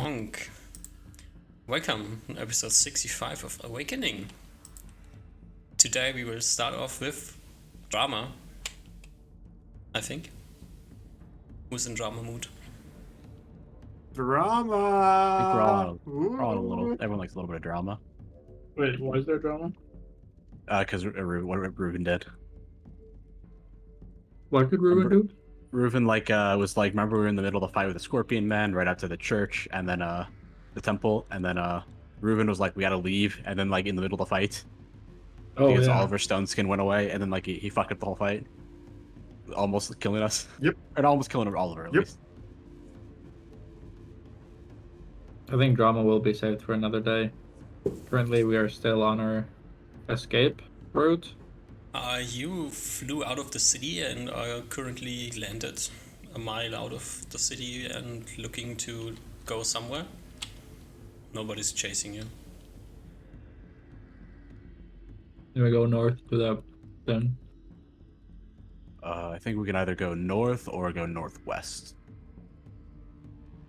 Honk. Welcome to episode 65 of Awakening. Today we will start off with drama, I think. Who's in drama mood? Drama. I think we're all on a little. Everyone likes a little bit of drama. Wait, why is there drama? Because what Ruben did. What did Ruben do? Ruben was like, remember we were in the middle of the fight with the Scorpion Man right after the church and then the temple, and then Ruben was like, we gotta leave, and then like in the middle of the fight, because all of our stone skin went away, and then like he fucked up the whole fight, almost killing us. Yep. And almost killing Oliver at least. I think drama will be saved for another day. Currently, we are still on our escape route. You flew out of the city and are currently landed a mile out of the city and looking to go somewhere. Nobody's chasing you. Then we go north to the then. I think we can either go north or go northwest.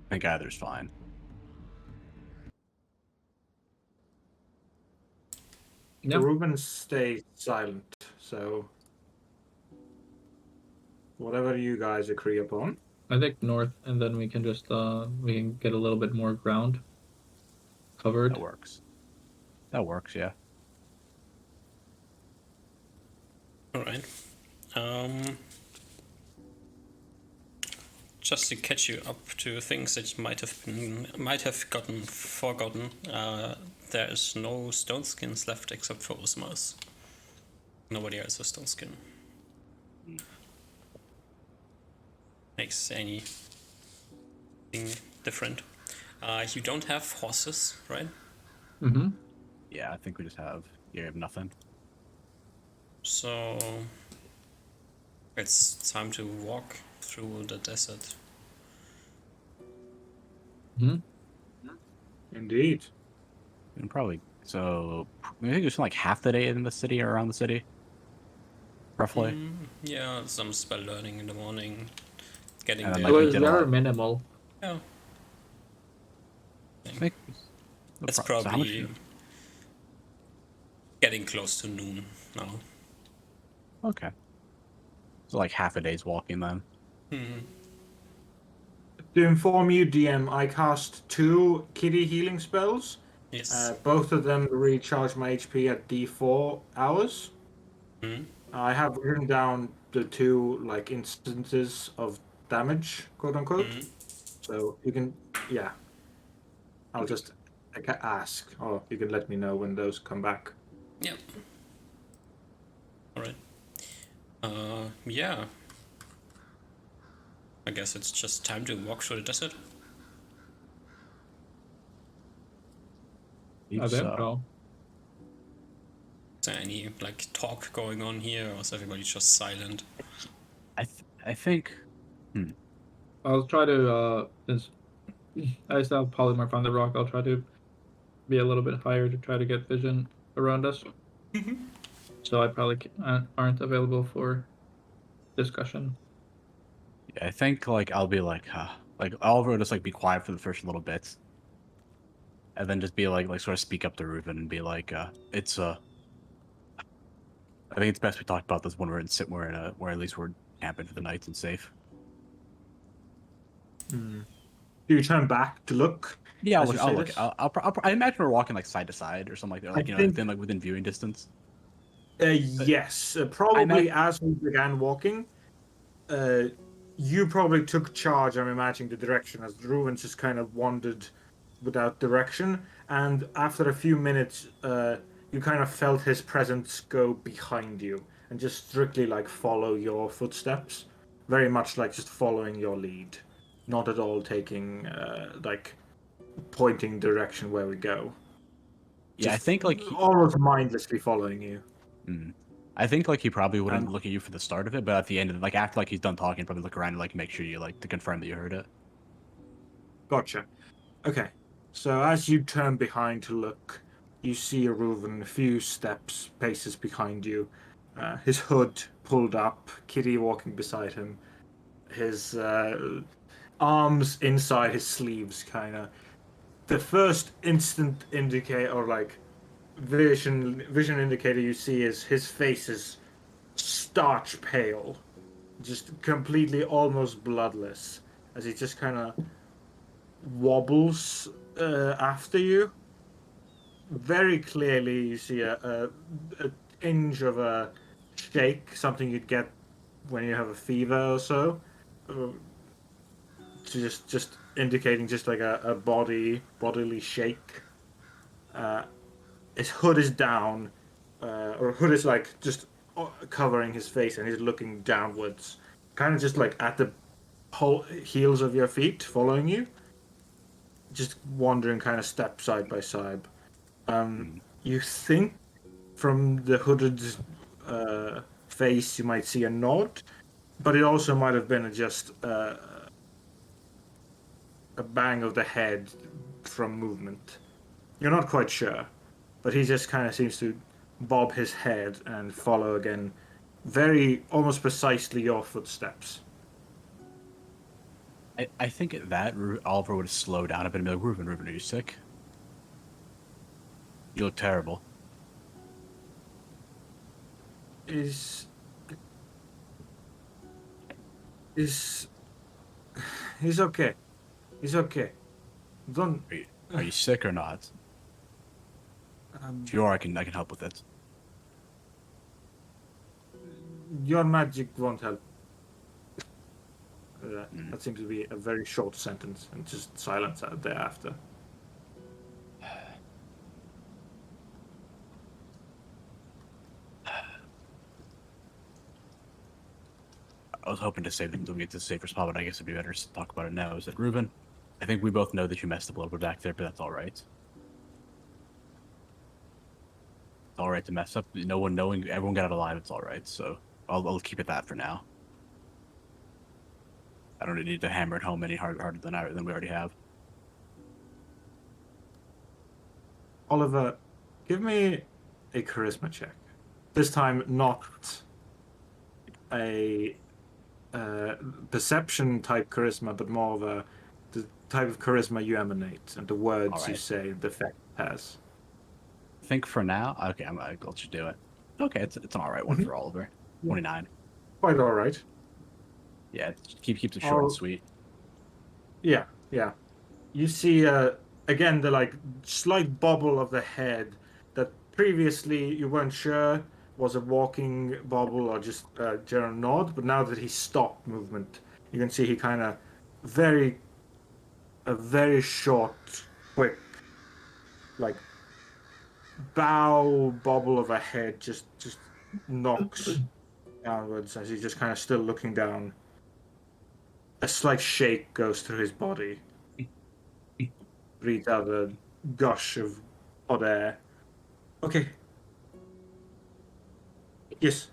I think either's fine. Yeah. Ruben stay silent, so whatever you guys agree upon. I think north, and then we can just we can get a little bit more ground covered. That works. That works, yeah. Alright. Just to catch you up to things that you might have gotten forgotten. There is no stone skins left except for Osmar's. Nobody else has stone skin. Makes anything different. You don't have horses, right? Mm-hmm. Yeah, I think we just have nothing. So it's time to walk through the desert. Mm-hmm. Indeed. And probably so. I think it's like half the day in the city or around the city, roughly. Yeah, some spell learning in the morning. Getting And then, there. like, It we was did a very lot. minimal. Yeah. I think It's so how much- probably getting close to noon now. okay. So like half a day's walking then. To inform you, DM, I cast 2 kitty healing spells. Yes. Both of them recharge my HP at D4 hours. I have written down the 2 like instances of damage, quote unquote. So you can, yeah. I'll just ask, or you can let me know when those come back. Yep. Alright. Yeah. I guess it's just time to walk through the desert. I think So, so. Is there any like talk going on here, or is everybody just silent? I think I'll try to since I still have polymorph on the rock, I'll try to be a little bit higher to try to get vision around us. So I probably aren't available for discussion. I think like I'll be like Oliver will just like be quiet for the first little bit, and then just be like sort of speak up to Ruben and be like, it's I think it's best we talk about this when we're where at least we're camping for the night and safe. Do you turn back to look? Yeah, as you say this? I imagine we're walking like side to side or something like that, like I think- within viewing distance. Yes, probably as we began walking, you probably took charge. I'm imagining the direction as Ruben just kind of wandered without direction, and after a few minutes, you kind of felt his presence go behind you and just strictly like follow your footsteps, very much like just following your lead, not at all taking like pointing direction where we go. Yeah, I Just think like almost mindlessly following you. I think like he probably wouldn't look at you for the start of it, but at the end of it, like after like he's done talking, probably look around and like make sure you like to confirm that you heard it. Gotcha. Okay. So as you turn behind to look, you see Reuven a few paces behind you. His hood pulled up, Kitty walking beside him. His arms inside his sleeves, kind of the first instant indicator or like vision indicator you see is his face is starch pale, just completely almost bloodless, as he just kind of wobbles after you. Very clearly, you see a tinge of a shake, something you'd get when you have a fever or so. Just indicating just like a bodily shake. His hood is down, or hood is like just covering his face, and he's looking downwards, kind of just like at the heels of your feet, following you, just wandering kind of step side by side. You think from the hooded face you might see a nod, but it also might have been just a bang of the head from movement. You're not quite sure, but he just kind of seems to bob his head and follow again, very almost precisely your footsteps. I think at that, Oliver would slow down a bit and be like, Reuben, are you sick? You look terrible. He's okay. He's okay. Don't. Are you sick or not? If you are, I can help with it. Your magic won't help. That seems to be a very short sentence, and just silence thereafter. I was hoping to save them to get to the safer spot, but I guess it'd be better to talk about it now. Is that Reuben? I think we both know that you messed up a little bit back there, but that's all right. It's all right to mess up. No one knowing, everyone got out alive. It's all right. So I'll keep it that for now. I don't need to hammer it home any harder than we already have. Oliver, give me a charisma check. This time, not a perception type charisma, but more of the type of charisma you emanate and the words you say the effect has. I think for now, okay, I'll let you do it. Okay, it's an all right one for Oliver. 29. Quite all right. Yeah, keep it short and sweet. Yeah. You see, again, the like slight bobble of the head that previously you weren't sure was a walking bobble or just a general nod, but now that he stopped movement, you can see he kind of a very short, quick, like bow bobble of a head just knocks downwards as he's just kind of still looking down. A slight shake goes through his body. Breathes out a gush of hot air. Okay. Yes,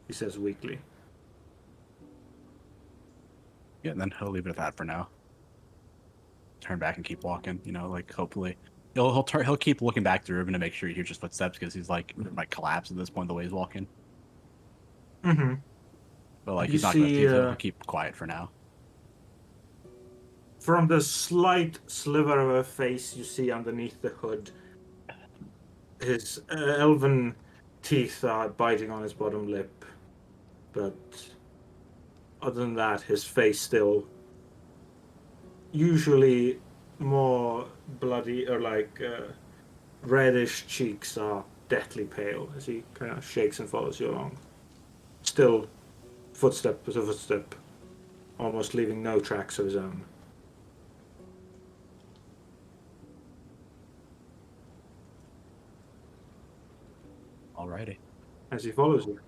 he says weakly. Yeah, and then he'll leave it at that for now. Turn back and keep walking. Like hopefully he'll keep looking back to Reuben to make sure he hears his footsteps because he's like might collapse at this point the way he's walking. Mm-hmm. But like he's not going to. He'll keep quiet for now. From the slight sliver of a face you see underneath the hood, his elven teeth are biting on his bottom lip, but other than that, his face still usually more bloody or like reddish cheeks are deathly pale as he kind of shakes and follows you along. Still, footstep to footstep, almost leaving no tracks of his own. Alrighty. As he follows you.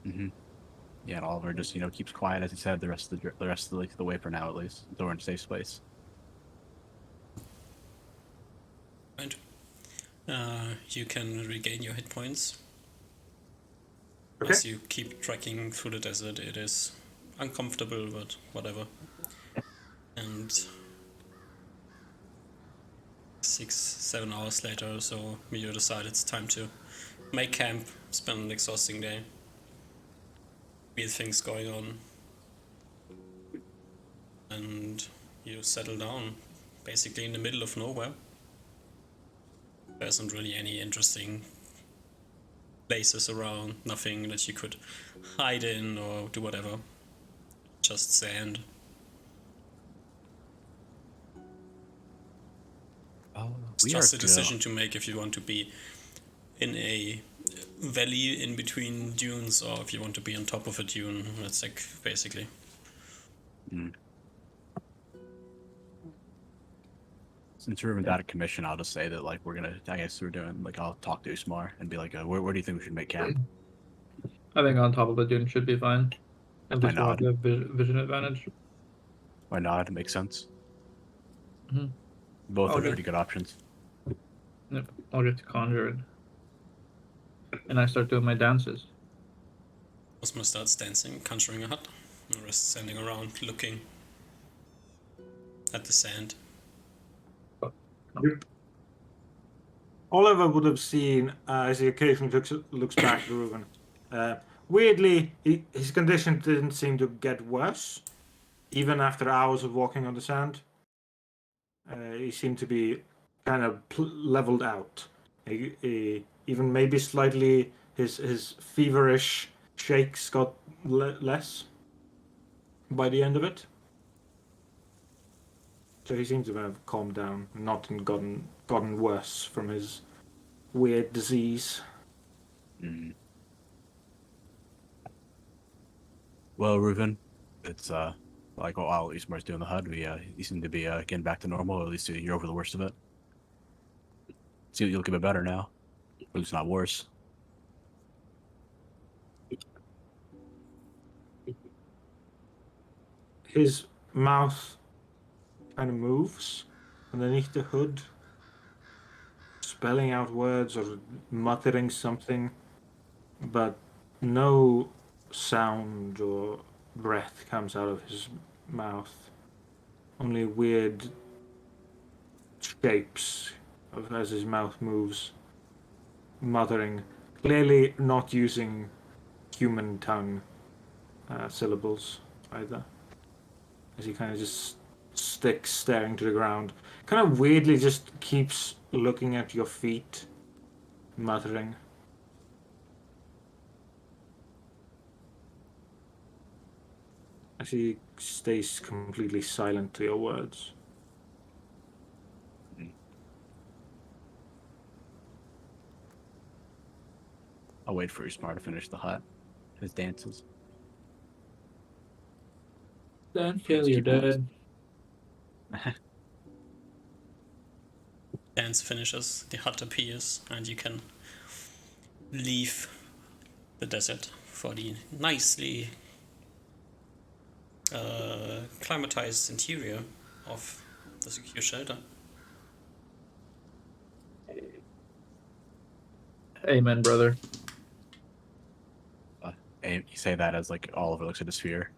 Mm-hmm. Yeah, and Oliver just keeps quiet as he said the rest of the way for now at least. Until we're in a safe space. Right. You can regain your hit points. Okay. As you keep trekking through the desert, it is uncomfortable, but whatever. And 6-7 hours later or so, you decide it's time to make camp, spend an exhausting day. Weird things going on. And you settle down basically in the middle of nowhere. There isn't really any interesting places around, nothing that you could hide in or do whatever. Just sand. Oh, It's just a decision to make if you want to be in a valley in between dunes or if you want to be on top of a dune. That's like basically. Since we're out of commission, I'll just say that like I guess we're doing like I'll talk to Usmar and be like, where do you think we should make camp? I think on top of a dune should be fine. At Why least we'll have not? the vision advantage. Why not? It makes sense. Mm-hmm. Both are pretty good options. Yep. I'll get to conjure it. And I start doing my dances. Osmo starts dancing, conjuring a hut. And the rest standing around looking at the sand. Oliver would have seen as he occasionally looks back at Reuben. Weirdly, his condition didn't seem to get worse, even after hours of walking on the sand. He seemed to be kind of leveled out. Even maybe slightly, his feverish shakes got less by the end of it. So he seems to have calmed down, not gotten worse from his weird disease. Mm. Well, Reuven, it's like while Usmar's doing the HUD, you seem to be getting back to normal. Or at least you're over the worst of it. See, you look a bit better now. At least not worse. His mouth kind of moves underneath the hood, spelling out words or muttering something, but no sound or breath comes out of his mouth. Only weird shapes as his mouth moves, muttering, clearly not using human tongue syllables either. As he kind of just sticks staring to the ground. Kind of weirdly just keeps looking at your feet, muttering. As he stays completely silent to your words. I'll wait for Usmar to finish the hut, his dances. Then kill you're dead. Dance finishes, the hut appears, and you can leave the desert for the nicely climatized interior of the secure shelter. Amen, brother. And you say that as like Oliver looks at a spear.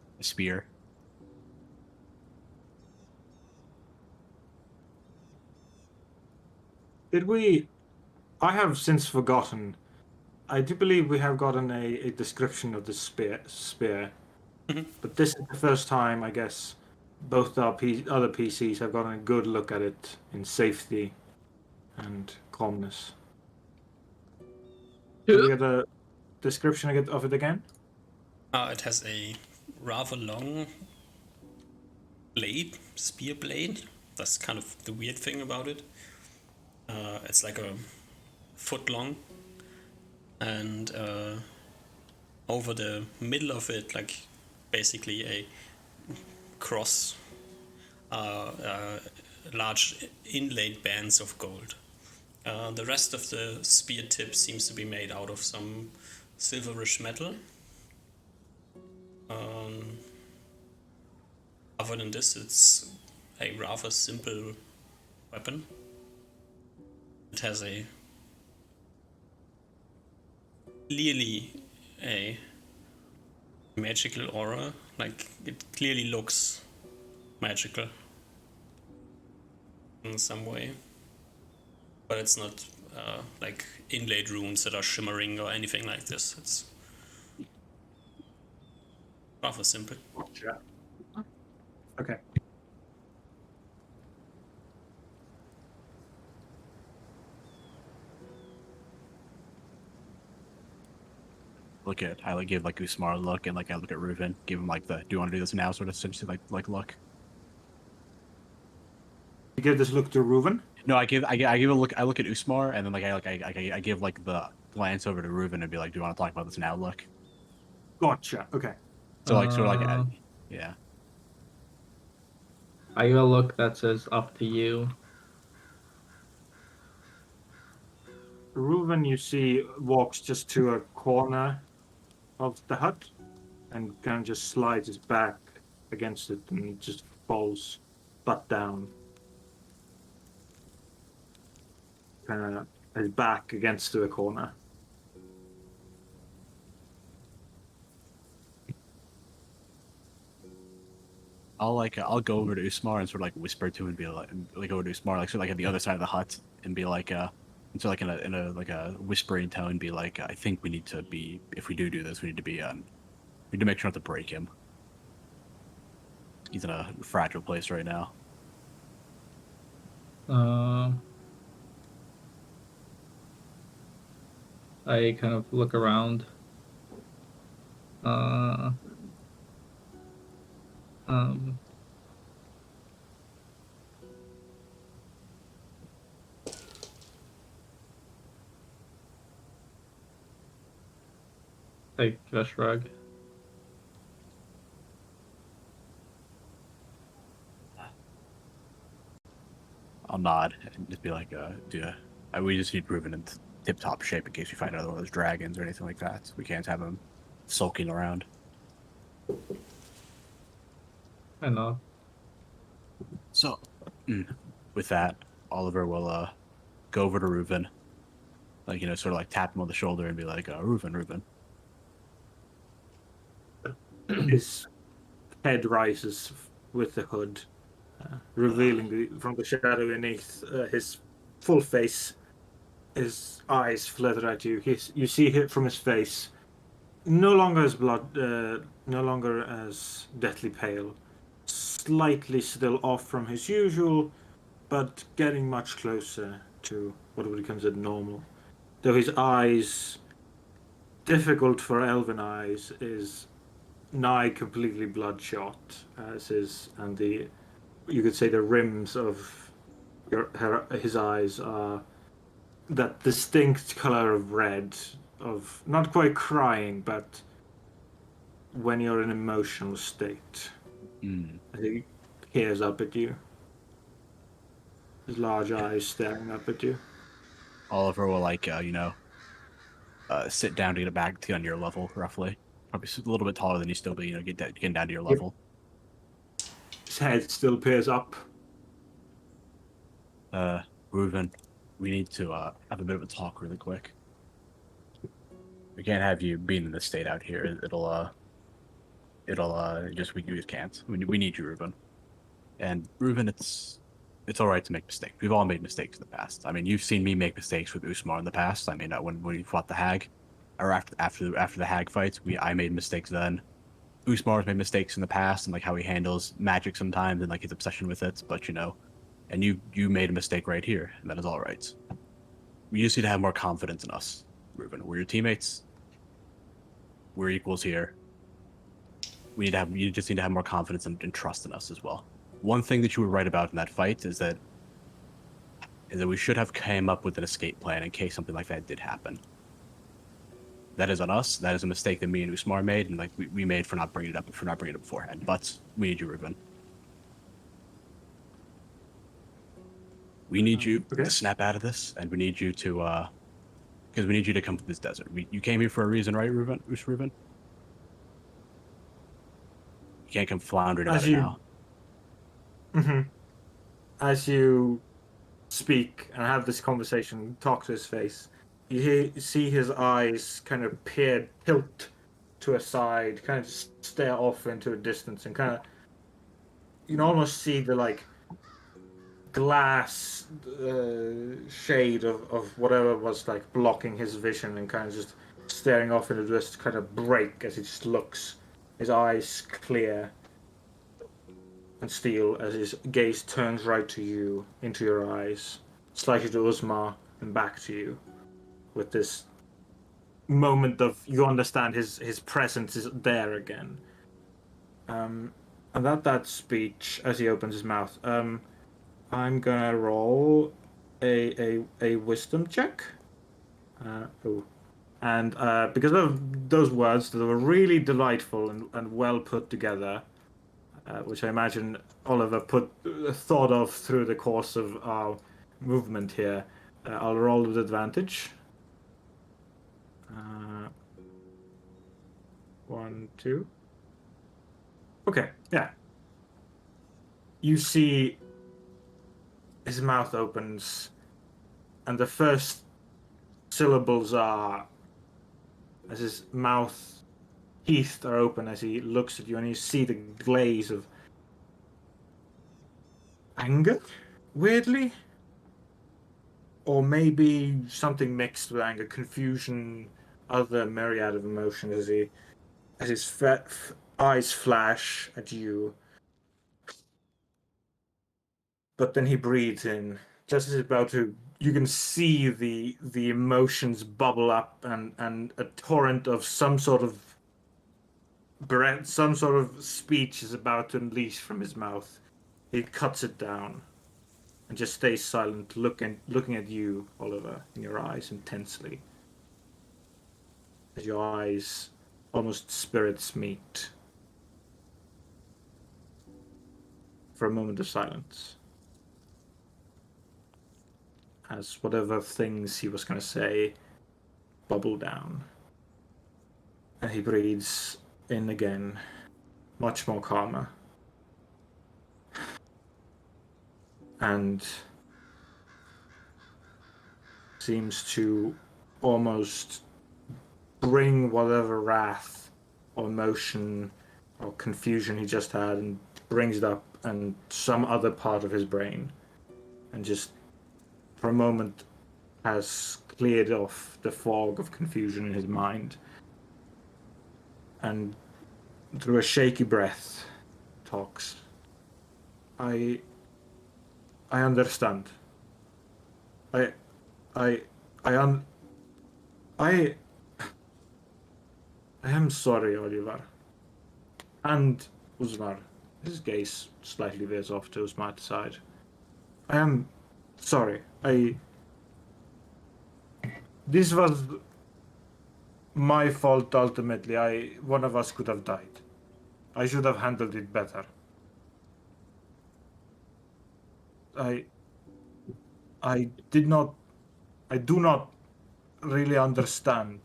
Did we? I have since forgotten. I do believe we have gotten a description of the spear. But this is the first time, I guess, both our other PCs have gotten a good look at it in safety and calmness. Can we get a description of it again? It has a rather long spear blade. That's kind of the weird thing about it. It's like a foot long, and over the middle of it, like basically a cross, large inlaid bands of gold. The rest of the spear tip seems to be made out of some silverish metal. Other than this, it's a rather simple weapon. It has clearly a magical aura, like it clearly looks magical in some way, but it's not like inlaid runes that are shimmering or anything like this. It's rather simple. Yeah. Okay. give like Usmar a look, and like I look at Reuven, give him like the "Do you want to do this now?" sort of essentially like look. You give this look to Reuven? No, I give a look. I look at Usmar, and then like I give like the glance over to Reuven and be like, "Do you want to talk about this now?" Look. Gotcha. Okay. So like sort of like Uh, yeah. I give a look that says "up to you." Reuven, you see, walks just to a corner of the hut and kind of just slides his back against it and just falls butt down. Kind of his back against the corner. I'll go over to Usmar and sort of like whisper to him and be like over to Usmar, like sort of like at the other side of the hut and be like and so like in a like a whispering tone, be like, I think we need to be, if we do this, we need to be we need to make sure not to break him. He's in a fragile place right now. I kind of look around. I just shrug. I'll nod and just be like, we just need Reuven in tip-top shape in case we find another one of those dragons or anything like that. We can't have him sulking around. I know. So, with that, Oliver will go over to Reuven, like, sort of like tap him on the shoulder and be like, Reuven. His head rises with the hood, revealing from the shadow beneath his full face. His eyes flitter at you. You see from his face, no longer as no longer as deathly pale, slightly still off from his usual, but getting much closer to what would be considered normal. Though his eyes, difficult for elven eyes, is nigh completely bloodshot, as is, and you could say the rims of his eyes are that distinct color of red, of not quite crying, but when you're in an emotional state. As he peers up at you, his large eyes staring up at you. Oliver will sit down to get it back to on your level, roughly. Probably a little bit taller than you still, but getting down to your level. His head still peers up. Reuven, we need to have a bit of a talk really quick. We can't have you being in this state out here. We just can't. We need you, Reuven. And Reuven, it's all right to make mistakes. We've all made mistakes in the past. I mean, you've seen me make mistakes with Usmar in the past. I mean, when we fought the hag, or after the hag fights, I made mistakes then. Usmar's made mistakes in the past, and like how he handles magic sometimes, and like his obsession with it. But and you made a mistake right here, and that is all right. We just need to have more confidence in us, Reuven. We're your teammates. We're equals here. You just need to have more confidence and trust in us as well. One thing that you were right about in that fight is that we should have came up with an escape plan in case something like that did happen. That is on us. That is a mistake that me and Usmar made, and like we made for not bringing it up beforehand. But we need you, Reuven. We need you to snap out of this, and we need you to because we need you to come to this desert. You came here for a reason, right, Reuven? You can't come floundering out now. Mm-hmm. As you speak and have this conversation, talk to his face, you see his eyes kind of tilt to a side, kind of stare off into a distance, and kind of you can almost see the like glass shade of whatever was like blocking his vision, and kind of just staring off into this kind of break as he just looks, his eyes clear and steel as his gaze turns right to you, into your eyes, slightly to Usmar and back to you, with this moment of you understand his presence is there again. And that speech as he opens his mouth, I'm gonna roll a wisdom check. And because of those words that were really delightful and well put together, which I imagine Oliver thought of through the course of our movement here, I'll roll with advantage. 1, 2. Okay, yeah. You see his mouth opens, and the first syllables are, as his mouth teeth are open as he looks at you, and you see the glaze of anger, weirdly, or maybe something mixed with anger, confusion, other myriad of emotions as his eyes flash at you. But then he breathes in, just as he's about to. You can see the emotions bubble up, and a torrent of some sort of breath, some sort of speech is about to unleash from his mouth. He cuts it down and just stays silent, looking at you, Oliver, in your eyes intensely. As your eyes almost spirits meet. For a moment of silence. As whatever things he was going to say bubble down. And he breathes in again, much more calmer. And seems to almost bring whatever wrath or emotion or confusion he just had and brings it up and some other part of his brain, and just for a moment has cleared off the fog of confusion in his mind, and through a shaky breath talks. I understand. I am sorry, Oliver. And Uzmar. His gaze slightly veers off to Uzmar's side. I am sorry. This was my fault ultimately. One of us could have died. I should have handled it better. I do not really understand.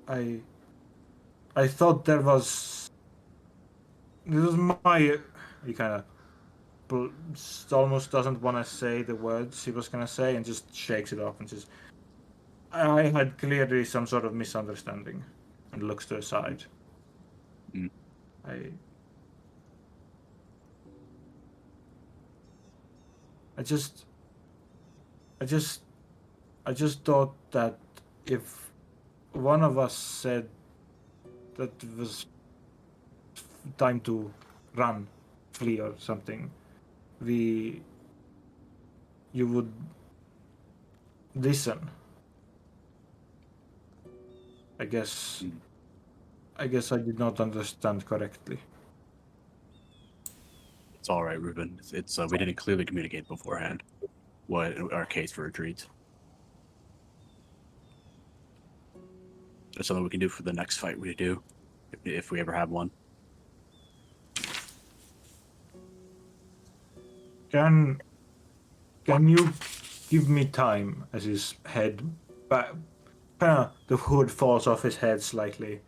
I thought this was my. He kind of almost doesn't want to say the words he was going to say and just shakes it off and says, I had clearly some sort of misunderstanding, and looks to the side. I just thought that if one of us said that it was time to run, flee or something, you would listen. I guess I did not understand correctly. It's all right, Ruben. It's we didn't clearly communicate beforehand what our case for retreat. There's something we can do for the next fight we do, if we ever have one. Can you give me time? As his head, the hood falls off his head slightly.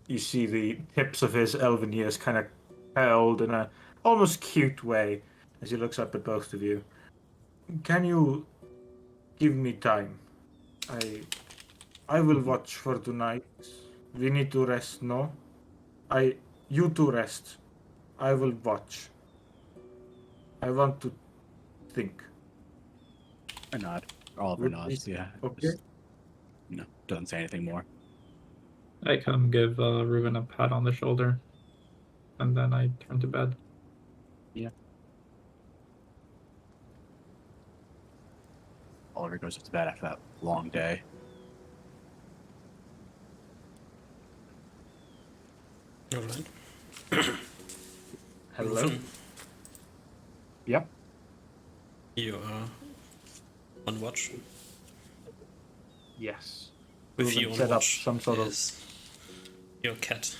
You see the tips of his elven ears kind of curled in a almost cute way as he looks up at both of you. Can you give me time? I will watch for tonight. We need to rest, no? You two rest. I will watch. I want to think. I nod. Oliver nods. Yeah. Okay. Just, doesn't say anything more. I come give Ruben a pat on the shoulder, and then I turn to bed. Yeah. Oliver goes to bed after that long day. All right. Hello. Rufen, Yep. you are on watch. Yes. With Ruben you on set up watch some sort of. is your cat.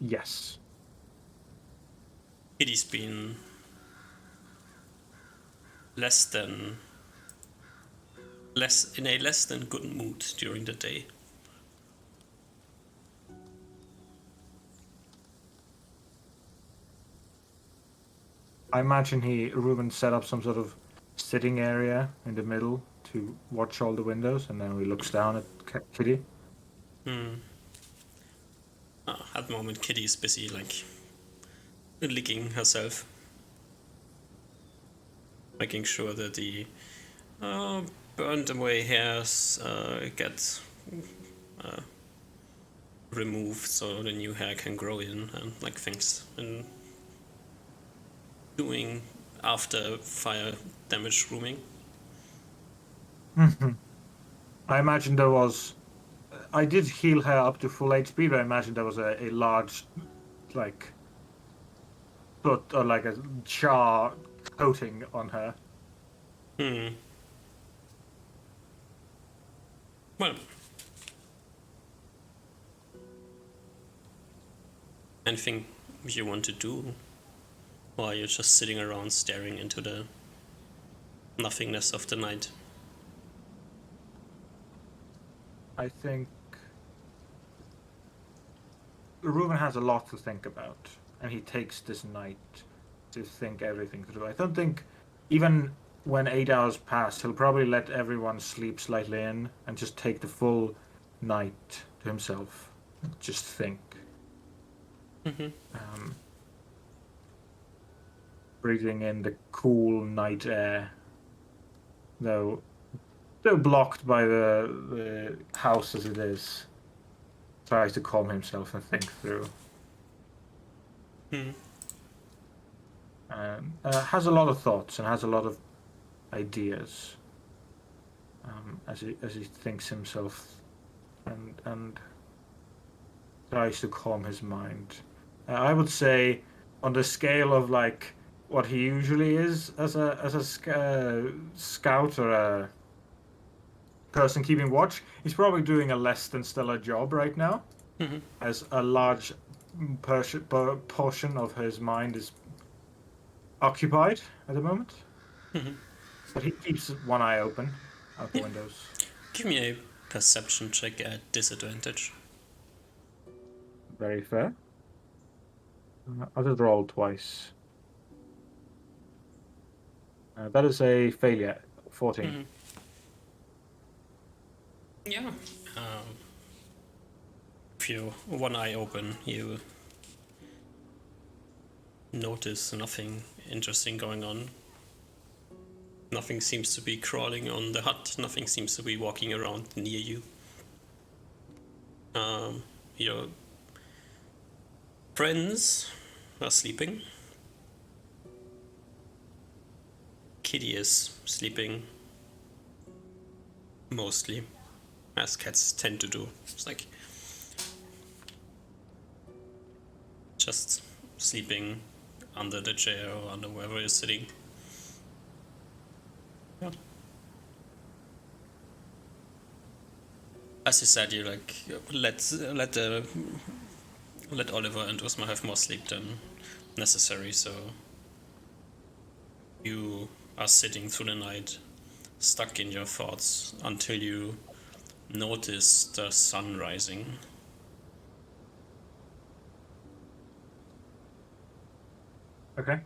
Yes. Kitty's been less in a less than good mood during the day. I imagine Ruben set up some sort of sitting area in the middle to watch all the windows, and then he looks down at Kitty. At the moment, Kitty is busy like licking herself, making sure that the burned away hairs get removed so the new hair can grow in, and like things, and doing after fire damage rooming. I imagine there was. I did heal her up to full HP, but I imagine there was a large, like, foot or like a char coating on her. Well, anything you want to do, or are you just sitting around staring into the nothingness of the night? I think Ruben has a lot to think about, and he takes this night to think everything through. I don't think, even when 8 hours pass, he'll probably let everyone sleep slightly in and just take the full night to himself. Just think. Breathing in the cool night air, though blocked by the house as it is. Tries to calm himself and think through. Has a lot of thoughts and has a lot of ideas as he thinks himself and tries to calm his mind. I would say, on the scale of like what he usually is as a scout or a person keeping watch, he's probably doing a less than stellar job right now, as a large portion of his mind is occupied at the moment. But he keeps one eye open out the windows. Give me a perception check at disadvantage. Very fair. I'll just roll twice. That is a failure. 14. Yeah. If you one eye open, you notice nothing interesting going on. Nothing seems to be crawling on the hut. Nothing seems to be walking around near you. Your friends are sleeping. Kitty is sleeping. Mostly. As cats tend to do. It's like just sleeping under the chair or under wherever you're sitting. Yeah. As you said, you like let Oliver and Usma have more sleep than necessary, so you are sitting through the night, stuck in your thoughts, until you notice the sun rising. Okay.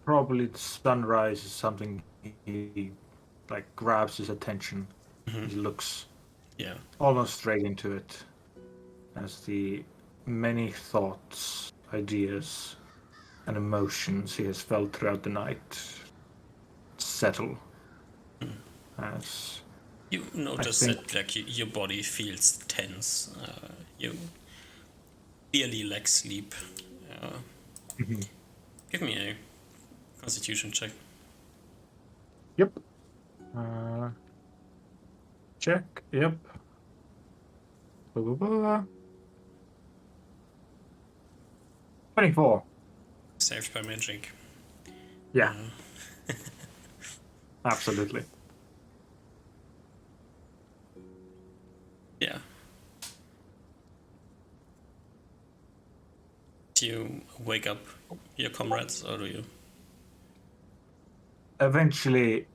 Probably the sunrise is something he like grabs his attention. He looks almost straight into it as the many thoughts, ideas, and emotions he has felt throughout the night settle. As you notice that like your body feels tense. You clearly lack sleep. Give me a Constitution check. Yep. Check. Yep. blah. 24. Saved by magic. Yeah. Absolutely. Yeah. Do you wake up your comrades, or do you? Eventually,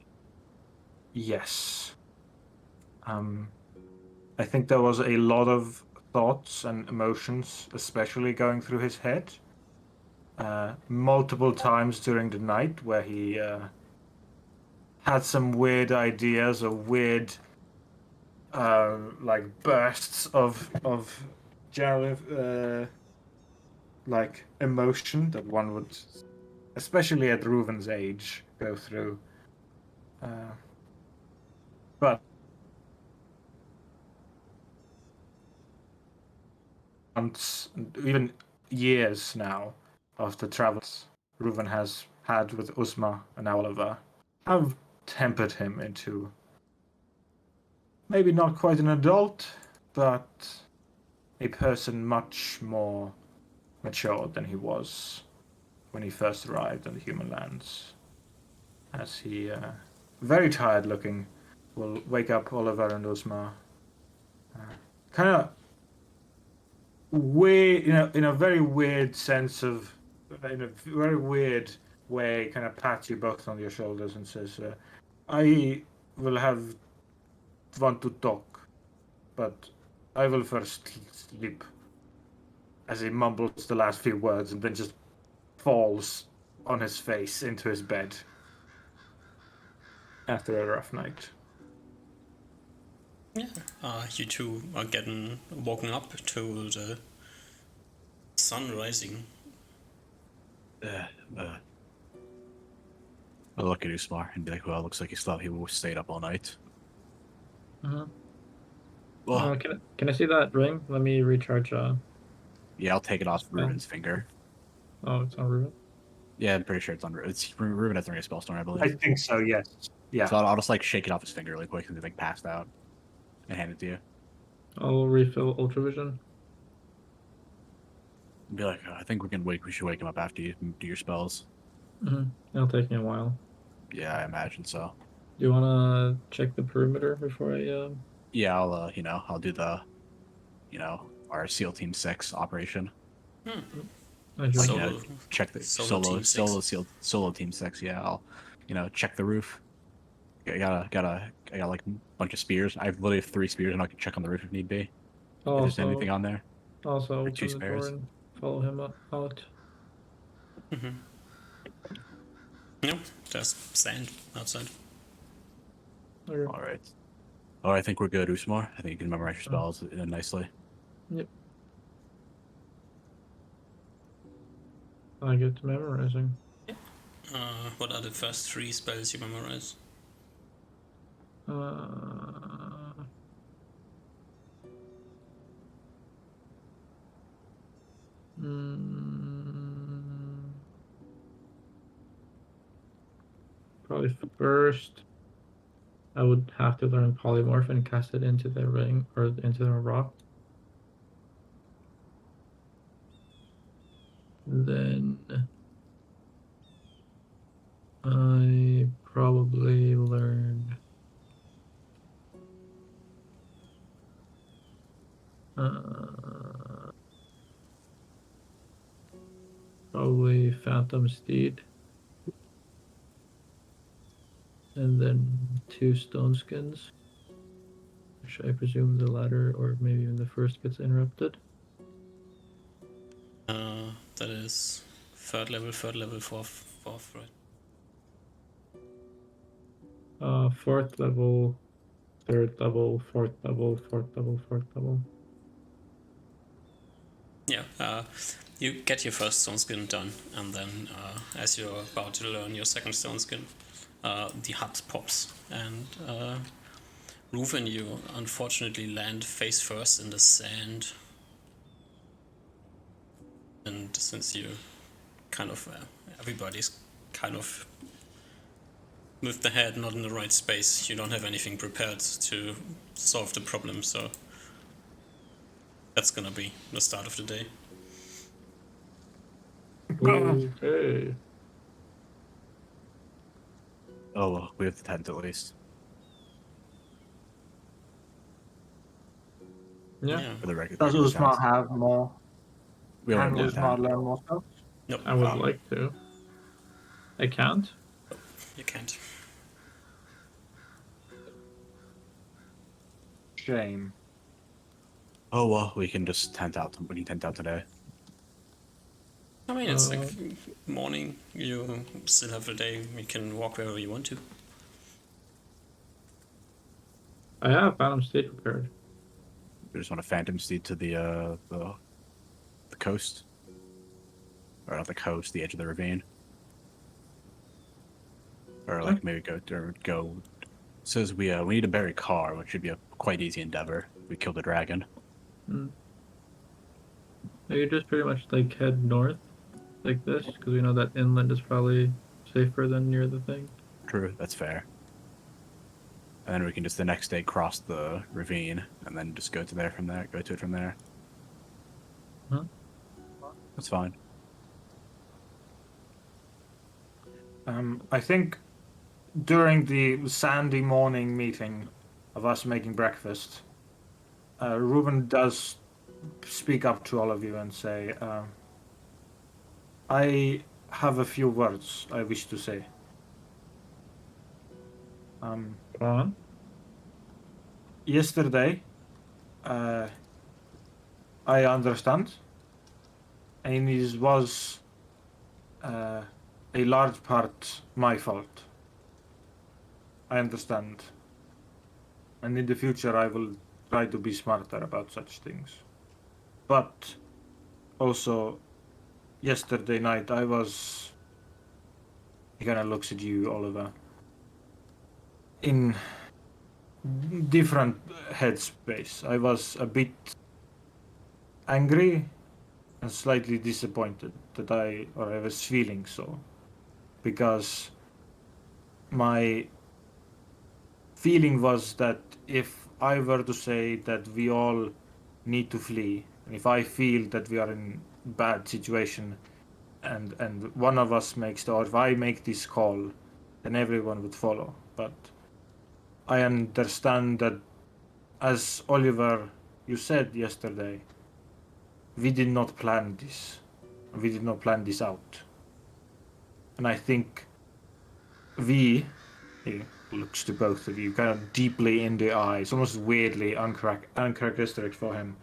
yes. I think there was a lot of thoughts and emotions, especially going through his head. Multiple times during the night where he had some weird ideas or weird like bursts of general like emotion that one would, especially at Reuven's age, go through. But months, even years now, of the travels Reuven has had with Usma and Oliver have tempered him into maybe not quite an adult, but a person much more mature than he was when he first arrived on the human lands. As he, very tired looking, will wake up Oliver and Usma. Kind of weird, in a very weird sense of, in a very weird way, kind of pats you both on your shoulders and says, I will have want to talk, but I will first sleep. As he mumbles the last few words and then just falls on his face into his bed after a rough night. Yeah. You two are getting woken up to the sun rising. I'll look at Usmar and be like, well, looks like he stayed up all night. Uh-huh. Well, Can I see that ring? Let me recharge. yeah, I'll take it off Reuven's finger. Oh, it's on Reuven. Yeah, I'm pretty sure it's on Reuven has a spellstone, I believe. I think so, yes. Yeah. So I'll just like shake it off his finger really quick and he like passed out and hand it to you. I'll refill Ultravision. And be like, I think we should wake him up after you do your spells. It'll take me a while. Yeah, I imagine so. Do you want to check the perimeter before I? Yeah, I'll do the, our SEAL Team 6 operation. I So- Like, Solo- check the Solo Team 6. Solo Team 6. Yeah, I'll, check the roof. I got like a bunch of spears. I literally have 3 spears, and I can check on the roof if need be. If there's anything on there. Also Or 2 open the door spares. and follow him out. No, there's sand outside. Okay. All right. Oh, I think we're good, Usmar. I think you can memorize your spells nicely. Yep. I get to memorizing. What are the first 3 spells you memorize? Probably first, I would have to learn polymorph and cast it into the ring or into the rock. Then I probably learn probably Phantom Steed, and then 2 Stone Skins, which I presume the latter or maybe even the first gets interrupted. That is 3rd level, 4th, right? 4th level, 3rd level, 4th level, 4th level, 4th level. Yeah, you get your first stone skin done, and then as you're about to learn your second stone skin, the hut pops, and Reuven, you unfortunately land face first in the sand. And since you kind of, everybody's kind of with the head not in the right space, you don't have anything prepared to solve the problem, so That's gonna be the start of the day. Okay. Oh, well, we have the tent at least. Yeah. For the regular. Does regular Usman tent. have more? We Can only have one Usman tent. learn more stuff? Nope. I would like to. I can't. You can't. Shame. Oh well, we can just tent out. We can tent out today. I mean, it's like morning. You still have the day. You can walk wherever you want to. I have Phantom State prepared. We just want a phantom steed to the coast, or not the coast, the edge of the ravine, or like maybe go. It says we need to bury Car, which should be a quite easy endeavor. We kill the dragon. You just pretty much like head north, like this, because we know that inland is probably safer than near the thing. True, that's fair. And then we can just the next day cross the ravine and then just go to there from there. Go to it from there. Huh? That's fine. I think during the Sandy morning meeting of us making breakfast, Ruben does speak up to all of you and say, I have a few words I wish to say. Go on. Yesterday, I understand, and it was a large part my fault. I understand. And in the future, I will try to be smarter about such things. But also, yesterday night, he kind of looks at you, Oliver, in different headspace. I was a bit angry and slightly disappointed that I was feeling so, because my feeling was that if I were to say that we all need to flee, and if I feel that we are in bad situation, and one of us or if I make this call, then everyone would follow. But I understand that, as Oliver, you said yesterday, we did not plan this. We did not plan this out. And I think he looks to both of you, kind of deeply in the eyes, almost weirdly uncharacteristic for him,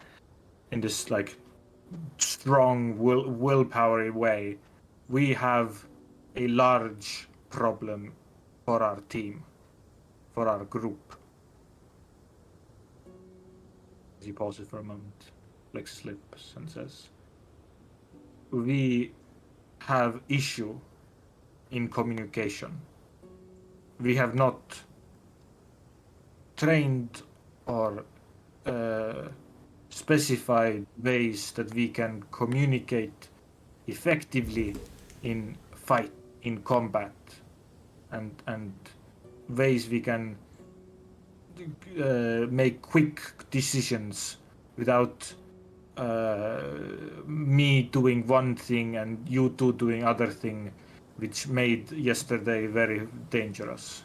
in this like strong willpower way. We have a large problem for our team, for our group. He pauses for a moment, licks his lips, and says, we have issue in communication. We have not trained or specified ways that we can communicate effectively in combat, and ways we can make quick decisions without me doing one thing and you two doing other thing, which made yesterday very dangerous.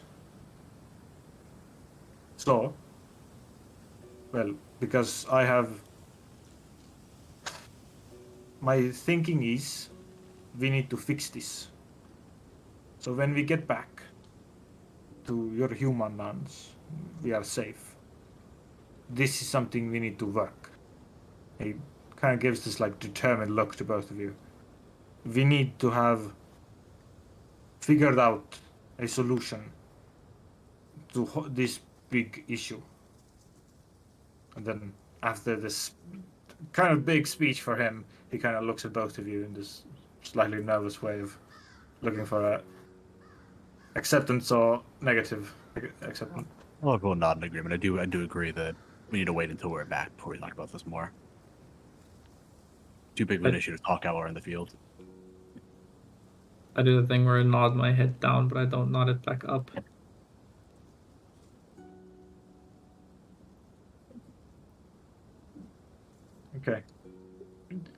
So, well, because my thinking is we need to fix this. So when we get back to your human lands, we are safe. This is something we need to work. He kind of gives this like determined look to both of you. We need to have figured out a solution to this big issue. And then after this kind of big speech for him, he kind of looks at both of you in this slightly nervous way of looking for a acceptance or negative acceptance. Well, everyone nod in agreement. I do agree that we need to wait until we're back before we talk about this more. Too big of an issue to talk out while we're in the field. I do the thing where I nod my head down, but I don't nod it back up. Okay.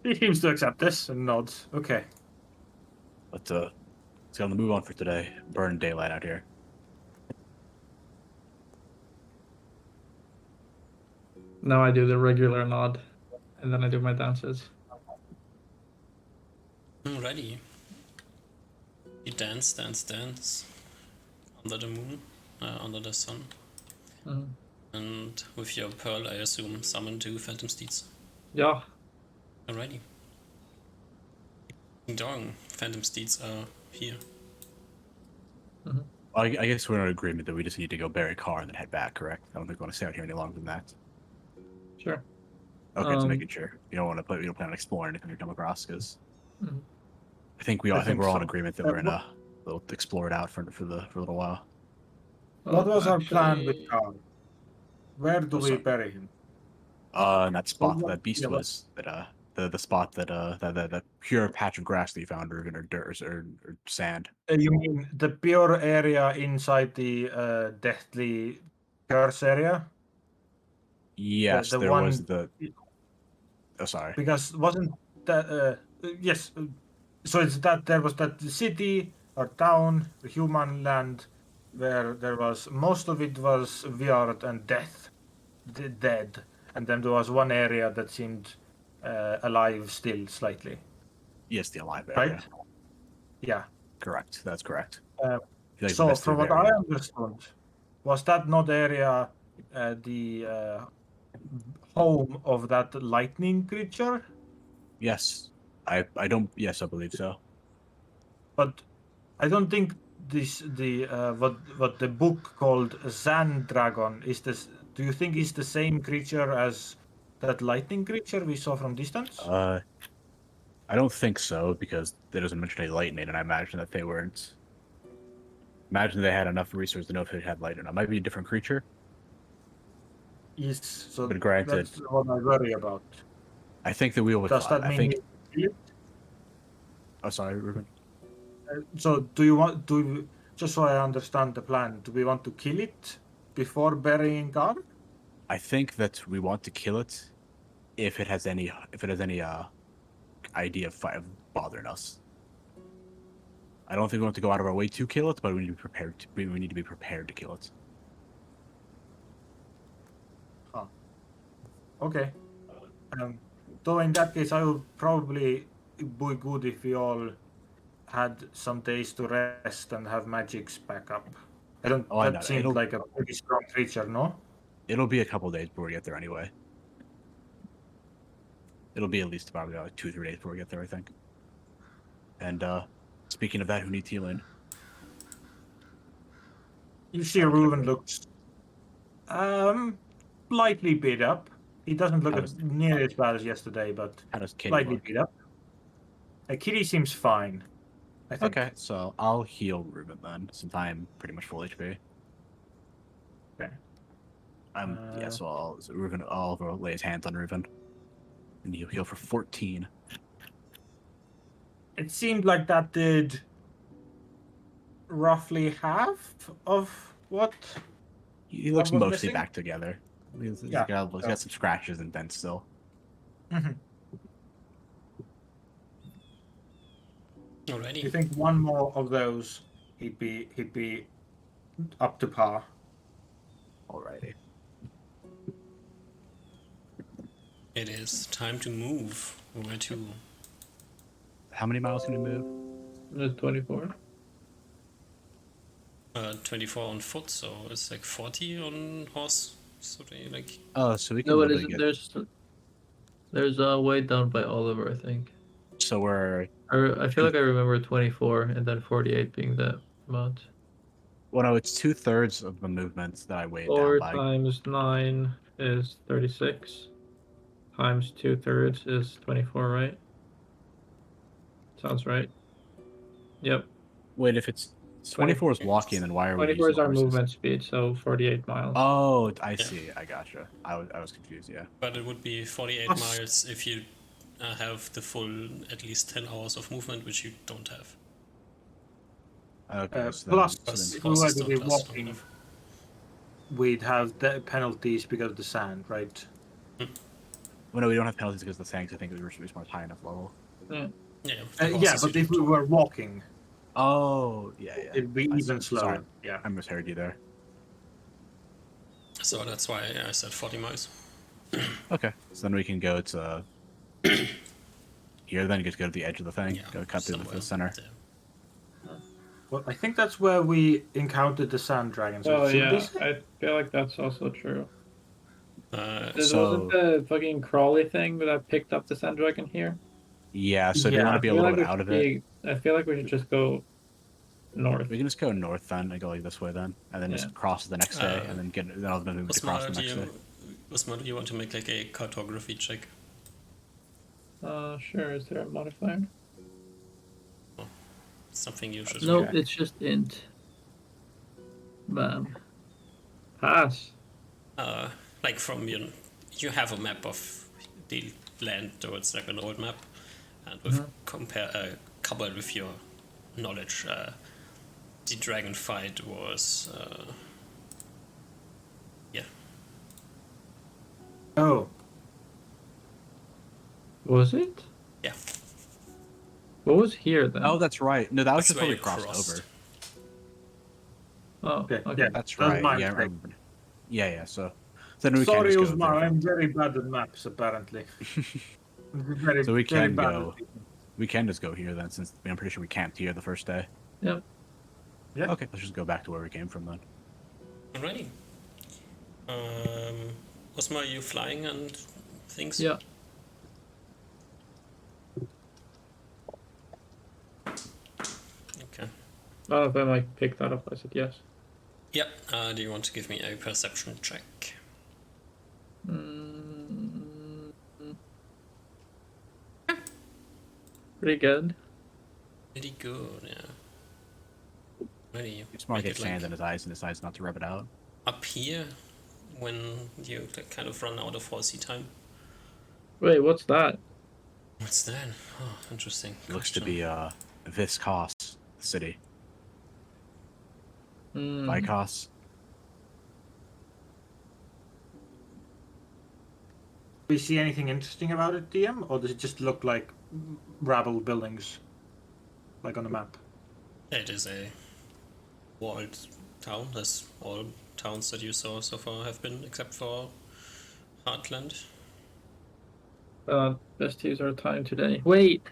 He seems to accept this and nods. Okay. Let's get on the move on for today. Burn daylight out here. Now I do the regular nod, and then I do my dances. Alrighty. You dance, dance, dance under the moon, under the sun, and with your pearl, I assume, summon 2 phantom steeds. Yeah. Alrighty. Ding dong, phantom steeds are here. I guess we're in agreement that we just need to go bury Car and then head back, correct? I don't think we want to stay out here any longer than that. Sure. Okay, just making sure. You don't plan on exploring anything you come across, because I think we're all in agreement that we're gonna explore it out for a little while. What was our plan with Carl? Where do we bury him? In that spot that beast was, that the spot that pure patch of grass that you found, or dirt or sand. You mean the pure area inside the deathly curse area? Yes, the there one... was the. Oh, sorry. Because wasn't that yes? So it's that there was that city or town, the human land, where there was most of it was weird and dead, and then there was one area that seemed alive still slightly. Yes, the alive area. Right? Yeah. Correct. That's correct. So from what I understood, was that not area the home of that lightning creature? Yes. I don't. Yes, I believe so. But I don't think what the book called Sand Dragon is this. Do you think is the same creature as that lightning creature we saw from distance? I don't think so, because it doesn't mention any lightning, and I imagine that they weren't. Imagine they had enough resources to know if it had lightning. It might be a different creature. Yes, so but granted, that's what I worry about. I think the wheel would. Does that mean? Oh, sorry, Ruben. So just so I understand the plan, do we want to kill it before burying Gar? I think that we want to kill it if it has any idea of bothering us. I don't think we want to go out of our way to kill it, but we need to be prepared. We need to be prepared to kill it. Huh. Okay. Though in that case, I would probably be good if we all had some days to rest and have magics back up. That seemed like a pretty strong creature, no? It'll be a couple days before we get there anyway. It'll be at least probably like 2-3 days before we get there, I think. And speaking of that, who needs healing? You see, Reuven looks slightly beat up. He doesn't look nearly as bad as yesterday, but slightly beat up. Kitty seems fine, I think. Okay, so I'll heal Reuven then, since I'm pretty much full HP. Okay. So I'll lay his hands on Reuven. And he'll heal for 14. It seemed like that did roughly half of what? He looks was mostly missing? back together. He's Yeah. got some scratches and dents still. Mm-hmm. Alrighty. You think one more of those, he'd be up to par? Alrighty. It is time to move. Where to? How many miles can you move? 24. 24 on foot, so it's like 40 on horse. So they like. Oh, so we can. No, it isn't. There's a way down by Oliver, I think. So we're. I feel like I remember 24 and then 48 being the amount. Well, no, it's 2/3 of the movements that I weighed 4 down by. times 9 is 36. Times 2/3 is 24, right? Sounds right. Yep. Wait, if it's 24 is walking, then why are we? 24 is our horses? movement speed, so 48 miles. Oh, I see. I gotcha. I was confused. Yeah. But it would be 48 miles if you have the full at least 10 hours of movement, which you don't have. Okay. Plus, if we were to be walking, we'd have the penalties because of the sand, right? Well, no, we don't have penalties because of the tanks. I think we were smart high enough level. Yeah, Yeah, but if we were walking, Oh, yeah. it'd be even slower. Sorry. Yeah. I misheard you there. So that's why I said 40 miles. Okay, so then we can go to here. Then just go to the edge of the thing. Yeah, Go cut through the center. there. Well, I think that's where we encountered the sand dragons. So Oh should yeah, we say? I feel like that's also true. This So- wasn't the fucking crawly thing that I picked up the sand dragon here. Yeah, so do you Yeah, want to I be a feel little like bit we out should of it? be- I feel like we should just go north. We can just go north then and go like this way then, and then Yeah. just cross the next day, and then get then I'll move to cross the next day. Osmar, do you want to make like a cartography check? Sure. Is there a modifier? Something you should. No, Okay. it's just int. Bam. Pass. Like from you have a map of the land, so it's like an old map, and with coupled with your knowledge, the dragon fight was Oh, Was it? yeah. What was here then? Oh, that's right. No, that was That's just where where we you crossed crossed. over. Oh, okay. okay. Yeah, That's that was right. my Yeah, I mistake. remember. Yeah. So then we Sorry, can just go Usmar, there. I'm very bad at maps, apparently. Very, So we very can bad go. at- We can just go here then, since I'm pretty sure we camped here the first day. Yep. Yeah. Okay, let's just go back to where we came from then. Alrighty. Osmar, are you flying and things? Yeah. Okay. I don't know if I like picked that up. I said yes. Yep. Do you want to give me a perception check? Mm, pretty good. Pretty good, yeah. Ready? Smart Make get it, like, sand in his eyes and decides not to rub it out. up here when you kind of run out of horsey time. Wait, what's that? What's that? Oh, interesting. It looks to question. be Viscos city. Mm, Vicos. Do we see anything interesting about it, DM, or does it just look like rabble buildings, like on the map? It is a walled town, as all towns that you saw so far have been, except for Heartland. Best use our time today. Wait,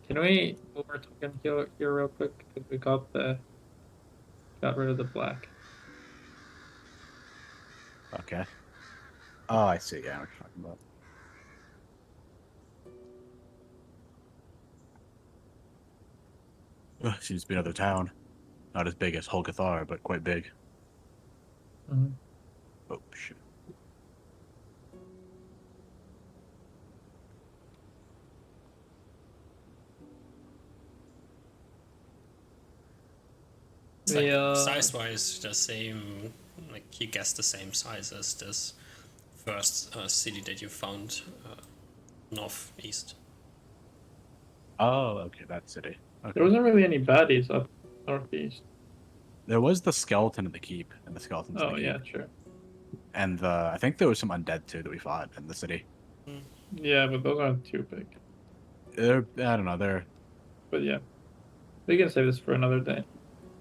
can we? While we're talking here real quick, 'cause we got rid of the black. Okay. Oh, I see. Yeah, what you're talking about. Seems to be another town. Not as big as Holgathar, but quite big. Mhm. Oh, shit. It's We, like size-wise the same, like you guess the same size as this first city that you found northeast. Oh, okay, that city. Okay. There wasn't really any baddies up northeast. There was the skeleton in the keep, and the skeletons in Oh the yeah, keep. sure. And I think there was some undead too that we fought in the city. Yeah, but those aren't too big. I don't know, they're... But yeah, we can save this for another day.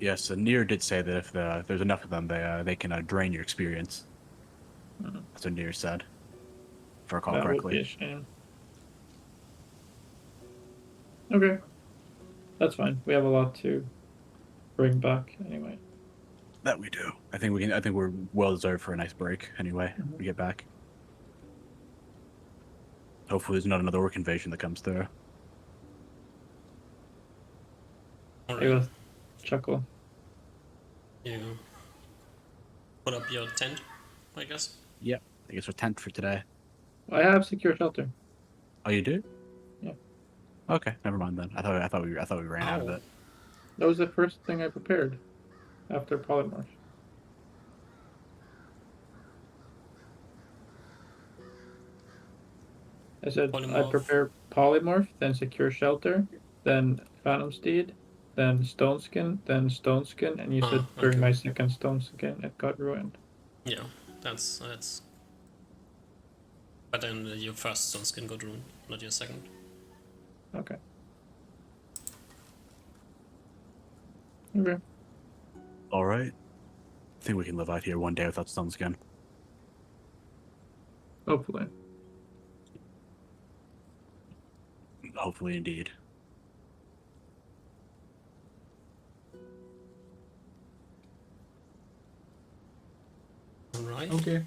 Yes, and Nier did say that if there's enough of them, they can drain your experience. Mhm. That's what Nier said, if I recall That would be correctly. a shame. Okay, that's fine. We have a lot to bring back anyway. That we do. I think we're well deserved for a nice break. Anyway, when we get back. Hopefully, there's not another orc invasion that comes through. It Alright, was chuckle. you put up your tent, I guess. Yep. I guess we're tent for today. I have secure shelter. Oh, you do? Yeah. Okay, never mind then. I thought we ran out of Oh. it. That was the first thing I prepared after polymorph. I said I Polymorph. prepare polymorph, then secure shelter, then phantom steed, then stone skin, and you said during okay. my second stone skin it got ruined. Yeah, that's But then your first stone skin got ruined, not your second. Okay. Okay. All right. I think we can live out here one day without stone skin. Hopefully. Hopefully, indeed. Alright. Okay.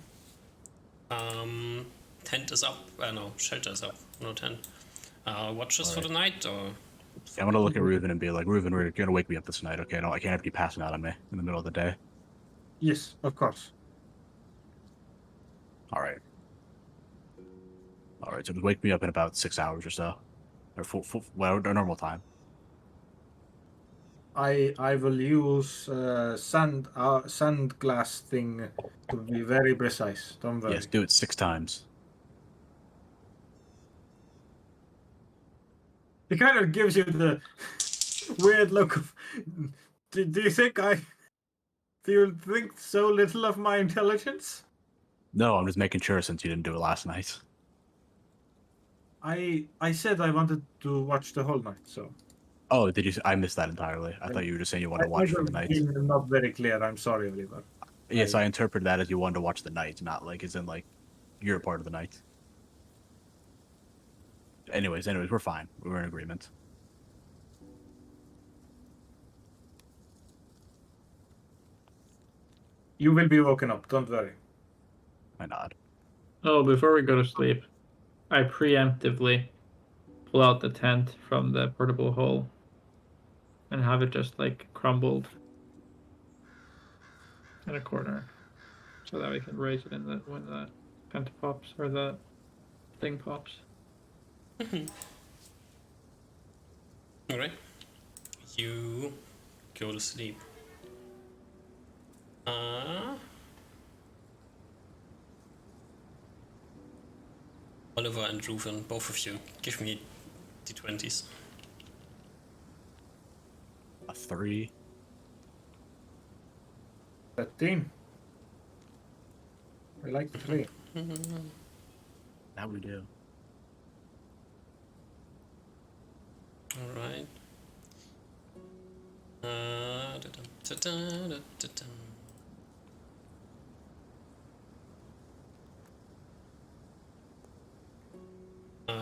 Tent is up. No, shelter is up. No tent. Watches for Alright. the night, or Yeah, I'm gonna look at Reuven and be like, Reuven, we're gonna wake me up this night, okay? No, I can't have you passing out on me in the middle of the day. Yes, of course. All right. All right. So just wake me up in about 6 hours or so, or our normal time. I will use sand glass thing to be very precise. Don't worry. Yes, do it 6 times. It kind of gives you the weird look of. Do you think Do you think so little of my intelligence? No, I'm just making sure since you didn't do it last night. I said I wanted to watch the whole night, so. Oh, did you? I missed that entirely. I thought you were just saying you wanted to watch for the night. I'm not very clear. I'm sorry, Oliver. Yes, I interpreted that as you wanted to watch the night, not like as in like you're a part of the night. Anyways, we're fine. We're in agreement. You will be woken up. Don't worry. I nod. Oh, before we go to sleep, I preemptively pull out the tent from the portable hole and have it just like crumbled in a corner so that we can raise it when the tent pops or the thing pops. alright. You go to sleep. Oliver and Reuven, both of you, give me d20s. A 3. 13. I like the 3. That we do. Alright.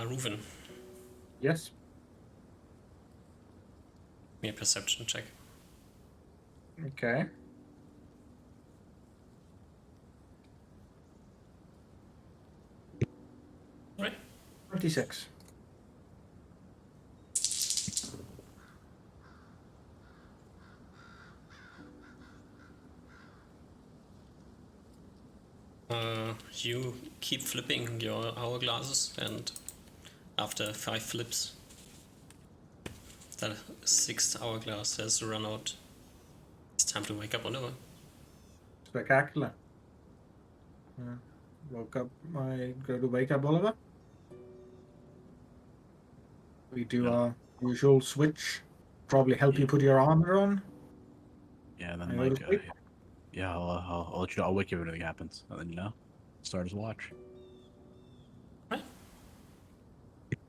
Reuven, Yes. give me a perception check. Okay. Right. 26. You keep flipping your hourglasses, and after 5 flips, the 6th hourglass has run out. It's time to wake up, Oliver. Spectacular. Woke up. I go to wake up Oliver. We do our usual switch. Probably help you put your armor on. Yeah, and then I go like, to sleep. yeah, I'll let you know. I'll wake you if anything happens, and then you know, start his watch. Right. Give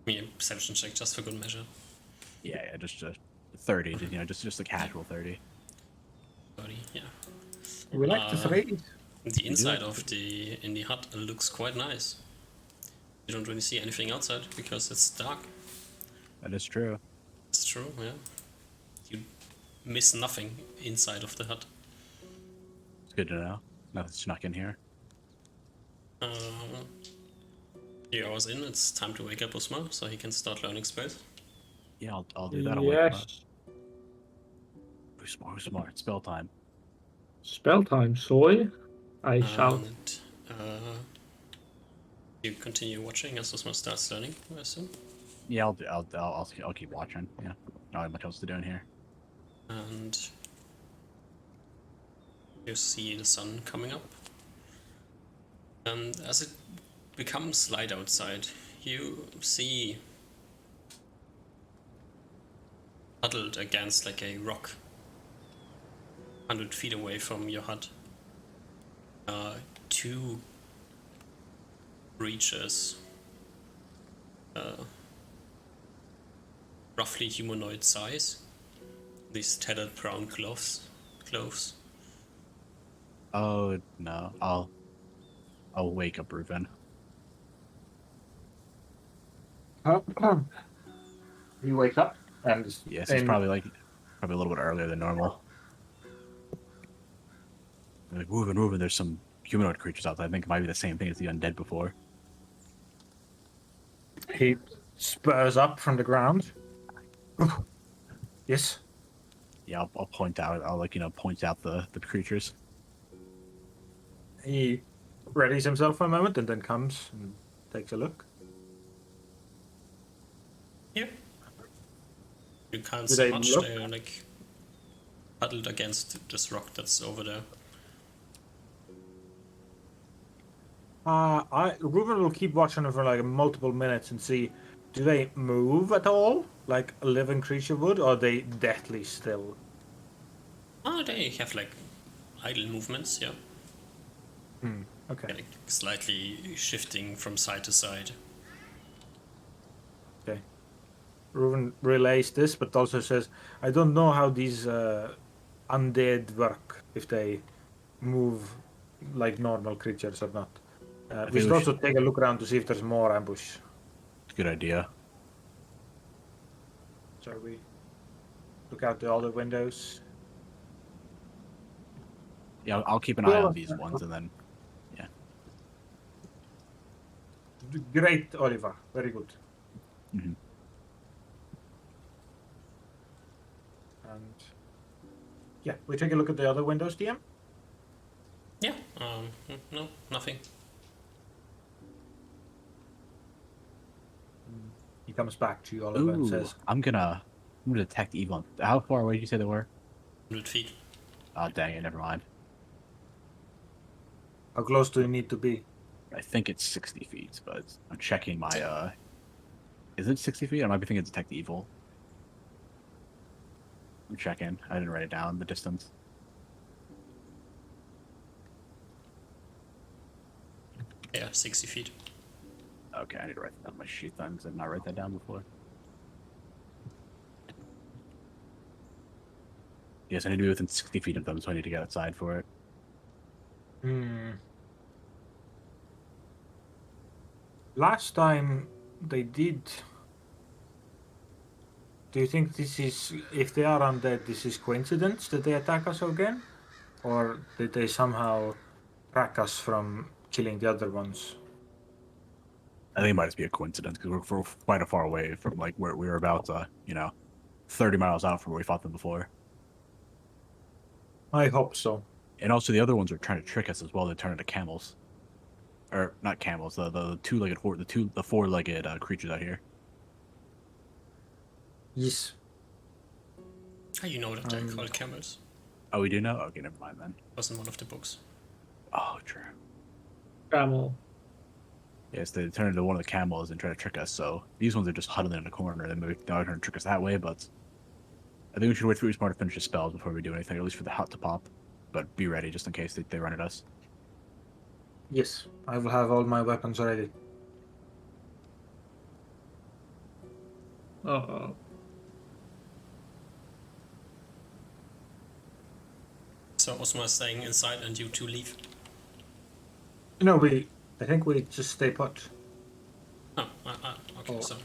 me a perception check just for good measure. Yeah, just 30. You know, just a casual 30. 30, yeah. We like the 3. The inside of the hut looks quite nice. You don't really see anything outside because it's dark. That is true. It's true, yeah. You miss nothing inside of the hut. It's good to know. Nothing snuck in here. 3 hours in, it's time to wake up Usma so he can start learning spells. Yeah, I'll do that. I'll wake him up. Yes. Who's smart? Spell time. Spell time, soy. I shout. And, you continue watching as Usma starts learning, I assume. Yeah, I'll keep watching. Yeah, not have much else to do in here. And you see the sun coming up. And as it becomes light outside, you see huddled against like a rock 100 feet away from your hut. two creatures, roughly humanoid size. These tattered brown clothes. Oh no, I'll wake up Reuven. You wake up and Yes, it's probably a little bit earlier than normal. Like, Reuven, there's some humanoid creatures out there. I think it might be the same thing as the undead before. he spurs up from the ground. Yes. Yeah, I'll point out. I'll point out the creatures. He readies himself for a moment and then comes and takes a look. Yeah. You can't Do see they much. look? They're like huddled against this rock that's over there. Ruben will keep watching it for like multiple minutes and see, do they move at all, like a living creature would, or are they deathly still? Oh, they have like idle movements, yeah. Okay. Like slightly shifting from side to side. Okay. Ruben relays this, but also says, I don't know how these undead work, if they move like normal creatures or not. We should also take a look around to see if there's more ambush. Good idea. Shall we look out the other windows? Yeah, I'll keep an eye on these ones, and then Great, Oliver. Very good. Mhm. And yeah, we take a look at the other windows, DM. Yeah, no, nothing. He comes back to you, Oliver, and Ooh, says, I'm gonna detect evil. How far away did you say they were? 100 feet. Oh, dang it, never mind. how close do you need to be? I think it's 60 feet, but I'm checking my, is it 60 feet? I might be thinking detect evil. I'm checking. I didn't write it down, the distance. Yeah, 60 feet. Okay, I need to write that down on my sheet then, because I did not write that down before. Yes, I need to be within 60 feet of them, so I need to get outside for it. Last time they did. Do you think this is, if they are undead, this is coincidence that they attack us again? Or did they somehow track us from killing the other ones? I think it might just be a coincidence, because we're quite a far away from, like, where we were about, 30 miles out from where we fought them before. I hope so. And also, the other ones are trying to trick us as well. They turn into camels. Or, not camels, the two-legged horse, the four-legged creatures out here. Yes. How you know that they're called camels? Oh, we do know? Okay, never mind then. Wasn't one of the books. Oh, true. Camel. Yes, they turn into one of the camels and try to trick us, so these ones are just huddling in a corner, and they're trying to trick us that way, but I think we should wait for Usmar to finish his spells before we do anything, at least for the hut to pop. But be ready, just in case they run at us. Yes, I will have all my weapons ready. Uh-oh. So Osma is staying inside and you two leave. No, I think we just stay put. Oh, okay, Oh. so.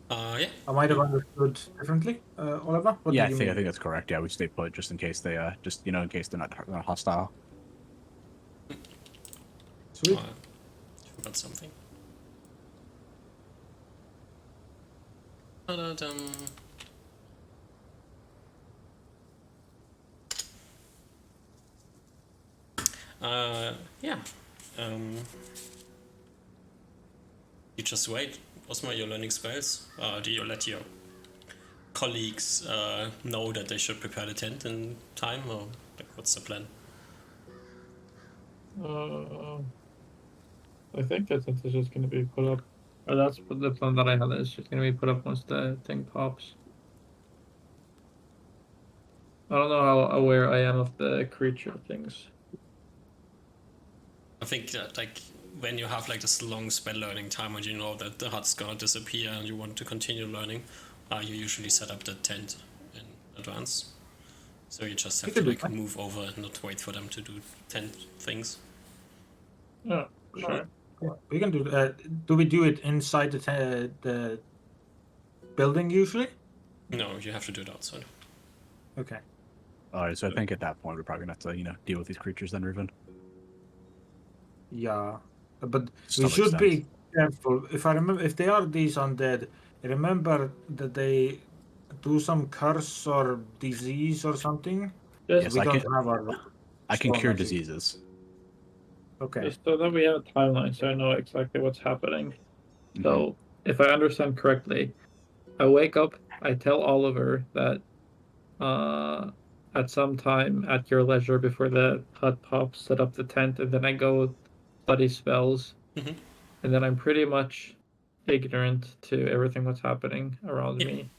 Yeah. I might have understood differently, Oliver. What Yeah, do I you mean? think that's correct. Yeah, we stay put just in case they, in case they're not hostile. Sweet. Forgot something. Ta-da-dum. Yeah. You just wait. Osma, you're learning spells. Do you let your colleagues know that they should prepare the tent in time, or like, what's the plan? I think that it's just going to be put up. Or that's what the plan that I had is just going to be put up once the thing pops. I don't know how aware I am of the creature things. I think that like when you have like this long spell learning time and you know that the hut's gonna disappear and you want to continue learning, you usually set up the tent in advance. So you just have to like move over and not wait for them to do tent things. Yeah, sure. Yeah, we can do. Do we do it inside the building usually? No, you have to do it outside. Okay. All right, so I think at that point we're probably gonna have to, deal with these creatures then, Ruven. Yeah, but To we some should extent. be careful. If I remember, if they are these undead, I remember that they do some curse or disease or something. Yes, We don't have our. I can cure magic. diseases. Okay. just so that we have a timeline, so I know exactly what's happening. Mhm. So, if I understand correctly, I wake up, I tell Oliver that at some time at your leisure before the hut pops, set up the tent, and then I go study spells. Mhm. And then I'm pretty much ignorant to everything that's happening around Yeah. me.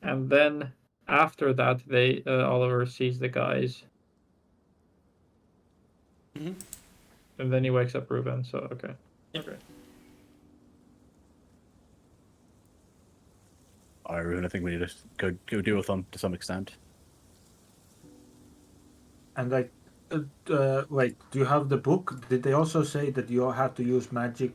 And then after that, they Oliver sees the guys, Mhm. and then he wakes up Ruben. So okay, Yeah. okay. All right, Ruven, I think we need to go deal with them to some extent. And like, wait, do you have the book? Did they also say that you have to use magic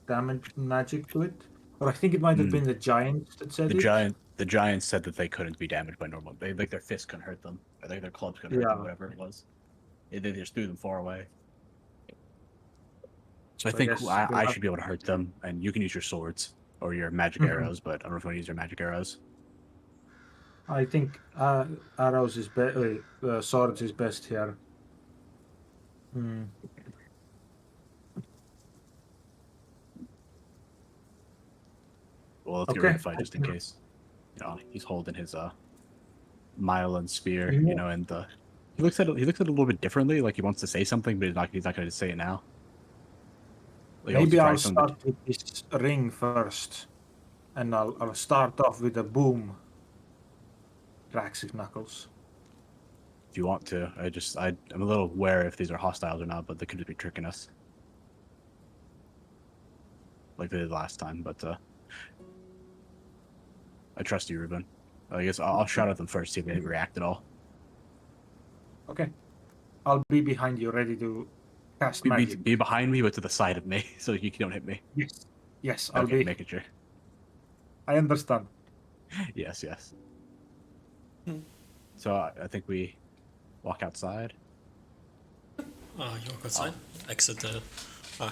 to it? Or I think it might have been the giants that said it. The giants said that they couldn't be damaged by normal. They like their fists couldn't hurt them. I think their clubs couldn't hurt them. Yeah. Whatever it was, they just threw them far away. So I So I think guess I we'll have- should be able to hurt them, and you can use your swords or your magic Mhm. arrows. But I don't know if you want to use your magic arrows. I think arrows is swords is best here. Hmm. Well, let's get Okay. ready to fight just in case. He's holding his Mylan spear. Yeah. And he looks at it a little bit differently. Like he wants to say something, but he's not going to say it now. Like, Maybe I'll something, start with this ring first, and I'll start off with a boom. Cracks his knuckles. if you want to. I'm a little wary if these are hostiles or not, but they could just be tricking us, like they did last time. But I trust you, Ruben. I guess I'll shout at them first, see if they react at all. Okay. I'll be behind you, ready to cast magic. Be behind me, but to the side of me, so you don't hit me. Yes. Yes, I'll Okay, be. making sure. I understand. Yes. So I think we walk outside. You walk outside. Exit the.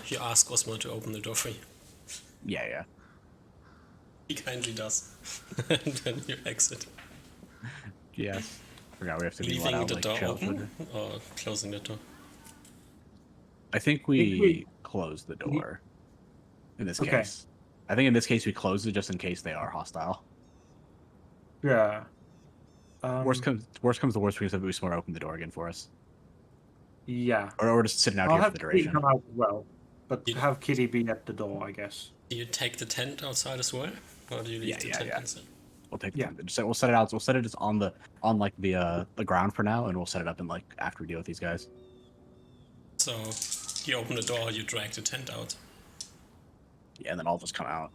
You ask Osmo to open the door for you. Yeah. He kindly does. And then you exit. Yes. Forgot we have to be Leaving out, the like, door chill open or closing the door? I think we close the door. In this Okay. case, I think in this case we close it just in case they are hostile. Yeah. Worst comes to worst, we just have open the door again for us, Yeah. or just sitting out I'll here for have the Kitty duration. come out as well, but Yeah. have Kitty be at the door, I guess. Do you take the tent outside as well? Or do you leave the tent inside? We'll take Yeah. we'll set it out. We'll set it just on the ground for now, and we'll set it up in like after we deal with these guys. So you open the door, you drag the tent out. Yeah, and then I'll just come out.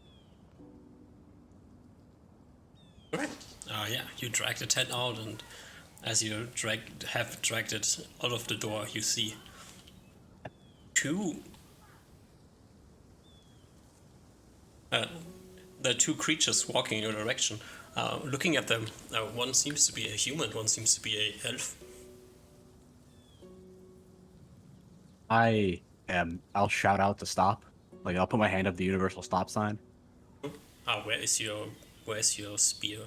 Right. Yeah, you drag the tent out, and as you have dragged it out of the door, you see the two creatures walking in your direction. Looking at them, one seems to be a human, one seems to be a elf. I'll shout out to stop. Like I'll put my hand up the universal stop sign. Where is your spear?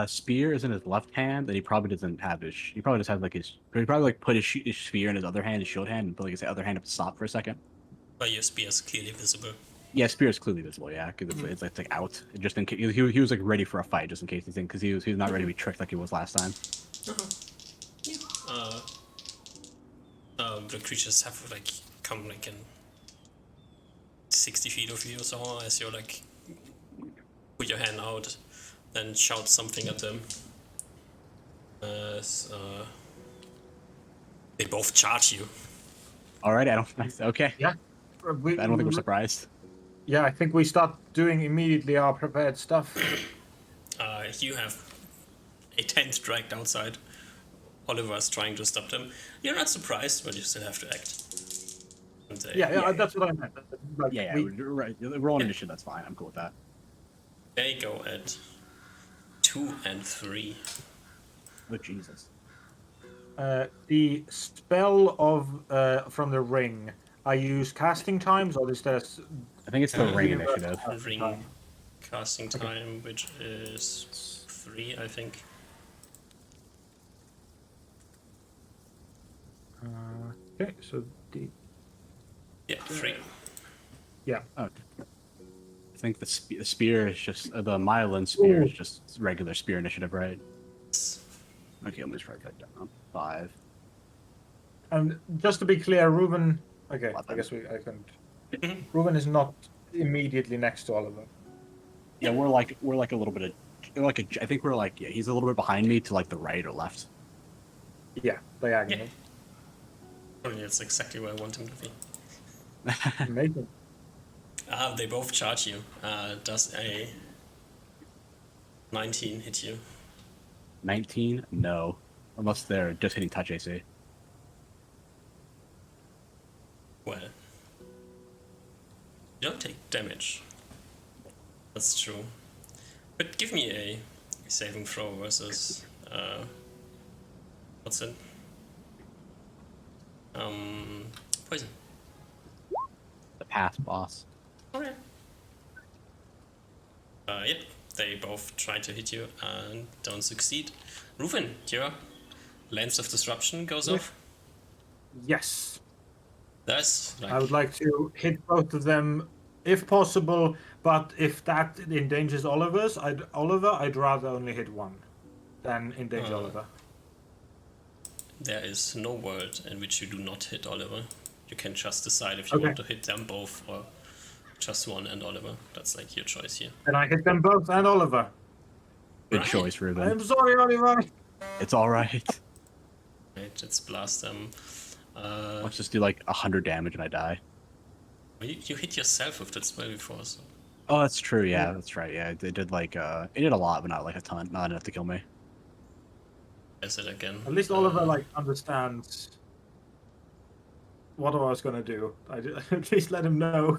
Spear is in his left hand, and he probably doesn't have his. He probably just has like his. He probably like put his spear in his other hand, his shield hand, and put like his other hand up to stop for a second. But your spear is clearly visible. Yeah, spear is clearly visible. Yeah, because it's like out, just in case he was like ready for a fight, just in case he because he was not ready to be tricked like he was last time. The creatures have like come like in 60 feet of you or so as you like put your hand out, then shout something at them. They both charge you. All right, I don't. Okay, Yeah. I don't think we're surprised. Yeah, I think we start doing immediately our prepared stuff. You have a tent dragged outside. Oliver is trying to stop them. You're not surprised, but you still have to act. And they, Yeah, that's what I meant. Like, Yeah, you're right. Roll an initiative. That's fine. I'm cool with that. they go at 2 and 3. Oh Jesus. The spell of from the ring. I use casting times, or is there? I think it's the ring universal initiative. casting Ring time? casting time, which is 3, I think. Okay, so the Yeah, 3. yeah. Oh. I think the spear is just the myelin spear is just regular spear initiative, right? Okay, let me just write that down. 5. And just to be clear, Ruben. Okay, I 11. guess I can. Ruben is not immediately next to Oliver. Yeah, we're like a little bit of I think we're like he's a little bit behind me to like the right or left. Yeah, diagonal. That's exactly where I want him to be. Amazing. They both charge you. Does a 19 hit you? 19? No, unless they're just hitting touch AC. Well, you don't take damage. That's true. But give me a saving throw versus what's it? Poison. The pass boss. Okay. Yep. They both try to hit you and don't succeed. Reuven, your lens of disruption goes off. Yes. That's like I would like to hit both of them if possible, but if that endangers Oliver, I'd rather only hit one than endanger Oliver. there is no world in which you do not hit Oliver. You can just decide if you want to hit them both or just one and Oliver. That's like your choice here. And I hit them both and Oliver. Good choice, Ruben. I'm sorry, Oliver. It's all right. Right, let's blast them. Let's just do like 100 damage and I die. You hit yourself with that spell before, so. Oh, that's true. Yeah, that's right. Yeah, it did like it did a lot, but not like a ton. Not enough to kill me. Is it again? At least Oliver like understands what I was gonna do. At least let him know.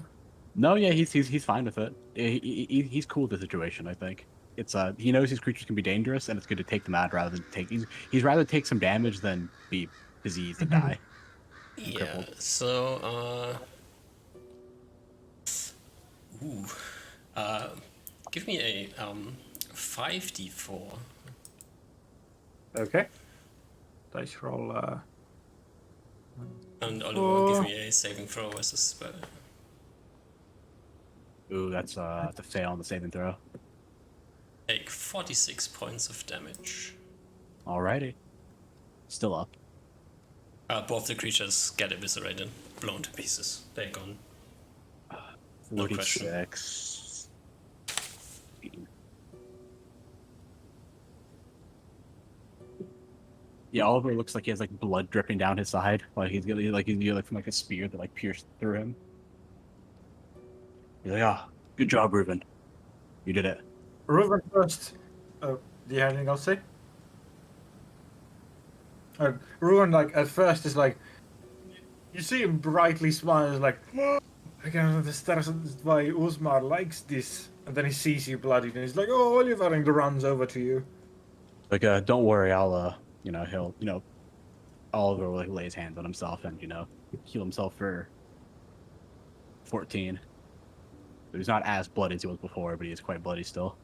No, yeah, he's fine with it. He's cool with the situation. I think it's he knows his creatures can be dangerous, and it's good to take them out rather than take. He's rather take some damage than be diseased and die. Yeah. Crippled. So give me a 5d4. Okay. Dice roll. And Oliver, give me a saving throw as a spell. Ooh, that's to fail on the saving throw. Take 46 points of damage. Alrighty, still up. Both the creatures get eviscerated, blown to pieces. They're gone. No question. 46. Yeah, Oliver looks like he has like blood dripping down his side, like he's from like a spear that like pierced through him. He's like, "Ah, good job, Reuben. You did it." Ruben first. Do you have anything else to say? Ruben, like at first, is like, you see him brightly smile, like, I can understand why Usmar likes this. And then he sees you bloodied, and he's like, "Oh, Oliver," and runs over to you. Like, don't worry, I'll he'll Oliver will like lay his hands on himself and heal himself for 14. So he's not as bloody as he was before, but he is quite bloody still.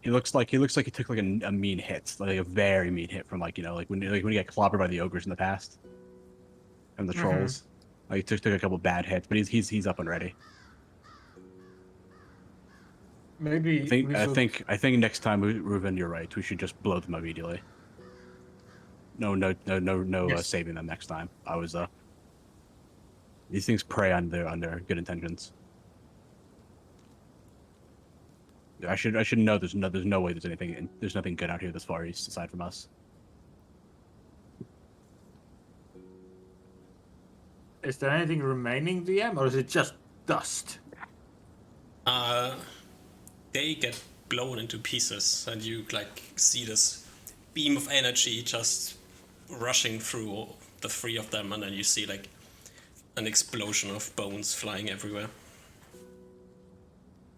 He looks like he took like a mean hit, like a very mean hit from like when you get clobbered by the ogres in the past, and the trolls. Like he took a couple bad hits, but he's up and ready. Maybe I think next time, Reuven, you're right. We should just blow them immediately. No, Yes. saving them next time. These things prey on their good intentions. I should know there's no way there's nothing good out here this far east aside from us. Is there anything remaining, DM, or is it just dust? They get blown into pieces, and you like see this beam of energy just rushing through the three of them, and then you see like an explosion of bones flying everywhere.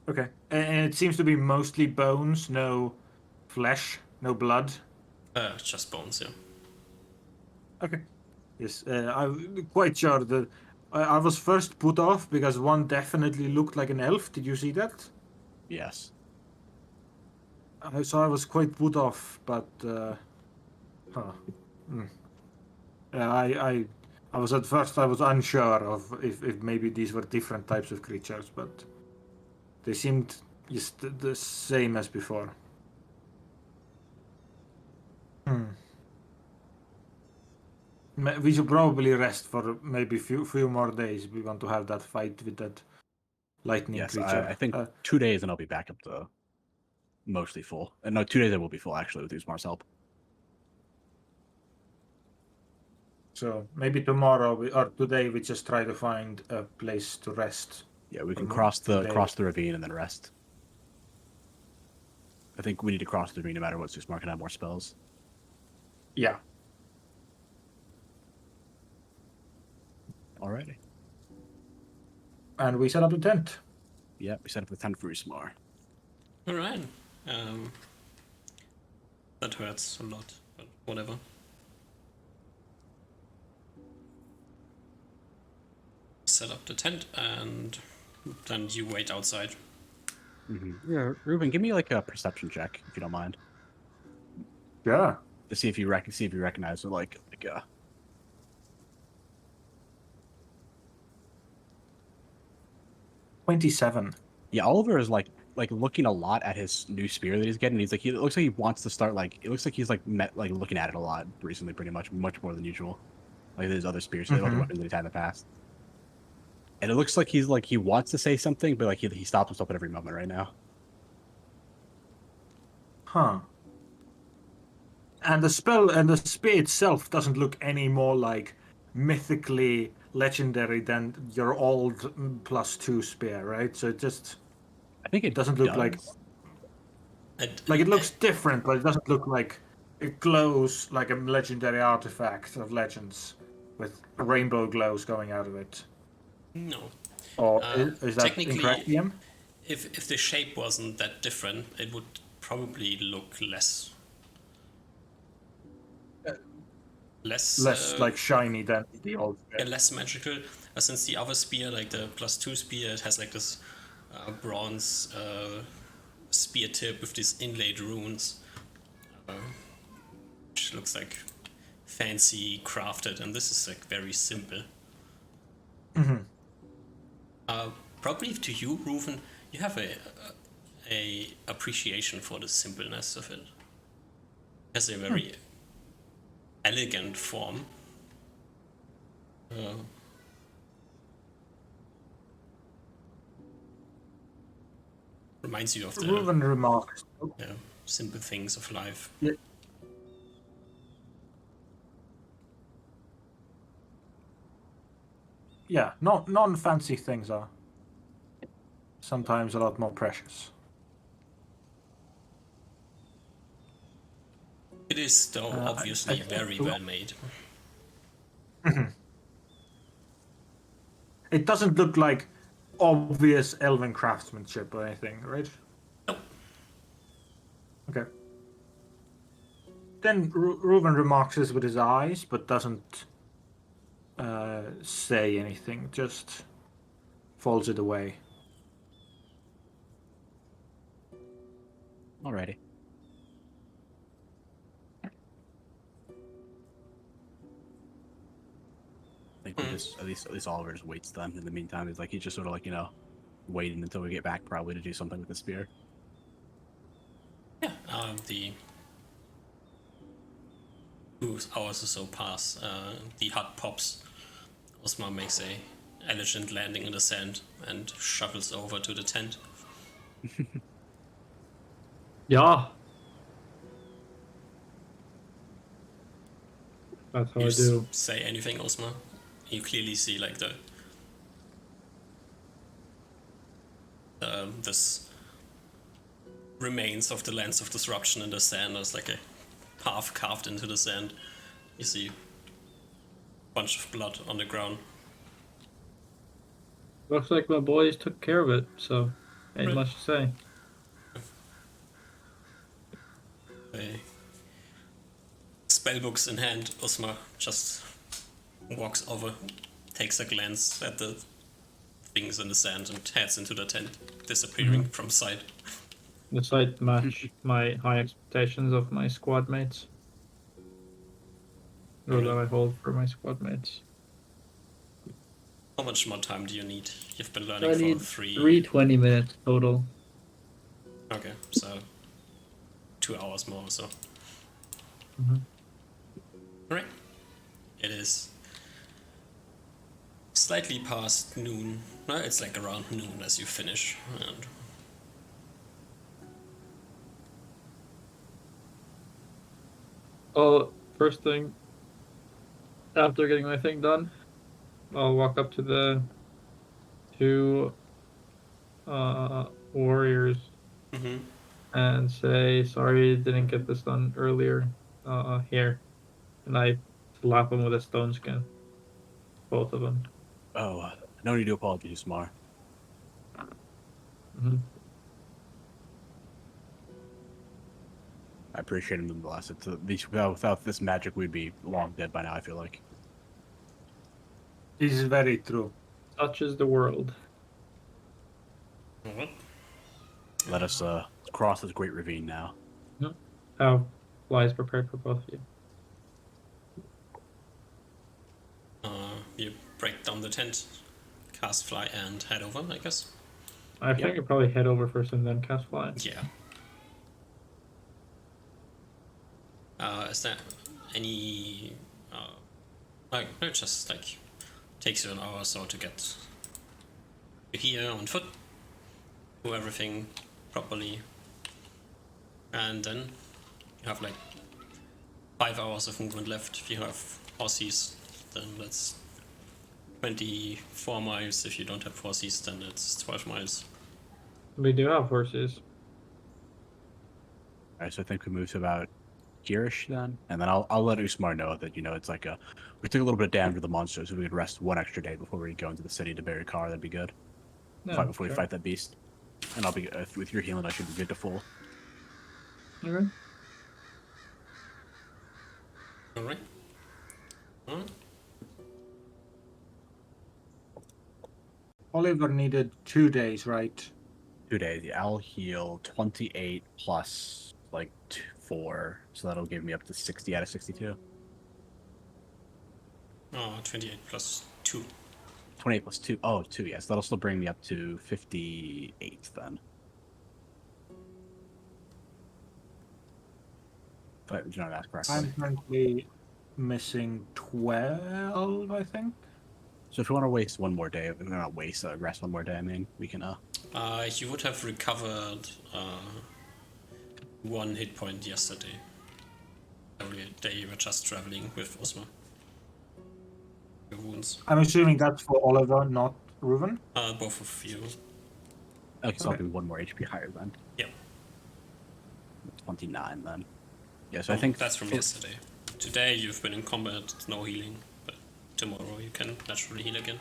Okay, and it seems to be mostly bones, no flesh, no blood. Just bones, yeah. Okay. Yes, I'm quite sure that I was first put off because one definitely looked like an elf. Did you see that? Yes. So I was quite put off, but Yeah, I was at first I was unsure of if maybe these were different types of creatures, but they seemed just the same as before. We should probably rest for maybe few more days. We want to have that fight with that lightning Yes, creature. I think 2 days and I'll be back up to mostly full. And no, 2 days I will be full actually with Usmar's help. So maybe tomorrow or today we just try to find a place to rest. Yeah, we can cross the ravine and then rest. I think we need to cross the ravine no matter what. Usmar can have more spells. Yeah. Alrighty. And we set up the tent. Yeah, we set up the tent for Usmar. Alright. That hurts a lot, but whatever. Set up the tent, and then you wait outside. Mm-hmm. Yeah, Ruben, give me like a perception check if you don't mind. Yeah. To see if you recognize it, like 27. Yeah, Oliver is like looking a lot at his new spear that he's getting. He's like, it looks like he wants to start it looks like he's like looking at it a lot recently, pretty much more than usual. Like his other spears, the other weapons that he's had in the past. And it looks like he wants to say something, but like he stops himself at every moment right now. Huh. And the spell and the spear itself doesn't look any more like mythically legendary than your old +2 spear, right? So I think it doesn't look like it looks different, but it doesn't look like it glows like a legendary artifact of legends with rainbow glows going out of it. No. Or is that incorrect, Ian? If the shape wasn't that different, it would probably look less like shiny than the old spear. less magical, since the other spear, like the +2 spear, it has like this bronze spear tip with these inlaid runes, which looks like fancy crafted, and this is like very simple. Probably to you, Reuven, you have a appreciation for the simpleness of it. It has a very elegant form. Reminds you of the Reuven remarks. simple things of life. Yeah, non-fancy things are sometimes a lot more precious. It is, though, obviously very well made. It doesn't look like obvious elven craftsmanship or anything, right? No. Okay. Then Reuven remarks this with his eyes, but doesn't say anything, just folds it away. Alrighty. I think we just at least Oliver just waits then. In the meantime, he's just sort of like, waiting until we get back, probably to do something with the spear. Yeah. The 2 hours or so pass. The hut pops. Osmar makes a elegant landing in the sand and shuffles over to the tent. Yeah. That's how You I do. say anything, Osmar? you clearly see like the this remains of the Lands of Disruption in the sand. There's like a path carved into the sand. You see a bunch of blood on the ground. Looks like my boys took care of it, so ain't Right. much to say. Spellbooks in hand, Usma just walks over, takes a glance at the things in the sand and heads into the tent, disappearing from sight. The sight match my high expectations of my squad mates. Or that I hold for my squad mates. How much more time do you need? You've been I learning need for 320 minutes total. Okay, so 2 hours more or so. Alright. It is slightly past noon. No, it's like around noon as you finish. And First thing, after getting my thing done, I'll walk up to the two warriors and say, sorry, didn't get this done earlier. Here. And I slap them with a stone skin. Both of them. Oh, no need to apologize, Mar. I appreciate him nonetheless. It's without this magic, we'd be long dead by now, I feel like. This is very true. Such is the world. Let us cross this great ravine now. How Fly is prepared for both of you. you break down the tent, cast Fly, and head over, I guess. I think I'd probably head over first and then cast Fly. Yeah. Is there any... like, it just, like, takes you an hour or so to get here on foot, do everything properly, and then you have, like, 5 hours of movement left. If you have horses, then that's 24 miles. If you don't have horses, then it's 12 miles. We do have horses. Alright, so I think we move to about here-ish then, and then I'll let Usmar know that, you know, it's like we took a little bit of damage to the monsters, so we could rest one extra day before we go into the city to bury a car. That'd be good. No, Before we fight that beast, and I'll be with your healing, I should be good to full. Okay. Alright. Oliver needed 2 days, right? 2 days. Yeah, I'll heal 28 plus like 4, so that'll give me up to 60 out of 62. 28 plus 2. 28 plus 2. Oh, 2, yes. That'll still bring me up to 58 then. But you know that's correctly. I'm currently missing 12, I think. So if we want to waste one more day, we're not waste rest one more day. I mean, we can. You would have recovered 1 hit point yesterday. Every day you were just traveling with Osma. Your wounds. I'm assuming that's for Oliver, not Reuven. Both of you. Okay, so I'll be 1 more HP higher then. Yep. 29 then. Yeah, so I think that's from yesterday. Today you've been in combat, no healing, but tomorrow you can naturally heal again.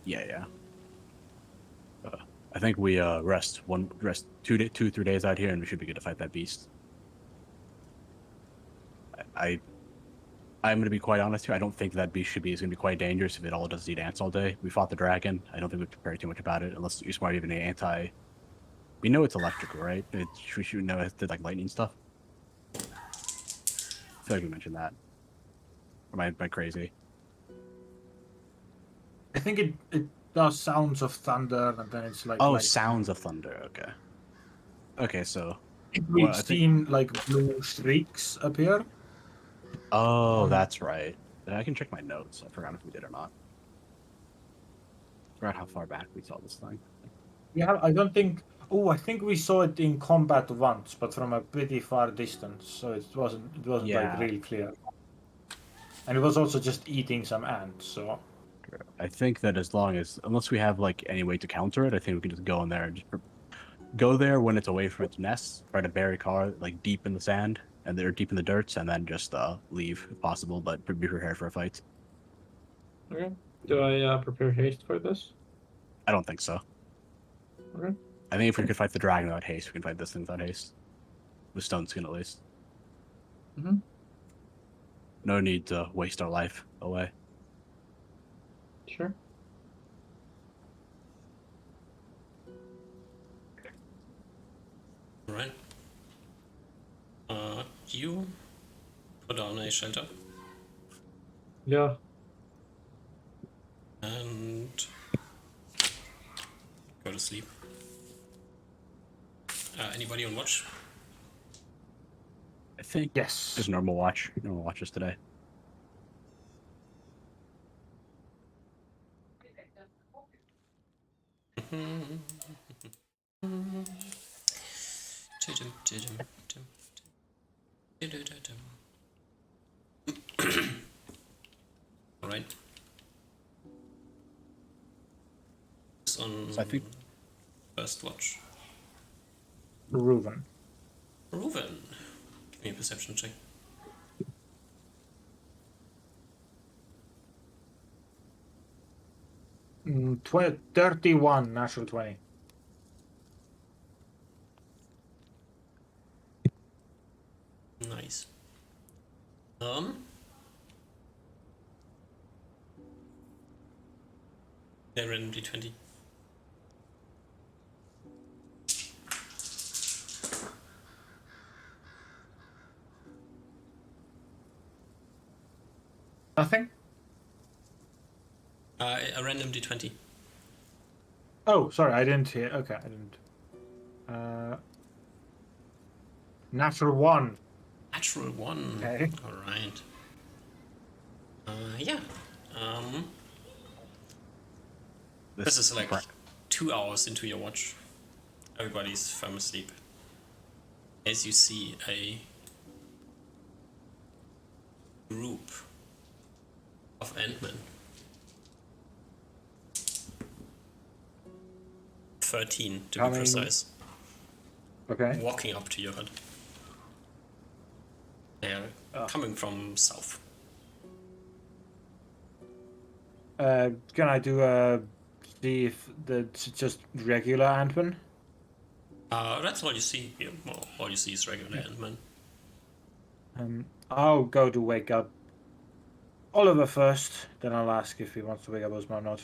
Yeah. I think we rest 2, 3 days out here, and we should be good to fight that beast. I'm gonna be quite honest here. I don't think that beast is gonna be quite dangerous if it all does dance all day. We fought the dragon. I don't think we've prepared too much about it, unless you're smart even anti. We know it's electrical, right? We should know it did like lightning stuff. I feel like we mentioned that. Or am I crazy? I think it does sounds of thunder, and then it's like... Oh, like, sounds of thunder. Okay. Okay, so... We've seen, like, blue streaks appear. Oh, that's right. I can check my notes. I forgot if we did or not. I forgot how far back we saw this thing. Yeah, I don't think... Oh, I think we saw it in combat once, but from a pretty far distance, so it wasn't Yeah. like really clear. And it was also just eating some ants, so... I think that unless we have like any way to counter it, I think we can just go in there and just go there when it's away from its nest, try to bury car like deep in the sand and they're deep in the dirts, and then just leave if possible, but be prepared for a fight. Okay. Do I prepare haste for this? I don't think so. Okay. I think if we could fight the dragon without haste, we can fight this thing without haste. With stone skin at least. Mm-hmm. No need to waste our life away. Sure. Right. You put on a shelter Yeah. and go to sleep. Anybody on watch? I think Yes. just normal watches today. All right. It's on So I think first watch. Reuven. Reuven, give me a perception check. Mm, 31, natural 20. Nice. Yeah, random d20. Nothing? A random d20. Oh, sorry, I didn't hear. Okay, I didn't. Natural 1. Natural 1. Okay. Alright. Yeah. This is like 2 hours into your watch. Everybody's firm asleep. As you see a group of Ant-Men. 13 to be precise. Okay. Walking up to your hut. They are coming from south. Can I do see if that's just regular Ant-Man? That's all you see here. Well, all you see is regular Ant-Man. I'll go to wake up Oliver first, then I'll ask if he wants to wake up Osmo or not.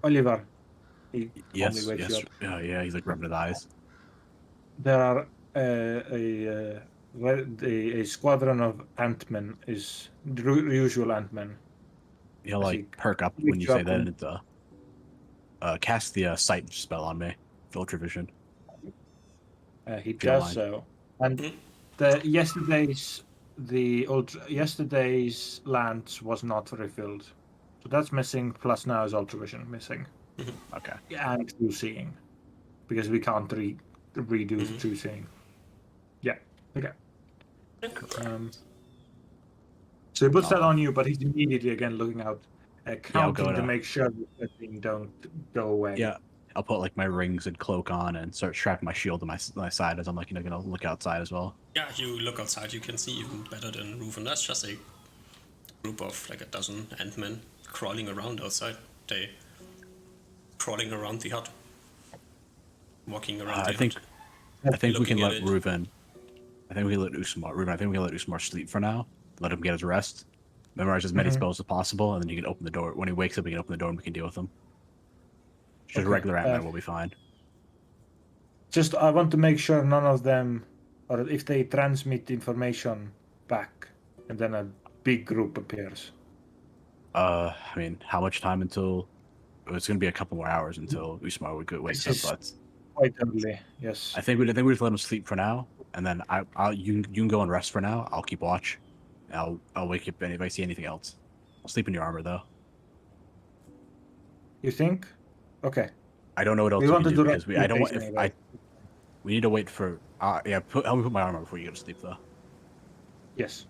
Oliver. He Yes, wakes yes, you up. yeah, he's like rubbing his eyes. There are a squadron of Ant-Men is the usual Ant-Men. He'll As like he perk up wakes when you you say up that, and- and cast the sight spell on me, Ultra Vision. He you don't does mind. so. And yesterday's lance was not refilled, so that's missing. Plus now is Ultra Vision missing, Okay. and True Seeing, because we can't redo the True Seeing. Yeah. Okay. So he puts that on you, but he's immediately again looking out, counting to make sure that thing don't go away. Yeah, I'll put like my rings and cloak on and start strapping my shield to my side as I'm like gonna look outside as well. Yeah, you look outside, you can see even better than Reuven. That's just a group of like a dozen Ant-Men crawling around outside. They crawling around the hut, walking around the hut. I think we can Looking at let it. Reuven. I think we can let Usmar sleep for now. Let him get his rest. Memorize as many spells as possible, and then you can open the door. When he wakes up, we can open the door and we can deal with him. Just Okay, regular Ant-Man will be fine. Just I want to make sure none of them, or if they transmit information back, and then a big group appears. I mean, how much time until? It's gonna be a couple more hours until Usmar wakes up, but Quite early, yes. I think we just let him sleep for now, and then you can go and rest for now. I'll keep watch. I'll wake up if I see anything else. I'll sleep in your armor though. You think? Okay. I don't know what else We we want can to do do because that I don't want anyway. we need to wait for help me put my armor before you go to sleep though. Yes.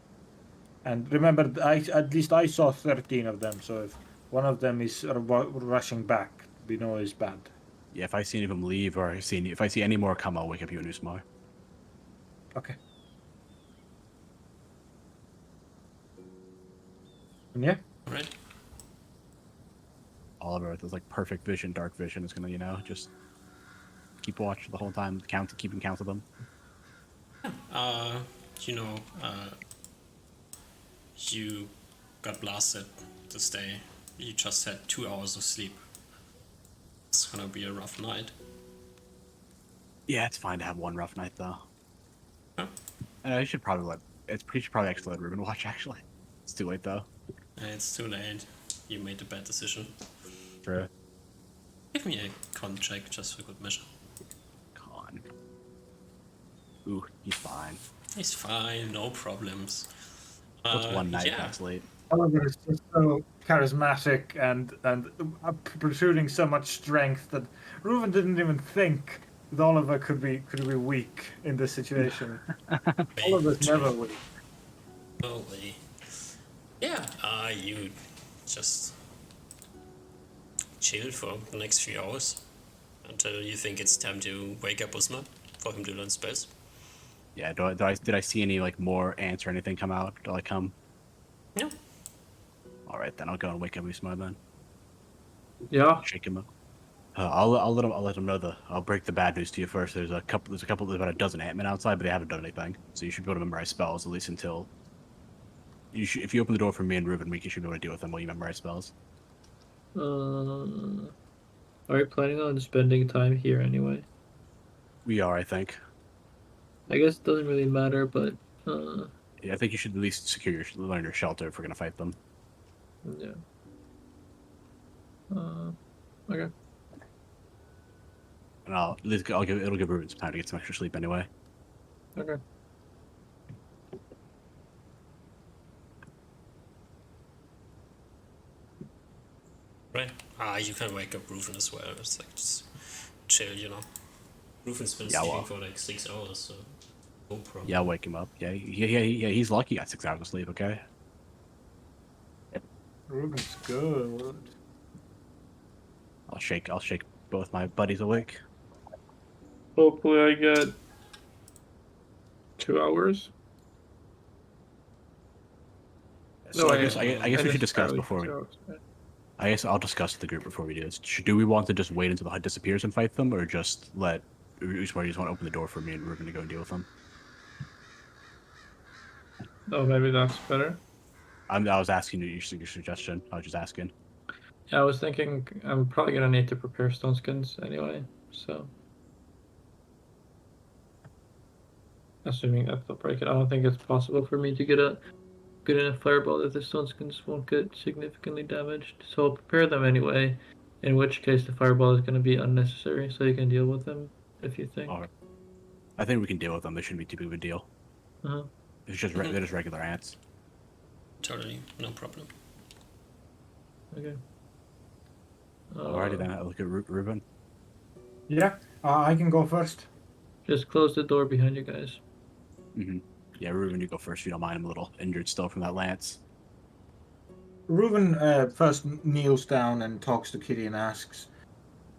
And remember, at least I saw 13 of them. So if one of them is rushing back, we know it's bad. Yeah, if I see any of them leave, or if I see any more come, I'll wake up you and Usmar. Okay. Yeah. All right. Oliver with his like perfect vision, dark vision is gonna, just keep watch the whole time, keeping count of them. You know, you got blasted this day. You just had 2 hours of sleep. It's gonna be a rough night. Yeah, it's fine to have one rough night though. Huh? And I should probably should probably actually let Ruben watch. Actually, it's too late though. It's too late. You made a bad decision. True. Give me a con check just for good measure. Con. Ooh, he's fine. He's fine, no problems. What's one night yeah. that's late? Oliver is just so charismatic and protruding so much strength that Reuven didn't even think that Oliver could be weak in this situation. Oliver's never weak. No way. Yeah, you just chill for the next few hours until you think it's time to wake up Usman for him to learn spells. Yeah. Did I see any like more ants or anything come out? Did I come? No. All right, then I'll go and wake up Usman then. Yeah. Shake him up. I'll let him know I'll break the bad news to you first. There's about a dozen Ant-Men outside, but they haven't done anything. So you should be able to memorize spells at least until if you open the door for me and Ruben, you should be able to deal with them while you memorize spells. Are you planning on spending time here anyway? We are, I think. I guess it doesn't really matter, but Yeah, I think you should at least learn your shelter if we're gonna fight them. yeah. Okay. And it'll give Ruben some time to get some extra sleep anyway. Okay. Right? You can wake up Rufen as well. It's like just chill, you know. Rufen's been sleeping for like 6 hours, so no problem. Yeah, I'll wake him up. Yeah, he's lucky he got 6 hours of sleep, okay? Reuben's good. I'll shake both my buddies awake. Hopefully I get 2 hours. So No, I guess we should discuss before we... Right? I guess I'll discuss with the group before we do this. Do we want to just wait until the hut disappears and fight them, or just let Usmar just want to open the door for me and Ruben to go and deal with them? Oh, maybe that's better. I was asking you your suggestion. I was just asking. Yeah, I was thinking I'm probably gonna need to prepare stone skins anyway, so assuming that they'll break it. I don't think it's possible for me to get a good enough fireball that the stone skins won't get significantly damaged. So I'll prepare them anyway, in which case the fireball is gonna be unnecessary, so you can deal with them if you think. Alright. I think we can deal with them. They shouldn't be too big of a deal. Uh-huh. It's just they're just regular ants. Totally, no problem. Okay. Alrighty then. I look at Ruben. Yeah, I can go first. Just close the door behind you guys. Mm-hmm. Yeah, Ruben, you go first if you don't mind. I'm a little injured still from that lance. Reuven first kneels down and talks to Kitty and asks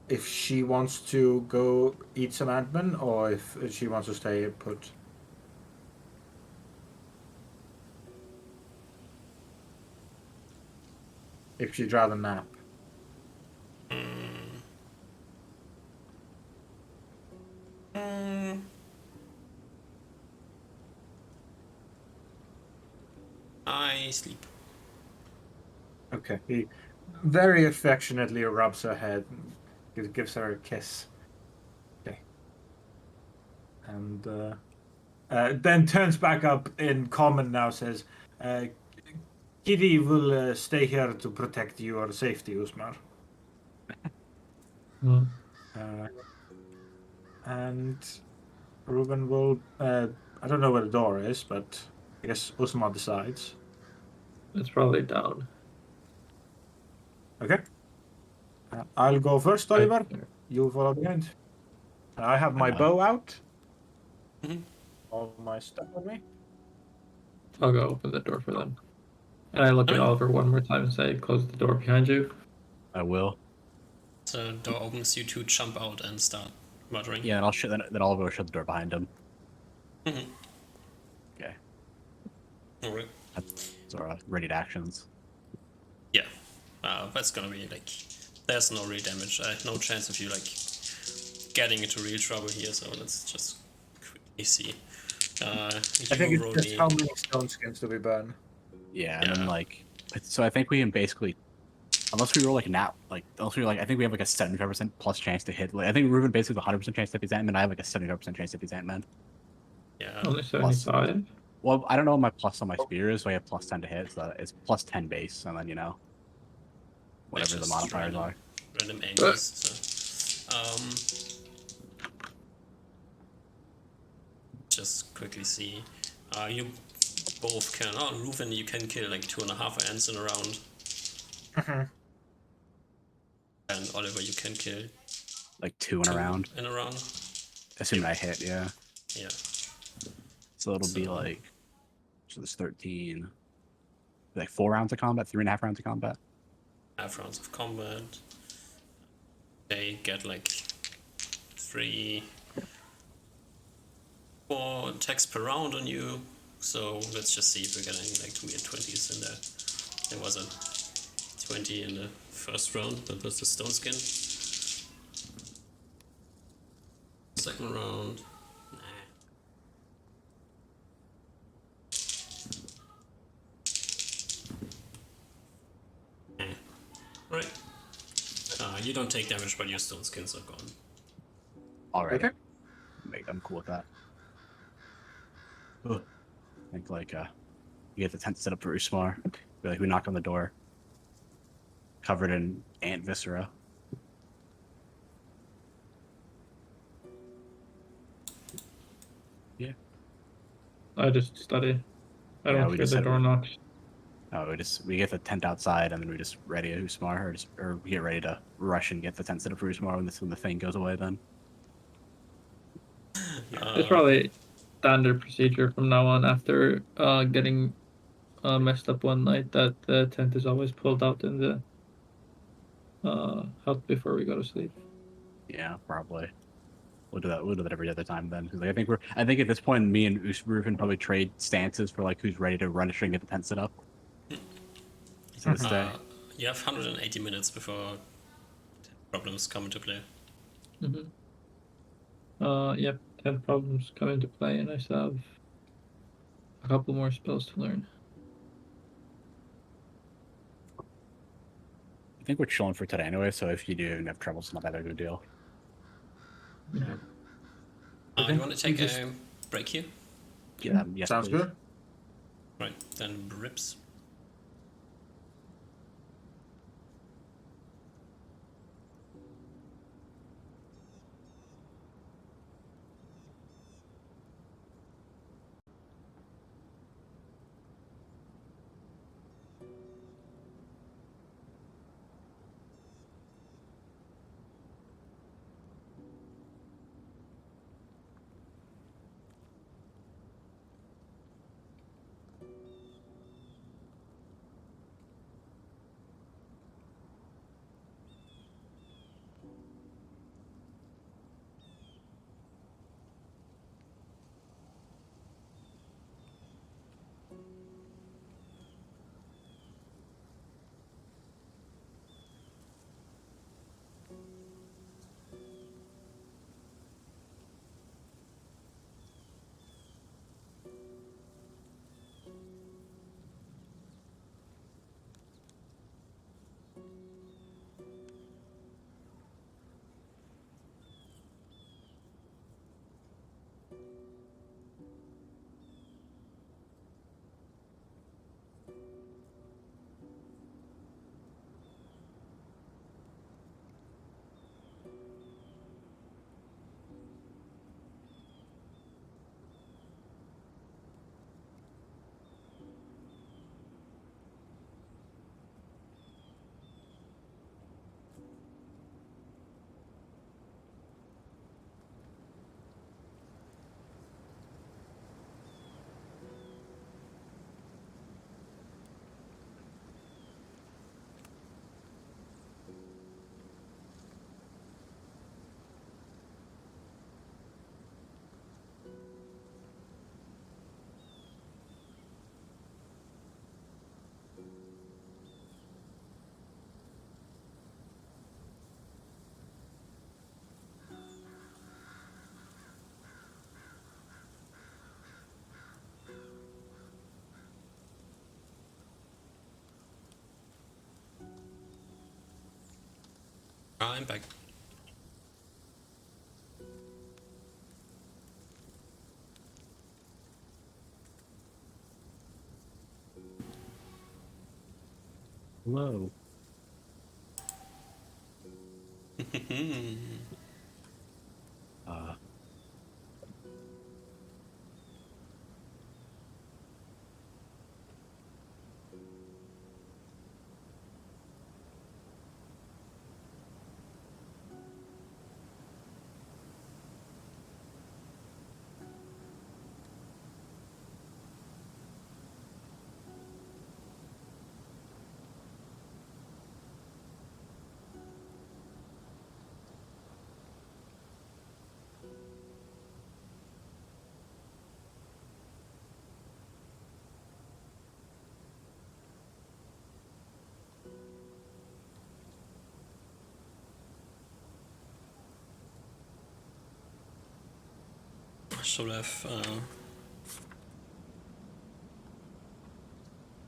if she wants to go eat some Ant-Man or if she wants to stay put. If she'd rather nap. I sleep. Okay. He very affectionately rubs her head and gives her a kiss. Okay. And then turns back up in common now, says, Kitty will stay here to protect your safety, Usmar. And Reuben will... I don't know where the door is, but I guess Usmar decides. It's probably down. Okay. I'll go first, Oliver. Right. You follow behind. I have my bow out. Mhm. All my stuff with me. I'll go open the door for them. And I look at Oliver one more time and say, close the door behind you. I will. So the door opens, you two jump out and start muttering. Yeah, and I'll shut. Then Oliver will shut the door behind him. Mm-hmm. Okay. Alright. That's our ready actions. Yeah. That's gonna be like, there's no real damage. No chance of you like getting into real trouble here. So let's just quickly see. I think it's just how many stone skins do we burn? Yeah, and then like, so I think we can basically, unless we roll like I think we have like a 75% plus chance to hit. Like, I think Ruben basically has a 100% chance to hit these Ant-Man. I have like a 75% chance to hit these Ant-Man. Yeah. Only 75. Well, I don't know what my plus on my spear is, so I have plus 10 to hit. So it's plus 10 base, and then whatever the modifiers are. Random angles. So, just quickly see. You both can. Oh, Ruven, you can kill like 2.5 ants in a round. And Oliver, you can kill like 2 in a round. In a round. Assuming I hit, yeah. Yeah. So it'll be like, so there's 13. Like 4 rounds of combat, 3.5 rounds of combat. half rounds of combat. They get like 3, 4 attacks per round on you. So let's just see if we're getting like 2 and 20s in there. There was a 20 in the first round, that was the stone skin. Second round, nah. Right. You don't take damage, but your stone skins are gone. Alright. Okay. I'm cool with that. Ugh. I think like you get the tent set up for Usmar. Be like we knock on the door. Covered in ant viscera. Yeah. I just study. I don't hear the door knocks. No, we get the tent outside and then we just ready to Usmar or we get ready to rush and get the tent set up for Usmar when the thing goes away then. It's probably standard procedure from now on after getting messed up one night that the tent is always pulled out in the hut before we go to sleep. Yeah, probably. We'll do that every other time then. Like, I think at this point, me and Rufen probably trade stances for like who's ready to run and get the tent set up. So this day. You have 180 minutes before problems come into play. Yep, 10 problems come into play, and I still have a couple more spells to learn. I think we're chilling for today anyway, so if you do have trouble, it's not that big of a deal. Yeah. Do you want to take a break here? Yeah, yes, sounds please. good. Right, then rips. I'm back. Hello. uh,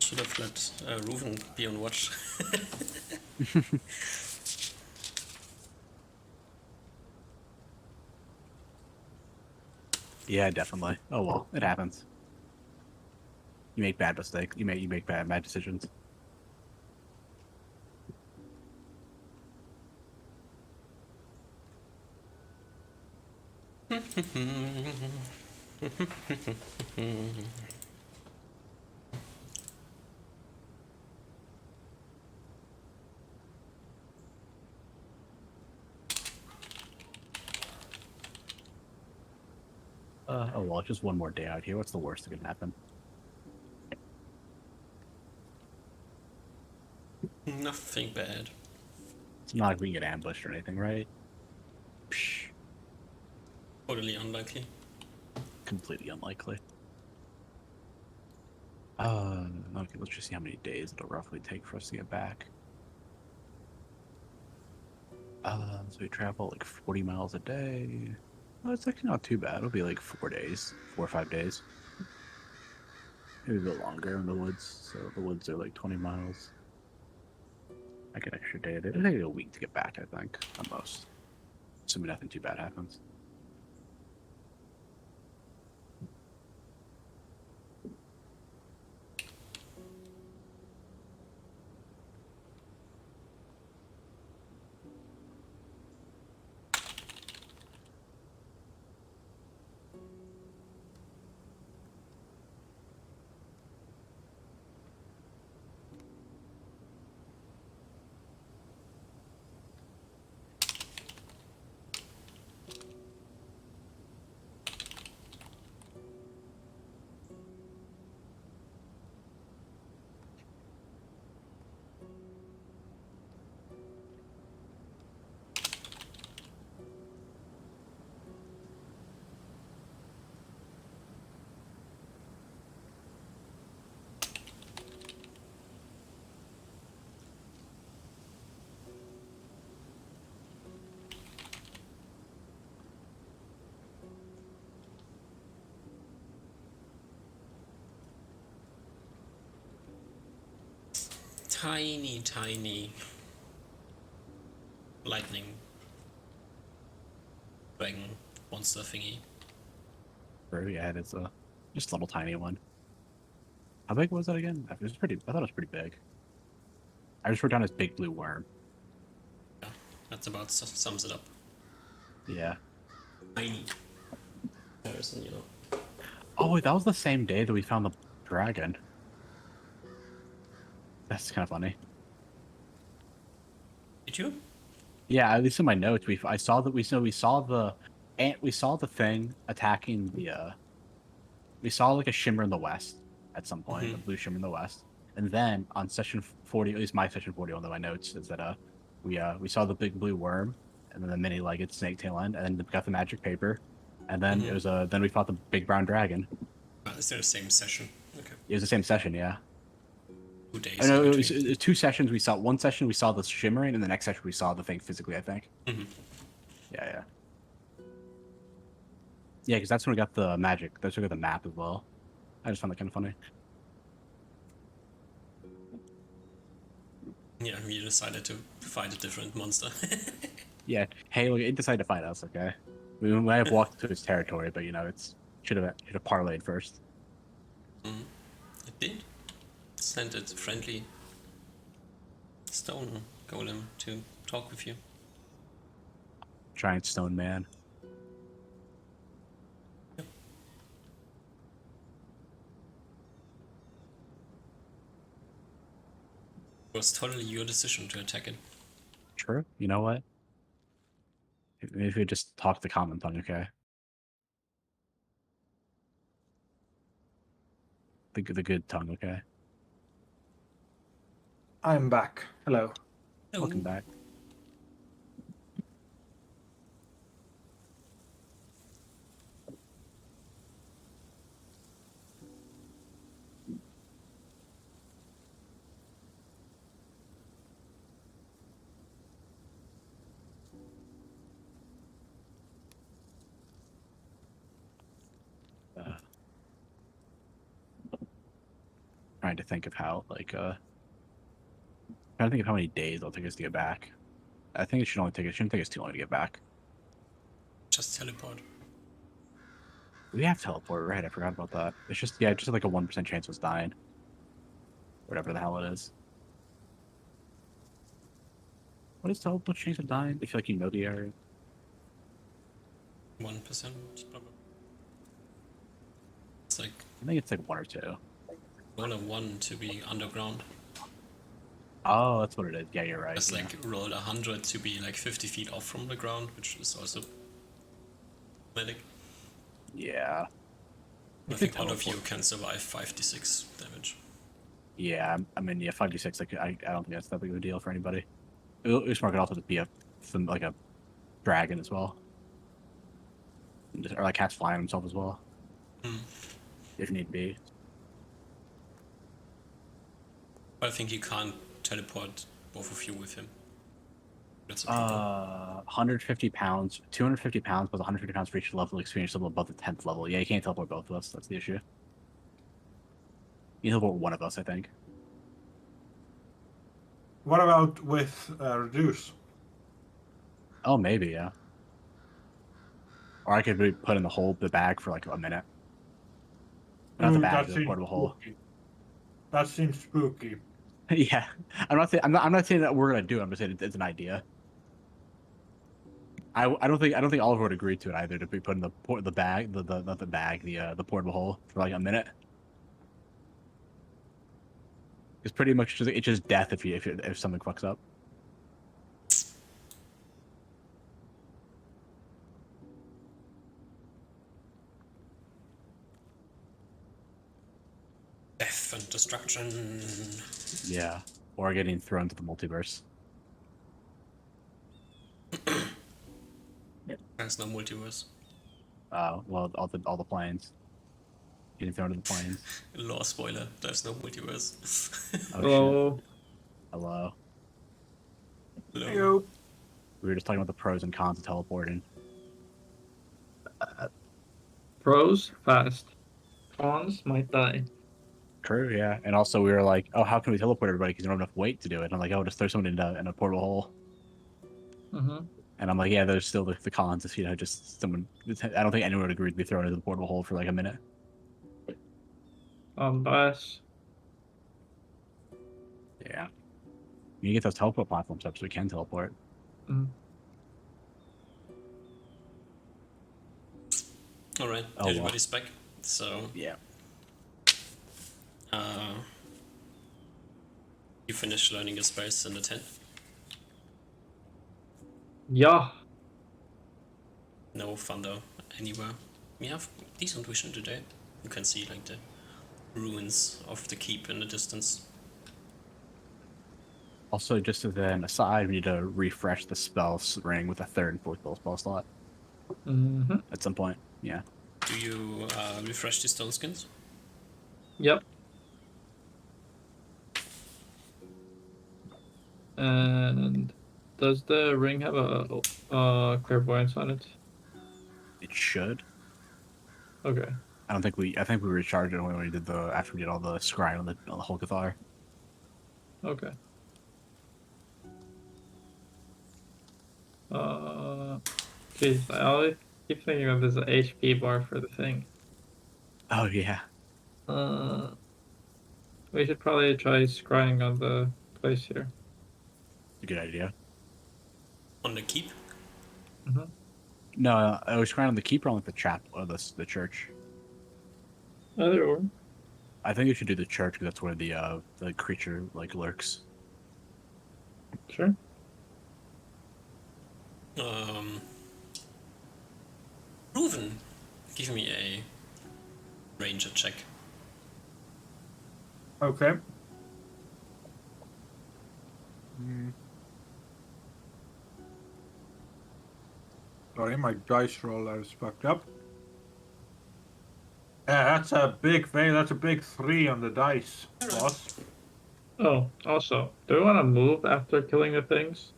Should have let Ruven be on watch. yeah, definitely. Oh well, it happens. You make bad mistakes. You make bad decisions. Oh well, just one more day out here. What's the worst that can happen? Nothing bad. It's not like we can get ambushed or anything, right? Psh, Totally unlikely. completely unlikely. Okay, let's just see how many days it'll roughly take for us to get back. So we travel like 40 miles a day. Oh, it's actually not too bad. It'll be like 4 days, 4 or 5 days. Maybe a bit longer in the woods. So the woods are like 20 miles. Like an extra day. It'll take a week to get back, I think, at most. Assuming nothing too bad happens. Tiny lightning dragon monster thingy. Very yeah, it's a just a little tiny one. How big was that again? It was pretty. I thought it was pretty big. I just wrote down as big blue worm. Yeah, that's about sums it up. Yeah. Tiny comparison, you know. Oh wait, that was the same day that we found the dragon. That's kind of funny. Did you? Yeah, at least in my notes, I saw that we saw the thing attacking the we saw like a shimmer in the west at some point, a blue shimmer in the west, and then on session 40, at least my session 40 on my notes is that we saw the big blue worm and then the mini-legged snake tail end, and then we got the magic paper, and then it was then we fought the big brown dragon. Is that the same session? Okay. It was the same session, yeah. 2 days. I know it was 2 sessions. We saw one session we saw the shimmering, and the next session we saw the thing physically. I think. Yeah. Yeah, because that's when we got the magic. That's when we got the map as well. I just found that kind of funny. Yeah, you decided to fight a different monster. Yeah. Hey, look, it decided to fight us. Okay. We might have walked to its territory, but it's should have parlayed first. It did. Sent a friendly stone golem to talk with you. Giant stone man. It was totally your decision to attack it. True. You know what? Maybe if we just talk the common tongue, okay? The good tongue, okay? I'm back. Hello. Welcome back. Trying to think of how trying to think of how many days it'll take us to get back. I think it shouldn't take us too long to get back. Just teleport. We have teleport, right? I forgot about that. It's just like a 1% chance of us dying. Whatever the hell it is. What is teleport chance of dying? I feel like you know the area. 1%, probably. It's like I think it's like 1 or 2. roll a 1 to be underground. Oh, that's what it is. Yeah, you're right. It's Yeah. like roll 100 to be like 50 feet off from the ground, which is also medic. Yeah. I think all of you can survive 5d6 damage. Yeah, I mean, yeah, 5d6. Like, I don't think that's that big of a deal for anybody. Usmar could also just be a dragon as well, or like cast fly on himself as well, if need be. But I think you can't teleport both of you with him. That's a problem. 150 pounds, 250 pounds, plus 150 pounds for each level experience level above the 10th level. Yeah, you can't teleport both of us. That's the issue. You can teleport one of us, I think. What about with reduce? Oh, maybe, yeah. Or I could be put in the bag for like a minute. Not the Ooh, bag, that the seems portable hole. spooky. That seems spooky. Yeah, I'm not saying that we're gonna do it. I'm just saying it's an idea. I don't think Oliver would agree to it either, to be put in the bag, not the bag, the portable hole for like a minute. It's pretty much it's just death if something fucks up. Death and destruction. Yeah, or getting thrown to the multiverse. There's no multiverse. Well, all the planes. Getting thrown to the planes. Lore spoiler, there's no multiverse. Oh Hello. shit. Hello. Hello. We were just talking about the pros and cons of teleporting. Pros, fast. Cons, might die. True, yeah. And also we were like, oh, how can we teleport everybody? Because you don't have enough weight to do it. And I'm like, oh, just throw someone in a portable hole. Mm-hmm. And I'm like, yeah, there's still the cons if, just someone. I don't think anyone would agree to be thrown into the portable hole for like a minute. Bias. Yeah. You get those teleport platforms up so we can teleport. Mm. Alright, Oh, everybody's back. So, yeah. You finished learning your spells in the tent? Yeah. No thunder anywhere. We have decent vision today. You can see like the ruins of the keep in the distance. Also, just as an aside, we need to refresh the spell ring with a 3rd and 4th spell slot. Mm-hmm. At some point, yeah. Do you refresh the stone skins? Yep. And does the ring have a clairvoyance on it? It should. Okay. I think we recharged it when we did after we did all the scrying on the Hulkathar. Okay. Jeez, I keep thinking of this HP bar for the thing. Oh yeah. We should probably try scrying on the place here. A good idea. On the keep? Mm-hmm. No, I was trying on the keeper on like the chapel or the church. Either or. I think we should do the church because that's where the creature like lurks. Sure. Proven. Give me a ranger check. Okay. Sorry, my dice roll is fucked up. Yeah, that's a big fail. That's a big 3 on the dice, boss. Oh, also, do we want to move after killing the things?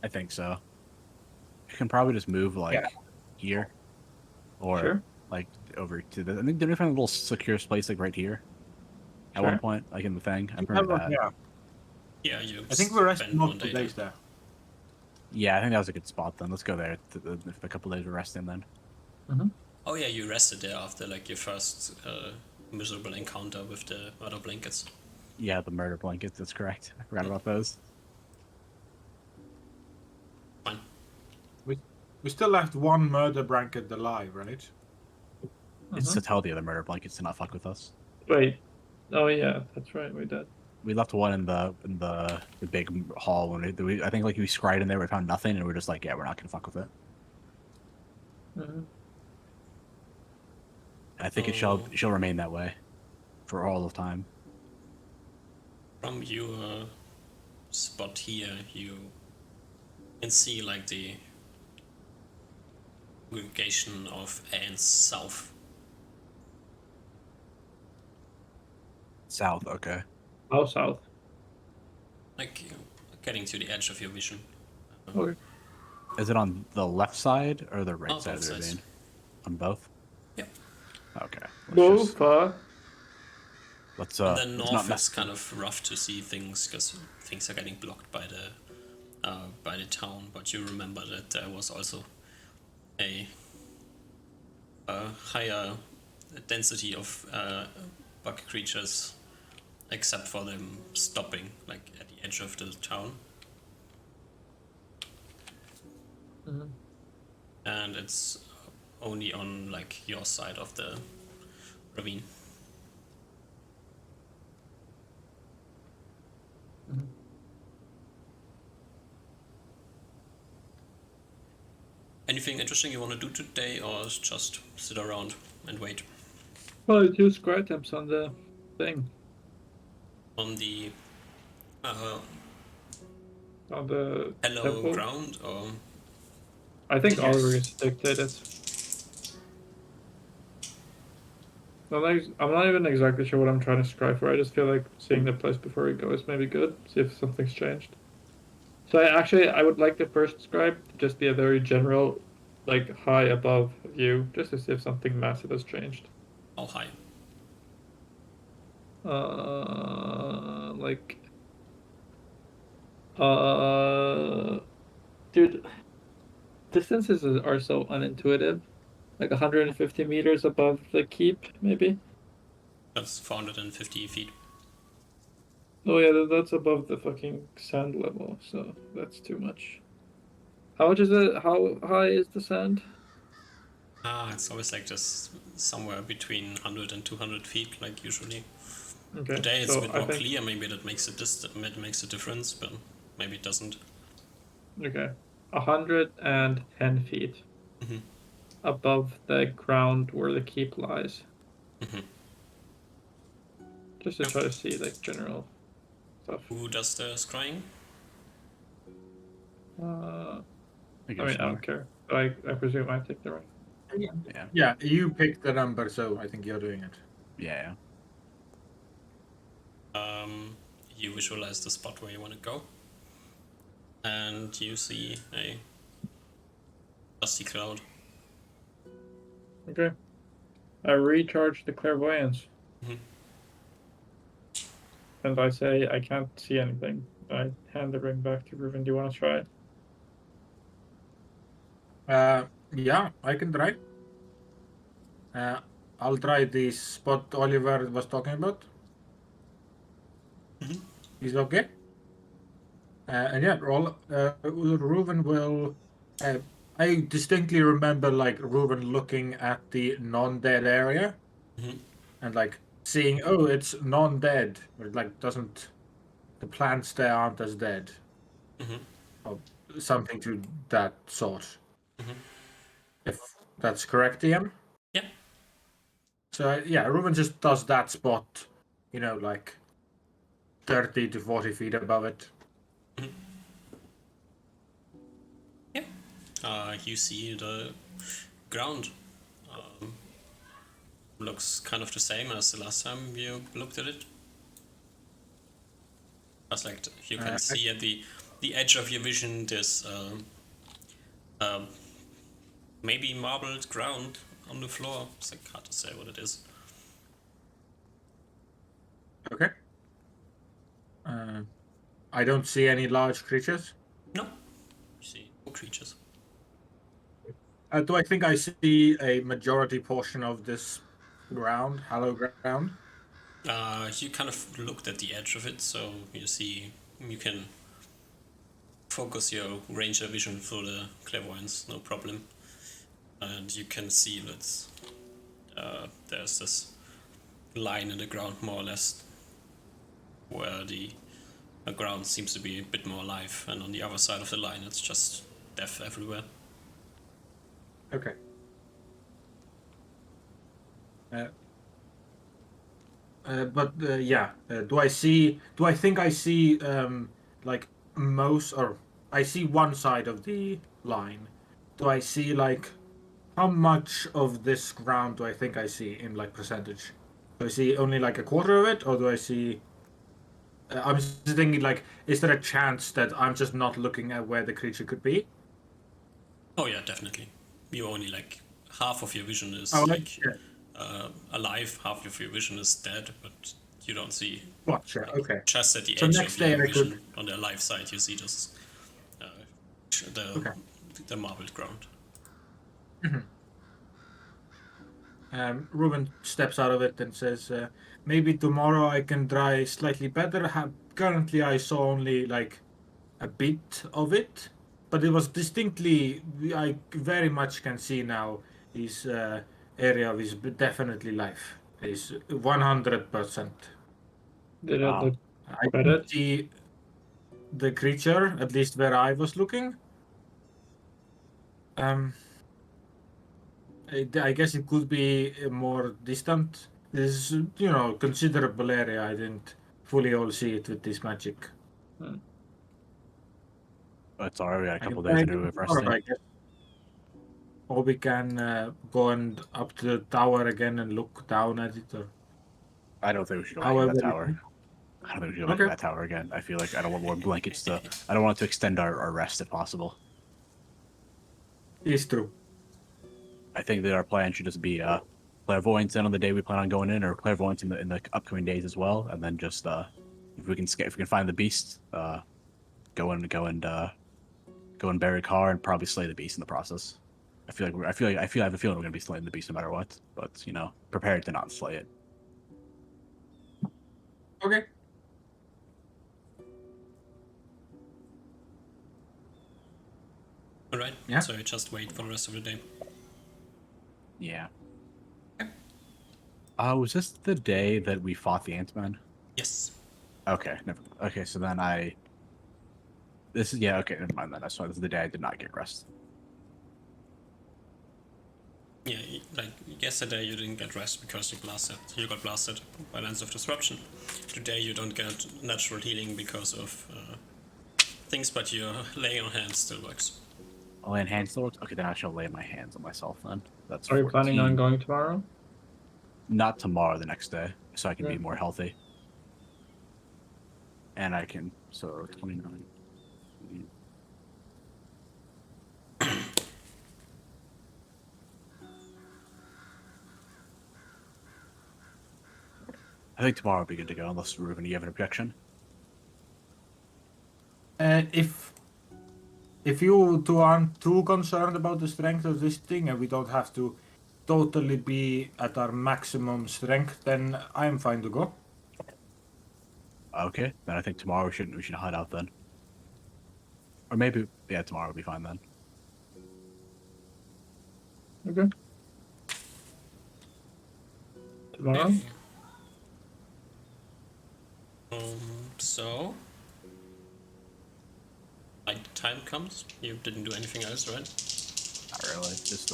I think so. You can probably just move like Yeah. here, or Sure. like over to the. I think didn't we find a little secure space like right here at one Sure. point, like in the thing. I remember that. Yeah, Yeah, you I think we rested spend one multiple day days there. Yeah, I think that was a good spot then. Let's go there. A couple days we're resting then. Mm-hmm. Oh yeah, you rested there after like your first miserable encounter with the other blankets. Yeah, the murder blankets. That's correct. I forgot about those. Fine. We still left one murder blanket alive, right? It's to tell the other murder blankets to not fuck with us. Wait. Oh yeah, that's right. We did. We left one in the big hall when I think like we scried in there, we found nothing, and we're just like, yeah, we're not gonna fuck with it. Mm-hmm. I think it shall remain that way for all of time. From your spot here, you can see like the congregation of ants south. South, okay. How south? Like getting to the edge of your vision. Okay. Is it on the left side or the right On side of both the sides. ravine? On both? Yep. Okay. Both. Let's And then let's not north mess. is kind of rough to see things because things are getting blocked by the town. But you remember that there was also a higher density of bug creatures, except for them stopping like at the edge of the town. Mm-hmm. And it's only on like your side of the ravine. Mm-hmm. Anything interesting you want to do today, or just sit around and wait Well, it used square attempts on the thing. on the On the hello temple. ground? Or I think Yes. Oliver is dictated. I'm not even exactly sure what I'm trying to scry for. I just feel like seeing the place before we go is maybe good. See if something's changed. So I would like the first scribe to just be a very general, like high above view, just to see if something massive has changed. how high? Like, dude, distances are so unintuitive. Like 150 meters above the keep, maybe. That's 450 feet. Oh yeah, that's above the fucking sand level, so that's too much. How much is it? How high is the sand? It's always like this, somewhere between 100 and 200 feet, like usually. Okay, Today it's so a bit I more think clear. Maybe that makes makes a difference, but maybe it doesn't. okay, 110 feet Mhm. above the ground where the keep lies. Mhm. Just to try to see like general stuff. Who does the scrying? I I mean, I don't care. I presume I take the right. Yeah. Yeah, you picked the number, so I think you're doing it. Yeah. You visualize the spot where you want to go, and you see a dusty cloud. Okay. I recharge the clairvoyance. Mhm. And I say I can't see anything. I hand the ring back to Ruben. Do you want to try it? Yeah, I can try. I'll try the spot Oliver was talking about. Mhm. Is okay? And yeah, Reuven will. Uh, I distinctly remember like Reuven looking at the non-dead area Mhm. and like seeing, oh, it's non-dead. It like doesn't. The plants there aren't as dead, Mhm. or something to that sort. Mhm. If that's correct, Ian. Yeah. So yeah, Reuven just does that spot, like 30 to 40 feet above it. Mhm. Yeah. You see the ground looks kind of the same as the last time you looked at it. As like you can Uh, see at the edge of your vision, there's um, maybe marbled ground on the floor. It's like hard to say what it is. okay. Uh, I don't see any large creatures. No, you see no creatures. Do I think I see a majority portion of this ground, hollow ground? You kind of looked at the edge of it, so you see you can focus your ranger vision for the clairvoyance, no problem. And you can see that there's this line in the ground, more or less, where the ground seems to be a bit more alive, and on the other side of the line, it's just death everywhere. Okay. Uh, yeah, do I see? Do I think I see like most, or I see one side of the line? Do I see like how much of this ground do I think I see in like percentage? Do I see only like a quarter of it, or do I see? I'm just thinking like, is there a chance that I'm just not looking at where the creature could be? Oh yeah, definitely. You only like half of your vision Oh, is like yeah. alive, half of your vision is dead, but you don't see Gotcha. like Okay. just at the So edge next of day your I could. vision on the alive side, you see this uh, the Okay. the marbled ground. Mhm. Ruben steps out of it and says, "Maybe tomorrow I can try slightly better. Currently, I saw only like a bit of it, but it was distinctly. I very much can see now. His area is definitely life. Is 100%. Did it look I can bedded? see the creature at least where I was looking. Um, I guess it could be more distant. This is, considerable area. I didn't fully all see it with this magic. Hmm. It's alright. We got a I can couple days try to again do it tomorrow, resting. I guess. Or we can go and up to the tower again and look down at it, or I don't think we should awaken however that you tower. think. I don't think we should awaken Okay, that tower again. I feel like I don't want more blankets to. I don't want it to extend our rest if possible. it's true. I think that our plan should just be clairvoyance in on the day we plan on going in, or clairvoyance in the upcoming days as well, and then just if we can find the beast, go and bury Carr and probably slay the beast in the process. I have a feeling we're gonna be slaying the beast no matter what, but prepared to not slay it. Okay. Alright, Yeah. so you just wait for the rest of the day. Yeah. Was this the day that we fought the Ant-Man? Yes. Okay, never. Okay, so then okay, never mind then. That's why this is the day I did not get rest. Yeah, like yesterday you didn't get rest because you got blasted by Lens of Disruption. Today you don't get natural healing because of things, but your laying on hands still works. I'll lay on hands still works? Okay, then I shall lay my hands on myself then. That's Are you planning on 14. going tomorrow? Not tomorrow, the next day, so I can Yeah. be more healthy. And I can, so 29. I think tomorrow will be good to go, unless Ruben, you have an objection? If if you two aren't too concerned about the strength of this thing and we don't have to totally be at our maximum strength, then I'm fine to go. Okay, then I think tomorrow we should hide out then. Or maybe tomorrow will be fine then. Okay. Tomorrow? So like time comes. You didn't do anything else, right? Not really, just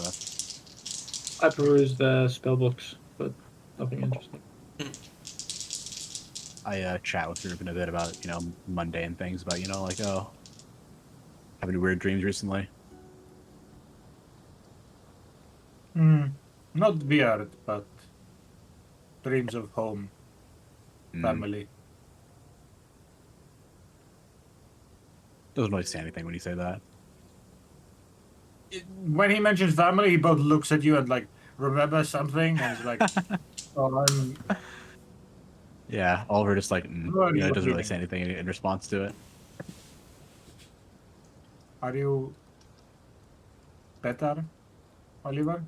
I perused the spell books, but nothing interesting. I chat with Ruben a bit about, mundane things about, like, oh, have any weird dreams recently? Not weird, but dreams of home, family. Doesn't really say anything when you say that. When he mentions family, he both looks at you and like remembers something, and he's like, "Oh, I'm." Yeah, Oliver just like, What are you doesn't really looking say anything in response to it. Are you better, Oliver?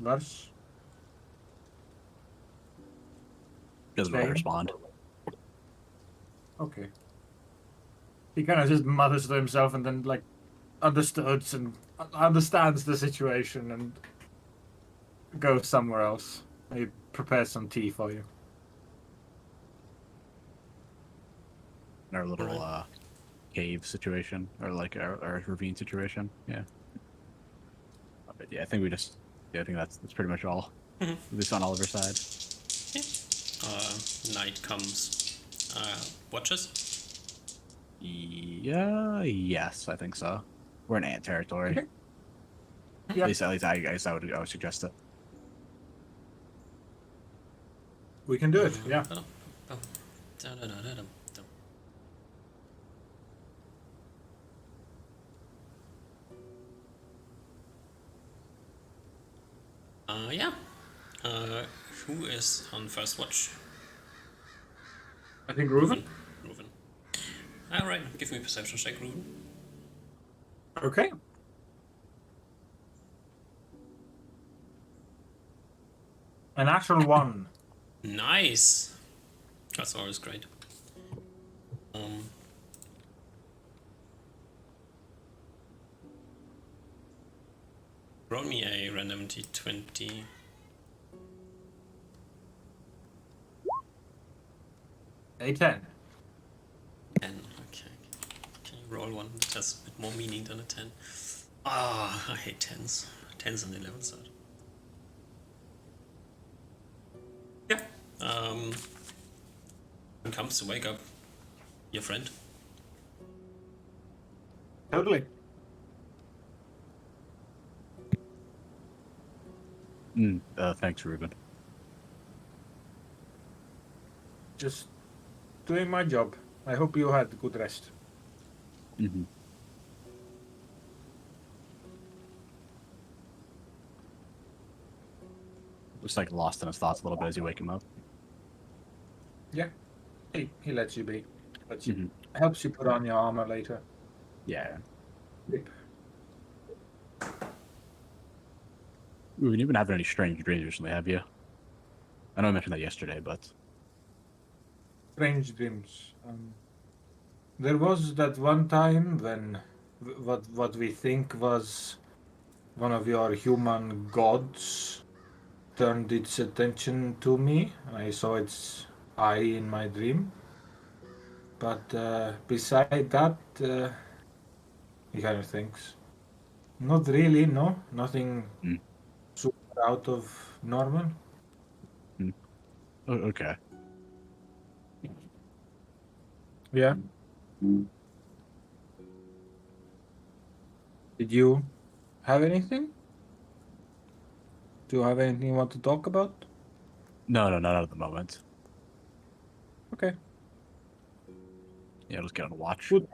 Worse? Doesn't really Same? respond. Okay. He kind of just mutters to himself and then like understands the situation and goes somewhere else. He prepares some tea for you. In our little cave situation, or like our ravine situation. Yeah. But yeah, I think I think that's pretty much all. At least on Oliver's side. Night comes. Watches? Yeah, yes, I think so. We're in ant territory. Okay. At least I guess I would suggest it. We can do it, yeah. Yeah. Who is on first watch? I think Reuven. Reuven. Alright, give me a perception check, Reuven. Okay. An actual 1. Nice! That's always great. Roll me a random d20. A 10. 10, okay. Can you roll one that has a bit more meaning than a 10? Ah, I hate 10s. 10s and 11s. Yeah. When comes to wake up your friend. Totally. Thanks, Ruben. Just doing my job. I hope you had good rest. Mm-hmm. Just like lost in his thoughts a little bit as you wake him up. Yeah. He lets you be. Helps you put on your armor later. Yeah. Yep. Ruben, you've been having any strange dreams recently, have you? I know I mentioned that yesterday, but... Strange dreams. There was that one time when what we think was one of your human gods turned its attention to me. I saw its eye in my dream. But beside that, he kind of thinks. Not really, no. Nothing super out of normal. Oh, okay. Yeah. Did you have anything? Do you have anything you want to talk about? No, not at the moment. Okay. Yeah, let's get on a watch. Good.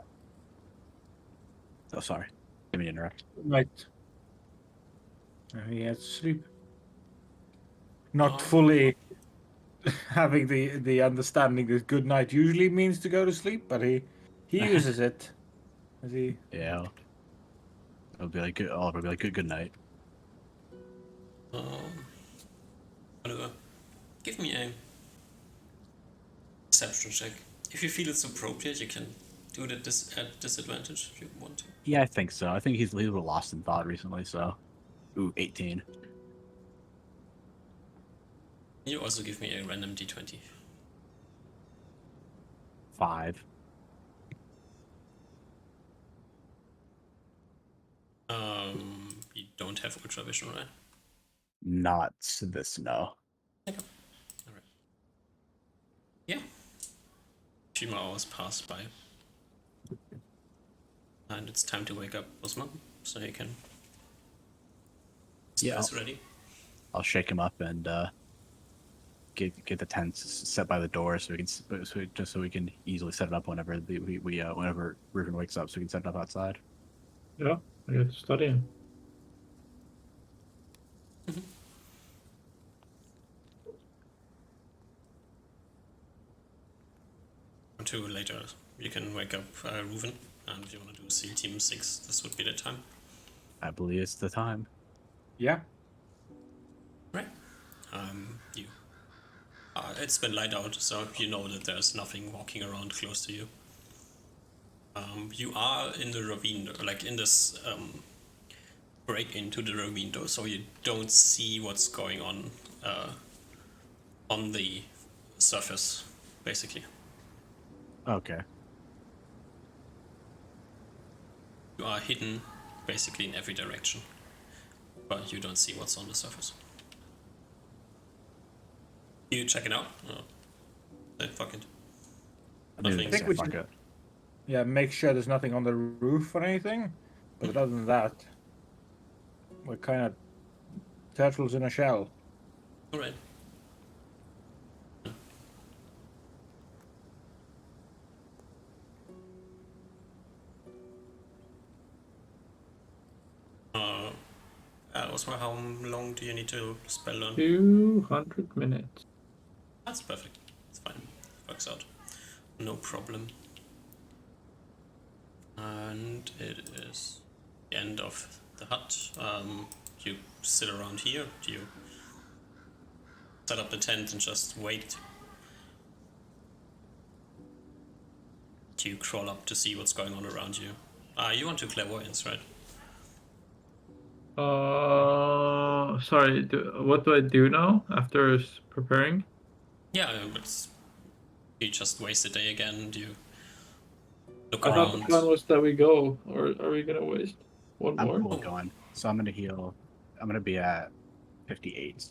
Oh, sorry. Didn't mean to interrupt. Good night. He has to sleep. Not fully having the understanding that good night usually means to go to sleep, but he uses it Is he? Yeah. It'll be like good. Oliver will be like good night. Whatever. Give me a perception check. If you feel it's appropriate, you can do it at disadvantage if you want to. Yeah, I think so. I think he's a little lost in thought recently. So, ooh, 18. You also give me a random d20. 5. You don't have ultra vision, right? Not this, no. Okay. Alright. Yeah. A few more hours pass by. And it's time to wake up Osman, so he can Yeah, ready. I'll shake him up and get the tents set by the door so we can so we can easily set it up whenever whenever Ruben wakes up, so we can set it up outside. Yeah, I get to studying. Until later, you can wake up Reuven, and if you want to do SEAL Team 6, this would be the time. I believe it's the time. Yeah. Right. You. It's been light out, so you know that there's nothing walking around close to you. You are in the ravine, like in this break into the ravine though, so you don't see what's going on the surface, basically. Okay. You are hidden basically in every direction, but you don't see what's on the surface. You check it out? Oh. Then fuck it. I think we fuck should- it. Yeah, make sure there's nothing on the roof or anything. But other than that, we're kind of turtles in a shell. Alright. Osmar, how long do you need to spell on? 200 minutes. That's perfect. It's fine. Works out. No problem. And it is the end of the hut. You sit around here. Do you set up the tent and just wait? Do you crawl up to see what's going on around you? You want to clairvoyance, right? Sorry, what do I do now after preparing? Yeah, but you just waste the day again. Do you look I thought around? the plan was that we go, or are we gonna waste one I'm more? cool going. So I'm gonna heal. I'm gonna be at 58.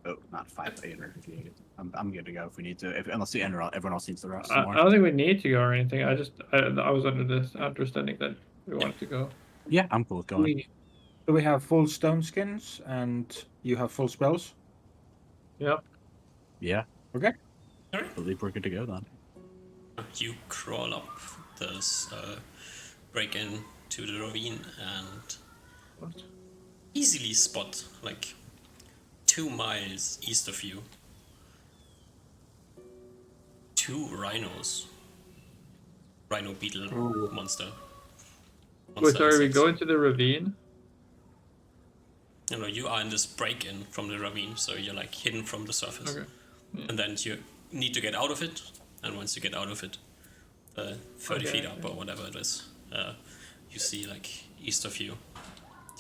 Oh, not 58 or 58. I'm good to go if we need to. Unless everyone else needs to rest some I more. don't think we need to go or anything. I was under this understanding that we wanted to go. Yeah, I'm cool with going. Do we have full stone skins and you have full spells? Yep. Yeah. Okay. All right. I believe we're good to go then. You crawl up this break in to the ravine and What? easily spot like 2 miles east of you 2 rhinos. Rhino beetle monster. Wait, sorry, we insects. go into the ravine? You know, you are in this break-in from the ravine, so you're like hidden from the surface. Okay. Yeah. And then you need to get out of it, and once you get out of it, 30 feet up or whatever it is, you see like east of you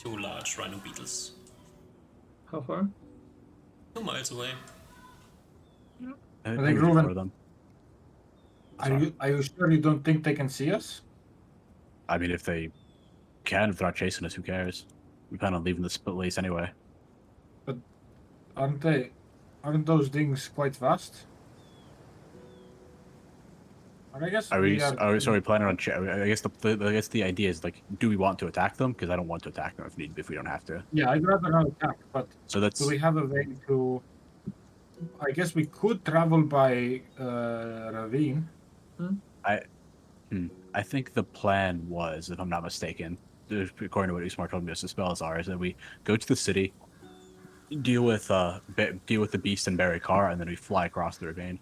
2 large rhino beetles. How far? 2 miles away. I think we Ruben- for them. Are you sure you don't think they can see us? I mean, if they can, if they're not chasing us, who cares? We plan on leaving this place anyway. Aren't those things quite fast? And I guess So are we planning on? I guess the idea is like, do we want to attack them? Because I don't want to attack them if we don't have to. Yeah, I'd rather not attack, but So that's do we have a way to... I guess we could travel by ravine. I think the plan was, if I'm not mistaken, according to what Usmar told me, the spells are, is that we go to the city, deal with the beast and bury Car, and then we fly across the ravine.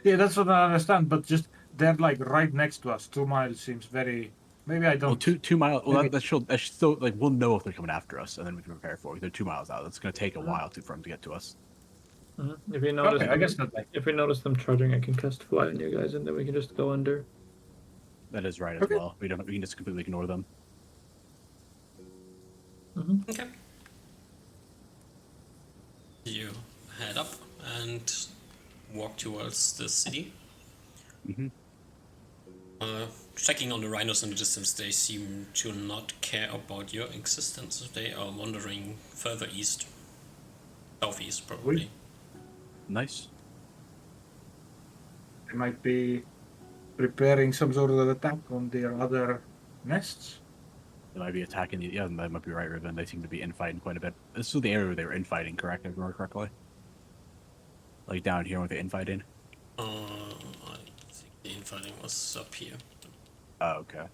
Yeah, that's what I understand, but just they're like right next to us. 2 miles seems very Maybe I don't. Well, 2 miles. Well, Maybe- that should still like we'll know if they're coming after us, and then we can prepare for it. They're 2 miles out. It's gonna take a while for them to get to us. If you notice, Okay, I guess not. if we notice them charging, I can cast fly on you guys, and then we can just go under. That is right as Okay. well. We can just completely ignore them. Okay. You head up and walk towards the city. Mhm. Checking on the rhinos in the distance, they seem to not care about your existence. They are wandering further east. Southeast, probably. Nice. They might be preparing some sort of attack on their other nests. They might be attacking the. Yeah, that might be right, Riven. They seem to be infighting quite a bit. This is the area where they were infighting, correct? If I remember correctly. Like down here with the infighting. I think the infighting was up here. Oh, okay.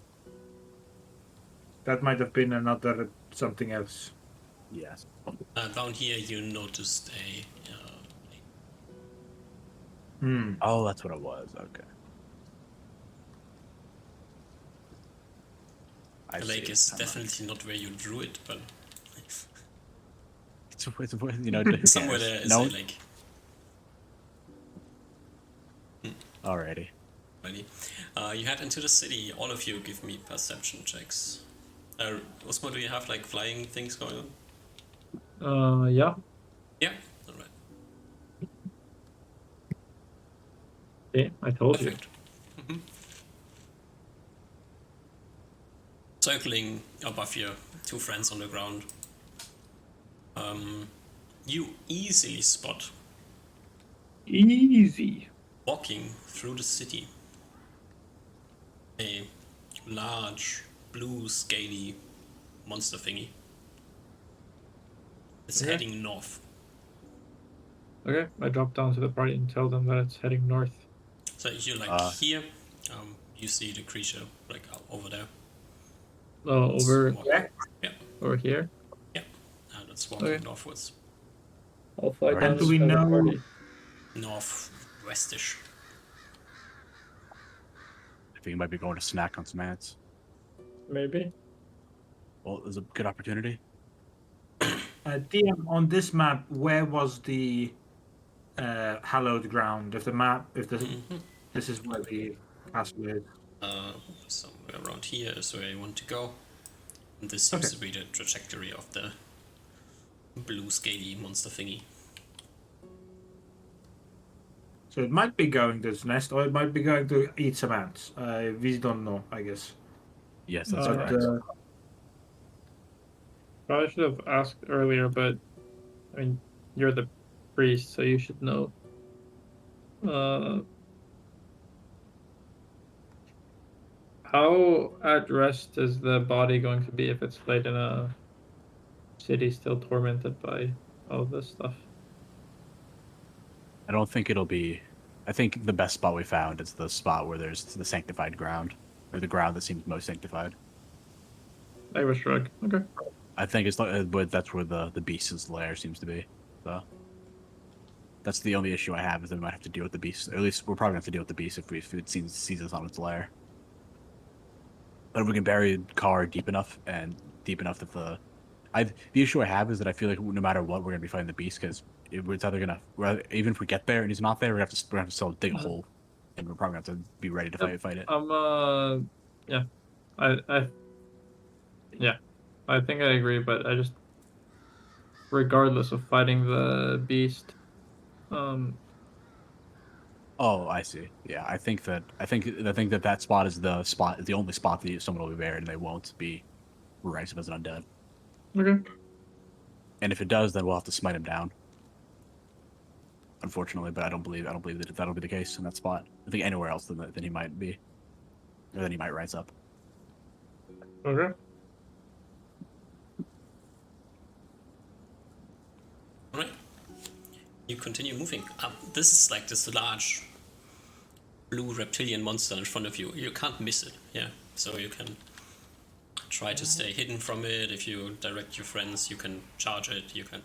That might have been another something else. Yes. Down here, you noticed a Oh, that's what it was. Okay. the lake is definitely not where you drew it, but It's you know, somewhere there is no. a lake. Alrighty. Ready? You head into the city. All of you give me perception checks. Osmo, do you have like flying things going on? Yeah. Yeah. All right. Yeah, I told Perfect. Circling above your two friends on the ground, you easily spot you. Easy. walking through the city a large blue scaly monster thingy. It's Okay. heading north. Okay, I drop down to the party and tell them that it's heading north. So you're like here, you see the creature like over there. Oh, over Yeah. over here. Yeah. And it's walking Okay. northwards. I'll fly Alright. down And do and we tell the know- party. Northwestish. I think you might be going to snack on some ants. Maybe. Well, there's a good opportunity. DM, on this map, where was the hallowed ground? If this is where the castle is. Somewhere around here is where you want to go. And this seems Okay. to be the trajectory of the blue scaly monster thingy. So it might be going to its nest, or it might be going to eat some ants. We don't know, I guess. Yes, that's But, correct. Probably should have asked earlier, but I mean, you're the priest, so you should know. How at rest is the body going to be if it's laid in a city still tormented by all this stuff? I don't think it'll be. I think the best spot we found is the spot where there's the sanctified ground, or the ground that seems most sanctified. I was shrug. Okay. I think it's but that's where the beast's lair seems to be. So that's the only issue I have is that we might have to deal with the beast. Or at least we're probably gonna have to deal with the beast if it sees us on its lair. But if we can bury the car deep enough that the issue I have is that I feel like no matter what we're gonna be fighting the beast because it's either even if we get there and he's not there we're gonna have to still dig a hole and we're probably gonna have to be ready to fight it. Yeah. I think I agree, but I just, regardless of fighting the beast, Oh, I see. Yeah, I think that spot is the only spot that someone will be buried and they won't be ranked as an undead. okay. And if it does, then we'll have to smite him down. Unfortunately, but I don't believe that that'll be the case in that spot. I think anywhere else than he might be, or then he might rise up. Okay. Alright. You continue moving. This is like this large blue reptilian monster in front of you. You can't miss it, yeah. So you can try to stay hidden from it. If you direct your friends, you can charge it. You can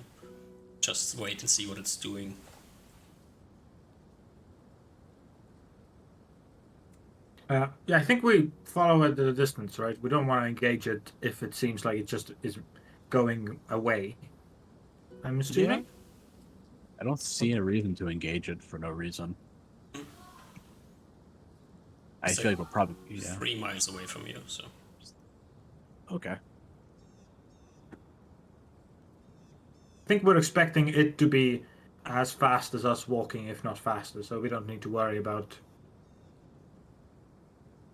just wait and see what it's doing. Yeah, I think we follow it at a distance, right? We don't want to engage it if it seems like it just is going away. I'm assuming. I don't see a reason to engage it for no reason. I It's feel like like we're probably 3 miles away from you, so. Okay. I think we're expecting it to be as fast as us walking, if not faster, so we don't need to worry about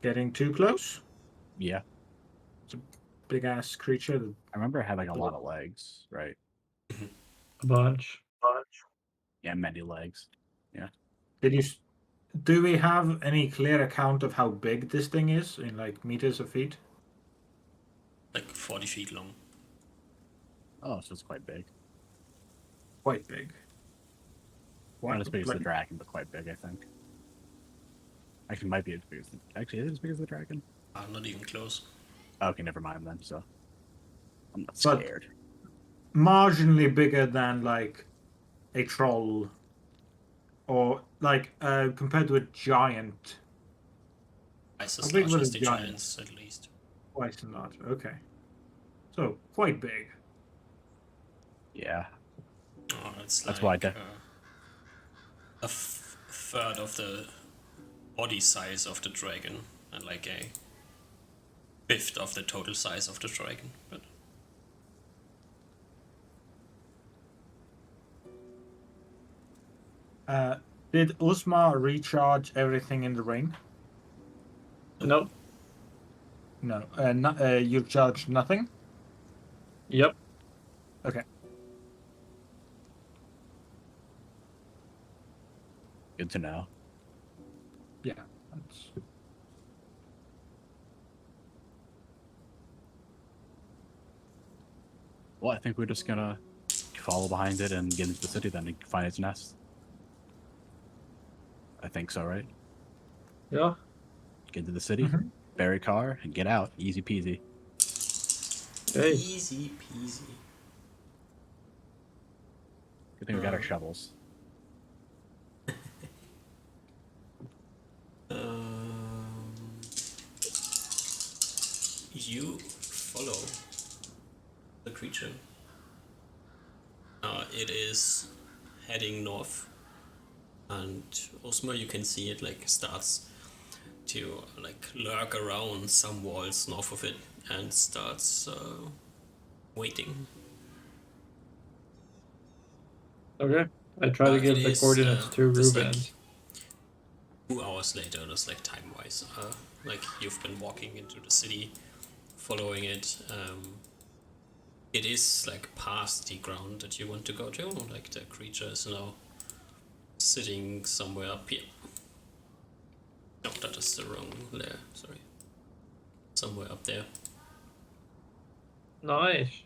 getting too close. Yeah. It's a big ass creature. I remember it had like a lot of legs, right? A bunch. Yeah, many legs. Yeah. Did you? Do we have any clear account of how big this thing is in like meters or feet? Like 40 feet long. Oh, so it's quite big. Quite big. Not as big as the dragon, but quite big, I think. Actually, might be as big as the... Actually, is it as big as the dragon? Not even close. Okay, never mind then, so... I'm not But scared. marginally bigger than like a troll, or like compared to a giant. Twice How as big large was as a the giant? giants, at least. Twice as large. Okay, so quite big. Yeah. Oh, it's That's like why I a third of the body size of the dragon, and like a fifth of the total size of the dragon. But Did Uzma recharge everything in the ring? Nope. No. You charged nothing. Yep. Okay. Good to know. Yeah. That's... Well, I think we're just gonna follow behind it and get into the city then and find its nest. I think so, right? Yeah. Get into the city, bury car, and get out. Easy peasy. Hey. easy peasy. Good thing we got our shovels. You follow the creature. It is heading north, and Osmo, you can see it like starts to like lurk around some walls north of it and starts waiting. Okay. I try to give It the is, coordinates to just Ruben. like 2 hours later, just like time-wise. Like you've been walking into the city, following it. It is like past the ground that you want to go to. Like the creature is now sitting somewhere up here. No, that is the wrong layer. Sorry. Somewhere up there. Nice.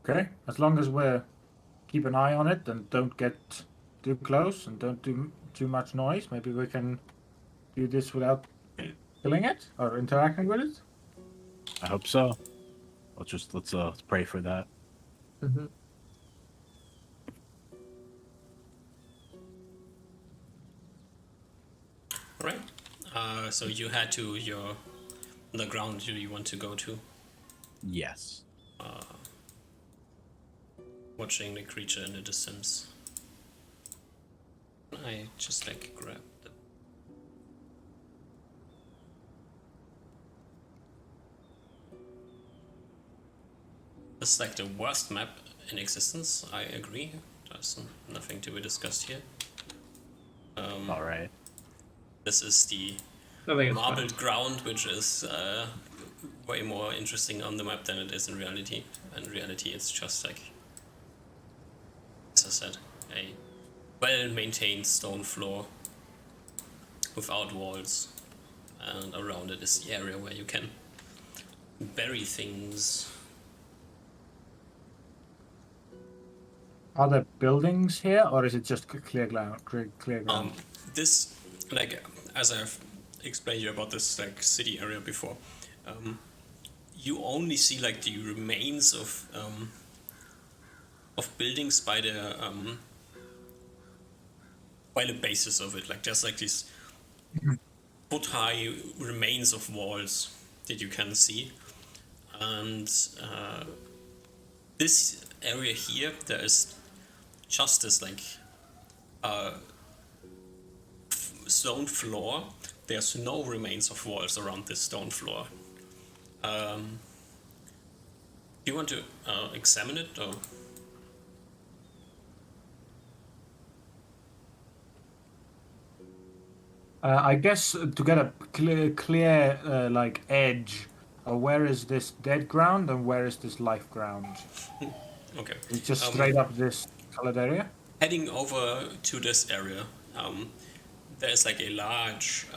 Okay. As long as we keep an eye on it and don't get too close and don't do too much noise, maybe we can do this without killing it or interacting with it. I hope so. Let's pray for that. Mm-hmm. Alright. So you head to the ground you want to go to. Yes. Watching the creature in the distance. I just like grab the... This is like the worst map in existence, I agree. There's nothing to be discussed here. Alright. This is the I think it's marbled fine. ground, which is way more interesting on the map than it is in reality. In reality, it's just like, as I said, a well-maintained stone floor without walls, and around it is the area where you can bury things. Are there buildings here, or is it just clear ground? Clear ground. This, like, as I've explained you about this like city area before, you only see like the remains of buildings by the by the basis of it. Like there's like these foot-high remains of walls that you can see, and this area here, there is just this like stone floor. There's no remains of walls around this stone floor. Do you want to examine it, or? I guess to get a clear like edge, where is this dead ground and where is this life ground? Okay. It's just straight up this colored area? Heading over to this area, there's like a large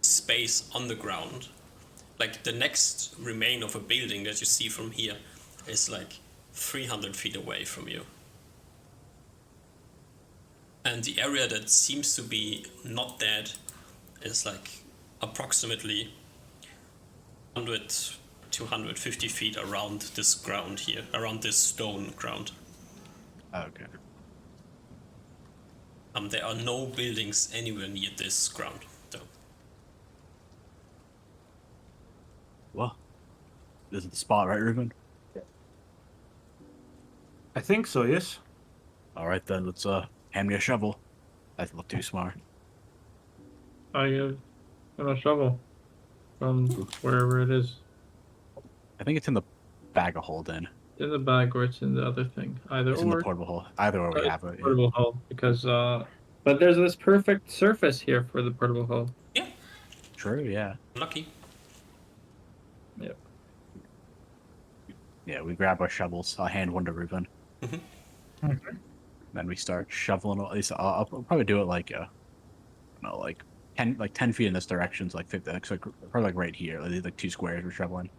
space on the ground. Like the next remain of a building that you see from here is like 300 feet away from you. And the area that seems to be not dead is like approximately 100 to 150 feet around this ground here, around this stone ground. Okay. There are no buildings anywhere near this ground, though. Well, this is the spot, right, Ruben? I think so, yes. All right, then let's hand me a shovel. I look too smart. I have a shovel from wherever it is. I think it's in the bag of holding. In the bag or it's in the other thing. Either It's or. in the portable hole. Either or we have it. Yeah. Portable hull because but there's this perfect surface here for the portable hull. Yeah. True, yeah. Lucky. Yep. Yeah, we grab our shovels. I'll hand one to Ruben. Mm-hmm. Then we start shoveling. At least I'll probably do it like like 10 feet in this direction. So like 50, like, so probably like right here, like 2 squares we're shoveling.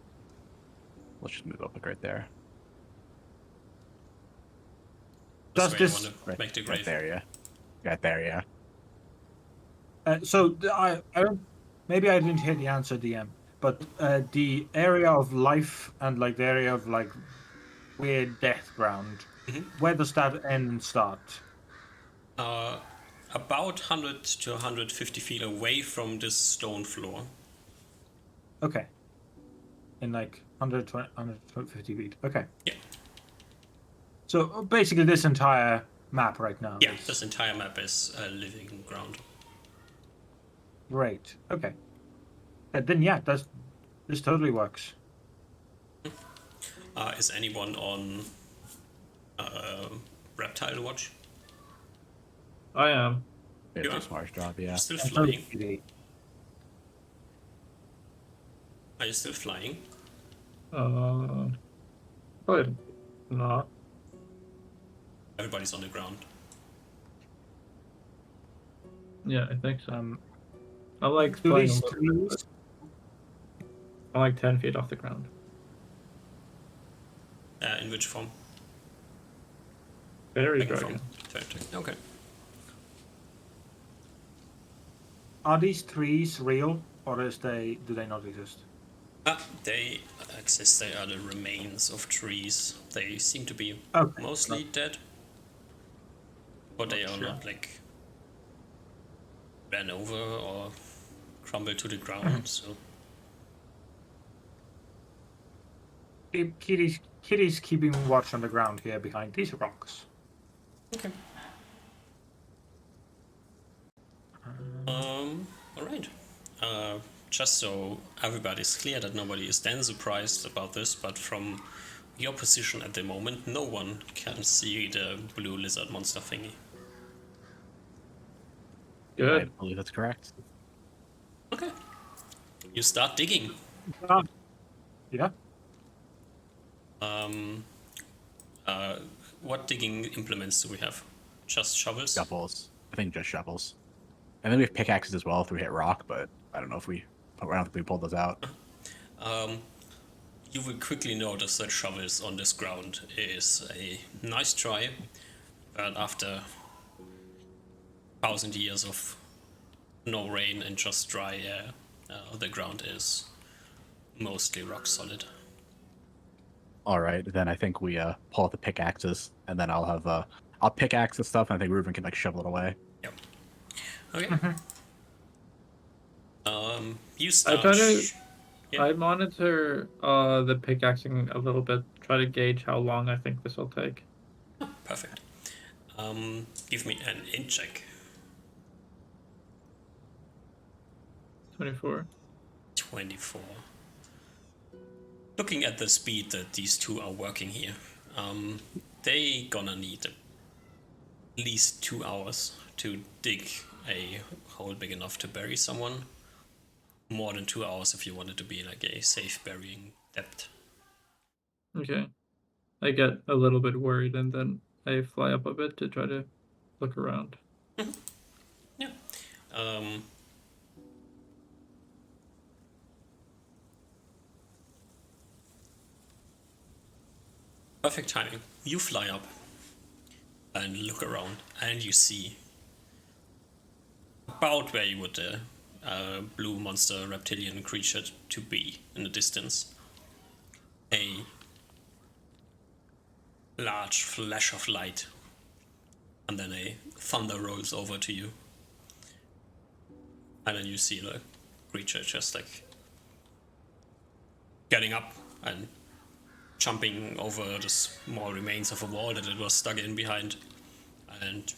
Let's just move up like right there. Does this make the grave? Right there, yeah. Right there, yeah. so I don't, maybe I didn't hear the answer, DM, but the area of life and like the area of like weird death ground, where does that end and start? About 100 to 150 feet away from this stone floor. Okay. In like 120, 150 feet. Okay. Yeah. So basically this entire map right now. Yeah, this entire map is living ground. Great. Okay. Then yeah, this totally works. Is anyone on reptile watch? I am. It's a smart job, yeah. You're still flying? Are you still flying? Probably not. Everybody's on the ground. Yeah, I think so. I like Do flying these a little bit, trees? I'm like 10 feet off the ground. In which form? Fairy Dragon dragon. form. Okay. Are these trees real, or do they not exist? They exist. They are the remains of trees. They seem to be mostly dead. But they are not like ran over or crumbled to the ground, so. Kitty's keeping watch on the ground here behind these rocks. Okay. Alright. Just so everybody's clear that nobody is then surprised about this, but from your position at the moment, no one can see the blue lizard monster thingy. Good. I believe that's correct. Okay. You start digging. Yeah. What digging implements do we have? Just shovels? Shovels. I think just shovels. And then we have pickaxes as well if we hit rock, but I don't know if I don't think we pulled those out. You will quickly notice that shovels on this ground is a nice try, but after 1,000 years of no rain and just dry air, the ground is mostly rock solid. All right, then I think we pull out the pickaxes, and then I'll I'll pickaxe the stuff, and I think Reuben can like shovel it away. Yep. Okay. You I start. try to. Yeah. I monitor the pickaxing a little bit. Try to gauge how long I think this will take. Perfect. Give me an int check. 24. 24. Looking at the speed that these two are working here, they gonna need at least 2 hours to dig a hole big enough to bury someone. More than 2 hours if you want it to be like a safe burying depth. Okay. I get a little bit worried and then I fly up a bit to try to look around. Yeah. Perfect timing. You fly up and look around, and you see about where you would blue monster reptilian creature to be in the distance. A large flash of light, and then a thunder rolls over to you. And then you see the creature just like getting up and jumping over the small remains of a wall that it was stuck in behind, and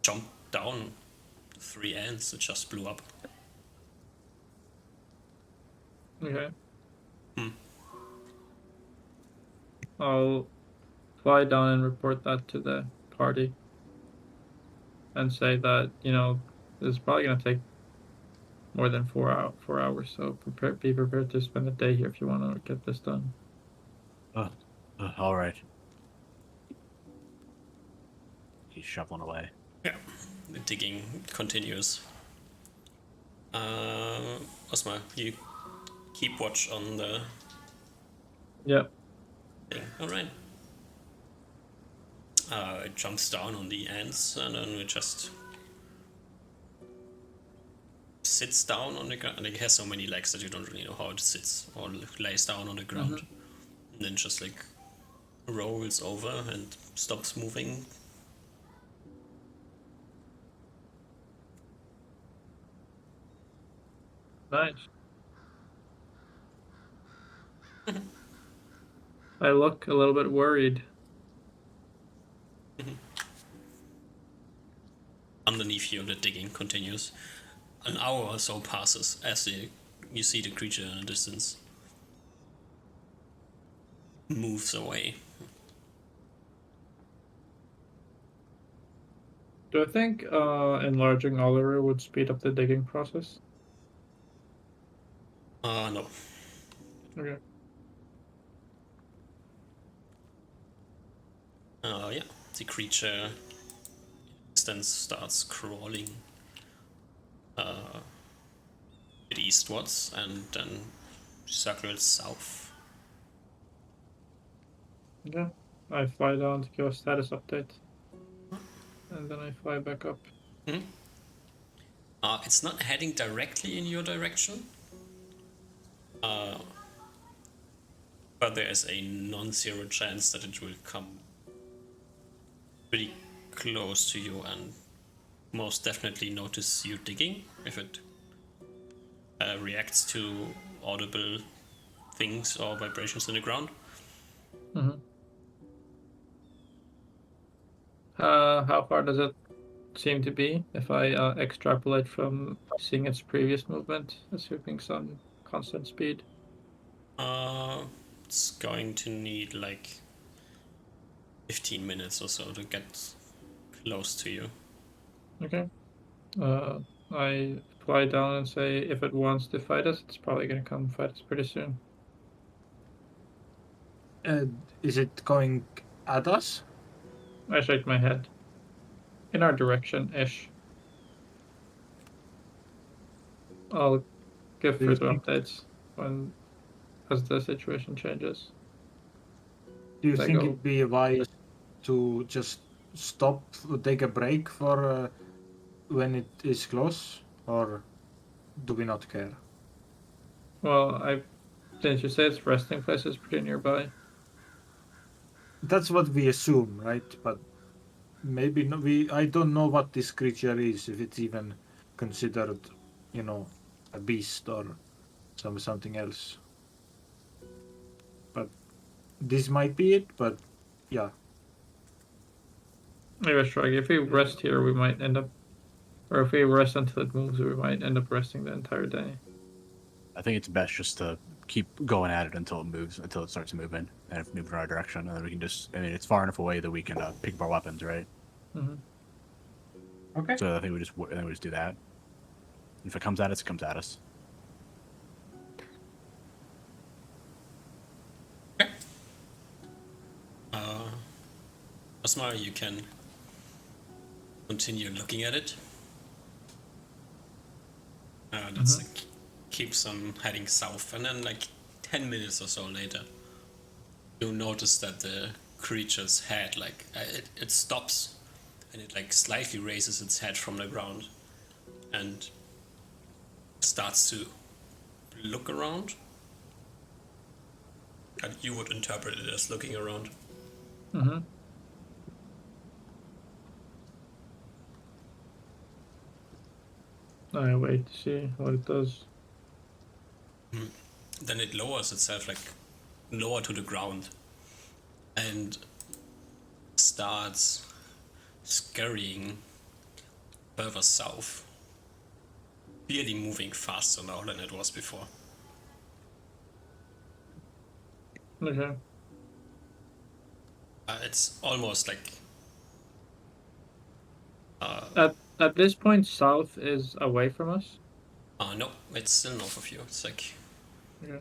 jump down 3 ants that just blew up. Okay. I'll fly down and report that to the party. And say that, this is probably going to take more than 4 hours. So be prepared to spend a day here if you want to get this done. All right. He's shoveling away. Yeah, the digging continues. Osmar, you keep watch on the Yep. thing. Alright. It jumps down on the ants and then it just sits down on the ground. And it has so many legs that you don't really know how it sits or lays down on the ground. And then just like rolls over and stops moving. Nice. I look a little bit worried. Underneath you, the digging continues. An hour or so passes as you see the creature in the distance moves away. Do I think enlarging Oliver would speed up the digging process? No. Okay. Yeah, the creature then starts crawling eastwards and then circles south. Yeah. I fly down to give a status update. And then I fly back up. It's not heading directly in your direction. But there is a non-zero chance that it will come pretty close to you and most definitely notice you digging if it reacts to audible things or vibrations in the ground. How far does it seem to be if I extrapolate from seeing its previous movement, assuming some constant speed? It's going to need like 15 minutes or so to get close to you. Okay. I fly down and say if it wants to fight us, it's probably going to come fight us pretty soon. Is it going at us? I shake my head. In our direction-ish. I'll give Do you further think- updates as the situation changes. Do you Like think a- it'd be wise to just stop, take a break for when it is close, or do we not care? Well, since you say its resting place is pretty nearby. That's what we assume, right? But maybe no, I don't know what this creature is, if it's even considered, a beast or something else. But this might be it. But yeah. Maybe I strike. If we rest here, we might end up, or if we rest until it moves, we might end up resting the entire day. I think it's best just to keep going at it until it moves, until it starts moving, and if it moves in our direction, and then we can just, I mean, it's far enough away that we can pick up our weapons, right? Mm-hmm. Okay. So I think we just do that. If it comes at us, it comes at us. Okay. Osmar, you can continue looking at it. That's like, keeps on heading south, and then like 10 minutes or so later, you notice that the creature's head, like it stops, and it like slightly raises its head from the ground, and starts to look around. And you would interpret it as looking around. Mm-hmm. I wait to see what it does. Then it lowers itself like lower to the ground and starts scurrying further south, clearly moving faster now than it was before. Okay. It's almost like At this point, south is away from us. no, it's still north of you. It's like Okay.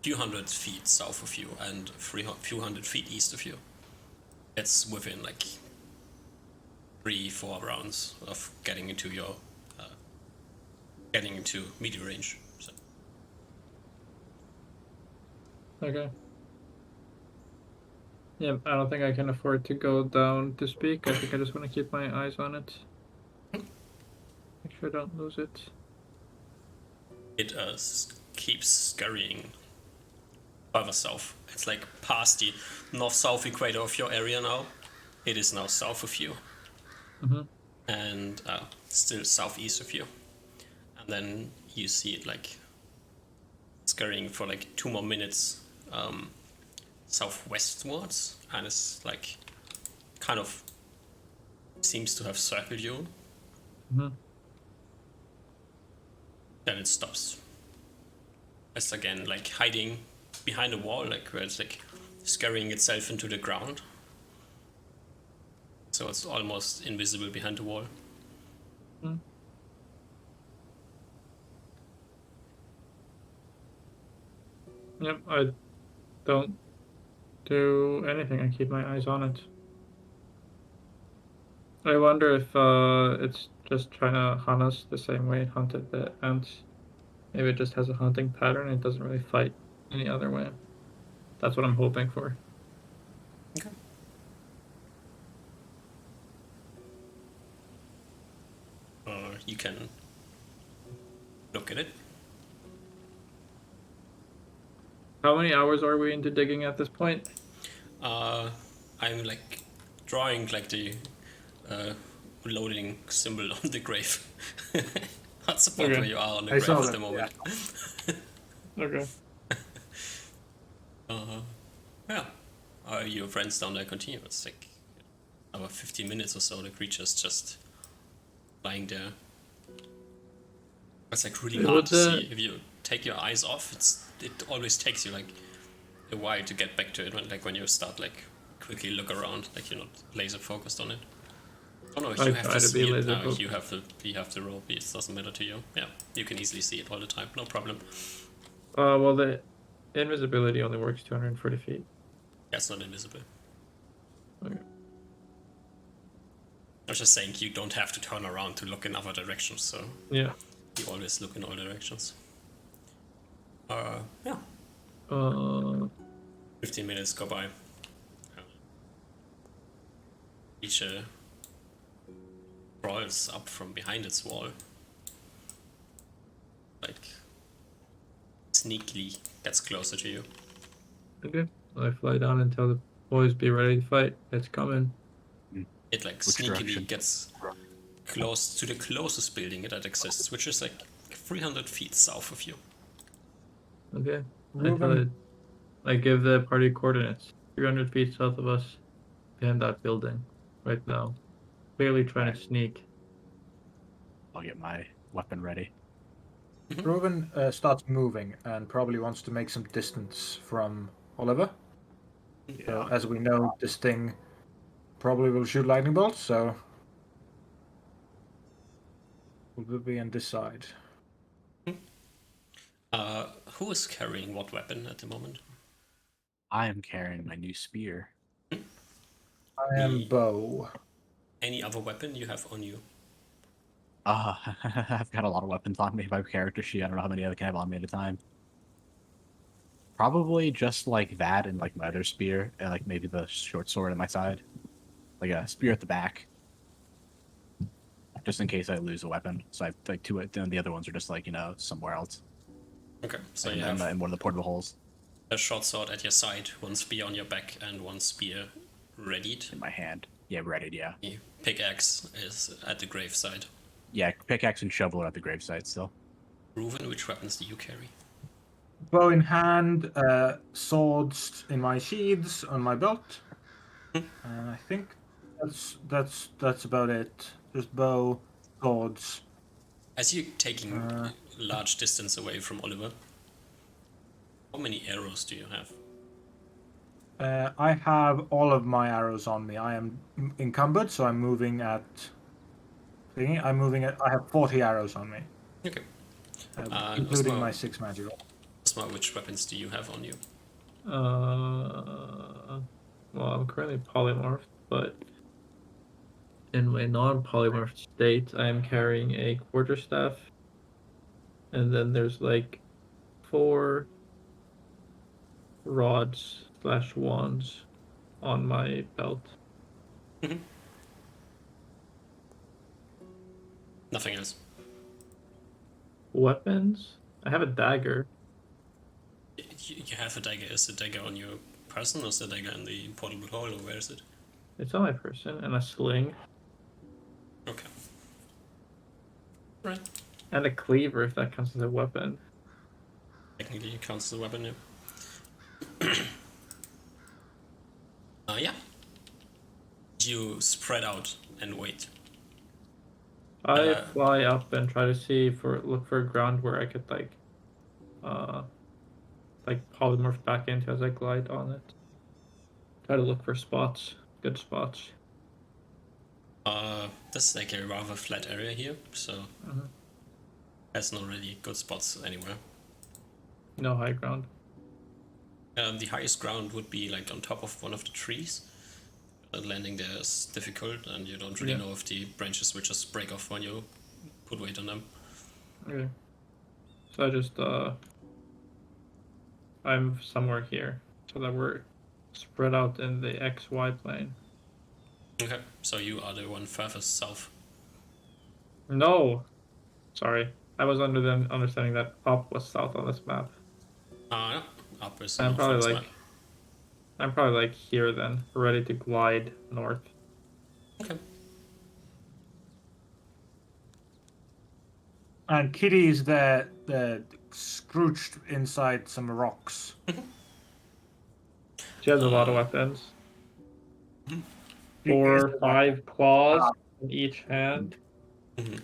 few hundred feet south of you and few hundred feet east of you. It's within like 3-4 rounds of getting into your getting into melee range. So. Okay. Yeah, I don't think I can afford to go down to speak. I think I just want to keep my eyes on it. Make sure I don't lose it. It keeps scurrying further south. It's like past the north-south equator of your area now. It is now south of you. Mm-hmm. And still southeast of you. And then you see it like scurrying for like 2 more minutes southwestwards, and it's like kind of seems to have circled you. Mm-hmm. Then it stops. It's again like hiding behind a wall, like where it's like scurrying itself into the ground. So it's almost invisible behind the wall. Mm. Yep, I don't do anything. I keep my eyes on it. I wonder if it's just trying to hunt us the same way it hunted the ants. Maybe it just has a hunting pattern. It doesn't really fight any other way. That's what I'm hoping for. Okay. You can look at it. How many hours are we into digging at this point? I'm like drawing like the loading symbol on the grave. That's the point Okay. where you are on the I grave saw at that, the moment. Okay. Yeah. Your friends down there continue. It's like about 15 minutes or so. The creature's just lying there. It's like really hard to see. If you take your eyes off, it always takes you like a while to get back to it. When you start like quickly look around, like you're not laser focused on it. Oh no, you have to see it now. You have the roll. It doesn't matter to you. Yeah, you can easily see it all the time. No problem. Well, the invisibility only works 240 feet. That's not invisible. Okay. I was just saying you don't have to turn around to look in other directions, so Yeah. you always look in all directions. Yeah. 15 minutes go by. Creature crawls up from behind its wall. Like, sneakily gets closer to you. Okay. I fly down and tell the boys be ready to fight. It's coming. It like Which sneakily direction? gets close to the closest building that exists, which is like 300 feet south of you. Okay. Reuben, I give the party coordinates. 300 feet south of us, behind that building, right now. Clearly trying to sneak. I'll get my weapon ready. Reuben starts moving and probably wants to make some distance from Oliver. So, as we know, this thing probably will shoot lightning bolts, so we'll be on this side. Who is carrying what weapon at the moment? I am carrying my new spear. I am bow. Any other weapon you have on you? I've got a lot of weapons on me. My character sheet, I don't know how many I can have on me at a time. Probably just like that and like my other spear and like maybe the short sword at my side. Like a spear at the back. Just in case I lose a weapon. So I have like two, then the other ones are just like, somewhere else. Okay, so Like you in have one of the portable holes. a short sword at your side, one spear on your back, and one spear readied. In my hand. Yeah, ready, yeah. The pickaxe is at the graveside. Yeah, pickaxe and shovel are at the gravesite still. Reuven, which weapons do you carry? Bow in hand, swords in my sheaths on my belt. And I think that's about it. Just bow, swords. As you're taking large distance away from Oliver, how many arrows do you have? I have all of my arrows on me. I am encumbered, so I'm moving at. I'm moving at. I have 40 arrows on me, Okay. including my 6 magical. Osmar, which weapons do you have on you? Well, I'm currently polymorphed, but in my non-polymorphed state, I am carrying a quarterstaff, and then there's like 4 rods/wands on my belt. Nothing else. Weapons? I have a dagger. You have a dagger. Is the dagger on your person, or is the dagger in the portable hole, or where is it? It's on my person, and a sling. Okay. Right. And a cleaver, if that counts as a weapon. Technically, it counts as a weapon, yeah. Yeah. You spread out and wait. I fly up and try to look for ground where I could like polymorph back into as I glide on it. Try to look for spots, good spots. This is like a rather flat area here, so there's not really good spots anywhere. No high ground. The highest ground would be like on top of one of the trees. Landing there is difficult, and you don't really know if the branches will just break off when you put weight on them. Okay. So I just I'm somewhere here, so that we're spread out in the XY plane. Okay, so you are the one furthest south. No, sorry, I was under the understanding that up was south on this map. No, up is I'm north on this probably map. I'm probably like here then, ready to glide north. Okay. And Kitty is there, scrooched inside some rocks. She has a lot of weapons. 4 or 5 claws in each hand. 10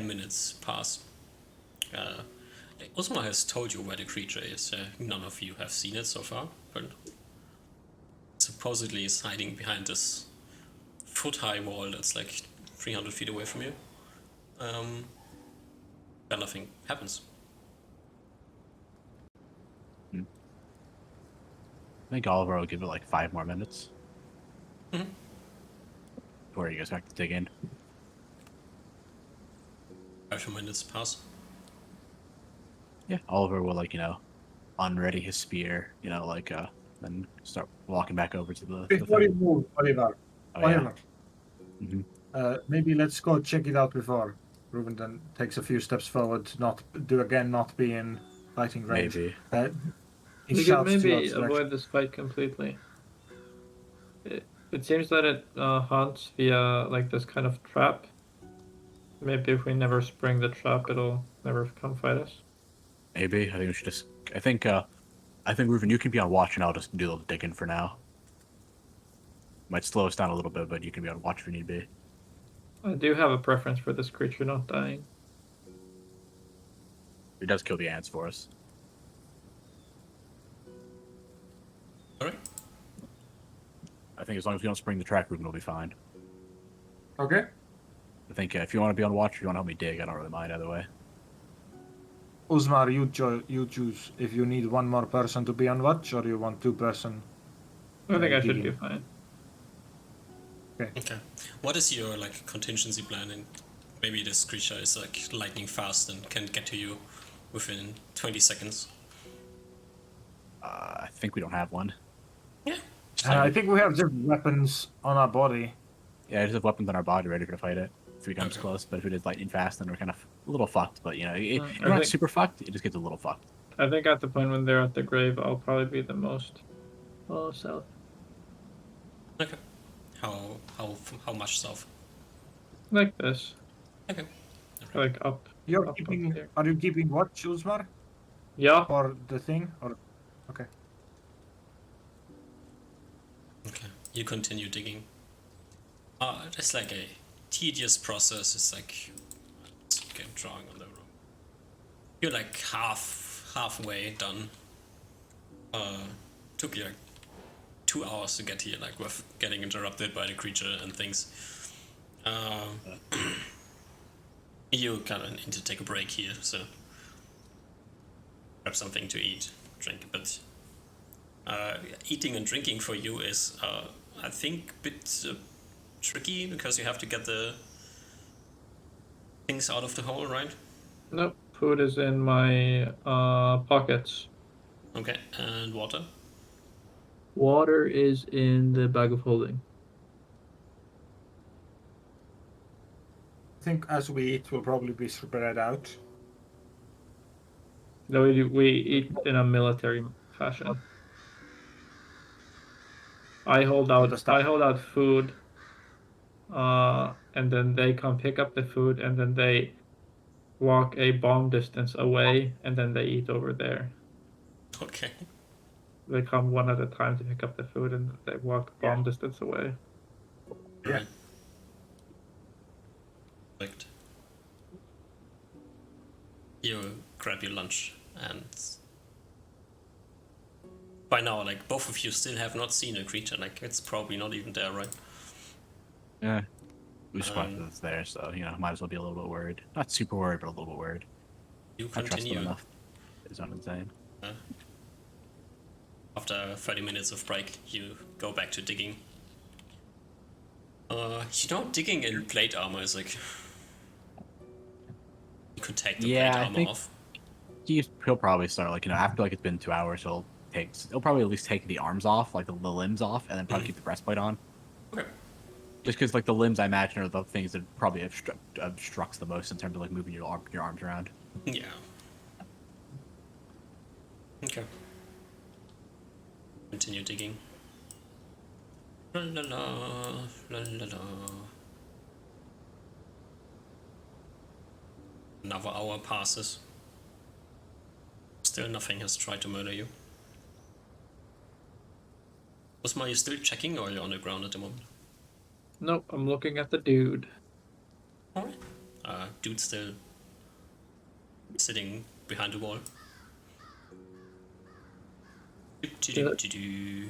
minutes pass. Osmar has told you where the creature is. None of you have seen it so far, but supposedly it's hiding behind this foot-high wall that's like 300 feet away from you. But nothing happens. I think Oliver will give it like 5 more minutes. Before you guys have to dig in. 5 more minutes pass. Yeah, Oliver will unready his spear, then start walking back over to the Before you move, Oliver. Oh, yeah. Oliver. Maybe let's go check it out before. Reuben then takes a few steps forward, not be in fighting range. Maybe. He We could shouts maybe towards the avoid this fight completely. It seems that it hunts via like this kind of trap. Maybe if we never spring the trap, it'll never come fight us. Maybe. I think we should just. I think Ruben, you can be on watch, and I'll just do a little digging for now. Might slow us down a little bit, but you can be on watch if you need be. I do have a preference for this creature not dying. It does kill the ants for us. Alright. I think as long as we don't spring the track, Ruben will be fine. Okay. I think if you want to be on watch, or you want to help me dig, I don't really mind either way. Uzmar, you choose if you need one more person to be on watch, or you want 2 person. I think I should be digging. fine. Okay. What is your like contingency plan? And maybe this creature is like lightning fast and can get to you within 20 seconds. I think we don't have one. Yeah. I think we have just weapons on our body. Yeah, I just have weapons on our body ready to fight it if we comes Okay. close. But if it is lightning fast, then we're kind of a little fucked. But you know, I we're not think- super fucked. It just gets a little fucked. I think at the point when they're at the grave, I'll probably be the most south. Okay. How much south? Like this. Okay. Like up. You're Up keeping. here. Are you keeping watch, Uzmar, Yeah. or the thing? Or okay. Okay. You continue digging. It's like a tedious process. It's like okay, drawing on the room. You're like halfway done. Took you like 2 hours to get here, like with getting interrupted by the creature and things. You kind of need to take a break here, so grab something to eat, drink. But eating and drinking for you is, I think, a bit tricky because you have to get the things out of the hole, right? Nope. Food is in my pockets. Okay, and water. Water is in the bag of holding. I think as we eat, we'll probably be spread out. No, we eat in a military fashion. I hold out food, and then they come pick up the food, and then they walk a bomb distance away, and then they eat over there. Okay. They come one at a time to pick up the food, and they walk bomb distance away. Yeah. Right. Perfect. You grab your lunch, and by now, like, both of you still have not seen a creature. Like, it's probably not even there, right? Yeah, we just watched Um, that it's there, so you know, might as well be a little bit worried. Not super worried, but a little bit worried. You I trust them continue. enough. It's not insane. After 30 minutes of break, you go back to digging. You know, digging in plate armor is like... You could take the Yeah, plate I armor think- off. He'll probably start like, you know, after like it's been 2 hours, he'll probably at least take the arms off, like the limbs off, and then probably keep the breastplate on. Okay. Just because like the limbs, I imagine, are the things that probably obstructs the most in terms of like moving your arms around. Yeah. Okay. Continue digging. La la la, la la la. Another hour passes. Still nothing has tried to murder you. Osma, you still checking or you're on the ground at the moment? Nope, I'm looking at the dude. Alright. Dude's still sitting behind the wall. Do-do-do-do-do.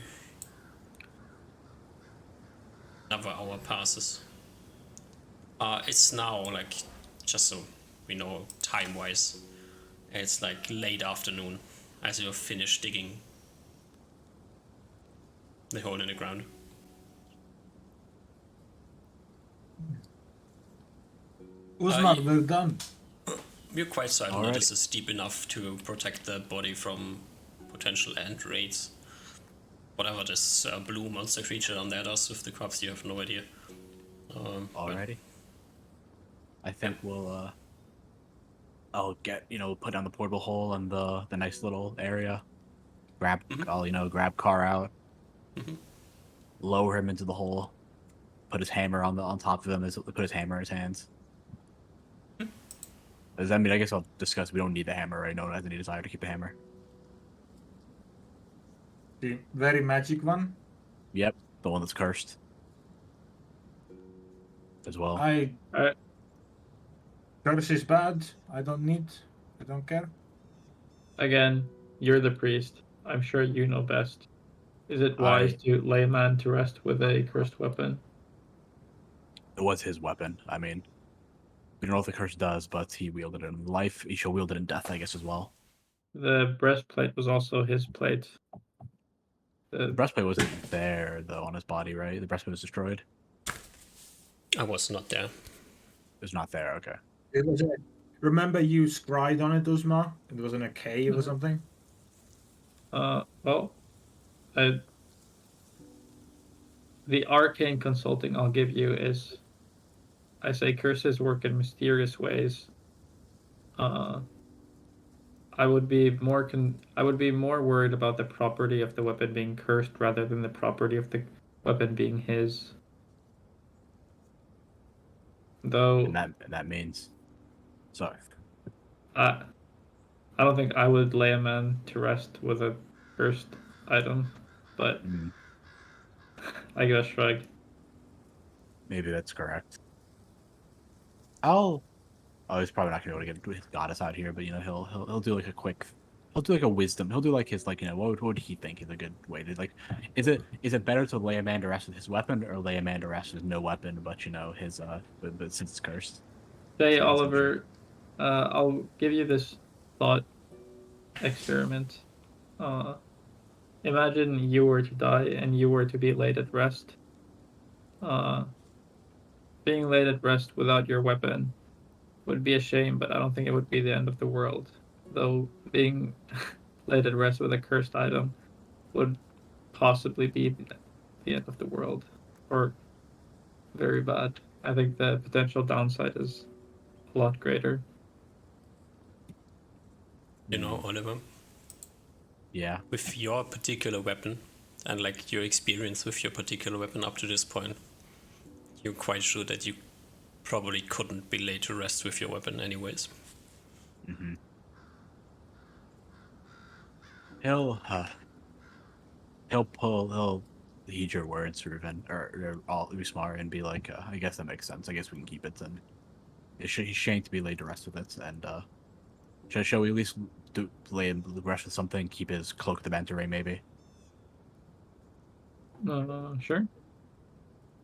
Another hour passes. It's now like, just so we know time-wise, it's like late afternoon as you're finished digging the hole in the ground. Uzmar, you- well done. We're quite certain that Alrighty. this is deep enough to protect the body from potential ant raids. Whatever this blue monster creature on there does with the crops, you have no idea. But- Alrighty. I think we'll I'll get, you know, put down the portable hole in the nice little area. I'll, you know, grab car out. lower him into the hole, put his hammer on top of him, put his hammer in his hands. Does that mean? I guess I'll discuss. We don't need the hammer, right? No one has any desire to keep the hammer. The very magic one. Yep, the one that's cursed. As well. Curse is bad. I don't care. Again, you're the priest. I'm sure you know best. Is it wise to lay a man to rest with a cursed weapon? It was his weapon. I mean, we don't know what the curse does, but he wielded it in life. He shall wield it in death, I guess, as well. The breastplate was also his plate. The breastplate wasn't there, though, on his body, right? The breastplate was destroyed. I was not there. It was not there, okay. It was remember you scried on it, Uzma? It was in a cave or something? Well, the arcane consulting I'll give you is, I say curses work in mysterious ways. I would be more worried about the property of the weapon being cursed rather than the property of the weapon being his. Though, and that means, sorry. I don't think I would lay a man to rest with a cursed item, but I give a shrug. Maybe that's correct. He's probably not gonna be able to get his goddess out here, but he'll do like he'll do like a wisdom. He'll do like his what would he think is a good way to is it better to lay a man to rest with his weapon or lay a man to rest with no weapon, but his but since it's cursed. Say, Oliver, I'll give you this thought experiment. Imagine you were to die and you were to be laid at rest. Being laid at rest without your weapon would be a shame, but I don't think it would be the end of the world. Though being laid at rest with a cursed item would possibly be the end of the world, or very bad. I think the potential downside is a lot greater. Oliver? Yeah. With your particular weapon, and like your experience with your particular weapon up to this point, you're quite sure that you probably couldn't be laid to rest with your weapon anyways. Mm-hmm. He'll heed your words, Ruven, or all Usmar, and be like, I guess that makes sense. I guess we can keep it, and he's ashamed to be laid to rest with it, and shall we at least lay him to rest with something? Keep his cloak the manta ray, maybe. Sure.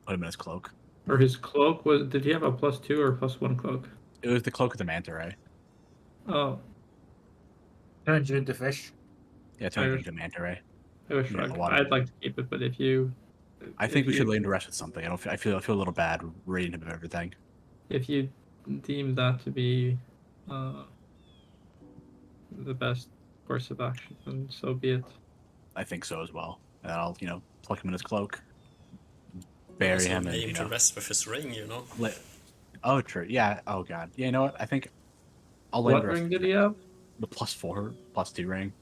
Put him in his cloak. Or his cloak did he have a +2 or +1 cloak? It was the cloak of the manta ray. Oh. Turns you into fish. Yeah, turns into manta ray. I wish I'd like to keep it, but if you... I think we should lay him to rest with something. I feel a little bad rating him of everything. If you deem that to be the best course of action, then so be it. I think so as well. And I'll, pluck him in his cloak, bury him, and to rest with his ring, Oh, true. Yeah. Oh, God. Yeah. You know what? I think I'll lay him to rest. What ring did he have? The +4, +2 ring.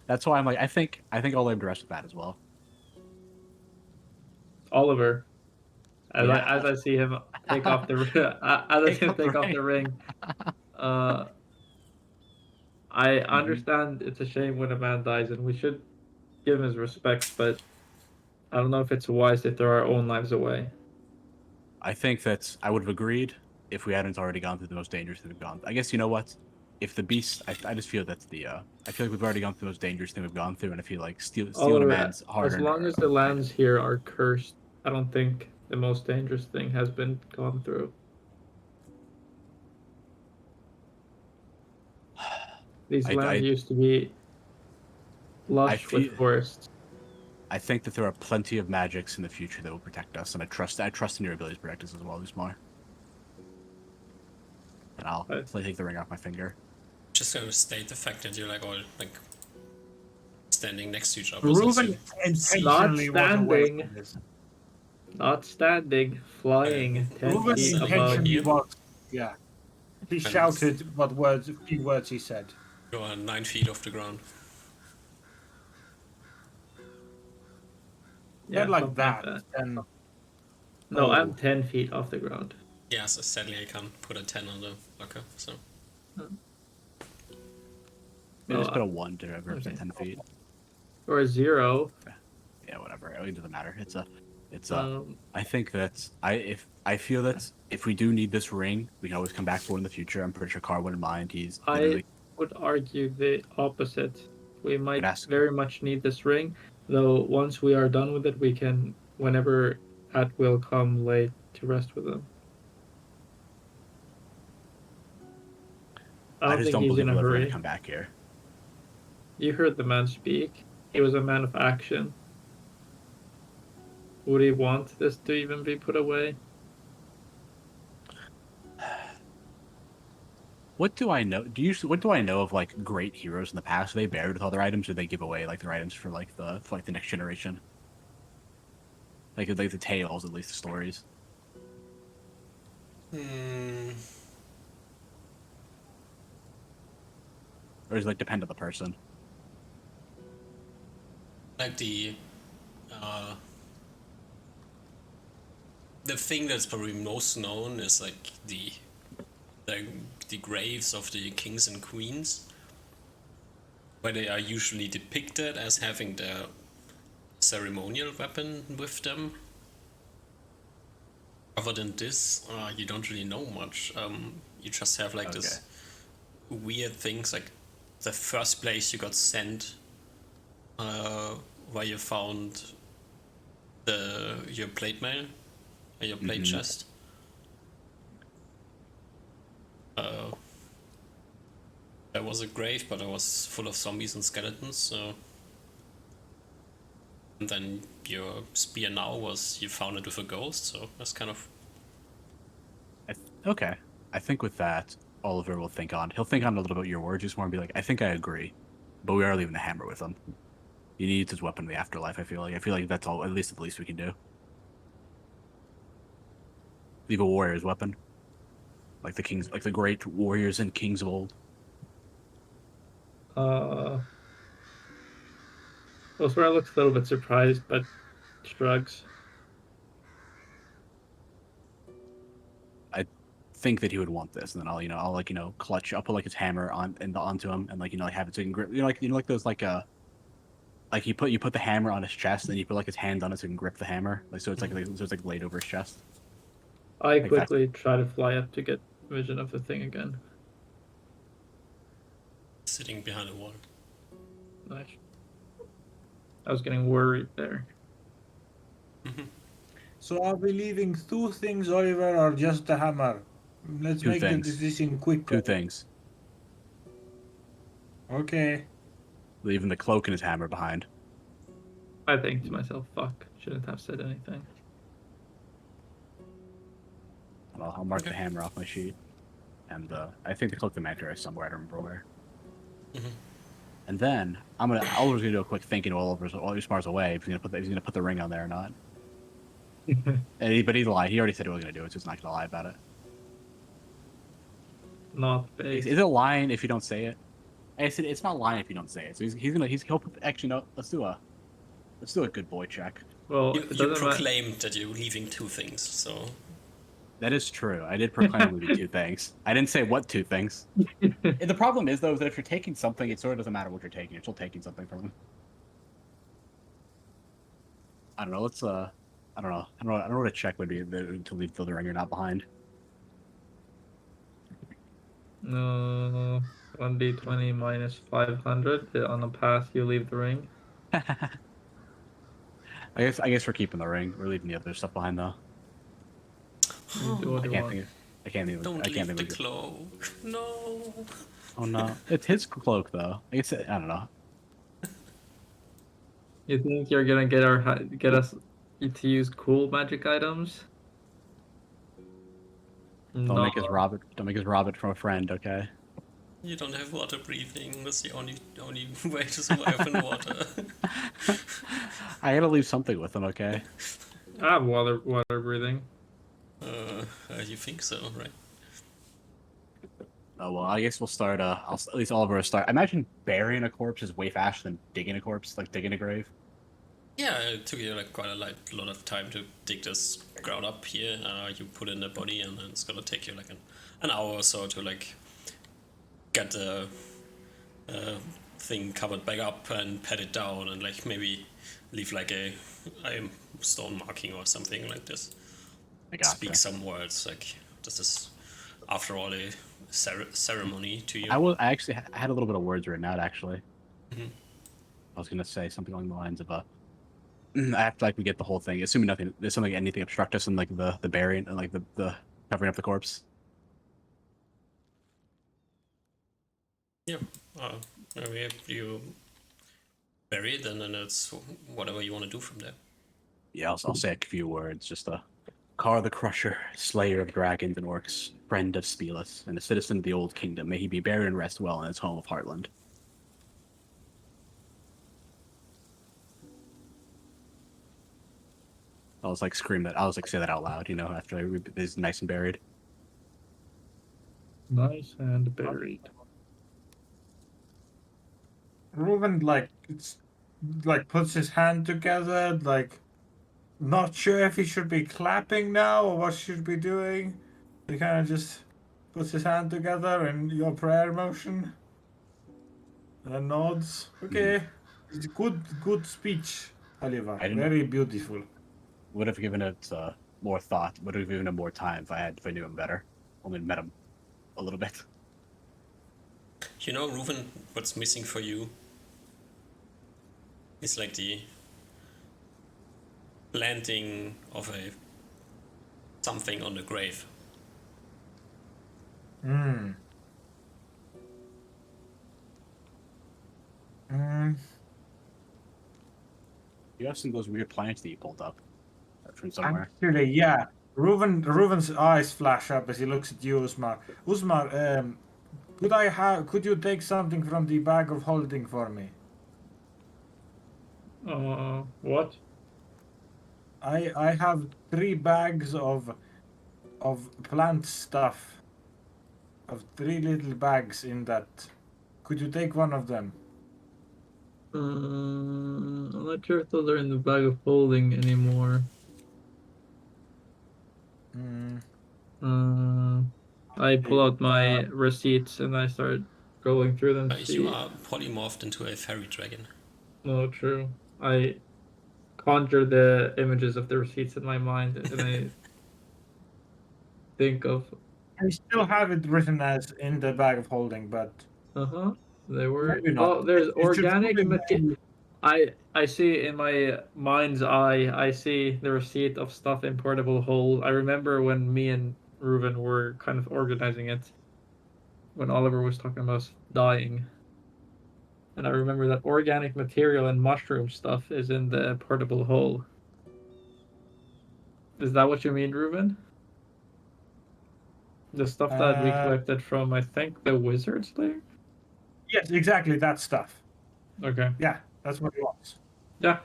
That's why I'm like, I think I'll lay him to rest with that as well. Oliver, as I see him take off the ring, I understand it's a shame when a man dies, and we should give him his respect, but I don't know if it's wise to throw our own lives away. I think that I would have agreed if we hadn't already gone through the most dangerous thing we've gone. I guess, you know what? If the beast, I just feel that's I feel like we've already gone through the most dangerous thing we've gone through, and I feel like stealing a man's hard. As long as the lands here are cursed, I don't think the most dangerous thing has been gone through. These lands used to be lush with forests. I think that there are plenty of magics in the future that will protect us, and I trust in your ability to protect us as well, Usmar. And I'll take the ring off my finger. Just gonna state the fact that you're all standing next to each other. Ruven intentionally not standing, flying 10 feet above you. Yeah. He shouted a few words he said. You are 9 feet off the ground. Not like something that. And No, oh, I'm 10 feet off the ground. Yeah, so sadly I can't put a 10 on the locker, so... Maybe just Oh, put a 1 to represent okay. 10 feet. Or a 0. Yeah, whatever. It doesn't matter. It's Um, I think that I feel that if we do need this ring, we can always come back for it in the future. I'm pretty sure Carl wouldn't mind. He's I literally would argue the opposite. We might ask. very much need this ring, though once we are done with it, we can, whenever at will come, late to rest with them. I I don't just think don't he's believe in a we're ever gonna hurry. come back here. You heard the man speak. He was a man of action. Would he want this to even be put away? What do I know? What do I know of like great heroes in the past? Are they buried with other items, or they give away like their items for like the next generation? Like the tales, at least the stories. Hmm... Or does it like depend on the person? Like the thing that's probably most known is like the, the graves of the kings and queens, where they are usually depicted as having their ceremonial weapon with them. Other than this, you don't really know much. You just have like this weird things, like the first place you got sent, where you found your plate mail, or your plate chest. There was a grave, but it was full of zombies and skeletons, so... And then your spear now was, you found it with a ghost, so that's kind of... Okay. I think with that, Oliver will think on. He'll think on a little bit your words, just more and be like, I think I agree. But we are leaving the hammer with him. He needs his weapon in the afterlife, I feel like. I feel like that's all, at least the least we can do. Leave a warrior's weapon. Like the kings, like the great warriors and kings of old. Oswara looks a little bit surprised, but shrugs. I think that he would want this, and then I'll like clutch. I'll put like his hammer onto him, and like like have it so he can grip. Like those like you put the hammer on his chest, and then you put like his hand on it so he can grip the hammer, like so it's like laid over his chest. I Like quickly try to fly up to get vision of the thing again. sitting behind a wall. Nice. I was getting worried there. so are we leaving two things, Oliver, or just the hammer? Let's Two make the things. decision quick. Two things. Okay. Leaving the cloak and his hammer behind. I think to myself, fuck, shouldn't have said anything. I'll mark the hammer off my sheet, and I think the cloak the mantra is somewhere. I don't remember where. And then Oliver's gonna do a quick thinking while Smar's away. If he's gonna put the ring on there or not. But he's lying. He already said he was gonna do it, so he's not gonna lie about it. Not big. Is it lying if you don't say it? I said it's not lying if you don't say it. So he'll actually no. Let's do a good boy check. Well, You proclaimed that you're leaving two things, so... That is true. I did proclaim leaving two things. I didn't say what two things. And the problem is though that if you're taking something, it sort of doesn't matter what you're taking. You're still taking something from him. I don't know. Let's I don't know what a check would be to leave the ring you're not behind. No, 1d20 minus 500. On the path, you leave the ring. I guess we're keeping the ring. We're leaving the other stuff behind though. I can't think Don't I can't leave think the cloak. No. Oh no, it's his cloak though. I guess I don't know. You think you're gonna get us to use cool magic items? Don't make us rob it from a friend, okay? You don't have water breathing. That's the only way to survive in water. I gotta leave something with him, okay? I have water breathing. You think so, right? Oh well, I guess we'll start. At least Oliver will start. I imagine burying a corpse is way faster than digging a corpse, like digging a grave. Yeah, it took you like quite a lot of time to dig this ground up here. You put in the body, and then it's gonna take you like an hour or so to like get the thing covered back up and pat it down, and like maybe leave like a stone marking or something like this. I gotcha. Speak some words like this is, after all, a ceremony to you. I actually had a little bit of words written out actually. Mhm. I was gonna say something along the lines of after like we get the whole thing, assuming anything obstruct us and like the burying and like the covering up the corpse. Yeah. If you bury it, and then it's whatever you want to do from there. Yeah, I'll say a few words. Just Kar the Crusher, Slayer of dragons and orcs, friend of Spelus, and a citizen of the Old Kingdom. May he be buried and rest well in his home of Heartland. I was like scream that. I was like say that out loud, you know, after he's nice and buried. Nice and buried. Reuven puts his hand together, like not sure if he should be clapping now or what should be doing. He kind of just puts his hand together in your prayer motion and nods. Okay, it's good speech, Oliver. I didn't Very beautiful. would have given it more thought. Would have given him more time if I knew him better. Only met him a little bit. You know, Reuven, what's missing for you is like the planting of something on the grave. Mm. You have some of those weird plants that you pulled up from somewhere. Actually, yeah. Reuven's eyes flash up as he looks at you, Usmar. Usmar, could you take something from the bag of holding for me? What? I have 3 bags of plant stuff. Of 3 little bags in that. Could you take one of them? I'm not sure if those are in the bag of holding anymore. I pull out my receipts and I start going through them. You are polymorphed into a fairy dragon. No, true. I conjure the images of the receipts in my mind and I think of. I still have it written as in the bag of holding, but They were. maybe not. Oh, there's organic probably material. I see in my mind's eye. I see the receipt of stuff in portable hold. I remember when me and Reuven were kind of organizing it. When Oliver was talking about dying. And I remember that organic material and mushroom stuff is in the portable hole. Is that what you mean, Reuven? The stuff that we collected from, I think, the Wizard's Lair? Yes, exactly that stuff. Okay. Yeah, that's what it was. Yeah.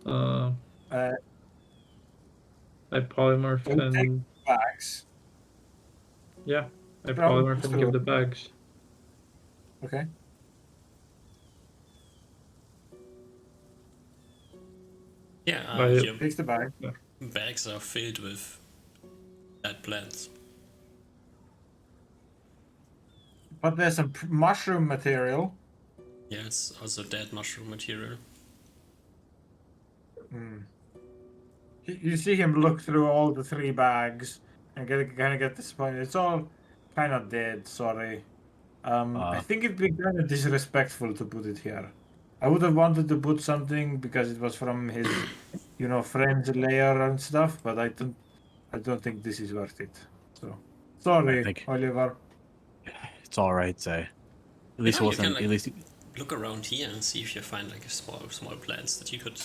I polymorph and... bags. Yeah, I polymorph and give the bags. Okay. Yeah, your takes the bag. Bags are filled with dead plants. But there's some mushroom material. Yes, also dead mushroom material. You see him look through all the 3 bags and kind of get disappointed. It's all kind of dead, sorry. I think it'd be kind of disrespectful to put it here. I would have wanted to put something because it was from his, friend's lair and stuff, but I don't think this is worth it. So, sorry, Oliver. It's all right. At least it wasn't. At least look around here and see if you find like a small plants that you could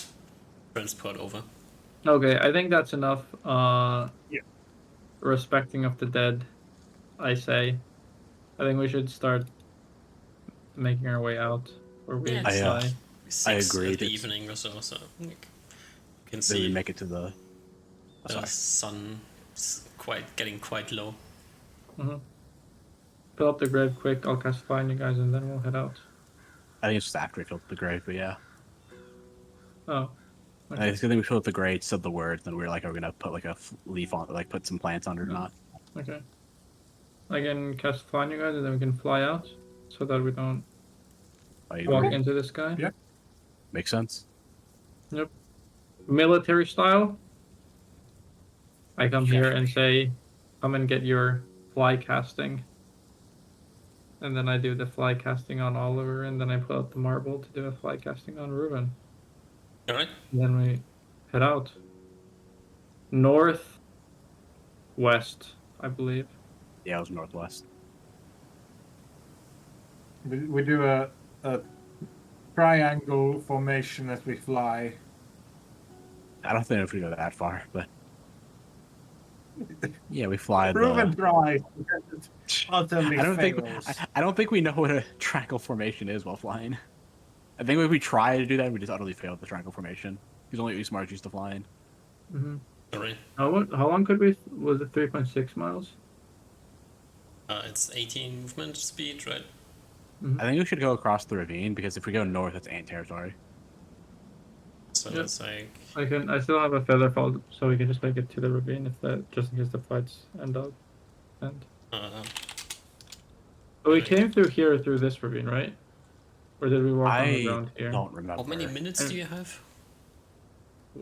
transport over. Okay, I think that's enough. Yeah. Respecting of the dead, I say. I think we should start making our way out. Or we I agree. The evening or so you can see. Make it to the sun getting quite low. Fill up the grave quick. I'll cast find you guys, and then we'll head out. I think it's just after we fill up the grave, but yeah. Oh. I Okay. think we put the grade, said the words, then we were like, are we gonna put like a leaf on, like put some plants on it or No. not? Okay. I can cast fly on you guys, and then we can fly out, so that we don't I walk agree. into this guy. Yeah. Makes sense. Yep. Military style. I come here and say, "Come and get your fly casting," and then I do the fly casting on Oliver, and then I pull out the marble to do a fly casting on Reuben. All right. And then we head out. North, west, I believe. Yeah, it was northwest. We do a triangle formation as we fly. I don't think we go that far, but yeah, we fly Proven tries. Utterly I don't fails. think I don't think we know what a triangle formation is while flying. I think if we try to do that, we just utterly fail the triangle formation. Because only Usmar's used to flying. Mm-hmm. All right. How long could we? Was it 3.6 miles? It's 18 movement speed, right? I think we should go across the ravine because if we go north, it's ant territory. So Yep. that's like I still have a feather fall, so we can just make it to the ravine if that, just in case the fights end up. And uh, but we Right. came through here through this ravine, right? Or did we walk on the I ground here? don't remember. how many minutes do you have?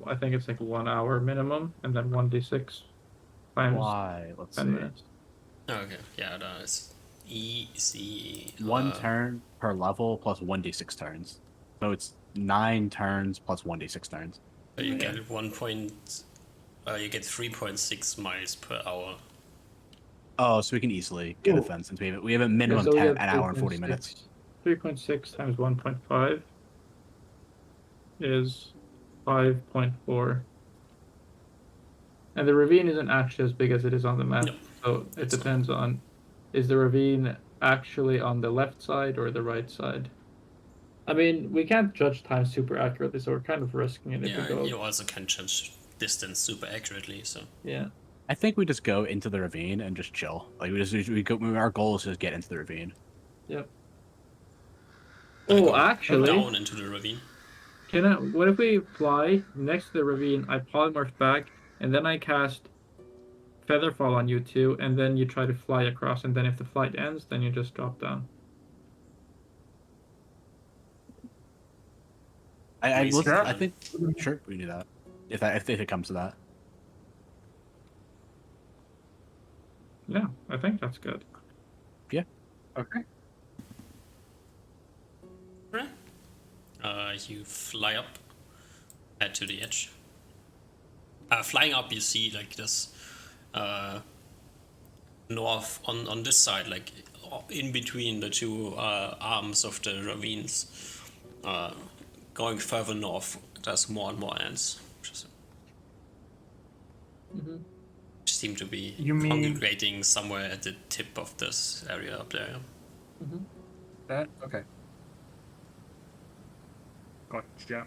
I think it's like 1 hour minimum, and then 1d6 times Why? Let's 10 see. minutes. Oh, okay, yeah, that's easy. One turn per level plus 1d6 turns. So it's 9 turns plus 1d6 turns. So you Yeah. get 3.6 miles per hour. Oh, so we can easily get Ooh. a fence since we have a minimum so we 10 have an hour and 40 minutes. 3.6 times 1.5 is 5.4. And the ravine isn't actually as big as it is on the map. No, So it it's not. depends on, is the ravine actually on the left side or the right side? I mean, we can't judge time super accurately, so we're kind of risking it if we Yeah, go. you also can judge distance super accurately. So Yeah. I think we just go into the ravine and just chill. Like we go. Our goal is to just get into the ravine. Yep. I Oh, go actually, down into the ravine. what if we fly next to the ravine, I polymorph back, and then I cast Featherfall on you two, and then you try to fly across, and then if the flight ends, then you just drop down. Amazing I plan. think sure we can do that. If it comes to that. Yeah, I think that's good. Okay. You fly up, head to the edge. Flying up, you see like this north on this side, like in between the two arms of the ravines. Going further north, there's more and more ants. Mm-hmm. Seem to be You mean- congregating somewhere at the tip of this area up there. Mm-hmm. That okay. Gotcha.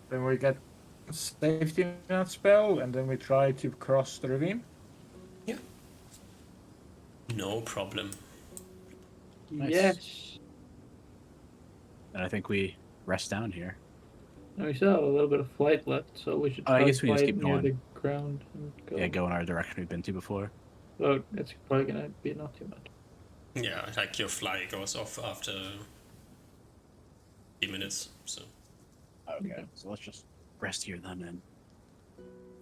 Then we get a safety net spell, and then we try to cross the ravine. Yeah. No problem. Nice. Yes. And I think we rest down here. And we still have a little bit of flight left, so we should Oh, I try guess to we just fly keep near going. the ground and go. Yeah, go in our direction we've been to before. So it's probably gonna be not too much. Yeah, like your fly goes off after 3 minutes. So Okay, so let's just rest here then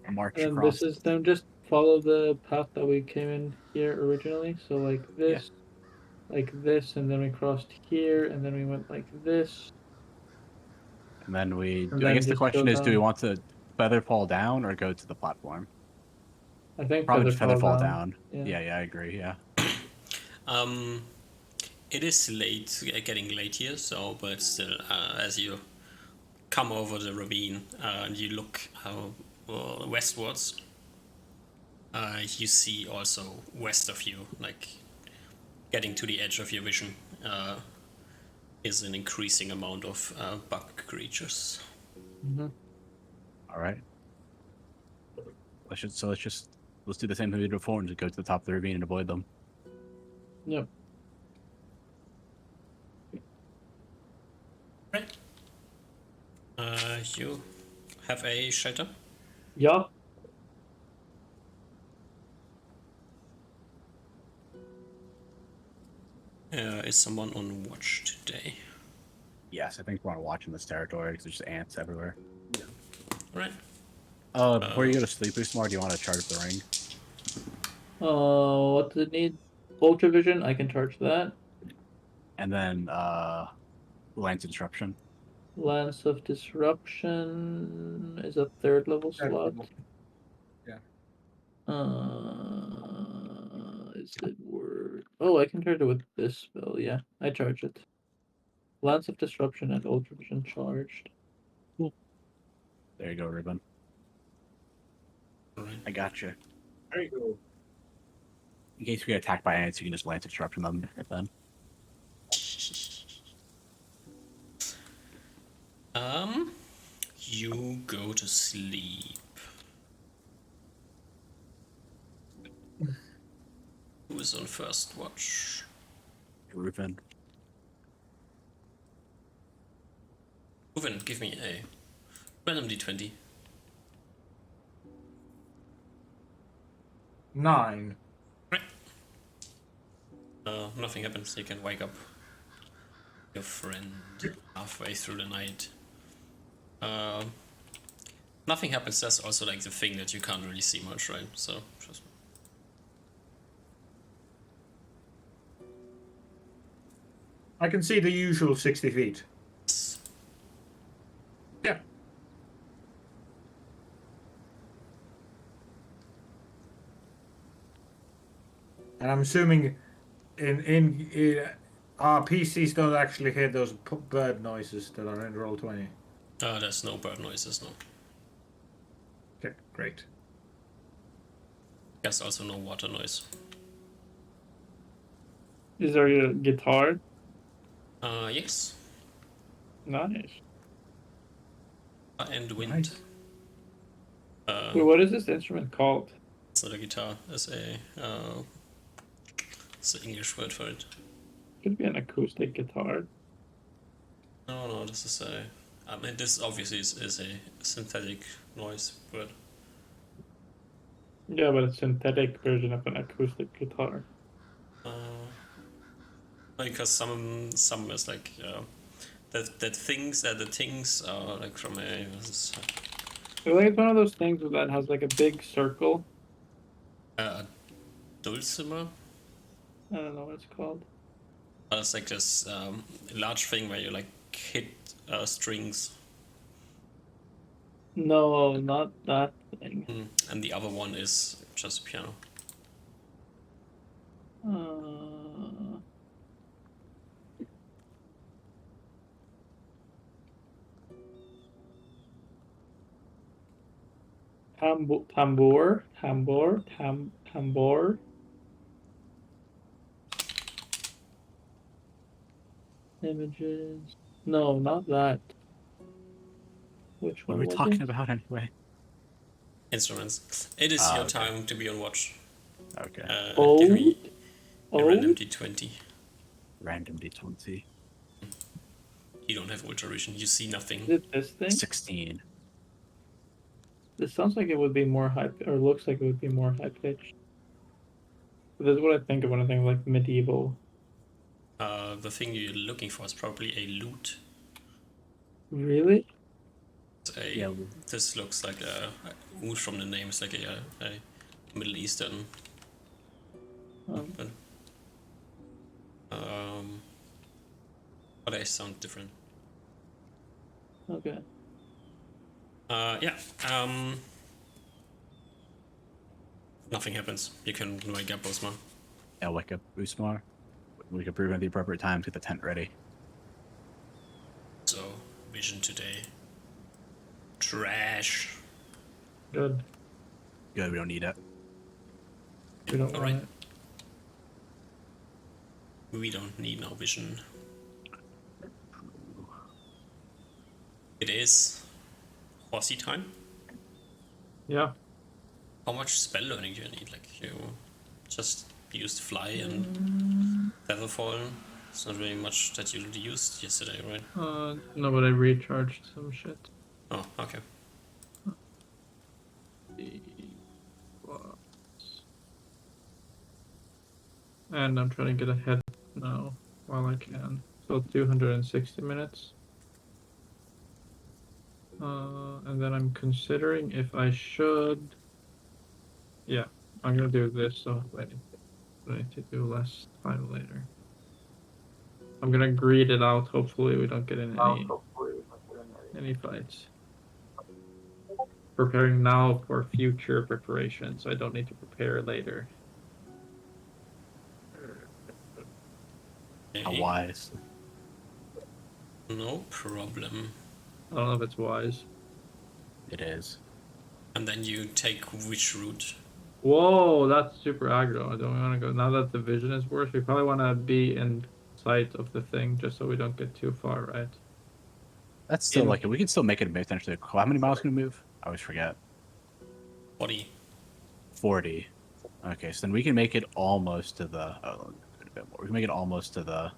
and march And across. this is then just follow the path that we came in here originally. So like this, and then we crossed here, and then we went like this. And then And I then guess the just question go is, do we down. want to feather fall down or go to the platform? I think Probably feather feather fall down. Yeah. Yeah, I agree. Yeah. it is late, getting late here. So, but still, as you come over the ravine and you look westwards, you see also west of you, like getting to the edge of your vision, is an increasing amount of bug creatures. Mm-hmm. All right. Let's do the same thing we did before and just go to the top of the ravine and avoid them. Yep. Right. You have a shelter? Yeah. Is someone on watch today? Yes, I think we're on watch in this territory because there's just ants everywhere. Alright. Before you go to sleep, Usmar, do you want to charge up the ring? What does it need? Ultravision. I can charge that. And then Lance Disruption. Lance of Disruption is a third level slot. Yeah. Is it word? Oh, I can charge it with this spell. Yeah, I charge it. Lance of Disruption and Ultravision charged. There you go, Ruben. Alright. I got you. There you go. In case we get attacked by ants, you can just Lance Disruption them then. You go to sleep. Who is on first watch? Ruben. Ruben, give me a random d20. 9. Right. Nothing happens. You can wake up your friend halfway through the night. Nothing happens. That's also like the thing that you can't really see much, right? So just. I can see the usual 60 feet. Yeah. And I'm assuming in our PCs don't actually hear those bird noises that are in Roll20. There's no bird noises, no. Okay, great. There's also no water noise. Is there a guitar? Yes. Nice. And wind. Nice. Wait, what is this instrument called? It's not a guitar. It's the English word for it. Could be an acoustic guitar. No, this is I mean, this obviously is a synthetic noise, but Yeah, but a synthetic version of an acoustic guitar. because some is like that things that the things are like from a. I think it's one of those things that has like a big circle. Dulcimer. I don't know what it's called. It's like this large thing where you like hit strings. No, not that thing. And the other one is just piano. Tambor. Images. No, not that. Which What one are we was talking it? about anyway? Instruments. It is your okay. time to be on watch. Okay. Give me a random Ode? d20. Random D20. You don't have ultra vision. You see nothing. Is it this thing? 16. This sounds like it would be more high, or looks like it would be more high pitched. This is what I think of when I think of like medieval. The thing you're looking for is probably a lute. Really? Yeah. This looks like a oud from the name. It's like a Middle Eastern weapon. But they sound different. Okay. Yeah. Nothing happens. You can wake up Osmar. Yeah, wake up Usmar. We can prove at the appropriate time to get the tent ready. So, vision today. Trash. Good. Good, we don't need it. We don't Alright. want it. We don't need no vision. It is horsey time. Yeah. How much spell learning do you need? Like you just used fly and featherfall, It's not really much that you used yesterday, right? No, but I recharged some shit. Oh, okay. And I'm trying to get ahead now while I can. So 260 minutes. And then I'm considering if I should. Yeah, I'm gonna do this. So I need to do less time later. I'm gonna greed it out. Hopefully, we don't get in any fights. Preparing now for future preparations. I don't need to prepare later. How Okay. wise. No problem. I don't know if it's wise. It is. And then you take which route? Whoa, that's super aggro. I don't want to go. Now that the vision is worse, we probably want to be in sight of the thing just so we don't get too far, right? That's still like we can still make it potentially. How many miles can we move? I always forget. 40. 40. Okay, so then we can make it almost to the. Oh, a bit more. We can make it almost to the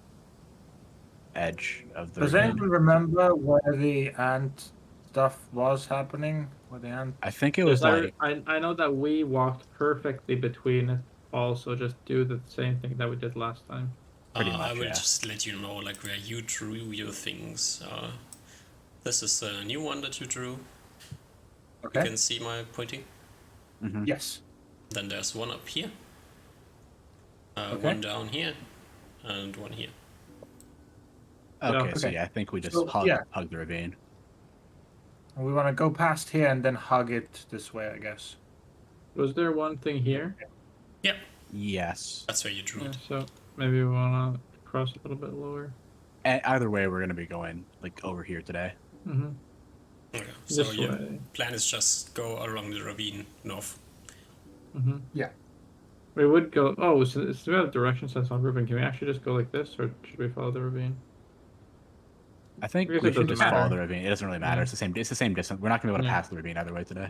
edge of the. Does ravine. anyone remember where the ant stuff was happening? Where the ant? I think it was like. I know that we walked perfectly between it. Also, just do the same thing that we did last time. Pretty I much, will yeah. just let you know like where you drew your things. This is a new one that you drew. Okay. You can see my pointing. Mhm. Yes. Then there's one up here. Okay. One down here, and one here. Okay, so okay. yeah, I think we just So, hug yeah. the ravine. And we want to go past here and then hug it this way, I guess. Was there one thing here? Yep, Yes. that's where you drew Yeah, it. so maybe we want to cross a little bit lower. Either way, we're gonna be going like over here today. Mm-hmm. Okay, so This your way. plan is just go along the ravine north. Mm-hmm. Yeah. We would go. Oh, so we have direction sense on ravine. Can we actually just go like this, or should we follow the ravine? I think I guess we it should doesn't just follow matter. the ravine. It doesn't really matter. Yeah. It's the same. It's the same distance. We're not gonna be able to Yeah. pass the ravine either way today.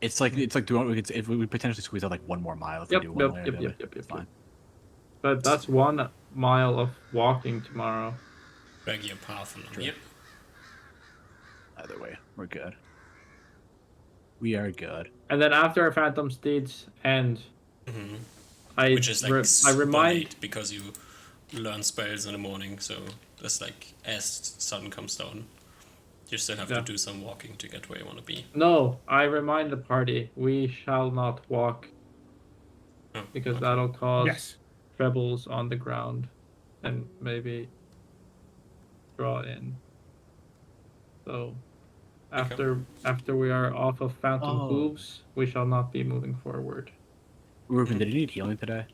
It's like do we if we potentially squeeze out like 1 more mile if we do one way or the other. It's fine. But that's 1 mile of walking tomorrow. Regular path along True. here. Either way, we're good. We are good. And then after our Phantom Steeds end, Which is like I super remind late because you learn spells in the morning, so that's like as sun comes down. You still have to do some walking to get where you want to be. I remind the party we shall not walk Oh, because okay. that'll cause Yes. trebles on the ground and maybe draw in. So after we are off of Phantom Hooves, we shall not be moving forward. Ruben, did you need healing today?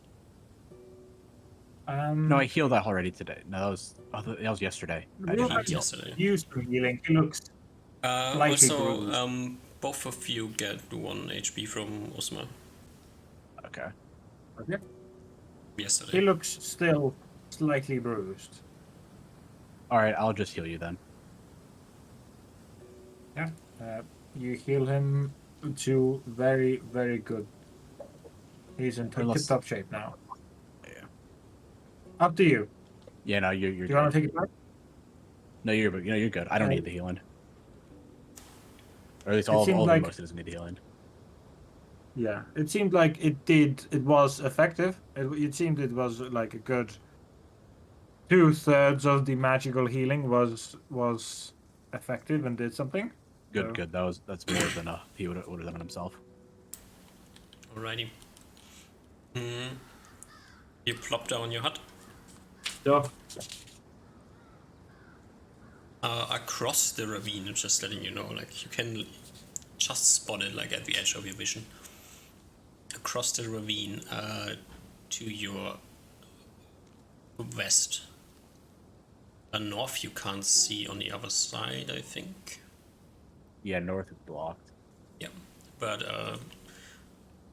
No, I healed that already today. No, that was yesterday. I didn't Ruben heal. Yesterday. used some healing. He looks slightly Also, bruised. both of you get 1 HP from Osma Okay. Okay. yesterday. He looks still slightly bruised. All right, I'll just heal you then. Yeah. You heal him to very, very good. He's in tip-top shape now. Yeah. Up to you. Yeah, no, you're Do you good. want to take it back? No, you're good. I don't need the healing. Or at least It all seemed of like- most doesn't need the healing. Yeah. It seemed like it was effective. It seemed it was like a good 2/3 of the magical healing was effective and did something. Good, So- good. That's more than he would have done it himself. Alrighty. You plop down your hut. Yeah. Across the ravine, just letting you know, like you can just spot it like at the edge of your vision. Across the ravine, to your west. North you can't see on the other side, I think. Yeah, north is blocked. Yeah, but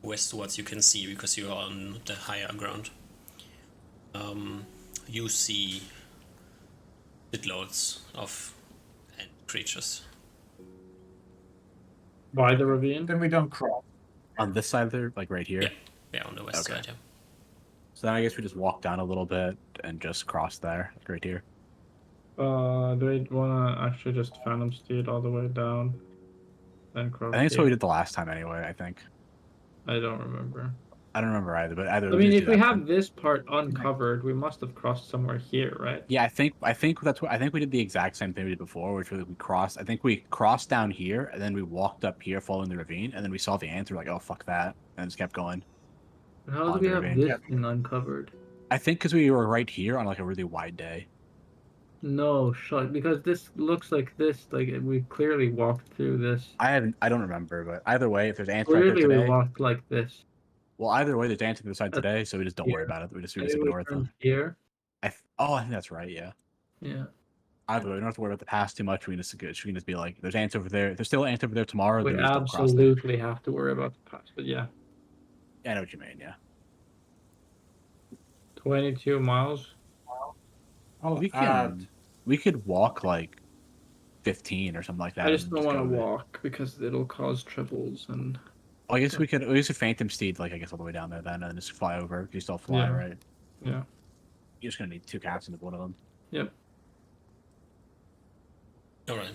westwards you can see because you are on the higher ground. You see shitloads of creatures. By the ravine? Then we don't cross. On this side there, like right here. Yeah, on the west Okay. side, yeah. So then I guess we just walk down a little bit and just cross there, right here. Do I wanna actually just Phantom Steed all the way down, then cross? I think that's here? what we did the last time anyway. I think. I don't remember. I don't remember either, but either. I mean, just if do we that have then. this part uncovered, we must have crossed somewhere here, right? Yeah, I think that's what I think we did the exact same thing we did before, which was we crossed. I think we crossed down here, and then we walked up here, following the ravine, and then we saw the ants. We're like, oh fuck that, and just kept going. How do On we the have ravine. this thing uncovered? I think because we were right here on like a really wide day. No, shut. Because this looks like this. Like we clearly walked through this. I don't remember, but either way, if there's ants right there Clearly, we today, walked like this. well, either way, there's ants on the other side That's today, so we just don't worry here. about it. We just Maybe ignore we it. turned here. I think that's right. Yeah. Yeah. Either way, we don't have to worry about the past too much. We can just be like, there's ants over there. There's still ants over there tomorrow. We Then we just don't cross them. absolutely have to worry about the past. But yeah, Yeah, I know what you mean. Yeah. 22 miles. I'll We add. we could walk like 15 or something like that. I just and don't want to go there. walk because it'll cause triples and. Well, I guess we could Phantom Steed, like I guess all the way down there then, and then just fly over. You still fly, Yeah. right? Yeah. You're just gonna need 2 captains of one of them. Yep. All right.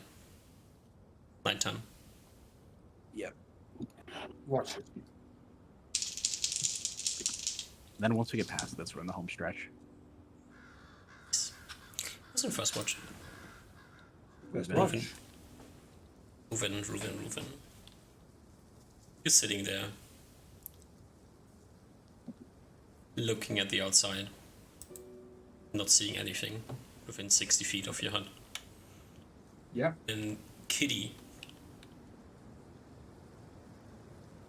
Nighttime. Yep. Watch it. Then once we get past this, we're in the home stretch. What's in first watch? Let's Moving. watch. Reuven. You're sitting there, looking at the outside, not seeing anything within 60 feet of your hut. Yeah. And Kitty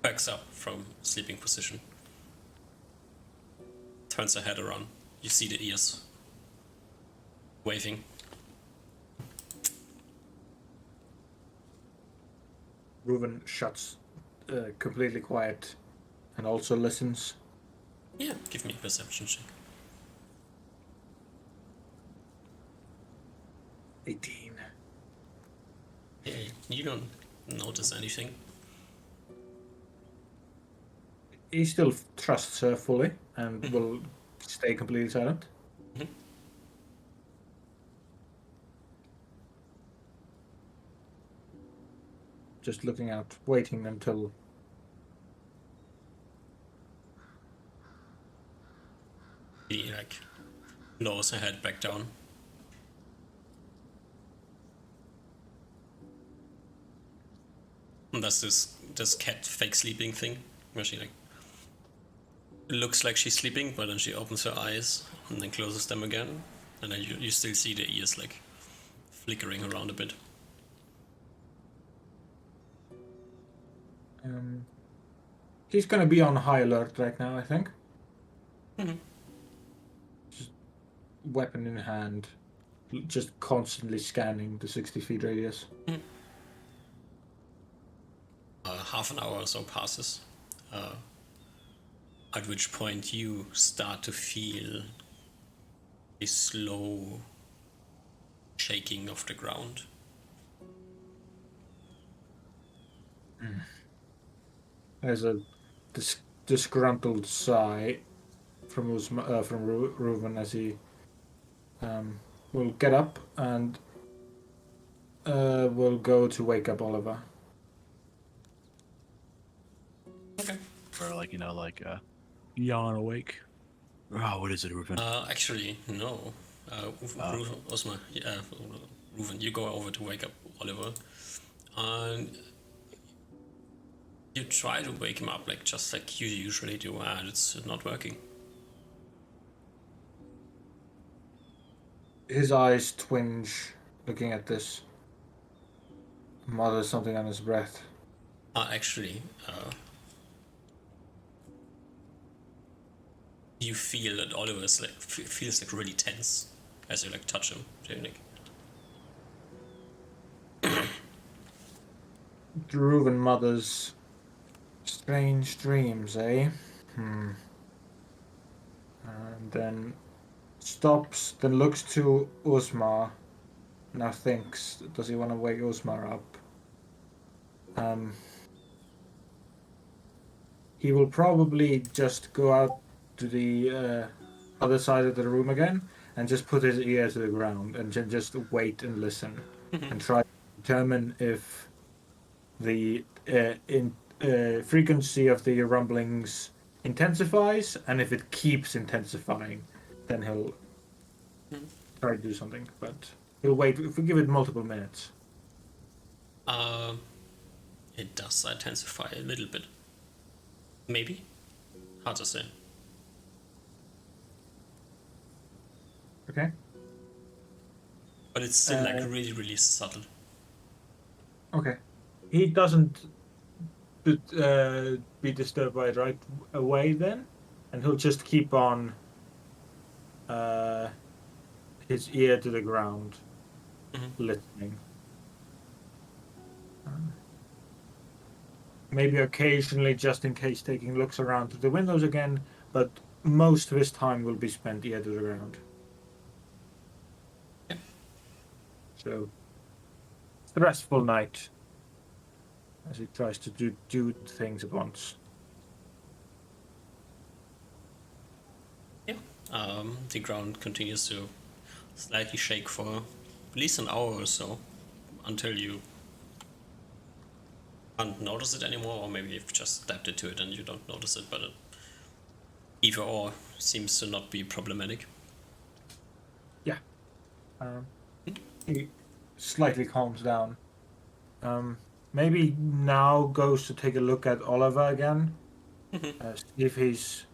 backs up from sleeping position, turns her head around. You see the ears waving. Reuven shuts, completely quiet, and also listens. Yeah, give me a perception check. 18. Hey, you don't notice anything. He still trusts her fully and will stay completely silent. Mhm. Just looking out, waiting until He like lowers her head back down. And that's this cat fake sleeping thing where she like looks like she's sleeping, but then she opens her eyes and then closes them again, and then you still see the ears like flickering around a bit. he's gonna be on high alert right now, I think. Mhm. Just weapon in hand, just constantly scanning the 60 feet radius. Half an hour or so passes, at which point you start to feel a slow shaking of the ground. There's a disgruntled sigh from Reuven as he will get up and will go to wake up Oliver. Okay. Or like yawn awake. Oh, what is it, Reuven? Actually, no. Osma, yeah, Reuven, you go over to wake up Oliver, and you try to wake him up just like you usually do, and it's not working. His eyes twinge, looking at this. Mutters something on his breath. Actually, you feel that Oliver is feels like really tense as you touch him, Nick. Reuven mutters, "Strange dreams, eh? And then stops, then looks to Usmar. Now thinks, does he want to wake Usmar up? He will probably just go out to the other side of the room again and just put his ear to the ground and just wait and listen and try to determine if the frequency of the rumblings intensifies, and if it keeps intensifying, then he'll try to do something. But he'll wait if we give it multiple minutes. It does intensify a little bit. Maybe? Hard to say. Okay. But it's still like really, really subtle. Okay. He doesn't be disturbed by it right away then, and he'll just keep on his ear to the ground, listening. Maybe occasionally, just in case, taking looks around to the windows again, but most of his time will be spent ear to the ground. Yeah. So, stressful night as he tries to do things at once. Yeah. The ground continues to slightly shake for at least an hour or so until you can't notice it anymore, or maybe you've just adapted to it and you don't notice it, but either or seems to not be problematic. Yeah. He slightly calms down. Maybe now goes to take a look at Oliver again. See if he's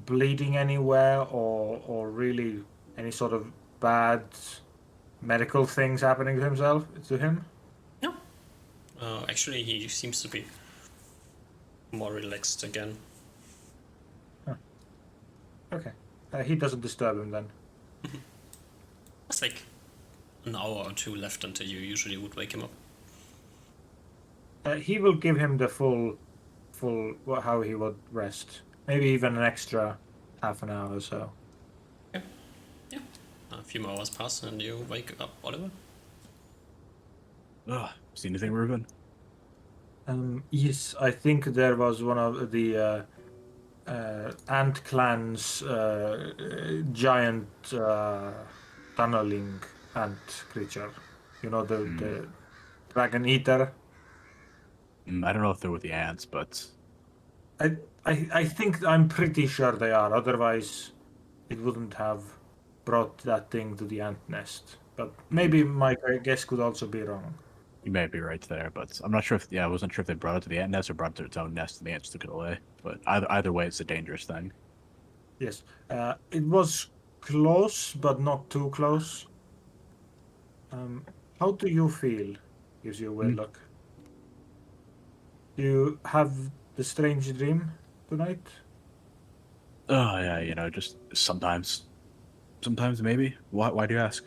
bleeding anywhere or really any sort of bad medical things happening to him. No. Actually, he seems to be more relaxed again. Huh. Okay. He doesn't disturb him then. It's like an hour or two left until you usually would wake him up. He will give him the full how he would rest. Maybe even an extra half an hour or so. Yeah. A few more hours pass and you wake up, Oliver. See anything, Ruben? Yes, I think there was one of the ant clan's giant tunneling ant creature. You know, the dragon eater. I don't know if they're with the ants, but I think I'm pretty sure they are. Otherwise, it wouldn't have brought that thing to the ant nest. But maybe my guess could also be wrong. you may be right there. But I'm not sure if I wasn't sure if they brought it to the ant nest or brought it to its own nest and the ants took it away. But either way, it's a dangerous thing. Yes, it was close, but not too close. How do you feel? Gives you a weird look. Do you have the strange dream tonight? Oh yeah, just sometimes maybe. Why do you ask?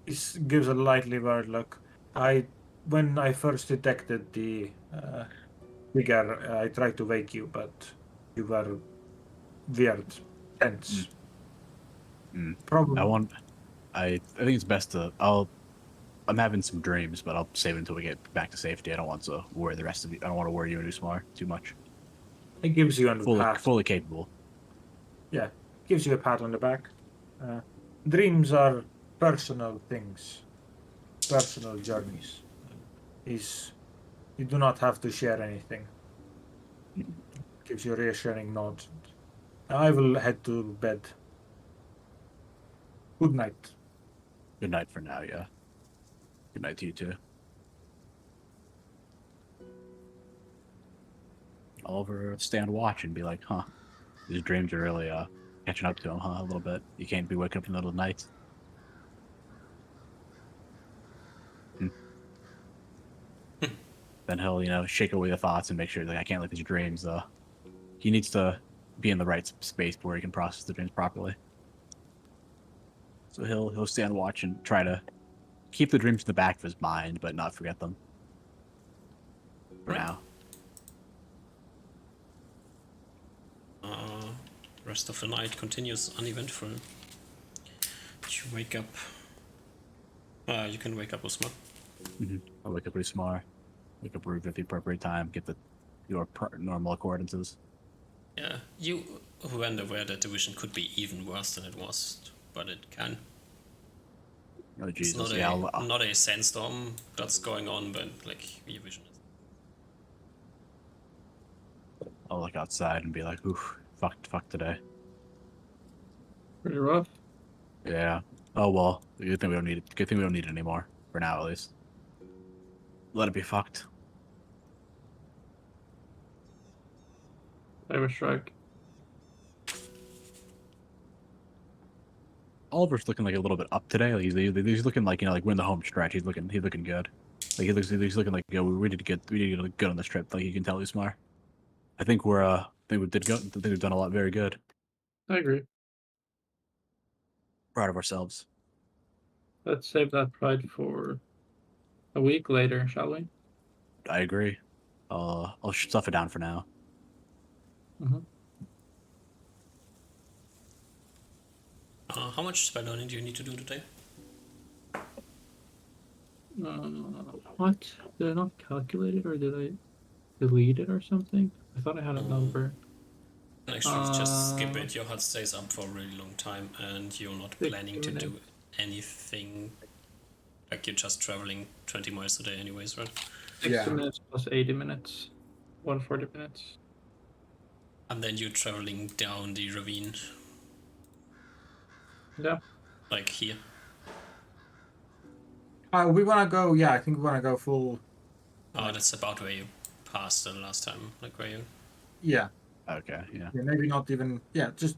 It gives a lightly worried look. When I first detected the figure, I tried to wake you, but you were weird, tense. Probably. I think it's best to. I'm having some dreams, but I'll save it until we get back to safety. I don't want to worry the rest of you. I don't want to worry you too much. It gives you a pat. Fully capable. Yeah, gives you a pat on the back. Dreams are personal things, personal journeys. You do not have to share anything. Gives you a reassuring nod. I will head to bed. Good night. Good night for now, yeah. Good night to you too. Oliver stand watch and be like, huh, these dreams are really catching up to him, huh, a little bit. You can't be waking up in the middle of the night. Then he'll, shake away the thoughts and make sure that I can't let these dreams, he needs to be in the right space where he can process the dreams properly. So he'll stand watch and try to keep the dreams in the back of his mind, but not forget them. For now. Rest of the night continues uneventful. You wake up. You can wake up with smart. I'll wake up pretty smart. Wake up at the appropriate time. Get your normal accordances. Yeah, you weren't aware that the vision could be even worse than it was, but it can. Oh It's Jesus, not yeah. not a sandstorm that's going on, but like your vision is. I'll look outside and be like, oof, fuck today. Pretty rough. Yeah. Oh well. Good thing we don't need it. Good thing we don't need it anymore. For now, at least. Let it be fucked. I have a strike. Oliver's looking like a little bit up today. Like, he's looking like, you know, like we're in the home stretch. He's looking good. Like he's looking like, yo, we need to get good on this trip. Like you can tell he's smart. I think I think we've done a lot very good. I agree. Proud of ourselves. Let's save that pride for a week later, shall we? I agree. I'll stuff it down for now. Mm-hmm. How much spell learning do you need to do today? What? Did I not calculate it, or did I delete it or something? I thought I had a number. Actually, just skip it. Your HUD stays up for a really long time, and you're not 60 planning to do minutes. anything. Like you're just traveling 20 miles a day, anyways, right? 60 minutes plus 80 minutes. 140 minutes. And then you're traveling down the ravine, Yeah. like here. We want to go. Yeah, I think we want to go full. Oh, that's about where you passed the last time, like where you. Yeah. Okay. Yeah. Yeah, maybe not even. Yeah, just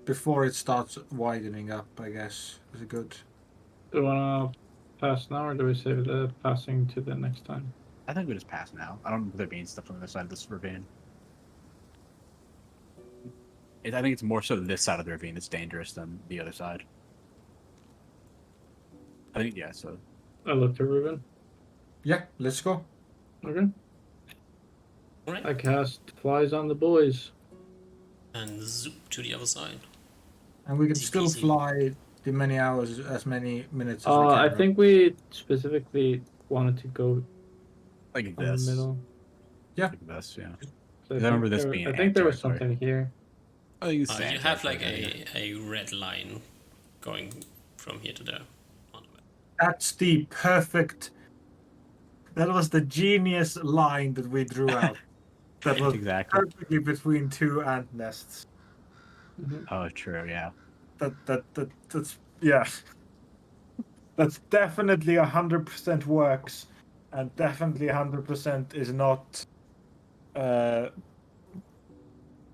before it starts widening up. I guess is good. Do you want to pass now, or do we save the passing to the next time? I think we just pass now. I don't know if there being stuff on the other side of this ravine. I think it's more so this side of the ravine that's dangerous than the other side. I think, yeah, so. I look to Ruben. Yeah, let's go. Okay. Alright. I cast Flies on the Boys. And zoop to the other side. And we can Easy still peasy. fly the many hours, as many minutes as we can. I right? think we specifically wanted to go Like on the this. middle. Yeah. Like this, yeah. So I remember this being I think there was territory. something here. Oh, you You have like a red line going from here to there. On the map. That's the perfect. That was the genius line that we drew out. That was Exactly. perfectly between two ant nests. Mhm. Oh, true, yeah. That's yeah. That's definitely 100% works, and definitely 100% is not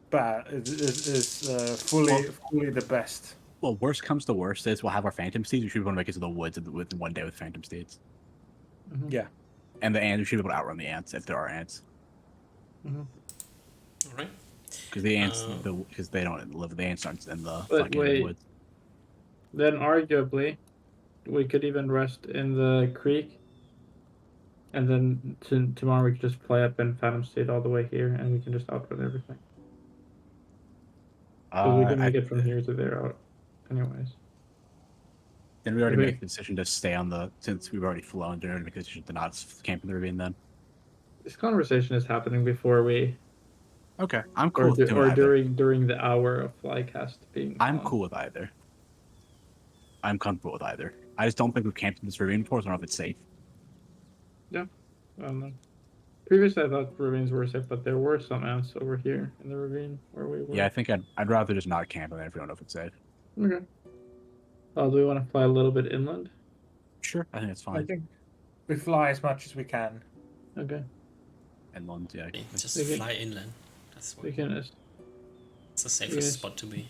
bad. Is fully the best. Well, worst comes to worst is we'll have our phantom steeds. We should be able to make it to the woods within one day with phantom steeds. Mhm. Yeah. And the ants, we should be able to outrun the ants if there are ants. Alright. Because the ants, because they don't live, the ants aren't in the But fucking wait. woods. Then arguably, we could even rest in the creek, and then tomorrow we could just fly up in Phantom State all the way here, and we can just outrun everything. Because we can make it from here to there out, anyways. Then we already make the decision to stay on the, since we've already flown, we already make the decision to not camp in the ravine then. This conversation is happening before we, Okay, I'm cool with doing or either. during the hour of flycast being. I'm cool with either. I'm comfortable with either. I just don't think we've camped in this ravine before, so I don't know if it's safe. Yeah. Previously, I thought ravines were safe, but there were some ants over here in the ravine where we were. Yeah, I think I'd rather just not camp in there if we don't know if it's safe. Okay. Do we want to fly a little bit inland? Sure, I think it's fine. I think we fly as much as we can. Okay. Inland, yeah. Just fly inland. That's what. It's the safest spot to be.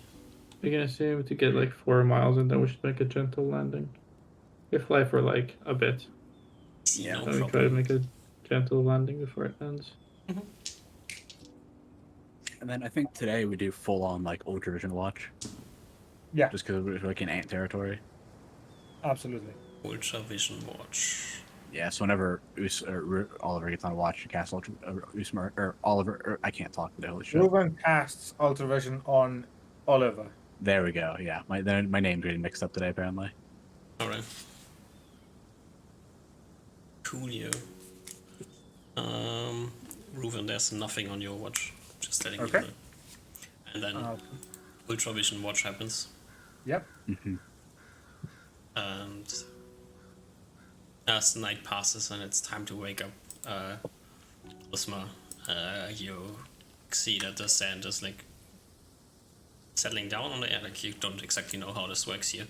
We can assume to get like 4 miles, and then we should make a gentle landing. We fly for like a bit. Yeah, So we try to make a gentle landing before it ends. Mm-hmm. And then I think today we do full on like ultra vision watch. Yeah. Just because we're like in ant territory. Absolutely. Ultra vision watch. Yeah, so whenever Oliver gets on watch, you cast Ultra Usmer, or Oliver, or I can't talk today, holy shit. Ruben casts Ultravision on Oliver. There we go, yeah. My name's getting mixed up today, apparently. Alright. Coolio. Ruven, there's nothing on your watch. Just letting you know. and then ultravision watch happens. Yep. And as the night passes and it's time to wake up, Osma, you see that the sand is like settling down on the air. Like you don't exactly know how this works here,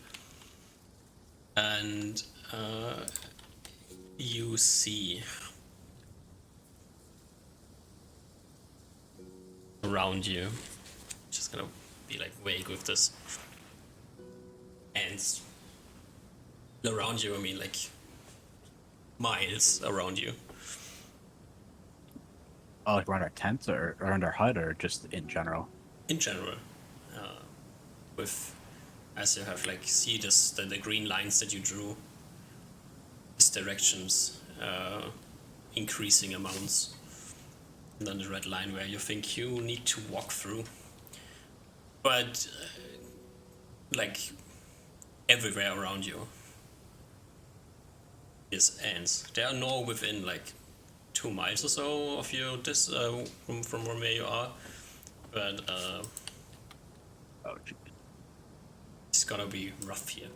and you see around you, just gonna be like vague with this, ants around you. I mean, like miles around you. Oh, like around our tents or around our hut or just in general? In general, with as you have like see this the green lines that you drew, these directions, increasing amounts, and then the red line where you think you need to walk through, but like everywhere around you is ants. There are no within like 2 miles or so of you this from where you are, but Oh, gee. it's gonna be rough here.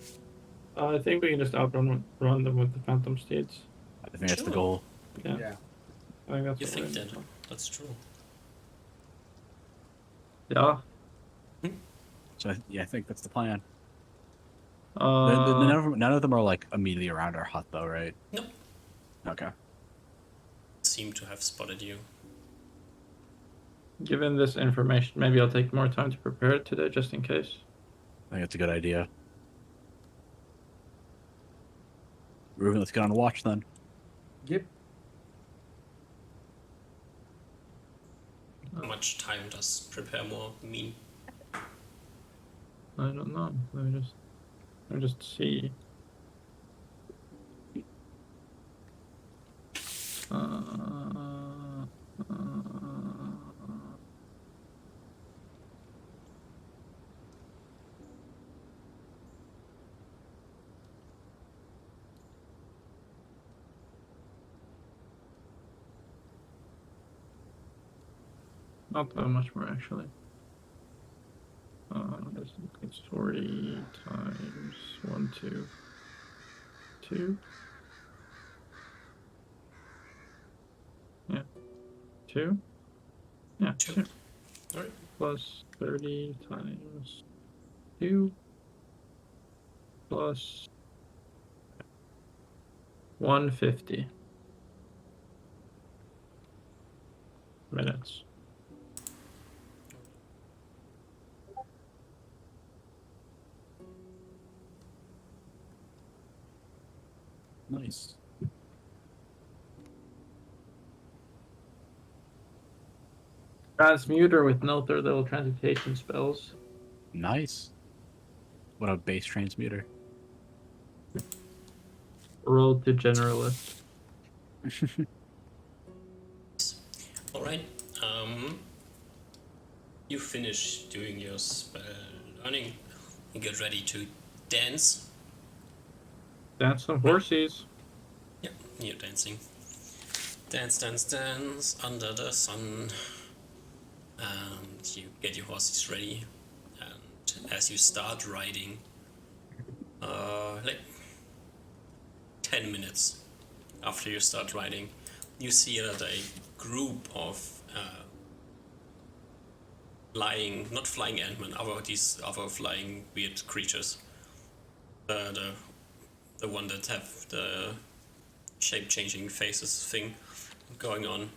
I think we can just run them with the Phantom Steeds. I think that's the Sure. goal. Yeah. Yeah. I think that's You what think we're that? aiming for. That's true. Yeah. So I think that's the plan. Uh, None of them are like immediately around our hut, though, right? Nope. Okay. Seem to have spotted you. Given this information, maybe I'll take more time to prepare it today, just in case. I think that's a good idea. Ruben, let's get on a watch then. Yep. How much time does prepare more mean? I don't know. Let me just see. Not that much more, actually. It's 40 times 1, 2, 2. Yeah. 2? Yeah, 2. Alright. Plus 30 times 2. Plus 150 minutes. Nice. Transmuter with no third level transmutation spells. Nice. What a base transmuter. Roll to generalist. Alright. You finish doing your spell learning. You get ready to dance. Dance some horses. Yeah, you're dancing. Dance, dance, dance under the sun. And you get your horses ready. And as you start riding, like 10 minutes after you start riding, you see that a group of not flying Ant-Man, these other flying weird creatures. The one that have the shape-changing faces thing going on.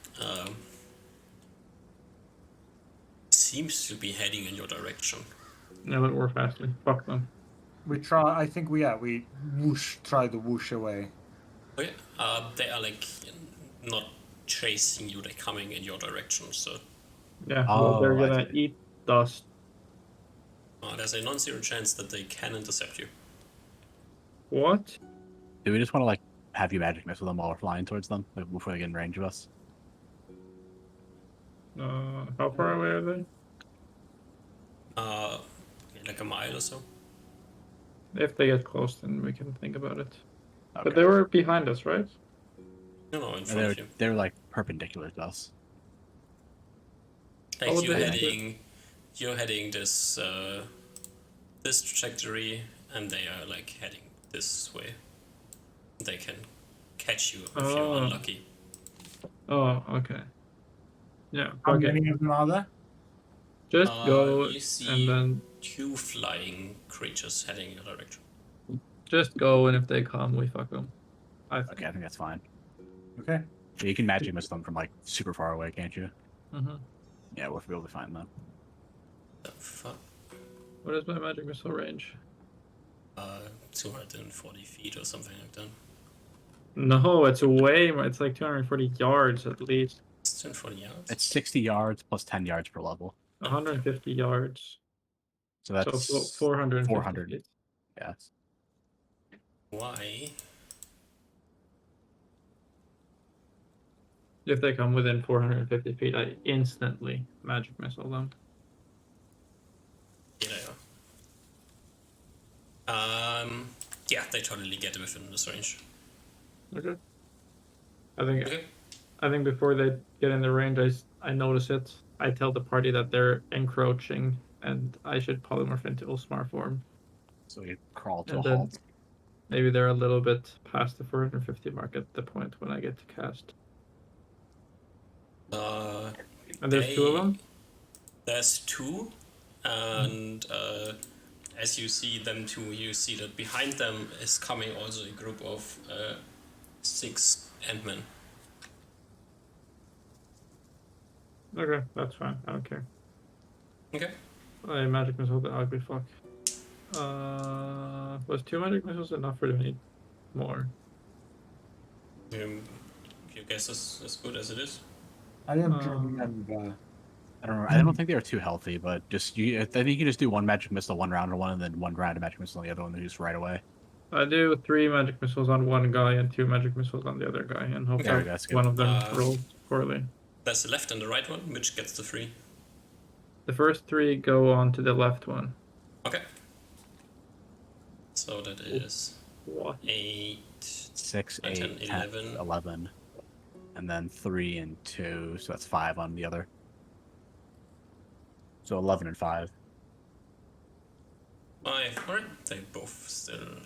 Seems to be heading in your direction. Yeah, but we're fastly. Fuck them. We try. I think we try to whoosh away. Okay. They are like not chasing you; they're coming in your direction. So Yeah, well, they're I gonna see. eat dust. there's a non-zero chance that they can intercept you. What? Do we just want to like have you magic missile them while we're flying towards them, like, before they get in range of us? How far away are they? Like a mile or so. If they get close, then we can think about it. Okay. But they were behind us, right? No, in front of you. They're like perpendicular to us. Like would you're they heading you're heading this this trajectory, and they are like heading this way. They can catch you if you're unlucky. Oh, okay. Yeah. How Okay. many of them are there? Just go You see and then 2 flying creatures heading in your direction. just go, and if they come, we fuck them. Okay, I think that's fine. Okay. Yeah, you can magic missile them from like super far away, can't you? Mm-hmm. Yeah, we'll be able to find them. The fuck? What is my magic missile range? 240 feet or something like that. No, it's way more. It's like 240 yards at least. It's 240 yards. It's 60 yards plus 10 yards per level. 150 yards. So that's So 450 400. feet. Yeah. Why? If they come within 450 feet, I instantly magic missile them. Yeah, they are. Yeah, they totally get within this range. Okay. I think Okay. I think before they get in the range, I notice it. I tell the party that they're encroaching, and I should polymorph into Ulsmar form. So you crawl to And a then halt. maybe they're a little bit past the 450 mark at the point when I get to cast. And there's 2 of them? There's 2, and as you see them 2, you see that behind them is coming also a group of 6 Ant-Men. Okay, that's fine. I don't care. Okay. I magic missile the ugly fuck. Was 2 magic missiles enough, or do I need more? Your guess is as good as it is. I don't remember. I don't know. I don't think they are too healthy, but just I think you can just do 1 magic missile 1 round on one, and then 1 round of magic missile on the other one, just right away. I do 3 magic missiles on one guy and 2 magic missiles on the other guy, and hope Okay, that that's good. one of them rolls poorly. There's the left and the right one, which gets the 3. The first 3 go on to the left one. Okay. So that is What? 8, 6, 9, 8, 10, 10, 11. 11. And then 3 and 2, so that's 5 on the other. So 11 and 5. 5. Alright, they both still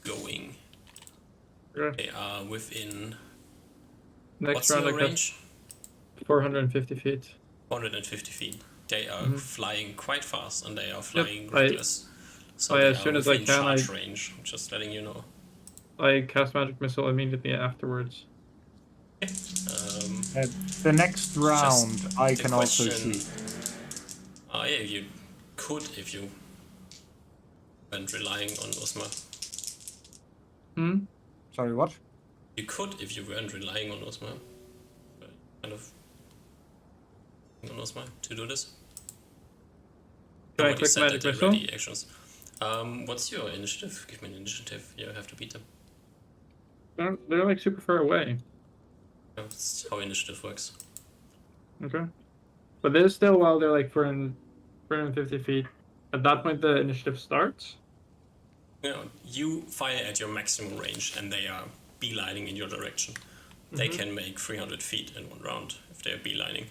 going. Okay. They are within. Next What's round your I got range? 450 feet. 150 feet. They are flying quite fast, and they are Yep, flying reckless. So I they as soon are as I within can, charge range. Just letting you know. I cast magic missile immediately afterwards. The next round, I can also question- shoot. Yeah, you could if you weren't relying on Osma. Sorry, what? You could if you weren't relying on Osma. But kind of on Osma to do this. Can I Nobody click said magic that they missile? ready actions. What's your initiative? Give me an initiative. You have to beat them. They're like super far away. That's how initiative works. Okay. But they're still, while they're like 450 feet, at that point the initiative starts? You fire at your maximum range, and they are beelining in your direction. They can make 300 feet in 1 round if they're beelining.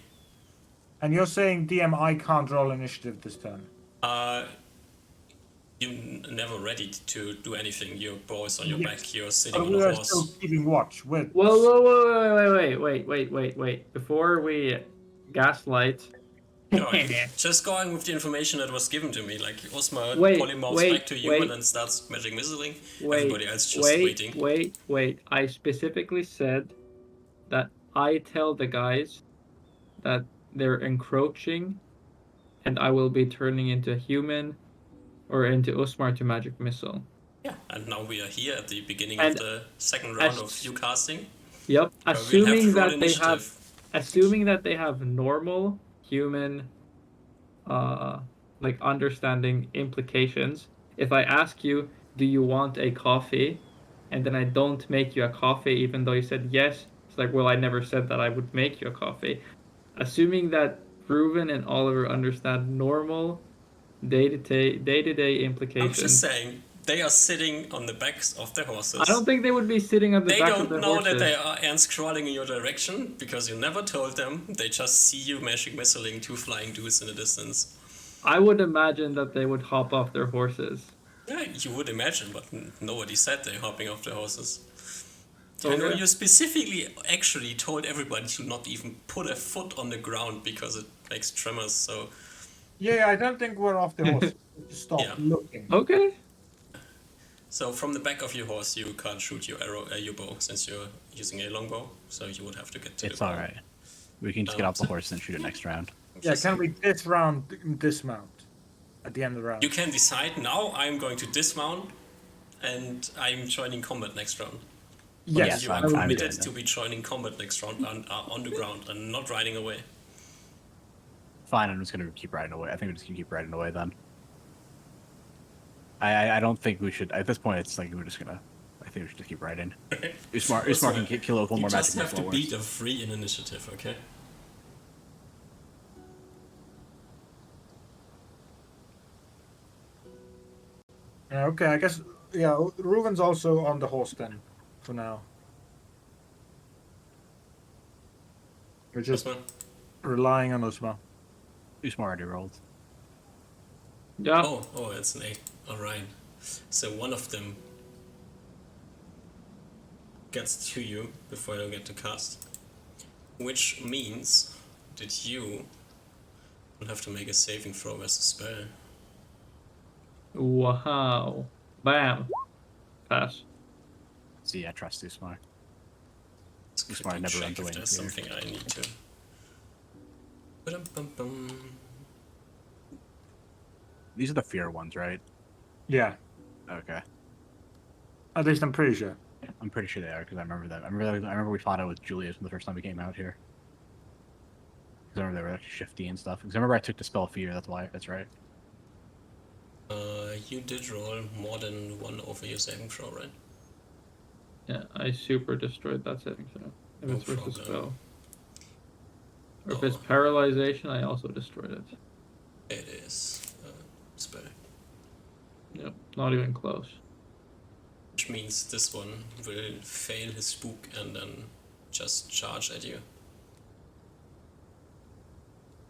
And you're saying, DM, I can't roll initiative this turn? You're never ready to do anything. Your boy's on your Yes. back. You're sitting But on we a are horse. still keeping watch with. Whoa, wait. Before we gaslight. No, just going with the information that was given to me. Like Osma Wait, polymorphs wait, back to you wait. and then starts magic missiling. Everybody else just waiting. Wait. I specifically said that I tell the guys that they're encroaching and I will be turning into a human or into Osmar to magic missile. Yeah, and now we are here at the beginning And of the second round as- of you casting. Yep, We'll have to assuming roll that initiative. they have normal human like understanding implications. If I ask you, do you want a coffee, and then I don't make you a coffee even though you said yes, it's like, well, I never said that I would make you a coffee. Assuming that Reuven and Oliver understand normal day-to-day implications. I'm just saying, they are sitting on the backs of their horses. I don't think they would be sitting on the They back of don't their know horses. that they are ants crawling in your direction because you never told them. They just see you magic missiling 2 flying dudes in the distance. I would imagine that they would hop off their horses. Yeah, you would imagine, but nobody said they're hopping off their horses. Okay. I know you specifically actually told everybody to not even put a foot on the ground because it makes tremors, so... Yeah, I don't think we're off the horse. Just stop Yeah. looking. Okay. So from the back of your horse, you can't shoot your arrow, your bow, since you're using a longbow. So you would have to get to It's the all ground. right. We can just get off the horse and shoot it next round. Yeah, can we this round dismount at the end of the round? You can decide now. I'm going to dismount, and I'm joining combat next round. Yes, You I'm are fine committed with it. to be joining combat next round and are on the ground and not riding away. Fine, I'm just gonna keep riding away. I think we're just gonna keep riding away then. I don't think we should. At this point, it's like we're just gonna. I think we should just keep riding. Usmar can kill with one more You just magic have to missile beat works. a 3 in initiative, okay? Okay, I guess, yeah, Reuven's also on the horse then, for now. We're just This one? relying on Usma. Usmar already rolled. Yeah. Oh, it's an 8. Alright. So one of them gets to you before you get to cast. Which means that you will have to make a saving throw as a spell. Wow. Bam. Pass. See, I trust Usmar. It's Usmar quickly never check runs away if in there's fear. something I need to. Ba-dum-bum-bum. These are the fear ones, right? Yeah, Okay. at least I'm pretty sure. I'm pretty sure they are because I remember that. I remember we fought it with Julius the first time we came out here. Because I remember they were like shifty and stuff. Because I remember I took the spell fear. That's why. That's right. You did roll more than 1 over your saving throw, right? Yeah, I super destroyed that saving throw. If No it's versus problem. spell. Or if it's paralyzation, I also destroyed it. It is spell. Yep, not even close. Which means this one will fail his spook and then just charge at you.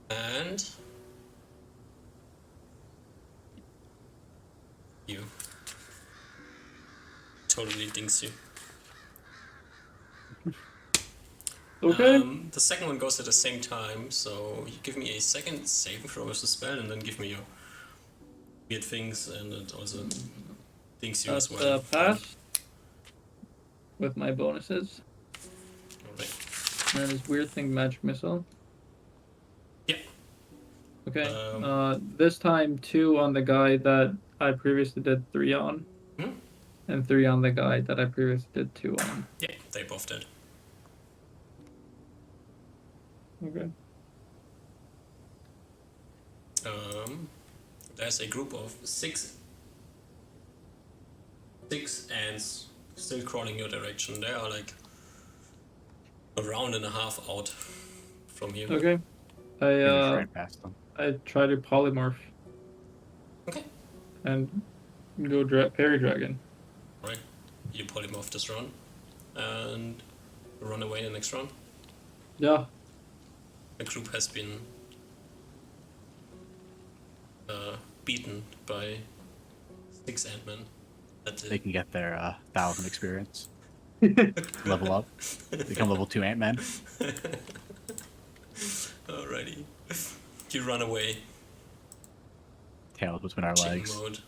And you totally dinks you. Okay. The second one goes at the same time, so you give me a second saving throw as a spell and then give me your weird things, and it also dinks you as That's well. pass. With my bonuses. Alright. And then this weird thing, magic missile. Yeah. Okay. This time 2 on the guy that I previously did 3 on. Hmm? And 3 on the guy that I previously did 2 on. Yeah, they both did. Okay. There's a group of 6 ants still crawling your direction. They are like a round and a half out from you. Okay. Maybe I right past them. try to polymorph Okay. and go parry dragon. Right. You polymorph this round and run away the next round. Yeah. The group has been beaten by 6 Ant-Men. They can get their 1,000 experience. Level up. Become level 2 Ant-Man. Alrighty. You run away. Tails between our Chicken legs. mode.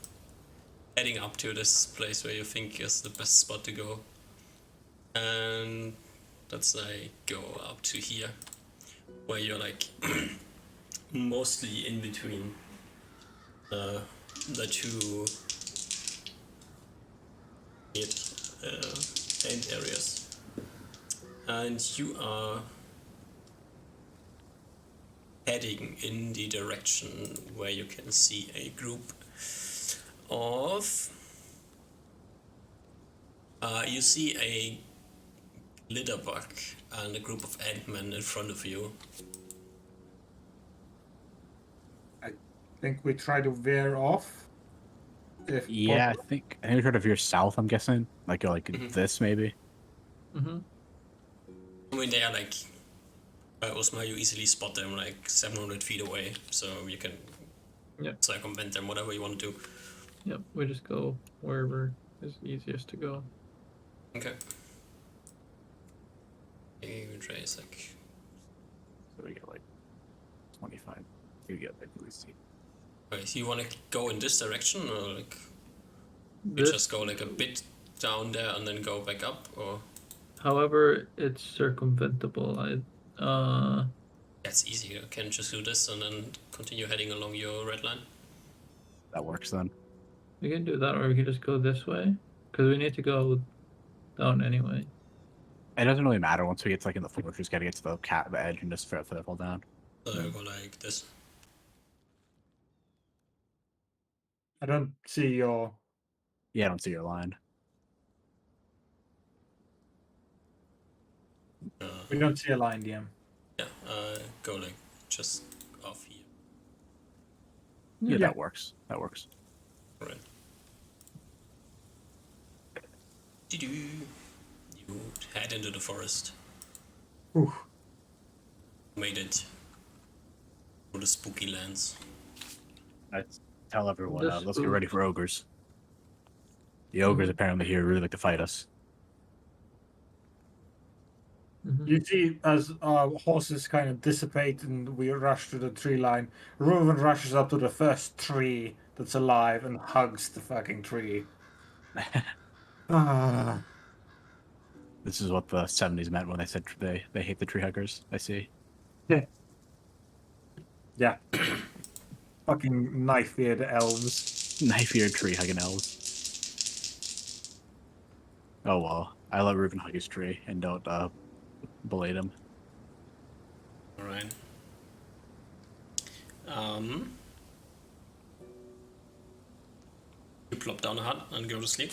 Heading up to this place where you think is the best spot to go. And let's say go up to here. Where you're like mostly in between the two end areas. And you are heading in the direction where you can see a group of you see a litterbug and a group of ant-men in front of you. I think we try to veer off. If Yeah, possible. I think we try to veer south. I'm guessing, like go like this maybe. Mm-hmm. I mean, they are like by Osma, you easily spot them like 700 feet away, so you can circumvent them, whatever you want to do. Yep, we just go wherever is easiest to go. Okay. Trace, like... So we get like 25. You get like, let me see. Okay, so you want to go in this direction, or like you This, just go like a bit down there and then go back up, or however, it's circumventable. that's easy. You can just do this and then continue heading along your red line. That works then. We can do that, or we can just go this way, because we need to go down anyway. It doesn't really matter once we get to like in the forest. We just gotta get to the edge and just fall down. So you go like this. I don't see your. Yeah, I don't see your line. We don't see a line, DM. Yeah, go like just off here. Yeah, that works. That works. Right. You head into the forest. Ooh. Made it through the spooky lands. I tell everyone, This let's get ready for ogres. The ogres apparently here really like to fight us. You see, as our horses kind of dissipate and we rush to the tree line, Reuven rushes up to the first tree that's alive and hugs the fucking tree. Ah. This is what the 70s meant when they said they hate the tree huggers. I see. Yeah. Fucking knife-eared elves. Knife-eared tree hugging elves. Oh well, I let Reuben hug his tree and don't belate him. Alright. You plop down a hut and go to sleep.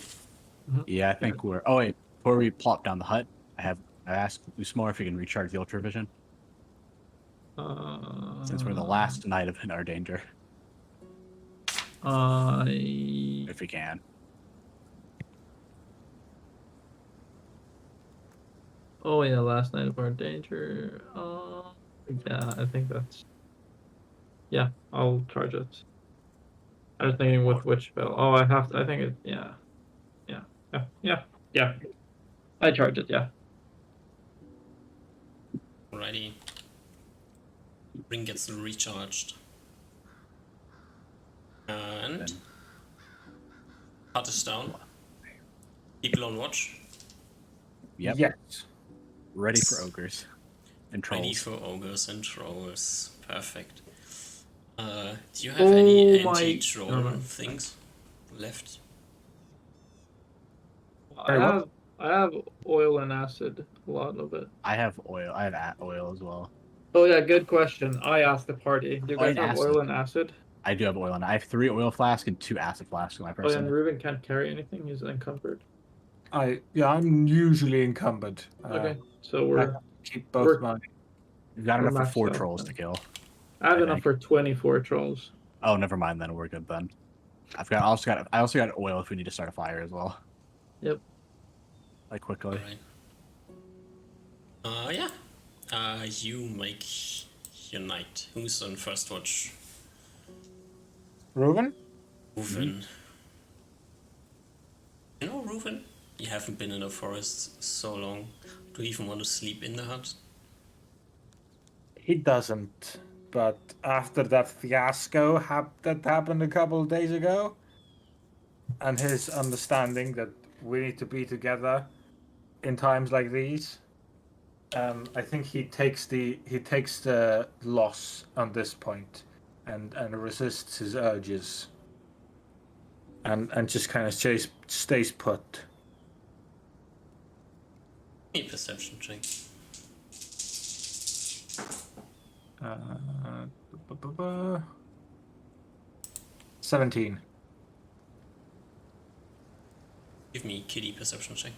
Yeah, I think we're. Oh wait, before we plop down the hut, I asked Usmore if he can recharge the ultra vision. Since we're the last night of our danger. If we can. Oh yeah, last night of our danger. Yeah, I think that's. Yeah, I'll charge it. I was thinking with which spell. Oh, I have to. I think it. Yeah. I charge it. Yeah. Alrighty. Ring gets recharged. And hut is down. People on watch. Yep. Yes. Ready for ogres and trolls. Ready for ogres and trolls. Perfect. Do you have any anti-troll things left? I have oil and acid, a lot of it. I have oil. I have oil as well. Oh yeah, good question. I asked the party. Do you guys have acid. oil and acid? I do have oil, and I have 3 oil flasks and 2 acid flasks in my person. Oh, and Ruben can't carry anything. He's encumbered. I'm usually encumbered. Okay, so we're keep both mine. We've got enough for 4 maxed out trolls then. to kill. I have enough for 24 trolls. Oh, never mind then. We're good then. I also got oil if we need to start a fire as well. Yep. Like quickly. Alright. Yeah. You make your night. Who's on first watch? Reuven? Reuven. You know, Reuven? You haven't been in the forest so long. Do you even want to sleep in the hut? He doesn't. But after that fiasco that happened a couple of days ago, and his understanding that we need to be together in times like these, I think he takes the loss on this point, and resists his urges, and just kind of stays put. Need perception check. 17. Give me kitty perception check.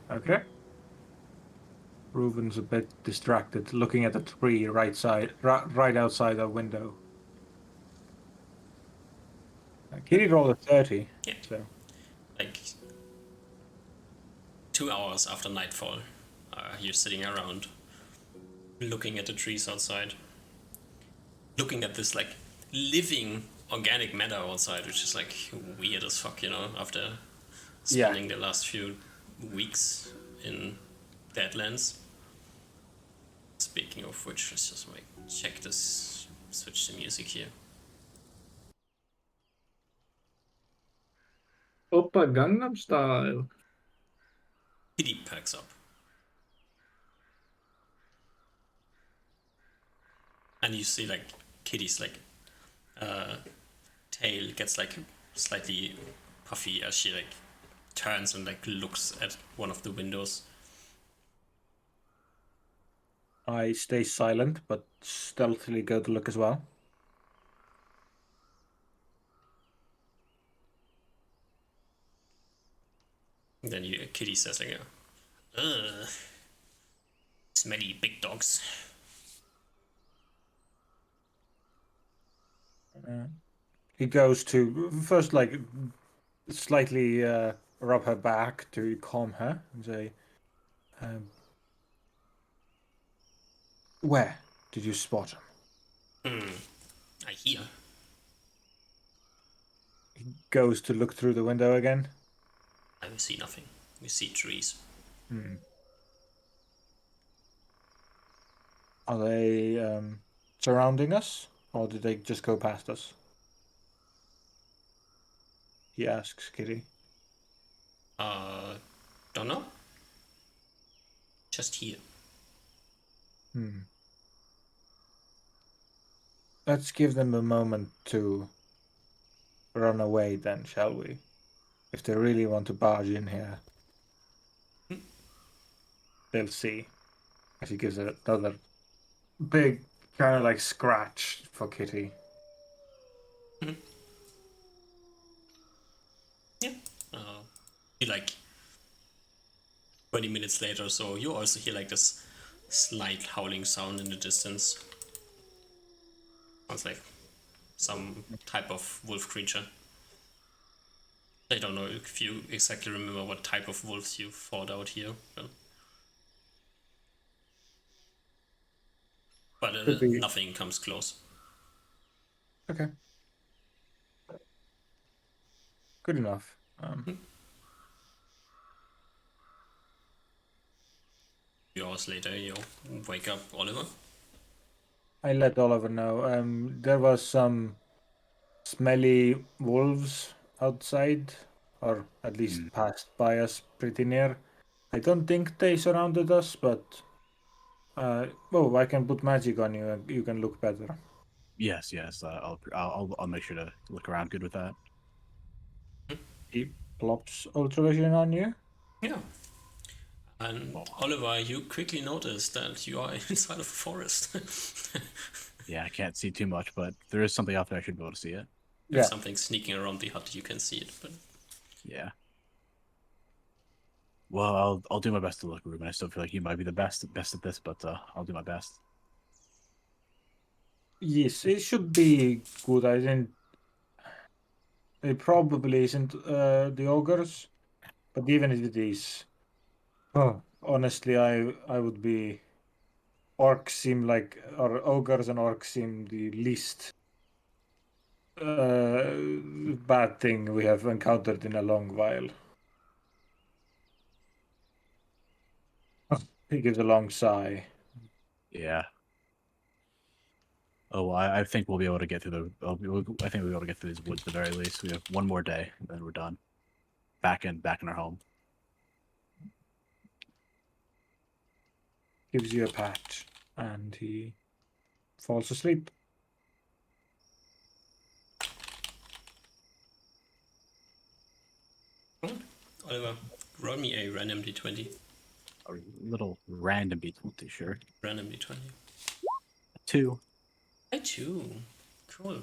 Okay. Reuven's a bit distracted, looking at the tree right outside the window. Kitty rolled a 30. Yeah. So. Like 2 hours after nightfall, you're sitting around, looking at the trees outside, looking at this like living organic matter outside, which is like weird as fuck, after Yeah. spending the last few weeks in Deadlands. Speaking of which, let's just like check this, switch the music here. Oppa Gangnam Style. Kitty packs up. And you see like Kitty's like tail gets like slightly puffy as she like turns and like looks at one of the windows. I stay silent, but stealthily go to look as well. And then Kitty says like, "Ugh, smelly big dogs." He goes to first like slightly rub her back to calm her and say, "Where did you spot him?" I hear. He goes to look through the window again. I see nothing. We see trees. Are they surrounding us, or did they just go past us? He asks Kitty. Don't know. Just here. Let's give them a moment to run away then, shall we? If they really want to barge in here, they'll see. As he gives it another big kind of like scratch for Kitty. Yeah. You like 20 minutes later or so, you also hear like this slight howling sound in the distance. Sounds like some type of wolf creature. I don't know if you exactly remember what type of wolves you fought out here, but nothing comes close. Okay. Good enough. Few hours later, you wake up Oliver. I let Oliver know. There was some smelly wolves outside, or at least passed by us pretty near. I don't think they surrounded us, but I can put magic on you and you can look better. Yes. I'll make sure to look around good with that. He plops ultravision on you. Yeah. And Oliver, you quickly notice that you are inside of a forest. Yeah, I can't see too much, but there is something out there. I should be able to see it. If something's sneaking around the hut, you can see it. But yeah. Well, I'll do my best to look, Ruben. I still feel like you might be the best at this, but I'll do my best. Yes, it should be good. I didn't. It probably isn't the ogres, but even if it is, honestly, I would be. Orcs seem like, or ogres and orcs seem the least bad thing we have encountered in a long while. He gives a long sigh. Yeah. Oh, well, I think we'll be able to get through the. I think we'll be able to get through these woods at the very least. We have one more day, and then we're done. Back in our home. Gives you a pat, and he falls asleep. Oliver, roll me a random d20. A little random d20, sure. Random d20. 2. I too. Cool.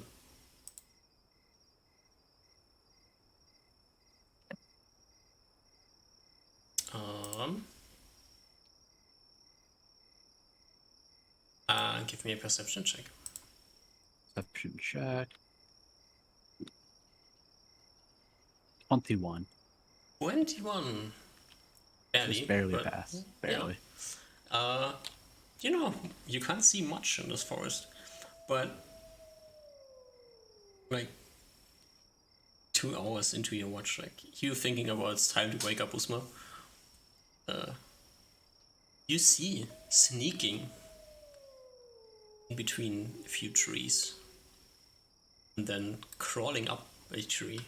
Give me a perception check. Perception check. 21. 21. Barely. Just barely pass. Barely. Yeah. You can't see much in this forest, but like 2 hours into your watch, like you thinking about it's time to wake up Usma. You see sneaking in between a few trees and then crawling up a tree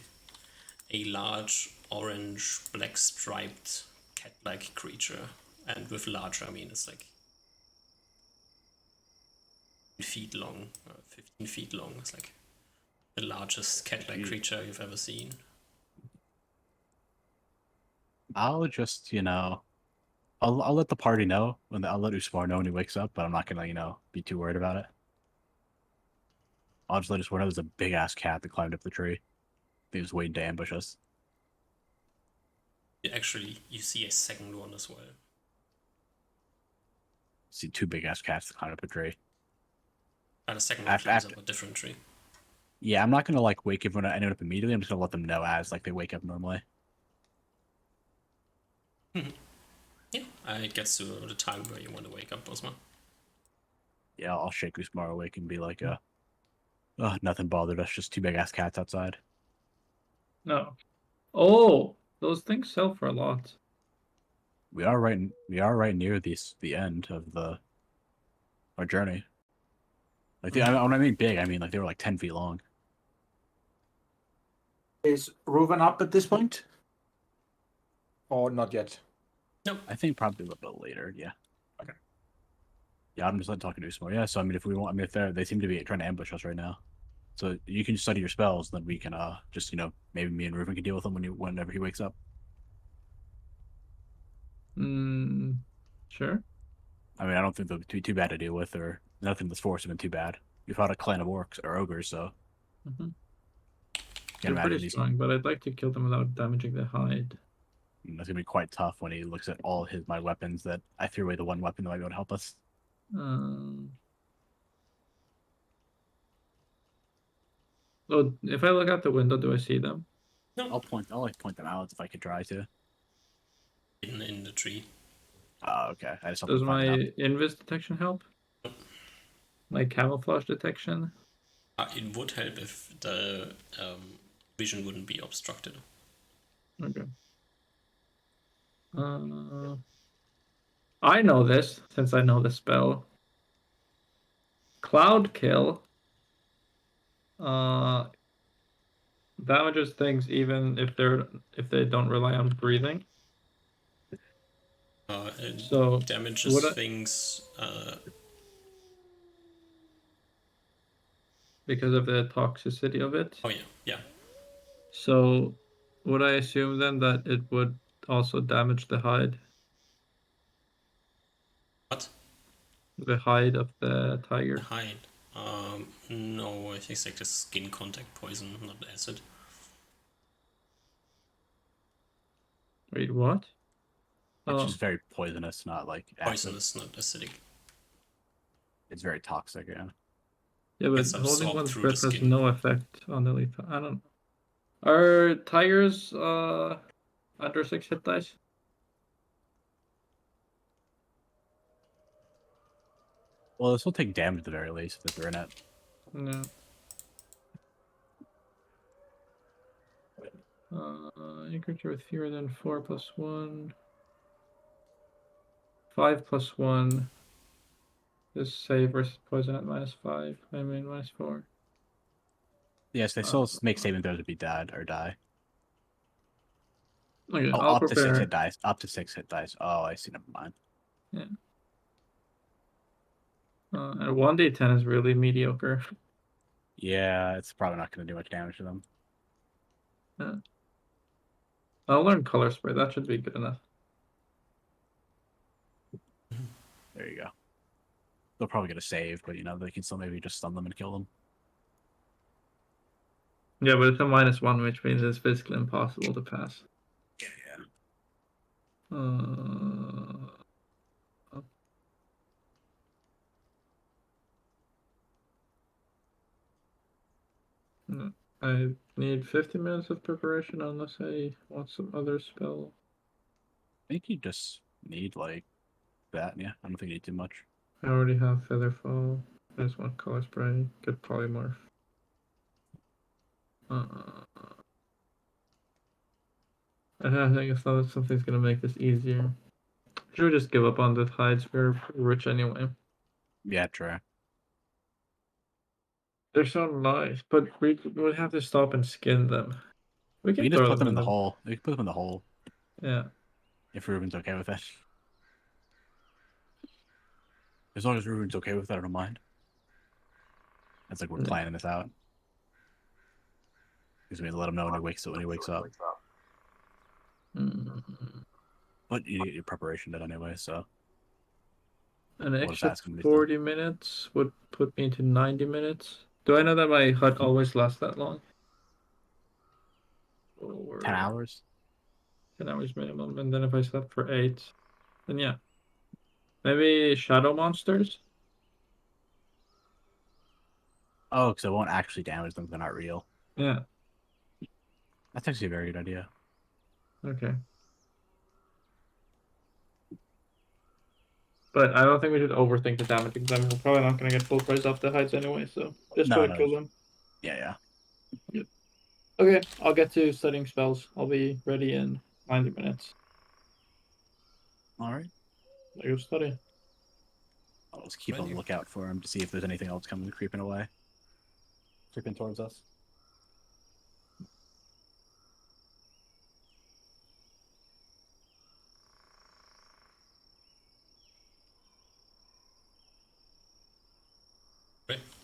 a large orange black striped cat-like creature, and with large I mean it's like feet long, 15 feet long. It's like the largest cat-like creature you've ever seen. I'll just, I'll let the party know I'll let Usmar know when he wakes up, but I'm not gonna, be too worried about it. I'll just let Usmar know there's a big ass cat that climbed up the tree. He was waiting to ambush us. Actually, you see a second one as well. See 2 big ass cats that climbed up a tree. And a second one climbs up a different tree. Yeah, I'm not gonna like wake everyone up immediately. I'm just gonna let them know as like they wake up normally. Yeah, it gets to the time where you want to wake up, Osma. Yeah, I'll shake Usmar awake and be like, nothing bothered us, just 2 big ass cats outside. No. Oh, those things sell for a lot. We are right near the end of our journey. Like when I mean big, I mean like they were like 10 feet long. Is Reuven up at this point? Or not yet? Nope. I think probably a little bit later, yeah. Okay. Yeah, I'm just talking to Usmar. Yeah, so I mean if we want, if they seem to be trying to ambush us right now. So you can study your spells, then we can just maybe me and Reuven can deal with him whenever he wakes up. Sure. I mean, I don't think they'll be too bad to deal with, or nothing that's forced them too bad. We fought a clan of orcs or ogres, so. They're pretty strong, but I'd like to kill them without damaging the hide. That's gonna be quite tough when he looks at all my weapons that I threw away the one weapon that might be able to help us. Oh, if I look out the window, do I see them? No. I'll point them out if I could try to. In the tree. Oh, okay. I just Does my invis detection help? My camouflage detection? It would help if the vision wouldn't be obstructed. Okay. I know this since I know the spell. Cloud kill damages things even if they don't rely on breathing. So damages things because of the toxicity of it. Oh yeah. So would I assume then that it would also damage the hide? What? The hide of the tiger. The hide. No, I think it's like the skin contact poison, not acid. Wait, what? It's just very poisonous, not like acid. Poisonous, not acidic. It's very toxic, yeah. Yeah, but holding one's breath has no effect on the lethal. I don't know. Are tigers under 6 hit dice? Well, this will take damage at the very least if they're in it. No. Any creature with fewer than 4 plus 1. 5 plus 1. This save versus poison at -5. I mean -4. Yes, they still make saving throws to be dead or die. Okay, I'll up to 6 hit dice. Up to 6 hit dice. Oh, I see. Never mind. Yeah. And 1d10 is really mediocre. Yeah, it's probably not going to do much damage to them. Yeah. I'll learn color spray. That should be good enough. There you go. They'll probably get a save, but they can still maybe just stun them and kill them. Yeah, but it's a -1, which means it's physically impossible to pass. Yeah. I need 50 minutes of preparation unless I want some other spell. I think you just need like that. Yeah, I don't think you need too much. I already have Featherfall. I just want color spray. Get polymorph. I think something's gonna make this easier. Should we just give up on the hides? We're rich anyway. Yeah, true. They're so nice, but we would have to stop and skin them. We We can can just throw put them them in the hole. We can put them in the hole Yeah. if Ruben's okay with it. As long as Ruben's okay with it, I don't mind. It's like we're Yeah. planning this out. Because we need to let him know when he wakes up. Mm. But you get your preparation done anyway, so An we'll just extra ask him. 40 minutes would put me to 90 minutes. Do I know that my hut always lasts that long? Or 10 hours? 10 hours minimum, and then if I slept for 8, then yeah. Maybe shadow monsters? Oh, because it won't actually damage them if they're not real. Yeah, That's actually a very good idea. okay. But I don't think we should overthink the damage because I'm probably not going to get full price off the hides anyway, so just try to kill them. Yeah. Okay, I'll get to studying spells. I'll be ready in 90 minutes. All right. I go study. I'll just keep a lookout for him to see if there's anything else coming creeping towards us.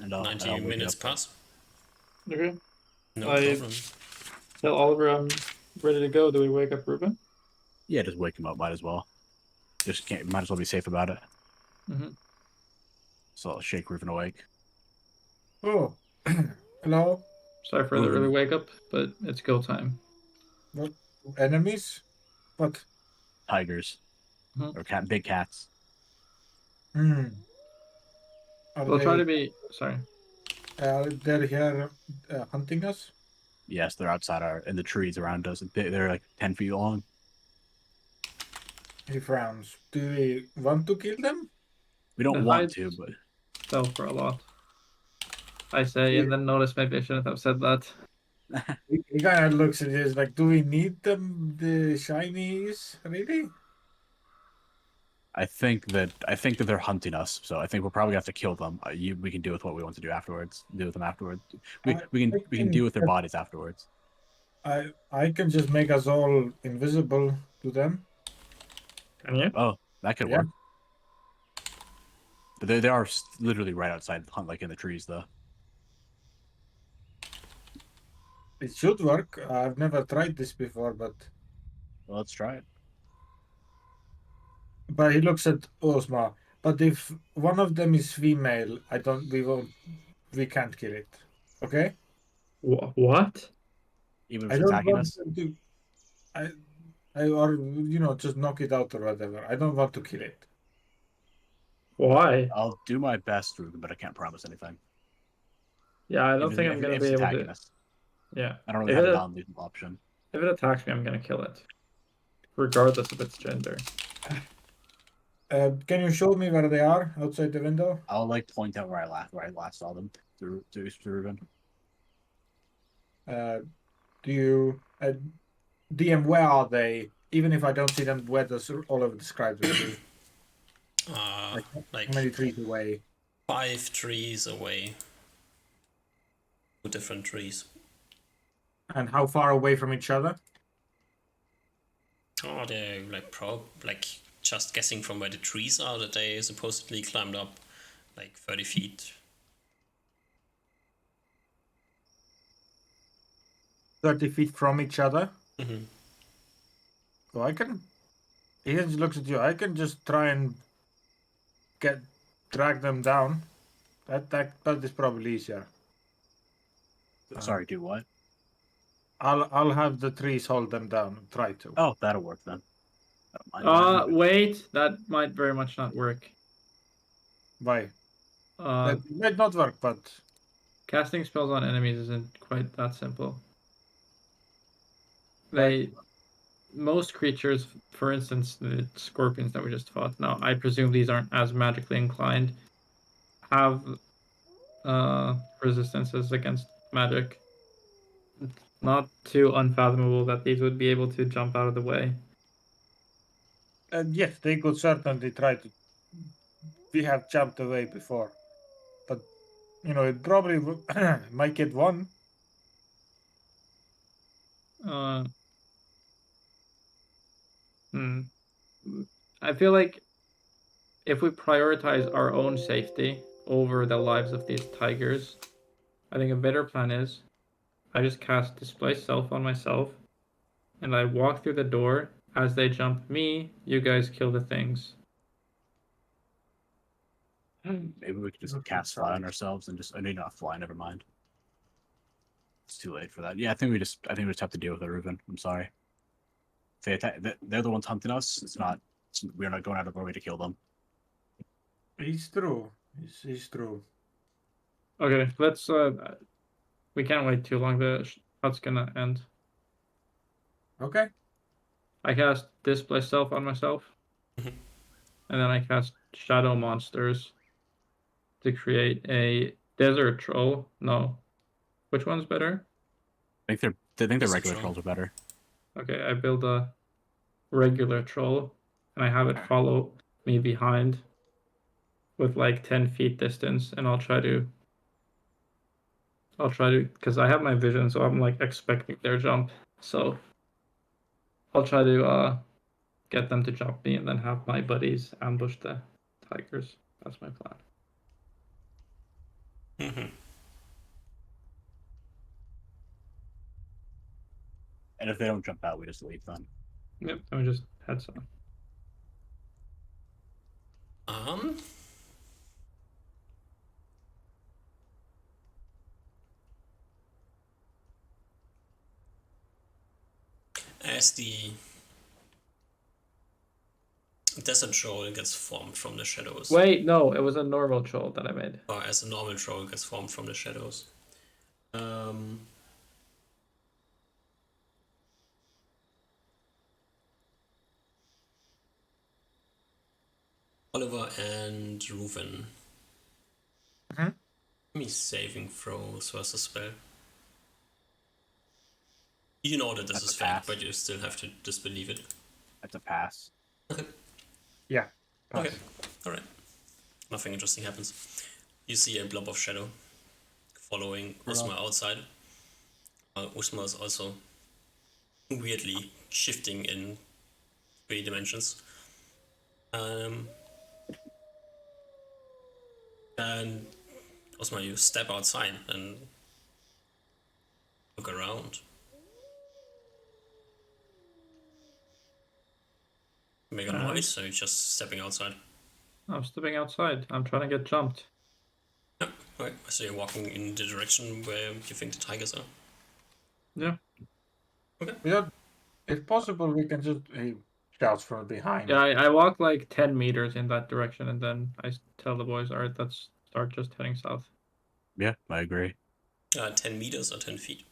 And 90 minutes pass. Okay. No problem. Tell Oliver I'm ready to go. Do we wake up Ruben? Yeah, just wake him up. Might as well. Might as well be safe about it. Mm-hmm. So I'll shake Ruben awake. Oh, hello. Sorry for the early wake up, but it's go time. What enemies? What? Tigers. Or big cats. Hmm. We'll try to be sorry. They're here hunting us? Yes, they're outside in the trees around us. They're like 10 feet long. He frowns. Do we want to kill them? We don't want to, but sell for a lot. I say, and then notice maybe I shouldn't have said that. He kind of looks at this like, do we need them, the shinies? Really? I think that they're hunting us, so I think we'll probably have to kill them. We can deal with what we want to do afterwards. Deal with them afterwards. We can deal with their bodies afterwards. I can just make us all invisible to them. Can you? Oh, that could work. But they are literally right outside, like in the trees, though. It should work. I've never tried this before, but Well, let's try it. But he looks at Ozma. But if one of them is female, we can't kill it. Okay? What? Even if it's attacking us? Or just knock it out or whatever. I don't want to kill it. Why? I'll do my best, Ruben, but I can't promise anything. Yeah, I don't think I'm going to be able to. Us. Yeah. I don't really have a non-lethal option. If it attacks me, I'm going to kill it. Regardless of its gender. Can you show me where they are outside the window? I'll point out where I last saw them to Ruben. Do you DM, where are they? Even if I don't see them, where does Oliver describe them to? Like how many trees away? 5 trees away. 2 different trees. And how far away from each other? Oh, they're like just guessing from where the trees are that they supposedly climbed up like 30 feet. 30 feet from each other? Mm-hmm. So he just looks at you. I can just try and drag them down. That is probably easier. Sorry, do what? I'll have the trees hold them down. Try to. Oh, that'll work then. Wait, that might very much not work. Why? That might not work, but casting spells on enemies isn't quite that simple. Most creatures, for instance, the scorpions that we just fought. Now, I presume these aren't as magically inclined. Have resistances against magic. not too unfathomable that these would be able to jump out of the way. Yes, they could certainly try to. We have jumped away before, but it probably might get one. Uh, hmm. I feel like if we prioritize our own safety over the lives of these tigers, I think a better plan is I just cast Displace Self on myself, and I walk through the door. As they jump me, you guys kill the things. Maybe we could just cast fly on ourselves and just. I mean, not fly. Never mind. It's too late for that. Yeah, I think we just have to deal with it, Ruben. I'm sorry. They attack. They're the ones hunting us. It's not. We're not going out of our way to kill them. It's true. It's true. Okay, let's. We can't wait too long. The shot's gonna end. Okay. I cast Displace Self on myself, and then I cast Shadow Monsters to create a Desert Troll. No, which one's better? I think the Desert regular troll. trolls are better. Okay, I build a regular troll, and I have it follow me behind with like 10 feet distance, and I'll try to, because I have my vision, so I'm like expecting their jump. So I'll try to get them to jump me, and then have my buddies ambush the tigers. That's my plan. And if they don't jump out, we just leave them. Yep, and we just head south. As the desert troll gets formed from the shadows. Wait, no, it was a normal troll that I made. Or as a normal troll gets formed from the shadows. Oliver and Reuven. Give me saving throws versus spell. You know that this is fake, but you still have to disbelieve it. That's a pass. Okay. Yeah. Pass. Okay. Alright. Nothing interesting happens. You see a blob of shadow following Usma outside. Usma is also weirdly shifting in 3 dimensions. And Osma, you step outside and look around. Make a noise, or you're just stepping outside? I'm stepping outside. I'm trying to get jumped. Yeah, right. So you're walking in the direction where you think the tigers are? Yeah. Okay. Yeah. If possible, we can just shout from behind. Yeah, I walk like 10 meters in that direction, and then I tell the boys, all right, let's start just heading south. Yeah, I agree. 10 meters or 10 feet?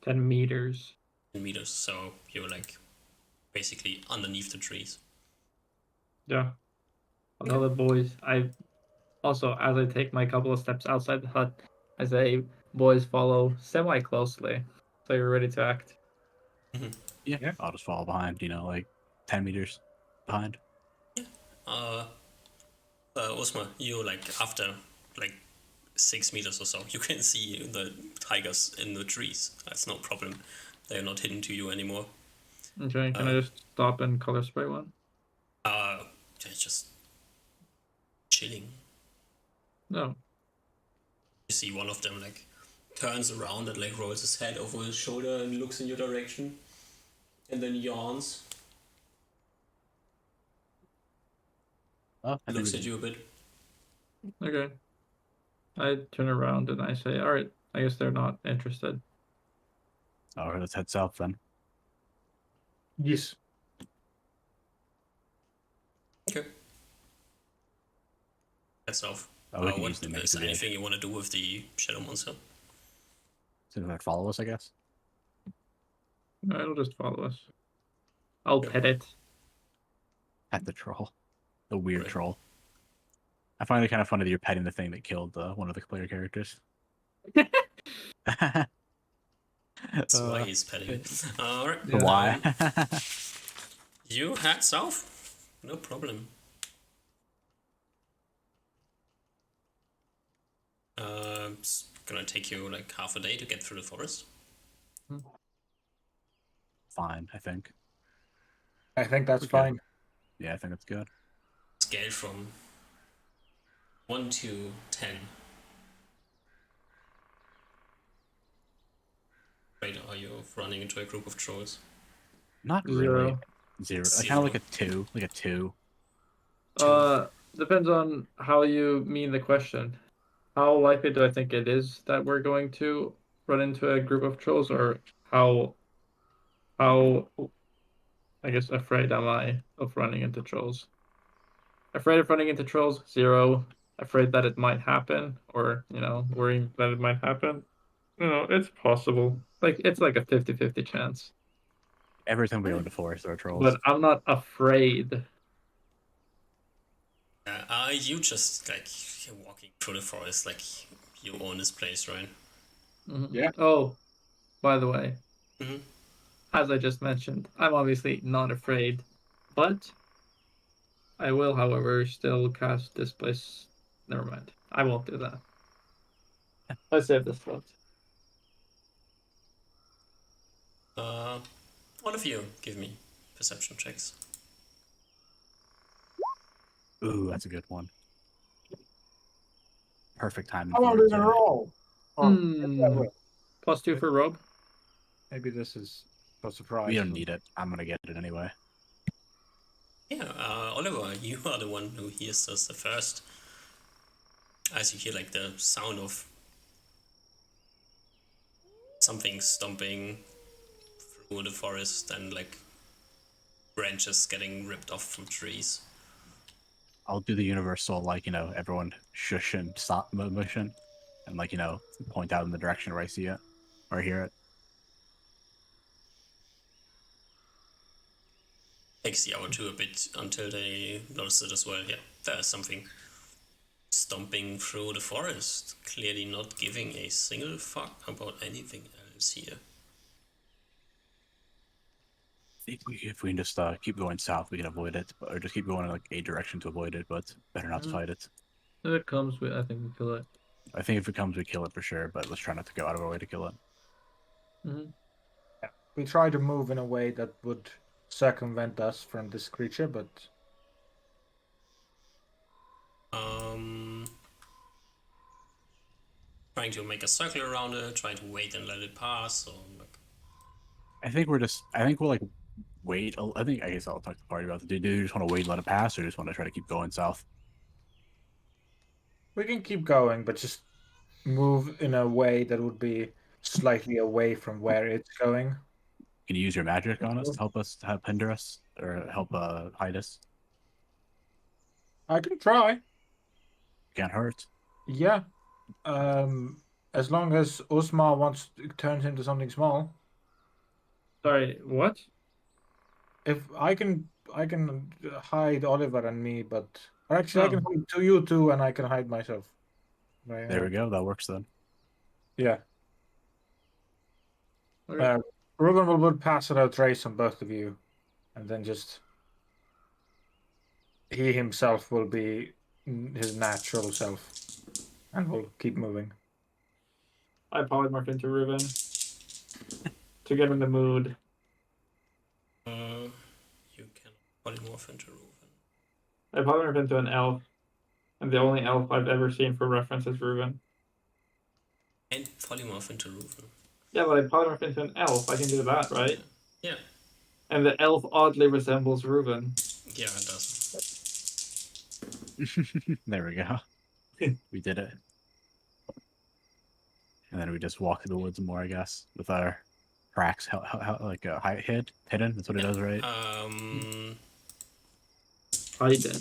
10 meters. 10 meters, so you're like basically underneath the trees. Yeah. I'll tell the boys. I also, as I take my couple of steps outside the hut, I say, boys, follow semi-closely, so you're ready to act. Yeah. I'll just follow behind, like 10 meters behind. Osma, you after 6 meters or so, you can see the tigers in the trees. That's no problem. They're not hidden to you anymore. Okay, can I just stop and color spray one? They're just chilling. No. You see one of them turns around and rolls his head over his shoulder and looks in your direction, and then yawns. Looks at you a bit. Okay. I turn around and I say, all right, I guess they're not interested. All right, let's head south then. Yes. Okay. That's off. We can What easily make is it there anything you want to do with the shadow monster? So they follow us, I guess. No, it'll just follow us. I'll pet it. Pet the troll. The weird troll. I find it kind of funny that you're petting the thing that killed one of the player characters. That's why he's petting it. Alright. So why? You head south? No problem. It's gonna take you like half a day to get through the forest. Fine, I think. I think that's Okay. fine. Yeah, I think that's good. Scale from 1 to 10. Right, are you running into a group of trolls? Not really. Zero. Kind of like a 2. Like a 2. Depends on how you mean the question. How likely do I think it is that we're going to run into a group of trolls, or how I guess afraid am I of running into trolls? Afraid of running into trolls, 0. Afraid that it might happen, or worrying that it might happen. It's possible. Like it's like a 50-50 chance. Every time we go into forest, there are trolls. But I'm not afraid. Are you just like walking through the forest like you own this place, right? Yeah. Oh, by the way, Mhm. as I just mentioned, I'm obviously not afraid, but I will, however, still cast Displace. Never mind. I won't do that. I save this slot. All of you give me perception checks. Ooh, that's a good one. Perfect timing How for long it, did I too. roll? Oh, +2 for Robe. maybe this is a surprise. We don't need it. I'm gonna get it anyway. Yeah, Oliver, you are the one who hears this the first. As you hear like the sound of something stomping through the forest and like branches getting ripped off from trees. I'll do the universal, like, everyone shush and stop motion. And, like, point out in the direction where I see it. Or hear it. Takes the hour to a bit until they notice it as well. Yeah, there's something stomping through the forest, clearly not giving a single fuck about anything else here. If we can just keep going south, we can avoid it. Or just keep going in, like, a direction to avoid it, but better not to fight it. If it comes, I think we kill it. I think if it comes, we kill it for sure, but let's try not to go out of our way to kill it. We try to move in a way that would circumvent us from this creature, but Trying to make a circle around it, trying to wait and let it pass, or like. I think we'll like wait. I guess I'll talk to the party about it. Do you just want to wait and let it pass, or just want to try to keep going south? we can keep going, but just move in a way that would be slightly away from where it's going. Can you use your magic on us to help hinder us, or help hide us? I can try. Can't hurt. Yeah. As long as Usma wants to turn into something small. Sorry, what? If I can hide Oliver and me, but actually I can hide to you two, and I can hide myself. Right. There we go. That works then. Yeah. Okay. Ruben will pass it out trace on both of you, and then just he himself will be his natural self, and we'll keep moving. I polymorph into Ruben to get in the mood. You can polymorph into Reuven. I polymorph into an elf, and the only elf I've ever seen for reference is Ruben. And polymorph into Reuven. Yeah, but I polymorph into an elf. I can do that, right? Yeah. And the elf oddly resembles Ruben. Yeah, it does. There we go. We did it. And then we just walk through the woods more, I guess, with our tracks, like hidden. That's what it does, right? Hidden.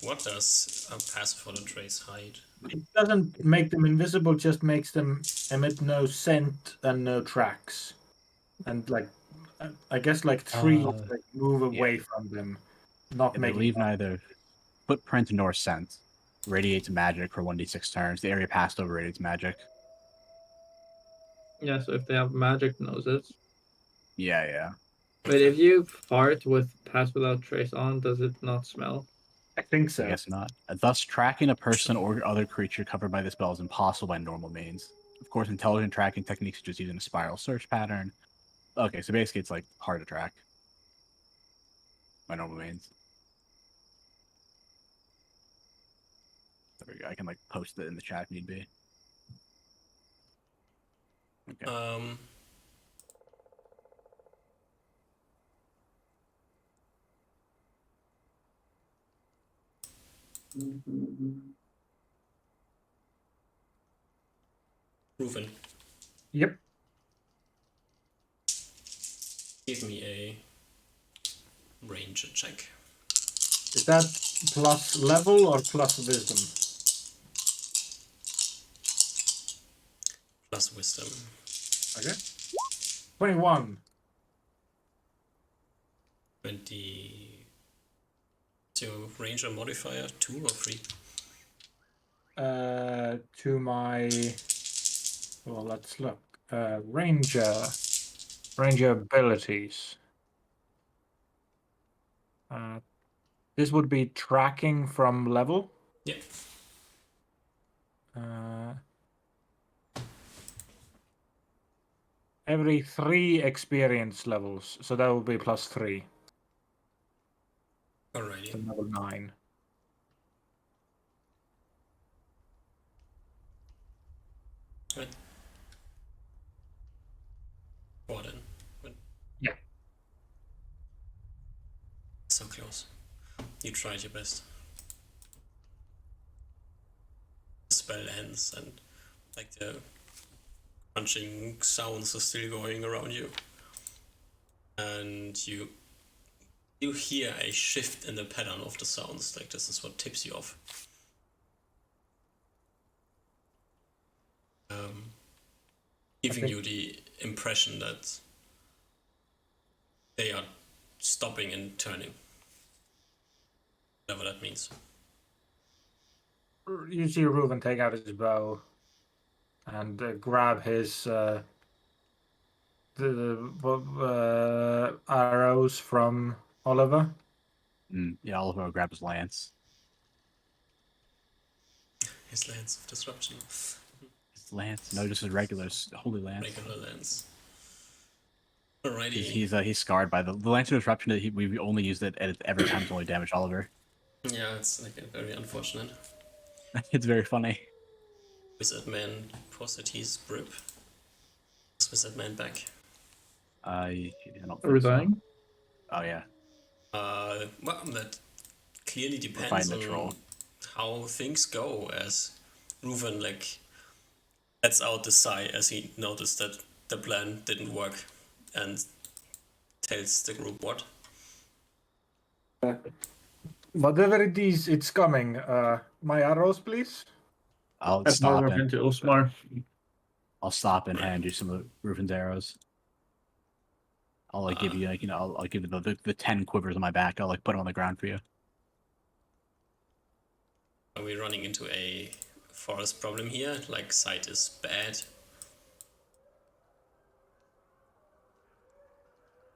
What does a passive auto trace hide? It doesn't make them invisible; just makes them emit no scent and no tracks, and like I guess like trees like move away from them, not They making. leave neither footprint nor scent. Radiates magic for 1d6 turns. The area passed over radiates magic. Yeah, so if they have magic noses. Yeah, yeah. Wait, if you fart with Pass Without Trace on, does it not smell? I think I so. guess not. Thus, tracking a person or other creature covered by this spell is impossible by normal means. Of course, intelligent tracking techniques such as using a spiral search pattern. Okay, so basically it's like hard to track by normal means. There we go. I can like post it in the chat if need be. Okay. Proven. Yep. Give me a ranger check. Is that plus level or plus wisdom? Plus wisdom. Okay. 21. 20. So ranger modifier 2 or 3? To my. Well, let's look. Ranger abilities. This would be tracking from level. Yeah. Every 3 experience levels, so that would be plus 3. Alrighty. So level 9. Right. Warden. Yeah. So close. You tried your best. The spell ends and like the crunching sounds are still going around you. And you hear a shift in the pattern of the sounds, like this is what tips you off. Giving you the impression that they are stopping and turning. Whatever that means. You see Reuben take out his bow and grab his arrows from Oliver. Yeah, Oliver will grab his lance. His lance of disruption. His lance? No, just his regular holy lance. Regular lance. Alrighty. He's scarred by the lance of disruption. We only used it at every time to only damage Oliver. Yeah, it's like a very unfortunate. It's very funny. Wizard man posted his grip. Is Wizard man back? I don't Are we think so. dying? Oh yeah. Well, that clearly We're depends fighting the on troll. how things go, as Reuven like lets out the sigh as he noticed that the plan didn't work and tells the group what. Whatever it is, it's coming. My arrows, please. I'll That's stop more and into Osmar. I'll stop and hand you some of Reuven's arrows. I'll like give you like I'll give you the 10 quivers on my back. I'll like put them on the ground for you. Are we running into a forest problem here? Like sight is bad.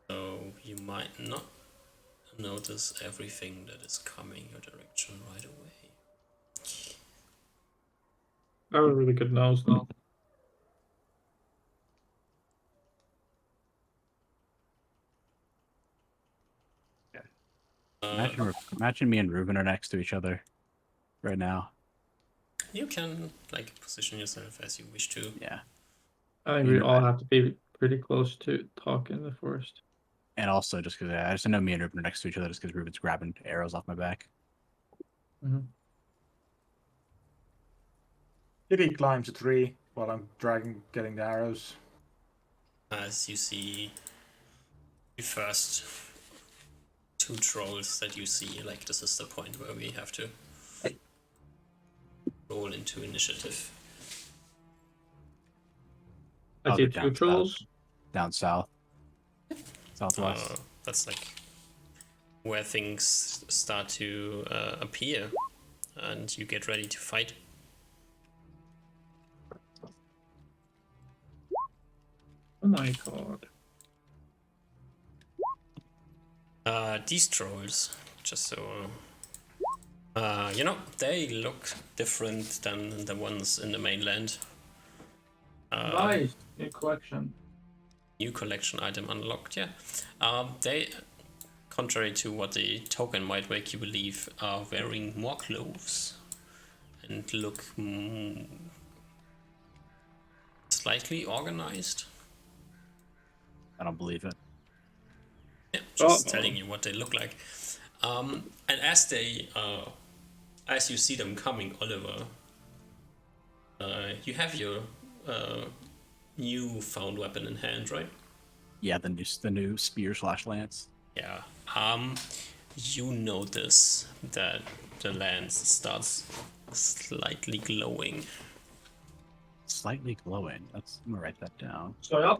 So you might not notice everything that is coming your direction right away. I have a really good nose though. Imagine me and Reuven are next to each other right now. You can like position yourself as you wish to. Yeah. I think we all have to be pretty close to talk in the forest. And also just because I just know me and Reuven are next to each other just because Reuven's grabbing arrows off my back. Kitty climbs a tree while I'm getting the arrows. As you see the first 2 trolls that you see, like this is the point where we have to roll into initiative. I see 2 trolls. Down south. Southwest. That's like where things start to appear and you get ready to fight. Oh my god. These trolls, just so they look different than the ones in the mainland. Nice. New collection. New collection item unlocked, yeah. They, contrary to what the token might make you believe, are wearing more clothes and look slightly organized. I don't believe it. Yeah, just telling you what they look like. And as you see them coming, Oliver, you have your new found weapon in hand, right? Yeah, the new spear / lance. Yeah. You notice that the lance starts slightly glowing. Slightly glowing. I'm gonna write that down. So yeah.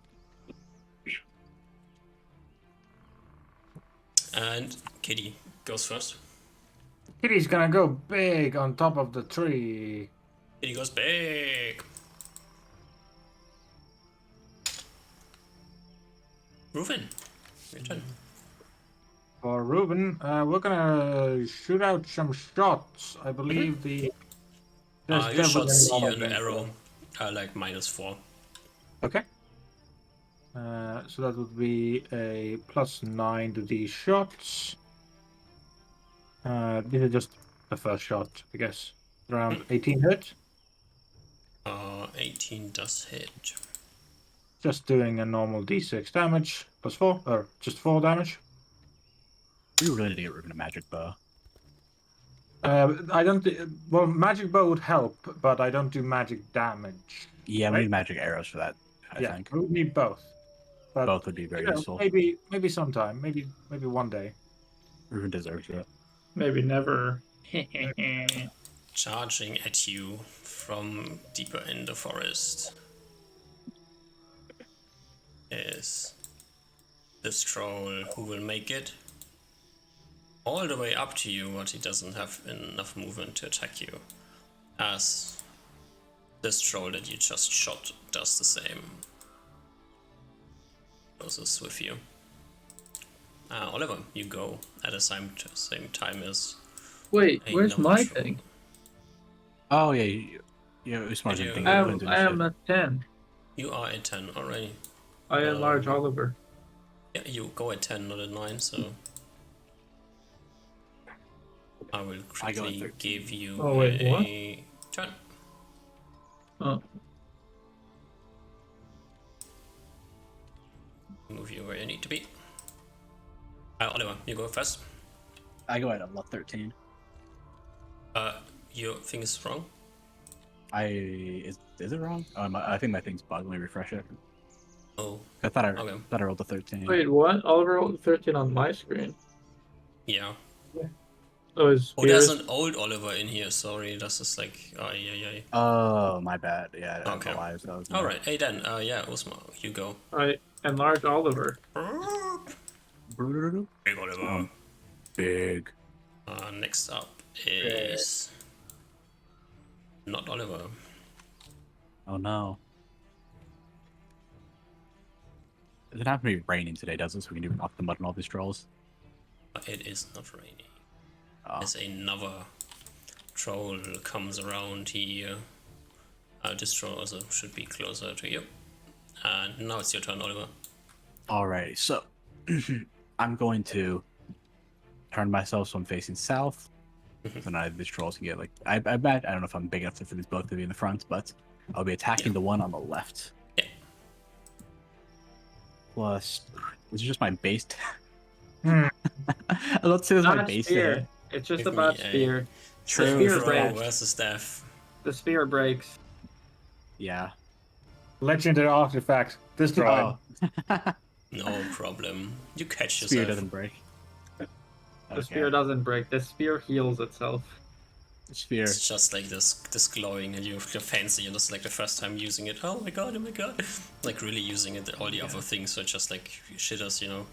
And Kitty goes first. Kitty's gonna go big on top of the tree. Kitty goes big. Reuven, your turn. For Ruben, we're gonna shoot out some shots. I believe the. Your shots definitely a lot here of in the them. arrow are like -4. Okay. So that would be a +9 to these shots. These are just the first shot, I guess. Around 18 hit. 18 does hit. Just doing a normal d6 damage, +4, or just 4 damage. We really need to get rid of a magic bow. I don't. Well, magic bow would help, but I don't do magic damage. Yeah, we Right? need magic arrows for that. I think we would need both. But both would be very useful. maybe sometime, maybe one day. Ruben deserves it. Maybe never. Charging at you from deeper in the forest is this troll who will make it all the way up to you, but he doesn't have enough movement to attack you, as this troll that you just shot does the same. Closes with you. Oliver, you go at the same time as. Wait, where's another my troll. thing? Oh yeah, it's smart You- thing. I am at 10. You are at 10 already. I enlarge Oliver. Yeah, you go at 10, not at 9, so. I will I go at quickly 13. give you Oh, wait, what? a turn. Oh, Move you where you need to be. Oliver, you go first. I go at level 13. Your thing is wrong. Is it wrong? I think my thing's bugged. Let me refresh it. Oh, I thought I okay. rolled a 13. wait, what? Oliver rolled 13 on my screen. Yeah. Oh, his Oh, there's spear an old Oliver in here. Sorry, this is like. Yeah. Oh, my bad. Yeah. Okay. Okay. All right. Hey, then. Yeah, Usma, you go. I enlarge Oliver. Big Oliver. Big. Next up is not Oliver. Oh no. It doesn't have to be raining today, does it? So we can do knock the mud on all these trolls. It is not raining. Oh. As another troll comes around here. This troll also should be closer to you. And now it's your turn, Oliver. Alrighty, so I'm going to turn myself so I'm facing south. So now these trolls can get like I bet I don't know if I'm big enough for these both to be in the front, but I'll be attacking the one on the left. Yeah. Plus, this is just my base. I don't say this is my Not base. spear. It's just Give a bad me a- spear. True. The spear Throw breaks. versus staff. The spear breaks. Yeah. Legendary artifact. Destroy. Oh. No problem. You catch Spear yourself. doesn't break. The spear doesn't break. The spear heals itself. Spear. It's just like this glowing, and you're fancy, and it's like the first time using it. Oh my god! Like really using it. All the other things are just like shitters, you know.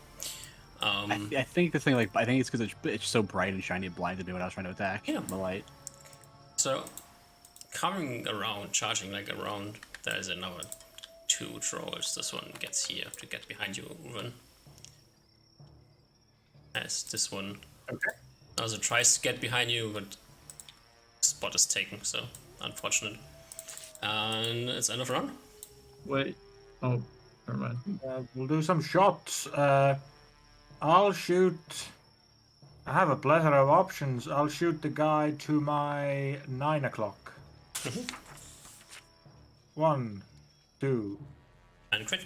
I think the thing, like, I think it's because it's so bright and shiny, it blinded me when I was trying to attack. Yeah. The light. So coming around, charging like around, there's another two trolls. This one gets here to get behind you, Ruben. As this one also tries to get behind you, but spot is taken, so unfortunate. And it's end of round. Wait. Oh, never mind. We'll do some shots. I'll shoot. I have a plethora of options. I'll shoot the guy to my 9 o'clock. 1, 2. And crit.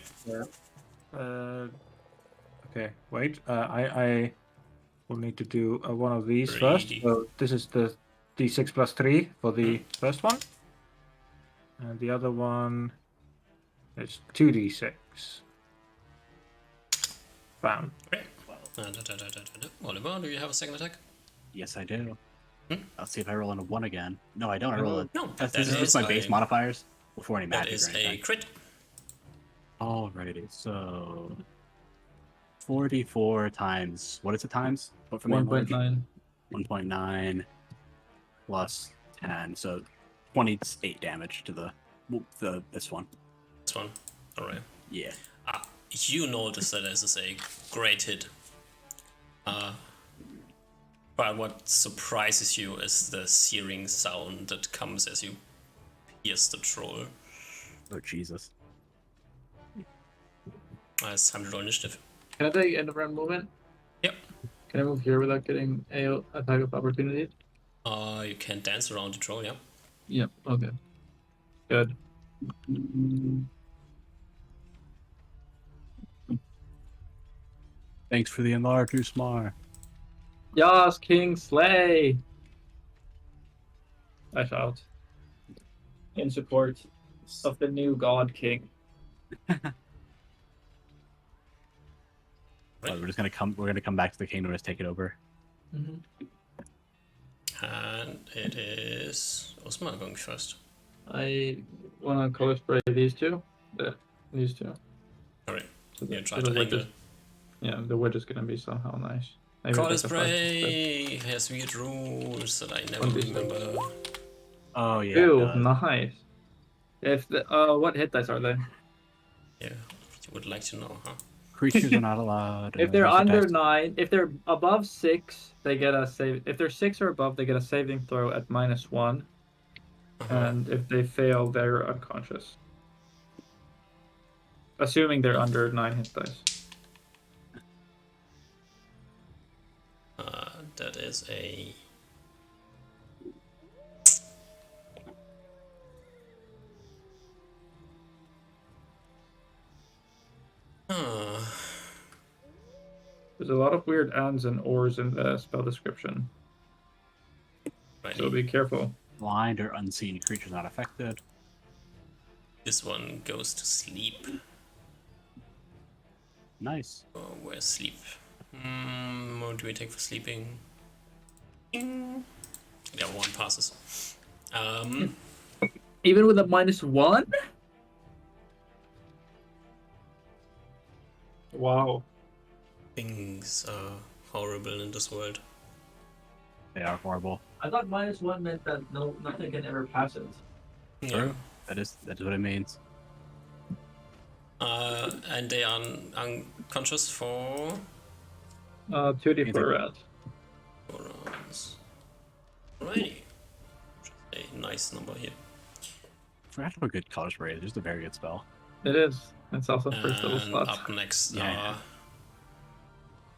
Okay, wait. I will need to do one of these 3. first. So this is the d6 plus 3 for the first one. And the other one is 2d6. Bam. Okay. Oliver, do you have a second attack? Yes, I do. I'll see if I roll on a 1 again. No, I don't. I roll a... No, This that is just my base modifiers before any That magic is or anything. a crit. Alrighty, so 44 times, what is it times? What for 1.9. 1.9 plus 10, so 28 damage to this one. This one. Alright. Yeah. You notice that this is a great hit. But what surprises you is the searing sound that comes as you pierce the troll. Oh Jesus. It's time to roll initiative. Can I take end of round movement? Yep. Can I move here without getting a attack of opportunity? You can dance around the troll, yeah? Yep. Okay. Good. Thanks for the enlarge, Usmar. Yas, King Slay! I shout. In support of the new God King. Oh, we're gonna come back to the kingdom and just take it over. And it is Osmar going first. I want to color spray these two. These two. Alright. So You try the to wedge angle. is, yeah, the wedge is gonna be somehow nice. Maybe Color take a five spray has weird rules that I never 26. remember. Oh instead. yeah. Ew, nice. If the what hit dice are they? Yeah, you would like to know, huh? Creatures are not allowed. If they're use under attacks. 9, if they're above 6, they get a save. If they're 6 or above, they get a saving throw at -1. And if they fail, they're unconscious. Assuming they're under 9 hit dice. That is a... There's a lot of weird ands and ors in the spell description. Righty. So be careful. Blind or unseen creatures not affected. This one goes to sleep. Nice. Oh, where's sleep? What do we take for sleeping? Ding. Yeah, 1 passes. Even with a -1? Wow. Things are horrible in this world. They are horrible. I thought -1 meant that nothing can ever pass it. Yeah. That is what it means. And they are unconscious for 2d4 rounds. 4 rounds. Alrighty. A nice number here. Forgot how good color spray is. Just a very good spell. It is. It's also first level And slot. up next Yeah. are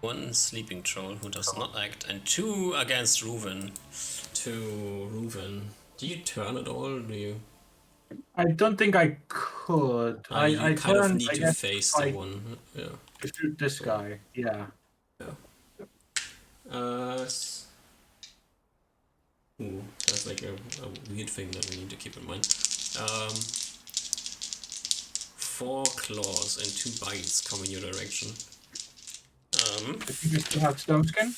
1 sleeping troll who does not act, and 2 against Reuven. To Reuven. Do you turn at all? Do you? I don't think I could. You I kind of turned, need I to guess, face I- the one. Yeah. to shoot this guy. Yeah. That's like a weird thing that we need to keep in mind. 4 claws and 2 bites come in your direction. I think you still have stone skin.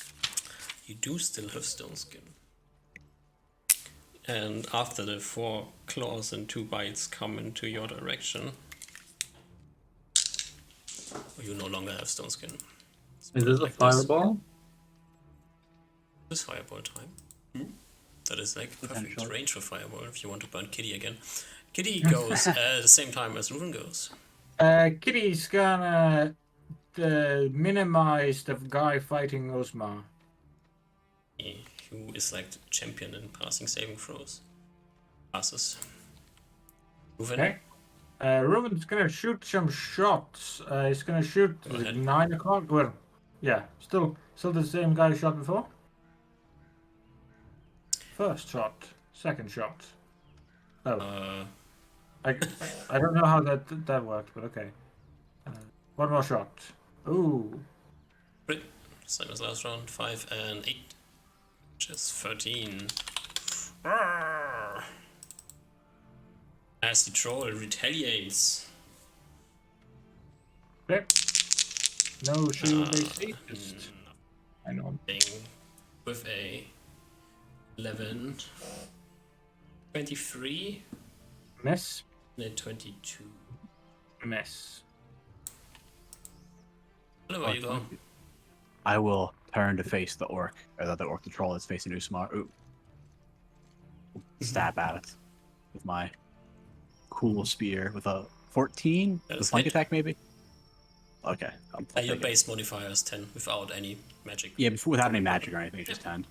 You do still have stone skin. And after the 4 claws and 2 bites come into your direction, you no longer have stone skin. Is this a Like fireball? This fireball time. That is like perfect Potential. range for fireball if you want to burn Kitty again. Kitty goes at the same time as Reuven goes. Kitty's gonna minimize the guy fighting Osmar. Who is like the champion in passing saving throws? Passes. Moving. Okay. Ruben's gonna shoot some shots. He's gonna shoot at 9 o'clock. Well, yeah, still the same guy who shot before. First shot, second shot. Oh, I don't know how that worked, but okay. One more shot. Ooh. Crit. Same as last round. 5 and 8. Which is 13. As the troll retaliates. Okay. No shield AC. I know. With a 11. 23. Miss. And 22. Miss. Where you go? I will turn to face the orc, or the orc, the troll that's facing Usmar. Ooh. Stab at it with my cool spear with a 14 with flank attack, maybe. Okay. Your base modifier is 10 without any magic. Yeah, without any magic or anything, it's just 10.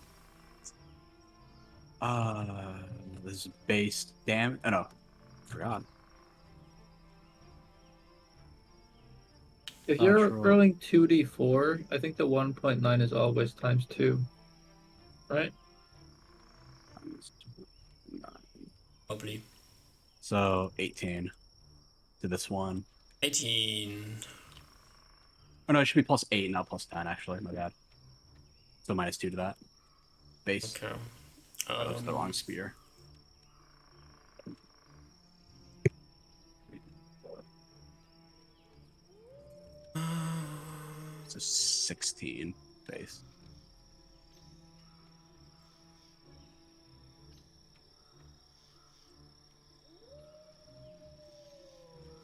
This is base damage. Oh no, forgot. If you're rolling 2d4, I think the 1.9 is always times 2, right? Probably. So 18 to this one. 18. Oh no, it should be plus 8, not plus 10. Actually, my bad. So minus 2 to that. Base. Okay. That was the wrong spear. It's a 16 base.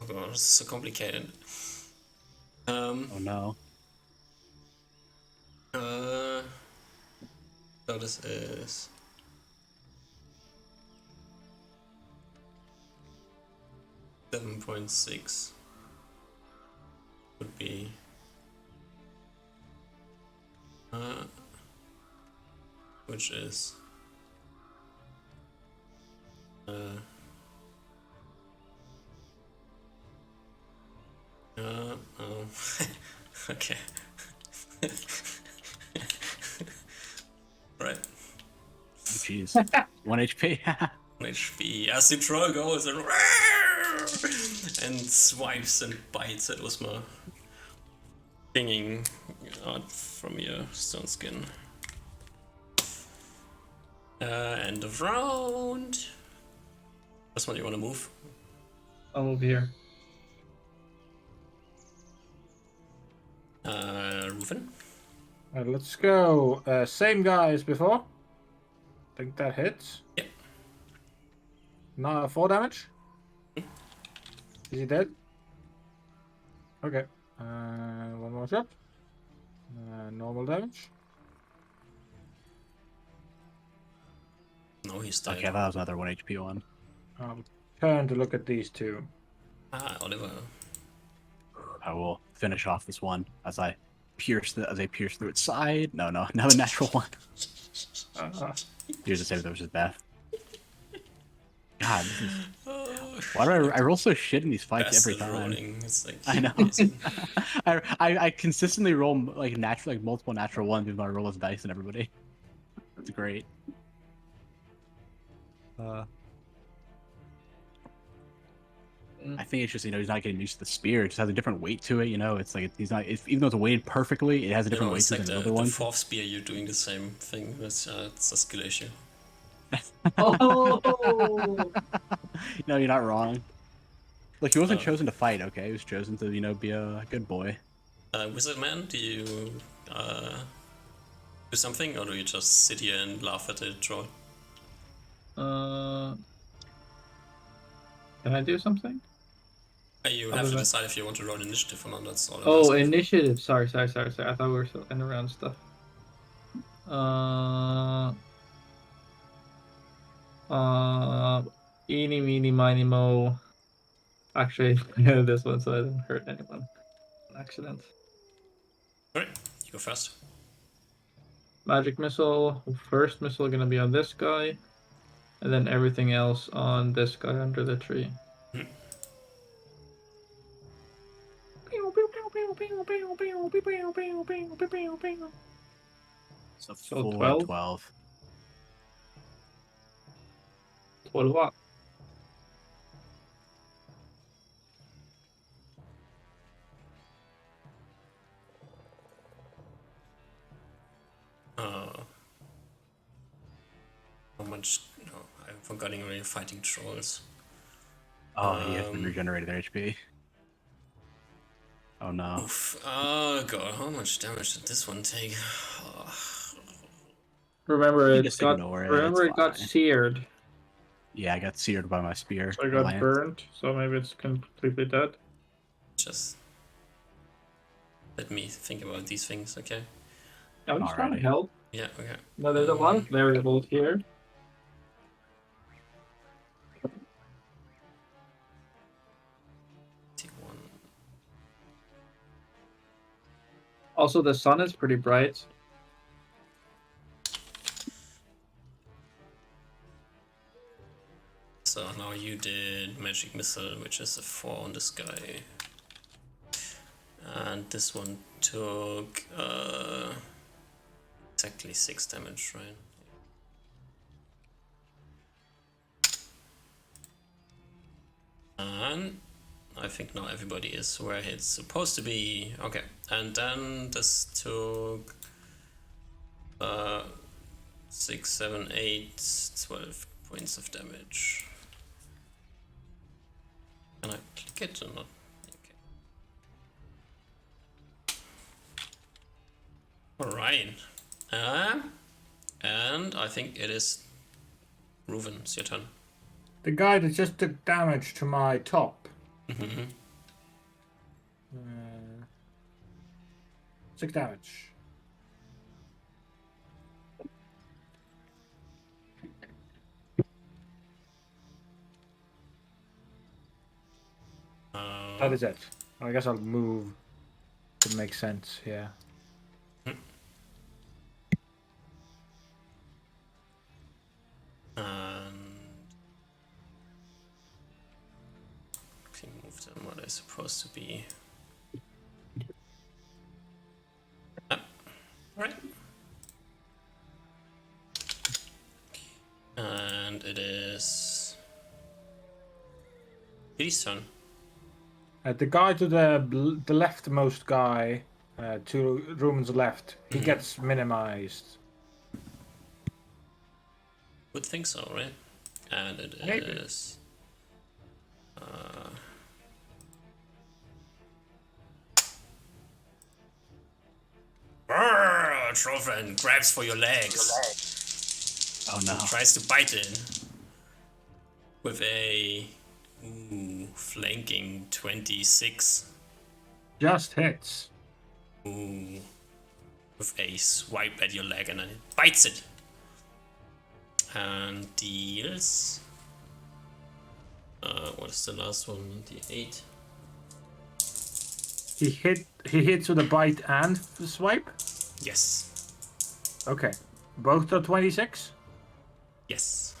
Oh god, this is so complicated. Oh no. So this is 7.6 would be which is oh okay. Right. Jeez. 1 HP. 1 HP. As the troll goes and swipes and bites at Usma, stinging out from your stone skin. End of round. Usma, do you want to move? I'll move here. Reuven? Let's go. Same guy as before. I think that hits. Yep. Now 4 damage. Is he dead? Okay. One more shot. Normal damage. No, he's dead. Okay, that was another 1 HP one. I'll turn to look at these two. Oliver. I will finish off this one as I pierce through its side. No, another natural one. Here's the save versus death. God, this is... Why do I roll so shit in these fights every time? It's like, I know. I consistently roll like multiple natural ones even though I roll as dice and everybody. It's great. I think it's just he's not getting used to the spear. It just has a different weight to it. It's like he's not. Even though it's weighted perfectly, it has a different weight to it than the other one. The 4th spear, you're doing the same thing. It's a skill issue. Oh! No, you're not wrong. Look, he wasn't chosen to fight. Okay, he was chosen to be a good boy. Wizard man, do you do something, or do you just sit here and laugh at the troll? Can I do something? You have to decide if you want to roll initiative or not. That's all. Oh, initiative. Sorry. I thought we were still in around stuff. Eeny, meeny, miny, mo. actually this one, so I didn't hurt anyone. An accident. Alright, you go first. Magic missile. First missile gonna be on this guy, and then everything else on this guy under the tree. Hmm. So So 4 12? 12. 12 what? How much? No, I'm forgetting already fighting trolls. Oh, he has been regenerated HP. Oh no. Oof. Oh god, how much damage did this one take? Oh. Remember, You it just got ignore it, remember it's it got fine. seared. Yeah, I got seared by my spear. So it got lance. burnt. So maybe it's completely dead. Just let me think about these things, okay? I'm just trying to Alrighty. help. Yeah, okay. No, there's a lot of variables here. T1. Also, the sun is pretty bright. So now you did magic missile, which is a 4 on this guy. And this one took exactly 6 damage, right? And I think now everybody is where it's supposed to be. Okay, and then this took 6, 7, 8, 12 points of damage. Can I click it or not? Okay. Alright. And I think it is Reuven, it's your turn. The guy that just took damage to my top. Mm-hmm. 6 damage. That is it. I guess I'll move to make sense here. And okay, move them where they're supposed to be. Right. And it is Kitty's turn. The guy to the leftmost guy, to Ruben's left, he gets minimized. Would think so, right? And it Maybe. is troll friend grabs for your legs. Oh no. Tries to bite in with a flanking 26. Just hits. Ooh, with a swipe at your leg and then it bites it. And deals. What is the last one? The 8. He hits with a bite and the swipe? Yes. Okay. Both are 26? Yes.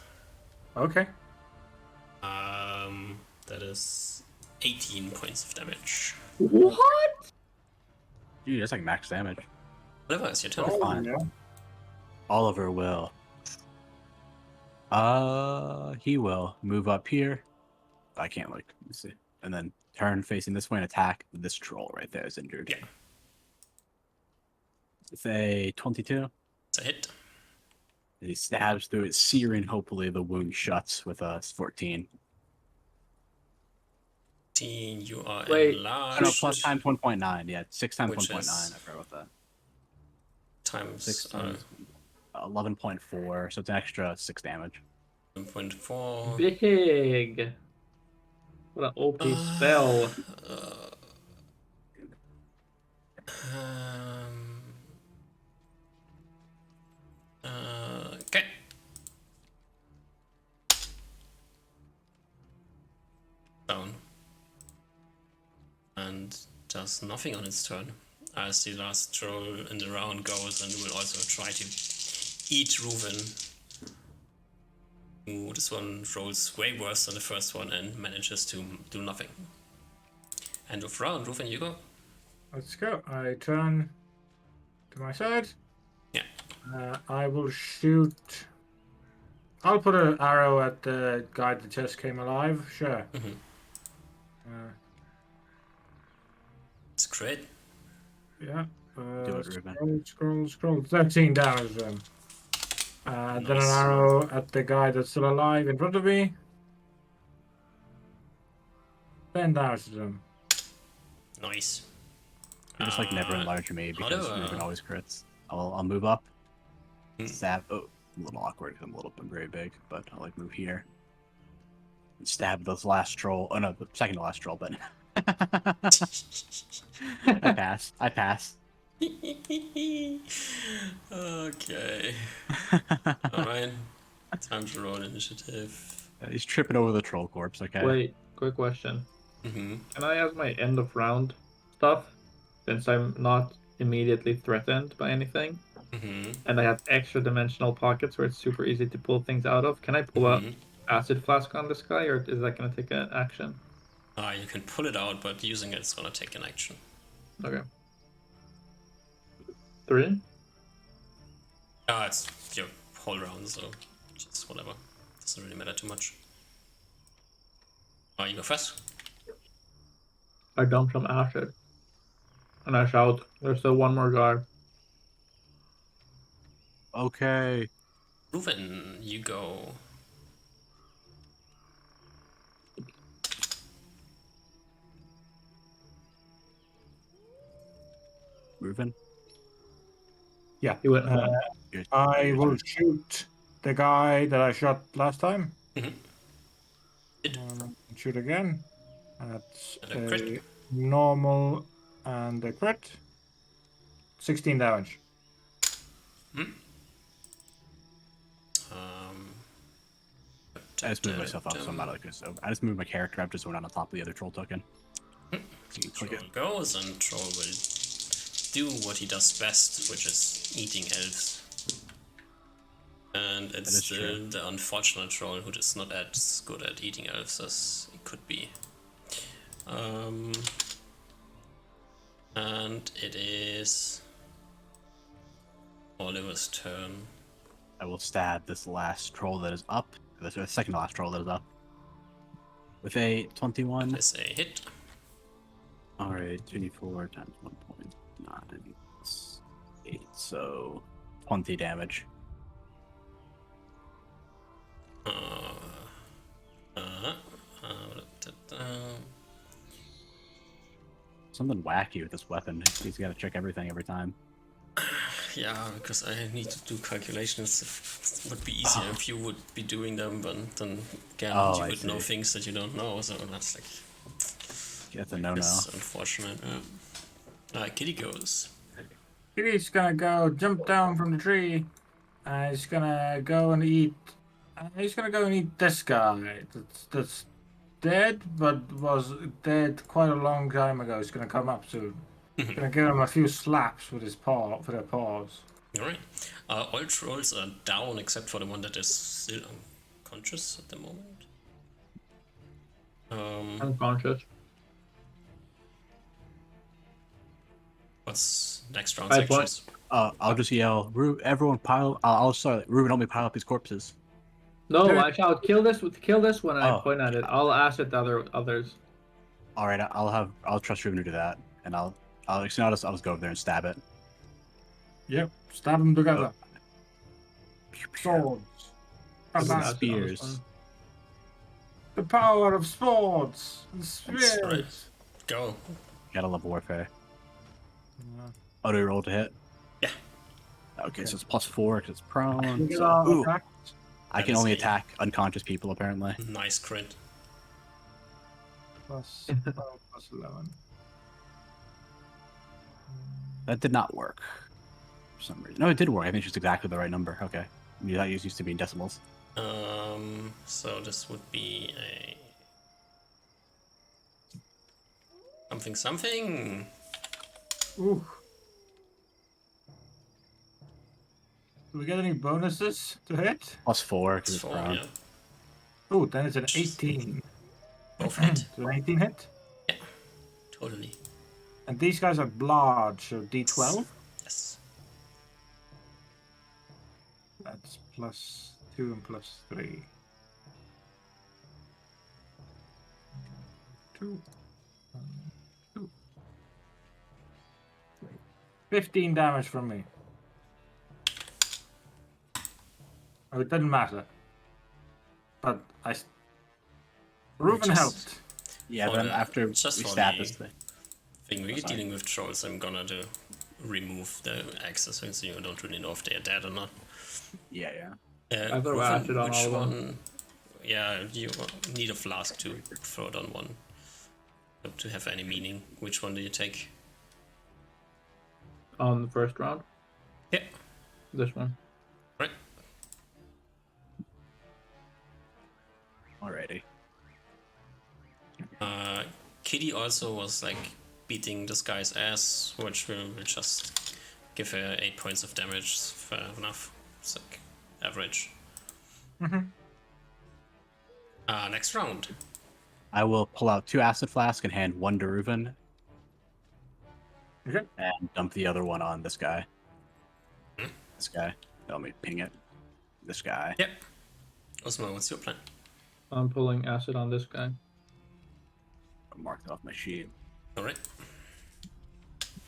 Okay. That is 18 points of damage. What? Dude, that's like max damage. Whatever, it's your turn. Fine. Yeah. Oliver will. He will move up here. I can't look. Let me see. And then turn facing this way and attack. This troll right there is injured. Yeah. It's a 22. It's a hit. He stabs through it, searing. Hopefully, the wound shuts with a 14. You are Wait, enlarged. No, plus times 1.9. Yeah, 6 times Which 1.9. is- I forgot about that. Times 6 times 11.4. So it's an extra 6 damage. 1.4. Big. What an OP spell. Okay. Down. and does nothing on its turn. As the last troll in the round goes, and will also try to eat Reuven. Ooh, this one rolls way worse than the first one and manages to do nothing. End of round, Reuven, you go. Let's go. I turn to my side. Yeah. I will shoot. I'll put an arrow at the guy that just came alive. Sure. It's great. Yeah. Do it, Reuben. Scroll. 13 damage to him. Then an Nice. arrow at the guy that's still alive in front of me. 10 damage to him. Nice. You're just like never enlarge me because Reuben always crits. I'll move up. Stab. Oh, a little awkward because I'm very big, but I'll like move here. And stab this last troll. Oh no, the second to last troll, but I pass. Okay. Alright. Time to roll initiative. He's tripping over the troll corpse, okay? Wait, quick question. Mm-hmm. Can I have my end of round stuff? Since I'm not immediately threatened by anything, and I have extra dimensional pockets where it's super easy to pull things out of. Can I pull out acid flask on this guy, or is that going to take an action? You can pull it out, but using it's gonna take an action. Okay. 3? It's your whole round, so just whatever. Doesn't really matter too much. You go first. I dump some acid. And I shout, there's still one more guy. Okay. Reuven, you go. Reuven? Yeah. He went home. I will shoot the guy that I shot last time. Shoot again. That's And a crit. normal and a crit. 16 damage. I just moved myself up, so I'm not like this. So I just moved my character up just so we're not on top of the other troll token. Troll goes, and Troll will do what he does best, which is eating elves. And it's the unfortunate troll who is not as good at eating elves as it could be. And it is Oliver's turn. I will stab this last troll that is up. The second to last troll that is up. With a 21. That is a hit. Alright, 24 times 1.9. 8, so 20 damage. Something wacky with this weapon. He's got to check everything every time. Yeah, because I need to do calculations. It would be easier if you would be doing them, but then again, you would know things that you don't know, so that's like... That's a no-no. Unfortunate. Kitty goes. Kitty's gonna go jump down from the tree. He's gonna go and eat... he's gonna go and eat this guy. That's dead, but was dead quite a long time ago. He's gonna come up soon. Gonna give him a few slaps with his their paws. Alright. All trolls are down except for the one that is still unconscious at the moment. Unconscious. What's next round's actions? I'll just yell, everyone pile. Reuben, help me pile up these corpses. No, I shout, kill this one, and I point at it. I'll ask it to others. All right, I'll trust Reuben to do that, and I'll just go over there and stab it. Yep, stab them together. Swords. Spears. The power of swords and spears. Right. Go. Gotta love warfare. Oh, do we roll to hit? Yeah. Okay, so it's +4 because it's prone. I can only attack unconscious people, apparently. Nice crit. Plus 11. That did not work. For some reason. No, it did work. I think it's just exactly the right number. Okay. That used to be in decimals. So this would be Something. Ooh. Do we get any bonuses to hit? +4 It's because it's 4, prone. yeah. Oh, then it's an 18. Both hit. So an 18 hit. Yeah, totally. And these guys are blood, so D12. Yes. That's +2 and +3. 2. 2. 15 damage from me. Oh, it didn't matter. But Reuben helped. Yeah, For then the- after we just for stab the- this thing. Thing we're Sorry. dealing with trolls, I'm gonna remove the axes so you don't really know if they're dead or not. Yeah. I throw Reuven, acid on which all of them. one? Yeah, you need a flask to throw it on one. To have any meaning. Which one do you take? On the first round. Yeah. This one. Right. Alrighty. Kitty also was like beating this guy's ass, which will just give her 8 points of damage. Fair enough. It's like average. Next round. I will pull out 2 acid flasks and hand 1 to Reuven. Okay. And dump the other one on this guy. Hmm? This guy. Let me ping it. This guy. Yep. Osmo, what's your plan? I'm pulling acid on this guy. Marked off my sheet. Alright.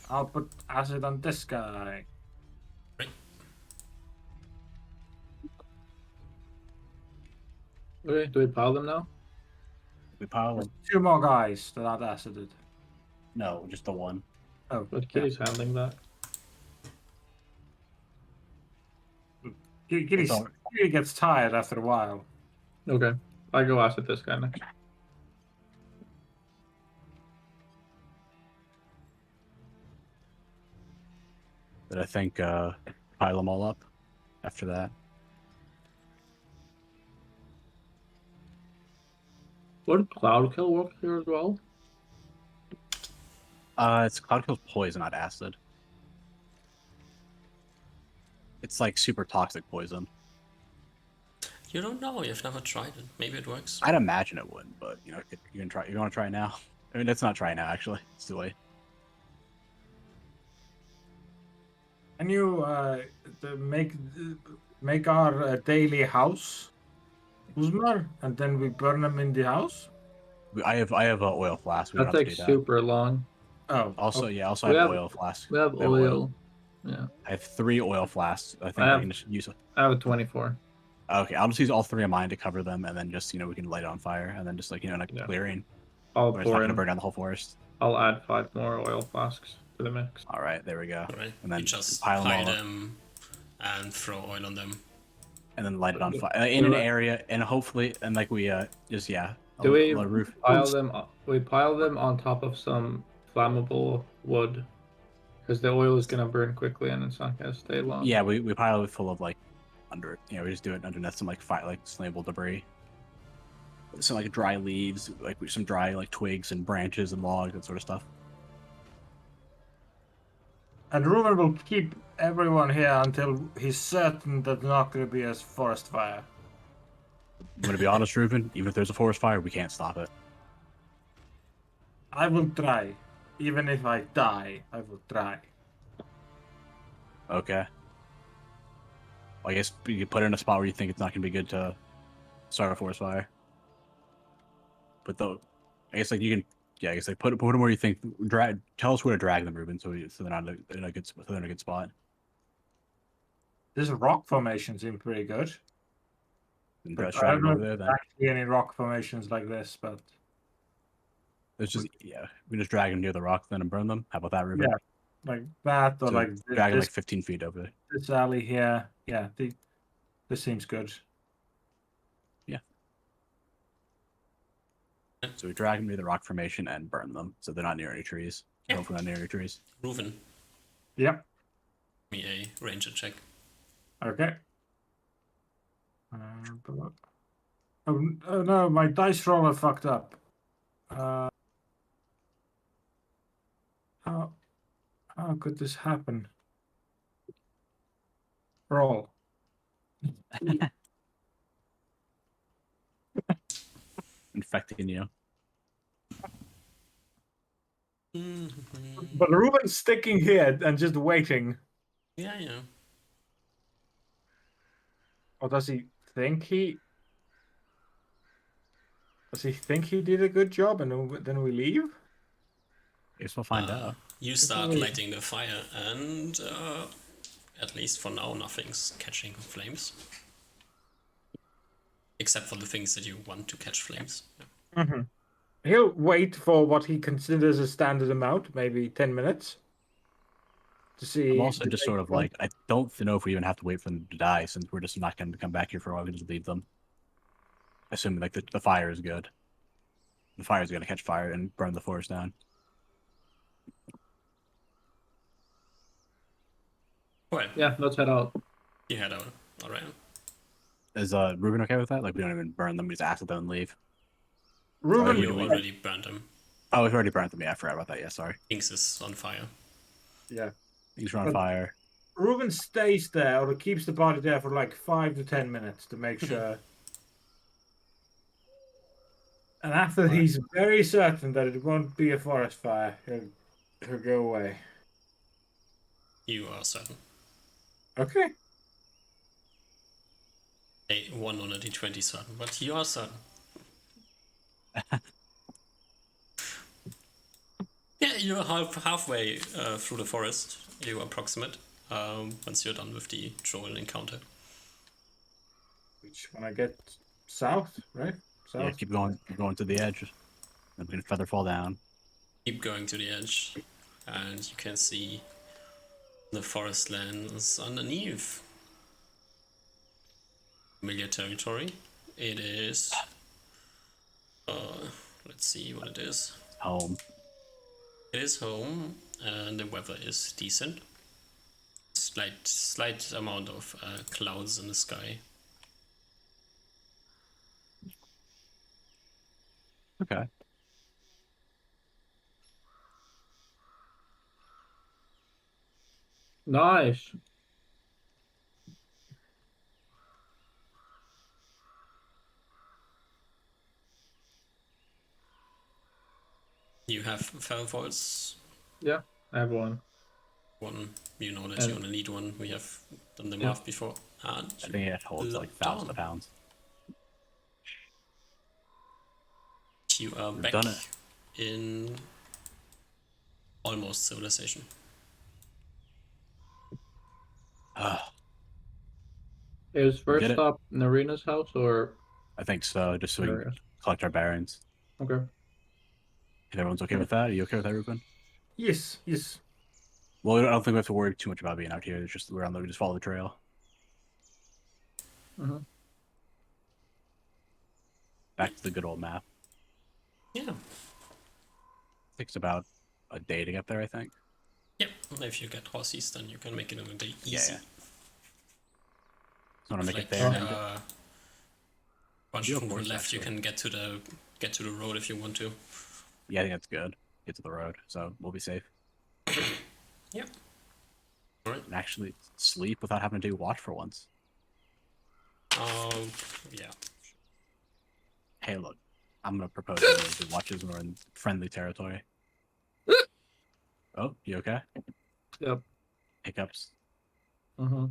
I'll put acid on this guy. Right. Okay, do we pile them now? We pile There's them. 2 more guys that aren't acided. No, just the one. Oh, But Kitty's handling that. Kitty It's all- gets tired after a while. Okay. I go acid this guy next. But I think pile them all up after that. Would Cloud Kill work here as well? It's Cloud Kill's poison, not acid. It's like super toxic poison. You don't know, you've never tried it. Maybe it works. I'd imagine it would, but you know, you can try. You want to try it now? I mean, let's not try it now. Actually, it's too late. Can you make our daily house, Uzmar, and then we burn them in the house? I have a oil flask. We don't That have to takes do that. super long. Oh, Also, okay. yeah, also We I have have- oil flasks. We have I have oil. Yeah. I have 3 oil flasks. I think I I have- can just use. I have a 24. Okay, I'll just use all 3 of mine to cover them, and then just we can light it on fire, and then just in a Yeah. clearing I'll where it's not pour gonna in. burn down the whole forest. I'll add 5 more oil flasks to the mix. All right, there we go. Alright. And then You just pile them pile all up. them and throw oil on them. And then light it on fire in an area, and hopefully, and like we just Do we a roof. pile them? We pile them on top of some flammable wood, because the oil is gonna burn quickly and it's not gonna stay long. Yeah, we pile it full of like under. We just do it underneath some like flammable debris. Some like dry leaves, like some dry like twigs and branches and logs, that sort of stuff. And Reuben will keep everyone here until he's certain that there's not going to be a forest fire. I'm gonna be honest, Reuben. Even if there's a forest fire, we can't stop it. I will try. Even if I die, I will try. Okay. Well, I guess you could put it in a spot where you think it's not gonna be good to start a forest fire. But though, I guess like you can, yeah, I guess like put them where you think. Tell us where to drag them, Reuben, so they're not in a good spot. This rock formation seems pretty good. And But drag I them don't over there. Then actually any rock formations like this, but it's just we can just drag them near the rock then and burn them. How about that, Reuben? Yeah. like that or So like drag them this, like 15 feet over there. this alley here. Yeah, this seems good. So we drag them near the rock formation and burn them, so they're not near any trees. Yeah. Hopefully not near any trees. Reuven, Yep. me a ranger check. Okay. Oh no, my dice roller fucked up. How could this happen? Roll. Infecting you. But Ruben's sticking here and just waiting. Yeah, yeah. Or does he think he? Does he think he did a good job and then we leave? Guess we'll find out. You start lighting the fire, and at least for now, nothing's catching flames. Except for the things that you want to catch flames. Mm-hmm. He'll wait for what he considers a standard amount, maybe 10 minutes. To see. I'm also just sort of like, I don't know if we even have to wait for them to die, since we're just not going to come back here for a while. We can just leave them. Assuming like the fire is good. The fire is going to catch fire and burn the forest down. Well, Yeah, let's head out. you head out. Alright. Is Ruben okay with that? Like, we don't even burn them, we just ask them and leave. Ruben, You already burned them. Oh, we've already burnt them. Yeah, I forgot about that. Yeah, sorry. Things is on fire. Yeah. Things are on fire. Ruben stays there or keeps the body there for like 5 to 10 minutes to make sure. And after he's very certain that it won't be a forest fire, he'll go away. You are certain. Okay. A 1 on a d20 certain, but you are certain. Yeah, you're halfway through the forest. You approximate once you're done with the troll encounter. Which when I get south, right? South. Yeah, keep going to the edge. Then we can feather fall down. Keep going to the edge, and you can see the forest lands underneath. Familiar territory. It is. Let's see what it is. Home. It is home, and the weather is decent. Slight amount of clouds in the sky. Okay. Nice. You have firewalls. Yeah, I have one. One, you know that you only need one. We have done the math before. And I think it holds like thousands of pounds. You are We've back done it. in almost civilization. Is first Get it? stop Narina's house or? I think so, just so we There it can is. collect our bearings. Okay. If everyone's okay with that, are you okay with that, Ruben? Yes. Well, I don't think we have to worry too much about being out here. It's just we just follow the trail. Mm-hmm. Back to the good old map. Yeah. Takes about a day to get there, I think. Yep. If you get horses, then you can make it in a day easy. Yeah. Want to make Like, it there? bunch Yeah, of from the course, left, you actually. can get to the road if you want to. Yeah, I think that's good. Get to the road, so we'll be safe. Yep. Alright. And actually sleep without having to do watch for once. Yeah. Hey, look, I'm gonna propose that we do watches when we're in friendly territory. Oh, you okay? Yep. Hiccups. Mm-hmm.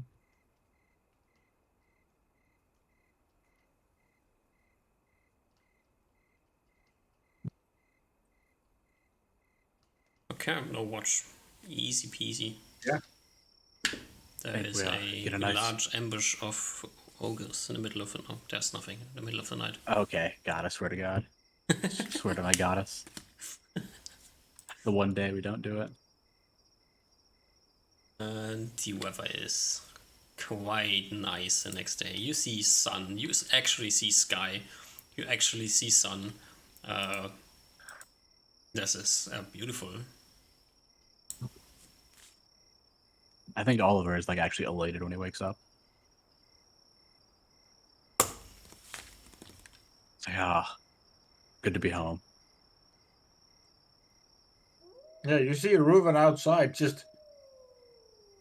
Okay, no watch. Easy peasy. Yeah. There is Get a a nice- large ambush of ogres in the middle of the night. There's nothing in the middle of the night. Okay, God, I swear to God. Swear to my goddess. The one day we don't do it. And the weather is quite nice the next day. You see sun. You actually see sky. You actually see sun. This is beautiful. I think Oliver is like actually elated when he wakes up. It's like, good to be home. Yeah, you see Reuven outside. Just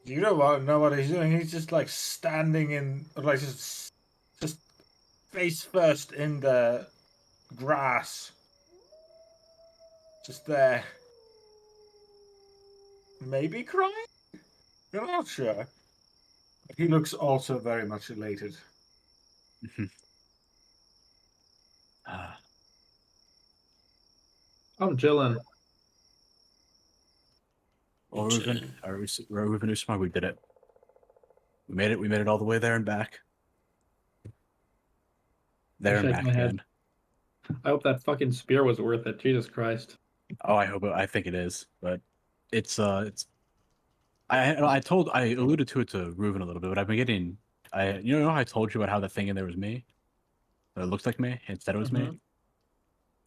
you don't know what he's doing. He's just like standing in, like just face first in the grass, just there. Maybe crying. You're not sure. He looks also very much elated. I'm chilling. Well, Reuven, Reuven, smart. We did it. We made it. We made it all the way there and back. There I and shake back my head. again. I hope that fucking spear was worth it. Jesus Christ. Oh, I think it is, but it's. I alluded to it to Reuven a little bit, but I've been getting. You know how I told you about how the thing in there was me? It looked like me instead it was me.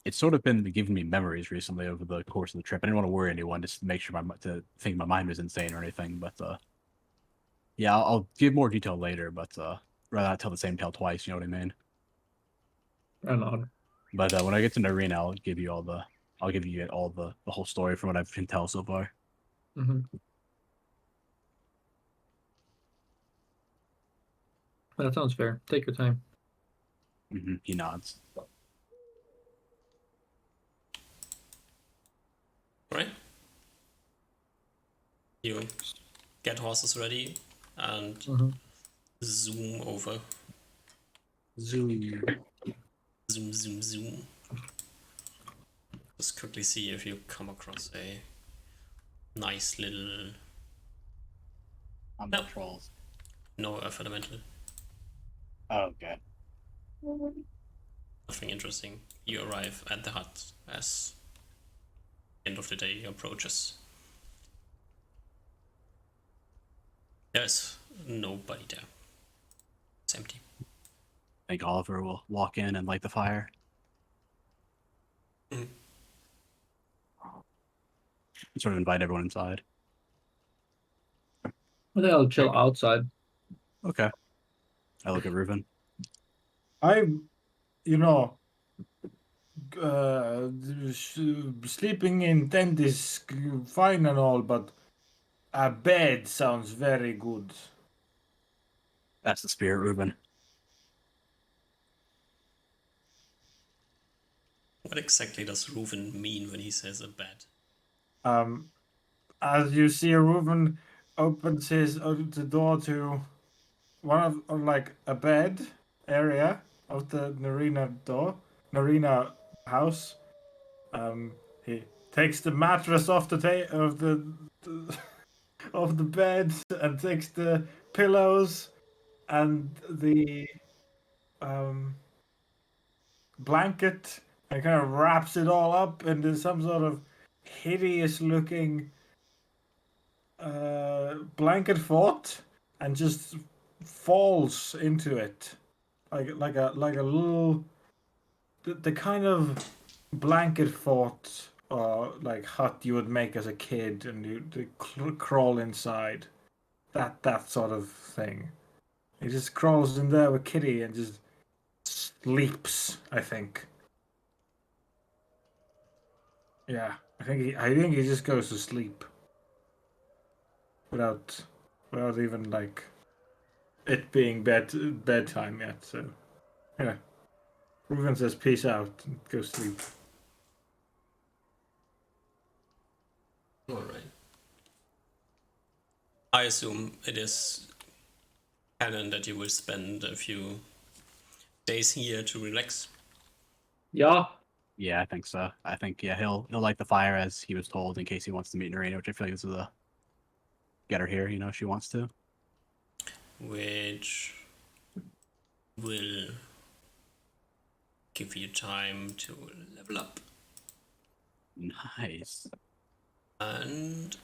It's sort of been giving me memories recently over the course of the trip. I didn't want to worry anyone, just to make sure to think my mind was insane or anything. But yeah, I'll give more detail later. But rather not tell the same tale twice. You know what I mean? Right on. But when I get to Narina, I'll give you all the whole story from what I can tell so far. That sounds fair. Take your time. He nods. Right. You get horses ready and zoom over. Zoom. Zoom, zoom, zoom. Just quickly see if you come across a nice little... No trolls. No fundamental. Oh, okay. Nothing interesting. You arrive at the hut as end of the day approaches. There's nobody there. It's empty. I think Oliver will walk in and light the fire. Sort of invite everyone inside. I think I'll chill outside. Okay. I look at Reuven. Sleeping in tent is fine and all, but a bed sounds very good. That's the spirit, Reuven. What exactly does Reuven mean when he says a bed? As you see, Reuven opens the door to one of like a bed area of the Narina house. He takes the mattress off of the bed and takes the pillows and the blanket and kind of wraps it all up into some sort of hideous looking blanket fort and just falls into it like a little the kind of blanket fort or like hut you would make as a kid and you crawl inside that sort of thing. He just crawls in there with Kitty and just sleeps, I think. Yeah, I think he just goes to sleep without even like it being bedtime yet. So yeah, Reuven says peace out and go sleep. All right. I assume it is canon that you will spend a few days here to relax. Yeah. Yeah, I think so. I think he'll light the fire as he was told in case he wants to meet Narina, which I feel like this is a get her here. You know, she wants to. Which will give you time to level up. Nice. And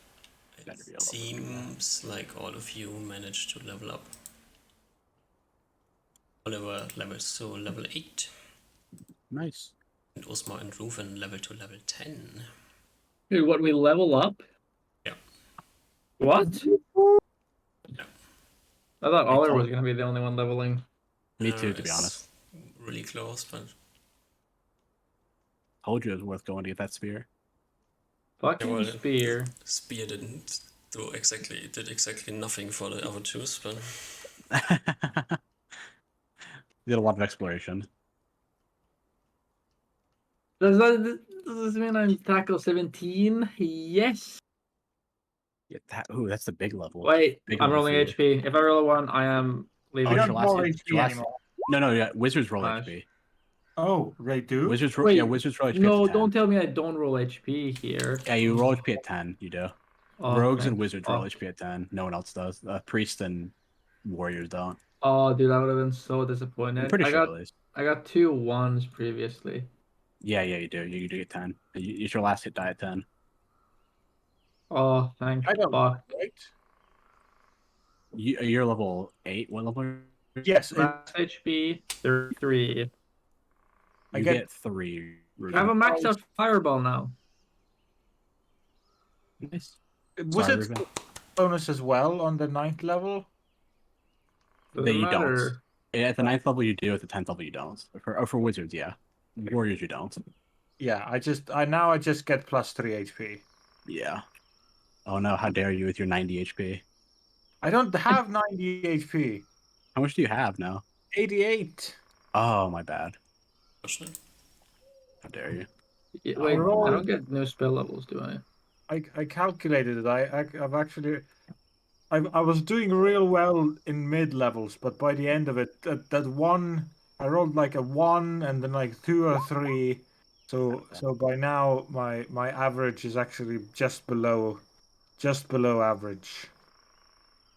it seems like all of you managed to level up. Oliver levels to level 8. Nice. And Osmar and Reuven level to level 10. Dude, what, we level up? Yeah. What? Yeah. I thought Oliver was going to be the only one leveling. Me too, to be honest. Really close, but... Told you it was worth going to get that spear. Fucking well, spear. Spear did exactly nothing for the other twos, but Did a lot of exploration. Does this mean I'm tackle 17? Yes. Yeah, that's the big level. Wait, Big I'm level rolling for you. HP. If I roll a 1, I am Oh, You leaving. it's don't your last, roll it's HP your last. anymore. No, yeah, wizards roll Nice. HP. Oh, they do? Wizards roll, yeah, Wait, wizards roll HP no, up to 10. don't tell me I don't roll HP here. Yeah, you roll HP at 10. You do. Oh, Rogues and thank wizards roll fuck. HP at 10. No one else does. Priests and warriors don't. Oh, dude, I would have been so I'm disappointed. pretty sure at least. I got 2 1s previously. Yeah, you do. You do get 10. It's your last hit die at 10. Oh, thank I don't fuck. right? You're level 8. What level? Yes, Max HP 33. I You get get 3. I have a Ruben. maxed out fireball now. Nice. was Sorry, it Ruben. bonus as well on the 9th level? Doesn't You don't. matter. At the 9th level you do, at the 10th level you don't. For wizards, yeah. Warriors you don't. Yeah, I just get plus 3 HP. Yeah. Oh no, how dare you with your 90 HP. I don't have 90 HP. How much do you have now? 88. Oh, my bad. unfortunately. How dare you. Yeah, I wait, I rolled- don't get new spell levels, do I? I calculated it. I've actually I was doing real well in mid levels, but by the end of it, that one I rolled like a 1 and then like 2 or 3. So by now my average is actually just below average.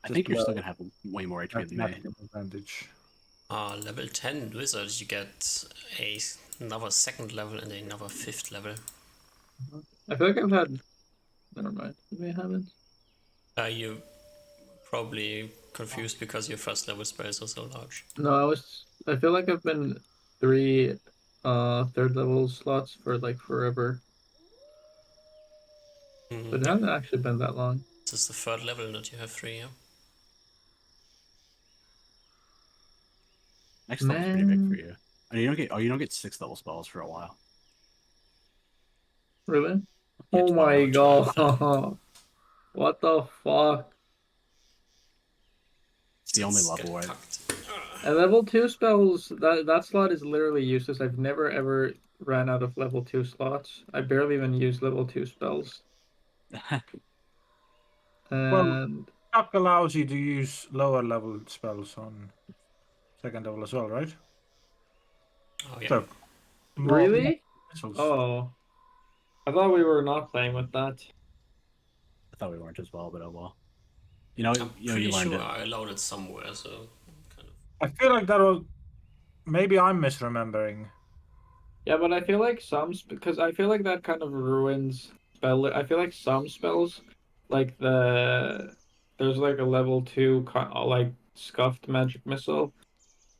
I think you're still gonna have way more HP than me. Maximum advantage. Level 10 wizard, you get another second level and another 5th level. I feel like I've had. Never mind. Maybe I haven't. You probably confused because your first level spells are so large. No, I feel like I've been 3 third level slots for like forever. But it hasn't actually been that long. This is the third level that you have 3, yeah? Next level's pretty big for Man. you. And you don't get 6th level spells for a while. Really? Yeah, Oh 12. my 12. god. What the fuck? It's the only Let's level get where cucked. At level 2 spells, that slot is literally useless. I've never ever ran out of level 2 slots. I barely even use level 2 spells. Well, And Chuck allows you to use lower level spells on second level as well, right? Oh, yeah. So really? missiles. Oh. I thought we were not playing with that. I thought we weren't as well, but oh well. You know, I'm you pretty learned sure it. I allowed it somewhere, so kind of. I feel like that was maybe I'm misremembering. Yeah, but I feel like because I feel like that kind of ruins spell. I feel like some spells, like there's like a level 2 like scuffed magic missile.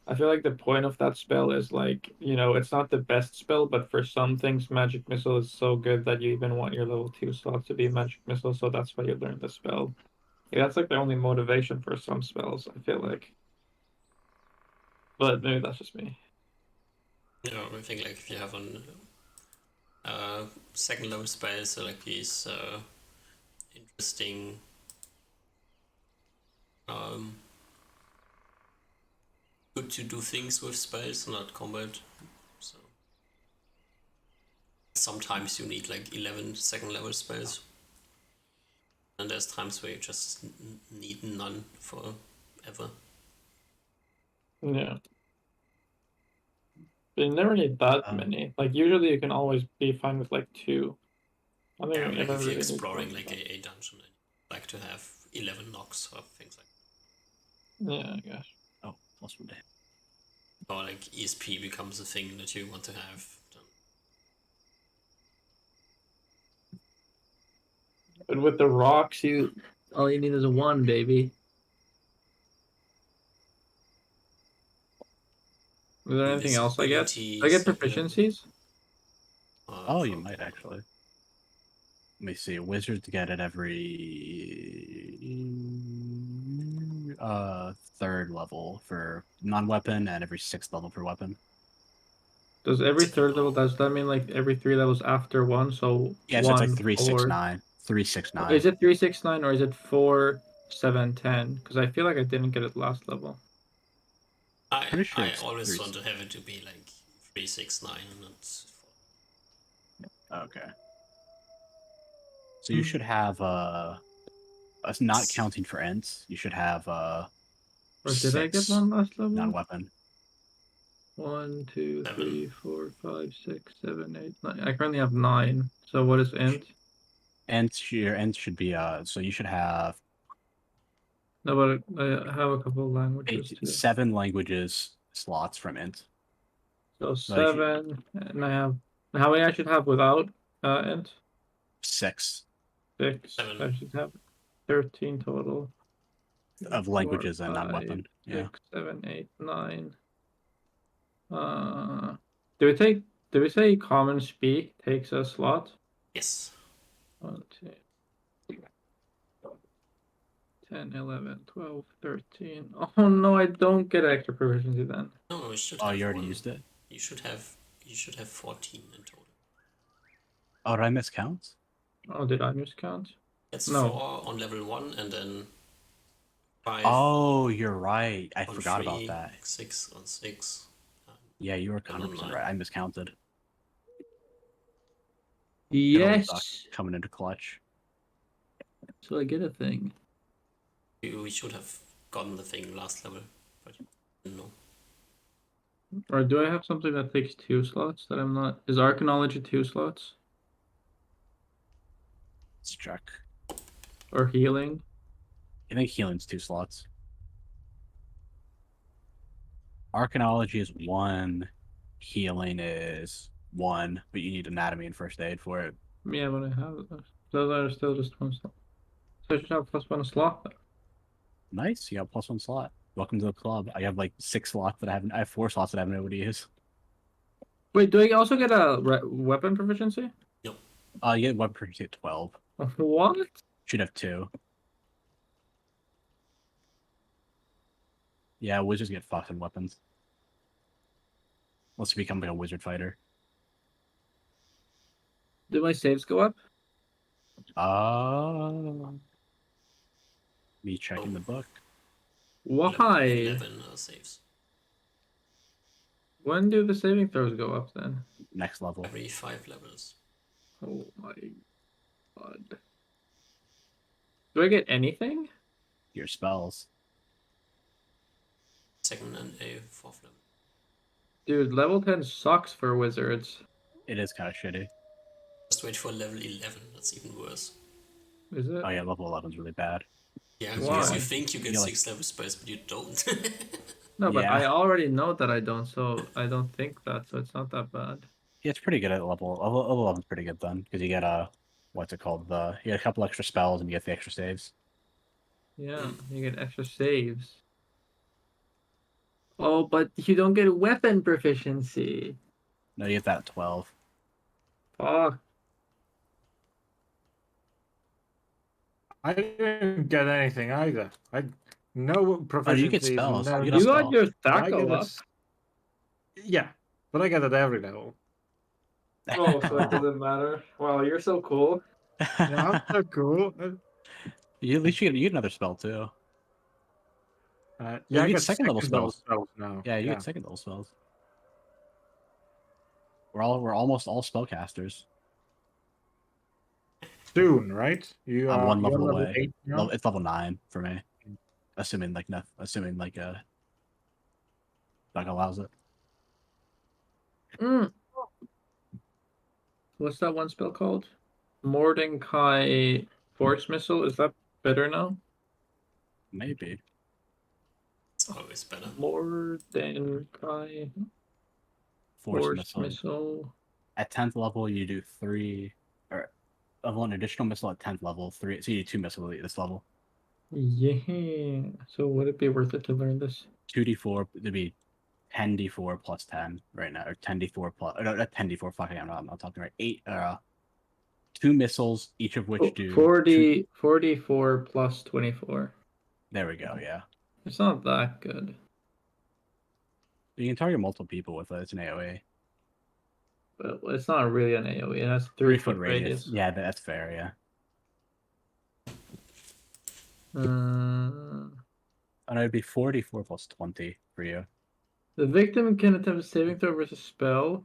I feel like the point of that spell is like, it's not the best spell, but for some things, magic missile is so good that you even want your level 2 slot to be magic missile, so that's why you learn the spell. Yeah, that's like the only motivation for some spells, I feel like. But maybe that's just me. I think like if you have an second level spells, so like these interesting good to do things with spells, not combat. So sometimes you need like 11 second level spells, and there's times where you just need none forever. Yeah. But you never need that many. Like usually you can always be fine with like 2. I think Yeah, you like ever if you're really need exploring more like than a dungeon, and you like to have 11 knocks or things like that. Yeah, I guess. Oh, plus 1 day. or like ESP becomes a thing that you want to have. But with the rocks, all you need is a 1, baby. Is there anything else I get? Do I get proficiencies? Oh, you might actually. Let me see. Wizards get it every third level for non-weapon and every 6th level for weapon. Does every It's a third bit level, low. does that mean like every 3 levels after 1? So Yeah, so it's like 1, 4. 369. 369. Is it 369 or is it 4, 7, 10? Because I feel like I didn't get it last level. Pretty sure I it's always 3. want to have it to be like 369 and not 4. Okay. So you should have us not counting for ents. You should have Or did I get 6 one last level? non-weapon. 1, 2, 7. 3, 4, 5, 6, 7, 8, 9. I currently have 9. So what is int? Your ents should be so you should have No, but I have a couple of languages too. 7 languages slots from int. So So you should- 7, and I have how many I should have without int? 6 6. 7. I should have 13 total. of 4, languages and 5, non-weapon. Yeah. 6, 7, 8, 9. Do we say common speak takes a slot? Yes. 1, 2, 10, 11, 12, 13. Oh no, I don't get extra proficiency then. No, you should Oh, have you already one. used it? You should have 14 in total. Oh, did I miscount? Oh, did I miscount? It's No. 4 on level 1 and then 5 Oh, you're right. I on forgot 3, about that. 6 on 6. Yeah, you were And on 100% 9. right. I miscounted. Good old duck Yes. coming into clutch. So I get a thing. We should have gotten the thing last level, but no. Or do I have something that takes 2 slots that I'm not? Is Archaeology 2 slots? Let's check. Or healing? I think healing's 2 slots. Archaeology is 1. Healing is 1, but you need anatomy and first aid for it. Yeah, but I have those are still just 1 slot. So I should have +1 slot then. Nice. You got +1 slot. Welcome to the club. I have like 6 slots that I have 4 slots that I haven't been able to use. Wait, do I also get a weapon proficiency? Nope. You get weapon proficiency at 12. What? Should have 2. Yeah, wizards get fucked in weapons. Unless you become like a wizard fighter. Do my saves go up? Me checking the book. Why? 11 saves. When do the saving throws go up then? Next level. Every 5 levels. Oh my god. Do I get anything? Your spells. 2nd and a 4th level. Dude, level 10 sucks for wizards. It is kind of shitty. Just wait for level 11, that's even worse. Is it? Oh yeah, level 11 is really bad. Yeah, Why? because you think you get You're 6 level spells, but you don't. No, but Yeah. I already know that I don't, so I don't think that, so it's not that bad. Yeah, it's pretty good at level 11 is pretty good then, because you get what's it called? You get a couple extra spells and you get the extra saves. Yeah, you get extra saves. Oh, but you don't get weapon proficiency. No, you get that at 12. Fuck. I didn't get anything either. No proficiency. you get spells. No, You get a You spell. got your I tackle get up. Yeah, but I get it every level. Oh, so it doesn't matter. Wow, you're so cool. Yeah, I'm so cool. At least you get another spell too. Yeah, you I get get second level spells. now. Yeah, you get second level spells. We're almost all spellcasters. Soon, right? You I'm are 1 you're level level away. 8 now? It's level 9 for me. Assuming Doug allows it. What's that one spell called? Mordecai Force Missile. Is that better now? Maybe. It's always better. Mordecai Force Force missile. Missile. At 10th level, you do 3, or level an additional missile at 10th level, 3. So you do 2 missiles at this level. Yeah. So would it be worth it to learn this? 2d4. It'd be 10d4 plus 10 right now, or 10d4 plus. No, not 10d4. Fucking, I'm not talking right. 8. 2 missiles, each of which do 44 plus 24. There we go. Yeah. It's not that good. You can target multiple people with it. It's an AOE. but it's not really an AoE. It has 3 foot 3 foot radius. radius. Yeah, that's fair. Yeah. And it'd be 44 plus 20 for you. The victim can attempt a saving throw versus spell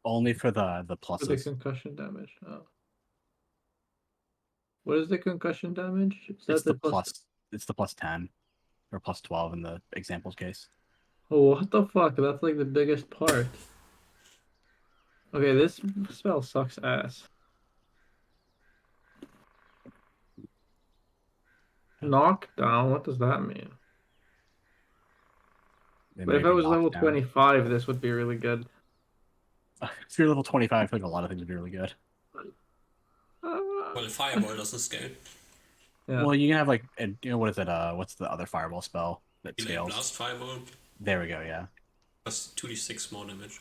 Only for the for the pluses. concussion damage. Oh. What is the concussion damage? Is It's that the plus. It's the plus 10 or plus 12 in the examples case. Oh, what the fuck? That's like the biggest part. Okay, this spell sucks ass. Knockdown? What does that mean? It But may if I be was level knocked down. 25, this would be really good. If you're level 25, I think a lot of things would be really good. Well, Fireball doesn't scale. Yeah. Well, you can have like, what is it? What's the other fireball spell that Delayed scales? Blast Fireball. There we go. Yeah. Plus 2d6 more damage.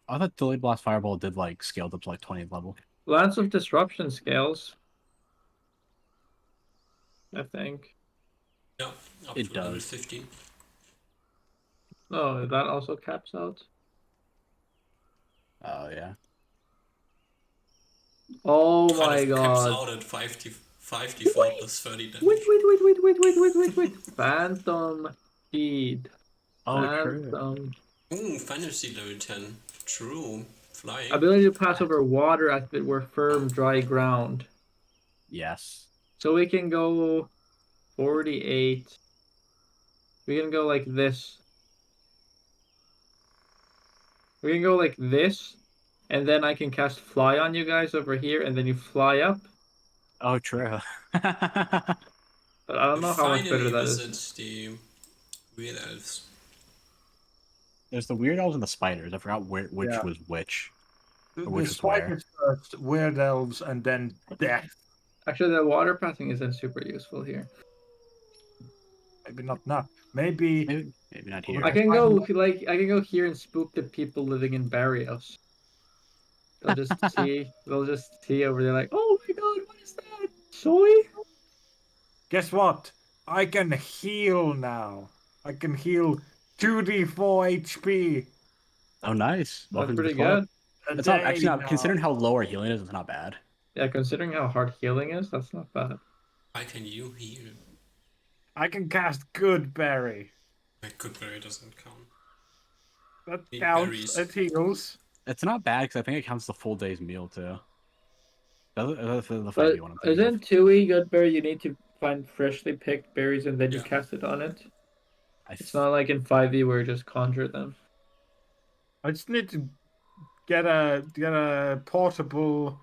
I thought delayed blast fireball did like scaled up to like 20th level. Lance of Disruption scales. I think. Yeah, up It to level does. 15. Oh, that also caps out. Oh yeah. Oh Kind my of caps god. out at 5d4 plus 30 damage. Wait. Phantom Speed. Oh, true. Phantom. Ooh, Fantasy level 10. True. Flying. Ability to pass over water as if it were firm, dry ground. Yes. So we can go 48. We can go like this. We can go like this, and then I can cast Fly on you guys over here, and then you fly up. Oh, true. But I don't know how much better Finally that is. visit the Weird Elves. There's the weird elves and the spiders. I forgot which Yeah. was which. The Which was where? spiders first, weird elves, and then death. Actually, the water passing isn't super useful here. Maybe not. Maybe Maybe not here. I can go here and spook the people living in barrios. They'll just see over there like, oh my god, what is that? Soy? Guess what? I can heal now. I can heal 2d4 HP. Oh, nice. That's Welcome to the pretty club. good. It's not actually Day not now. considering how low our healing is. It's not bad. Yeah, considering how hard healing is, that's not bad. Why can you heal? I can cast Good Berry. My good berry doesn't count. That Need counts. berries. It heals. It's not bad because I think it counts the full day's meal too. That's the But 5v1 I'm thinking of. isn't 2E good berry? You need to find freshly picked berries and then you Yeah. cast it on it. I It's not like in 5e where you just conjure them. I just need to get a portable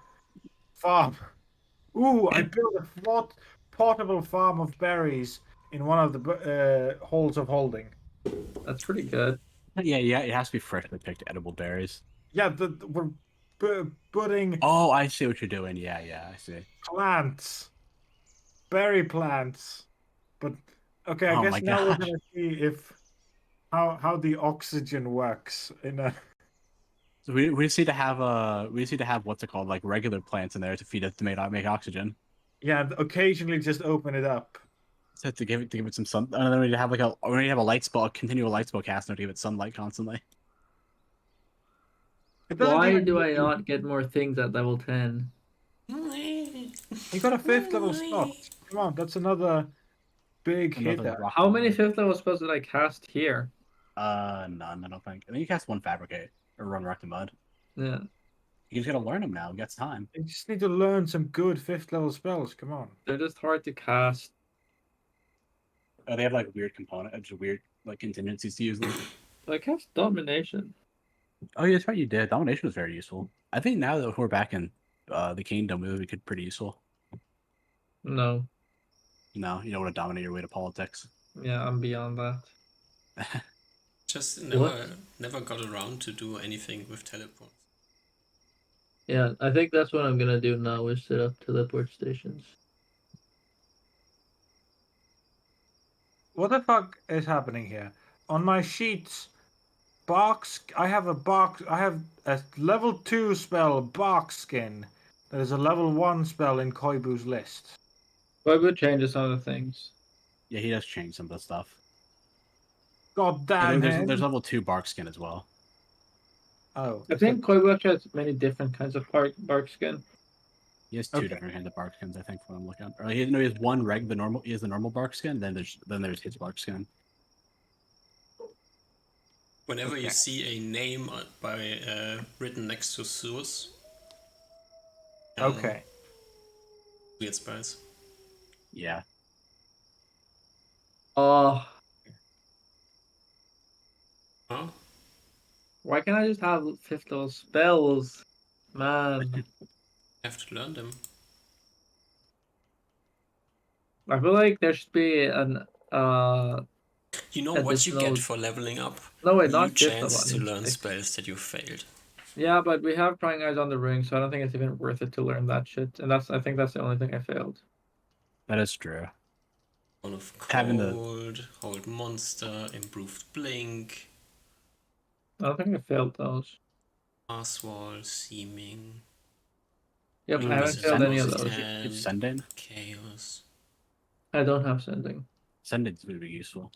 farm. Ooh, I built a portable farm of berries in one of the halls of holding. That's pretty good. Yeah, it has to be freshly picked edible berries. Yeah, we're putting Oh, I see what you're doing. Yeah, I see. plants, berry plants. But okay, I Oh guess my now we're gosh. gonna see if how the oxygen works in a. So we just need to have what's it called, like regular plants in there to feed it to make oxygen. Yeah, occasionally just open it up. So to give it some sun, and then we need to have a light spell, a continual light spell caster to give it sunlight constantly. It doesn't Why even do I need- not get more things at level 10? You got a 5th level spot. Come on, that's another big hit. Rock How many climber. 5th level spells did I cast here? None. I don't think. I think you cast one fabricate or run rock to mud. Yeah. You just gotta learn them now. You got time. You just need to learn some good 5th level spells. Come on. They're just hard to cast. Oh, they have like weird just weird like contingencies to use them. I cast Domination. Oh, yeah, that's right. You did. Domination was very useful. I think now that we're back in the kingdom, it would be pretty useful. No. No, you don't want to dominate your way to politics. Yeah, I'm beyond that. Just What? never got around to do anything with teleport. Yeah, I think that's what I'm gonna do now is set up teleport stations. What the fuck is happening here? On my sheets, I have a level 2 spell, Bark Skin. That is a level 1 spell in Koibu's list. Koibu changes other things. Yeah, he does change some of the stuff. God damn There's him. level 2 bark skin as well. Oh, I think Koibush has many different kinds of bark skin. He has two Okay. different kinds of bark skins, I think, from what I'm looking at. Or he has one the normal. He has the normal bark skin. Then there's his bark skin. Whenever you Okay. see a name written next to source, Okay. weird spells. Yeah. Oh, Huh? why can't I just have 5th level spells? Man, Have to learn them. I feel like there should be an You know what you additional. get for leveling up? No, wait, New not 5th level. chance I to mean learn 6th. spells that you failed. Yeah, but we have prying eyes on the ring, so I don't think it's even worth it to learn that shit. And I think that's the only thing I failed. That is true. One of Having the- cold, hold monster, improved blink, I don't think I failed those. pass wall, seeming, Yep, I haven't weaknesses failed any of most those. It's hand, sending. chaos. I don't have sending. Sending's would be useful.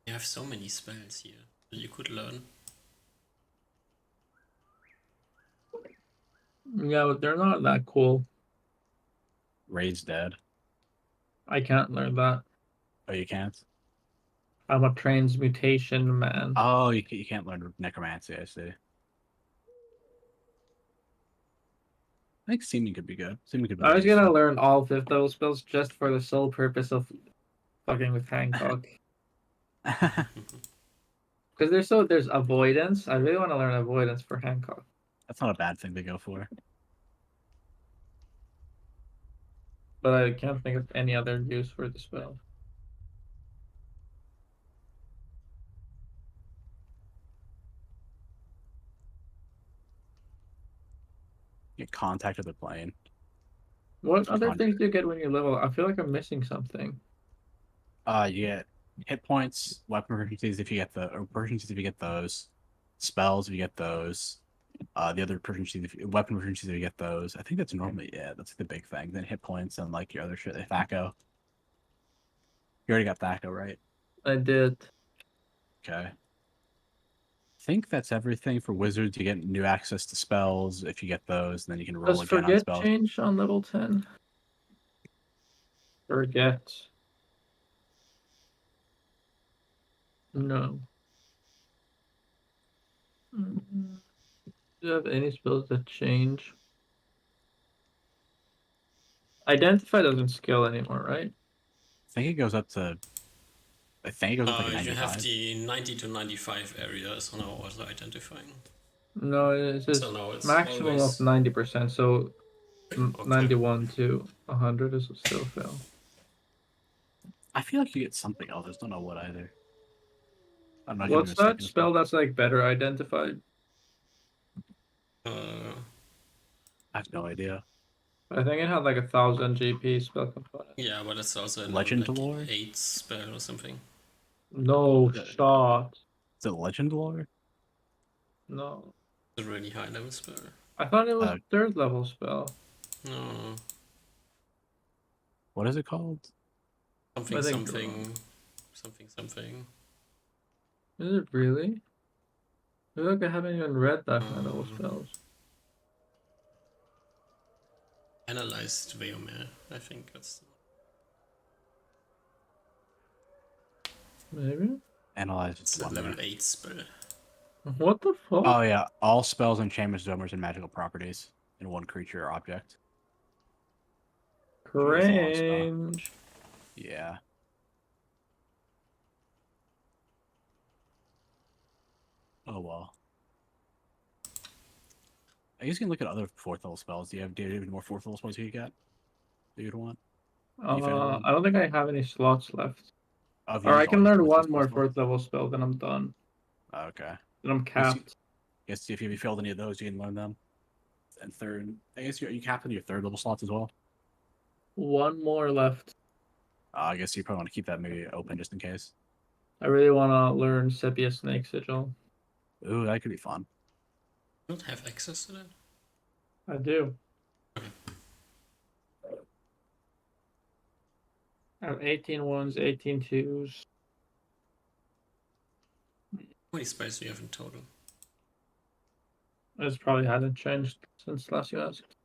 You have so many spells here that you could learn. Yeah, but they're not that cool. Raid's dead. I can't learn that. Oh, you can't. I'm a transmutation man. Oh, you can't learn necromancy. I see. I think seeming could be good. Seeming could be. I was useful. gonna learn all 5th level spells just for the sole purpose of fucking with Hancock. Because there's avoidance. I really want to learn avoidance for Hancock. That's not a bad thing to go for. But I can't think of any other use for the spell. Get contact with the plane. What other Conjure. things do you get when you level? I feel like I'm missing something. You get hit points, weapon proficiencies if you get proficiencies if you get those, spells if you get those. The other proficiencies, weapon proficiencies if you get those. I think that's normally that's the big thing. Then hit points and like your other shit, Thaco. You already got Thaco, right? I did. Okay. I think that's everything for wizards. You get new access to spells if you get those, and then you can roll Does again on forget spells. change on level 10? Forget. No. Do you have any spells that change? Identify doesn't scale anymore, right? I think it goes up to. I think it goes up to like a You 95. have the 90 to 95 areas on our auto identifying. No, it says So now it's maximum always... of 90%. So Okay. 91 to 100 is still fail. I feel like you get something else. I just don't know what either. I'm not What's that spell that's like better identified? Uh, I have no idea. I think it had like 1,000 GP spell component. yeah, but it's also a Legend level, lore? 8 spell or something. No shot. Is it legend lore? No. It's a really high level spell. I thought it was 3rd level spell. No. What is it called? Something, I think something, something, something. Is it really? I feel like I haven't even read that high level spells. Analyzed Veomer, I think that's... Maybe? Analyze It's a level 8 spell. What the fuck? Oh yeah, all spells, enchantments, domers, and magical properties in one creature or object. Cringe. Yeah. Oh well. I guess you can look at other 4th level spells. Do you have any more 4th level spells you got? That you'd want? I don't think I have any slots left. Oh, Or I can learn one more spells? 4th level spell, then I'm done. Okay. Then I'm capped. Guess if you failed any of those, you can learn them. And third, I guess you capped in your 3rd level slots as well. One more left. I guess you probably want to keep that maybe open just in case. I really want to learn Sepia Snake Sigil. Ooh, that could be fun. You don't have access to that? I do. I have 18 ones, 18 twos. How many spells do you have in total? It's probably hadn't changed since last you asked.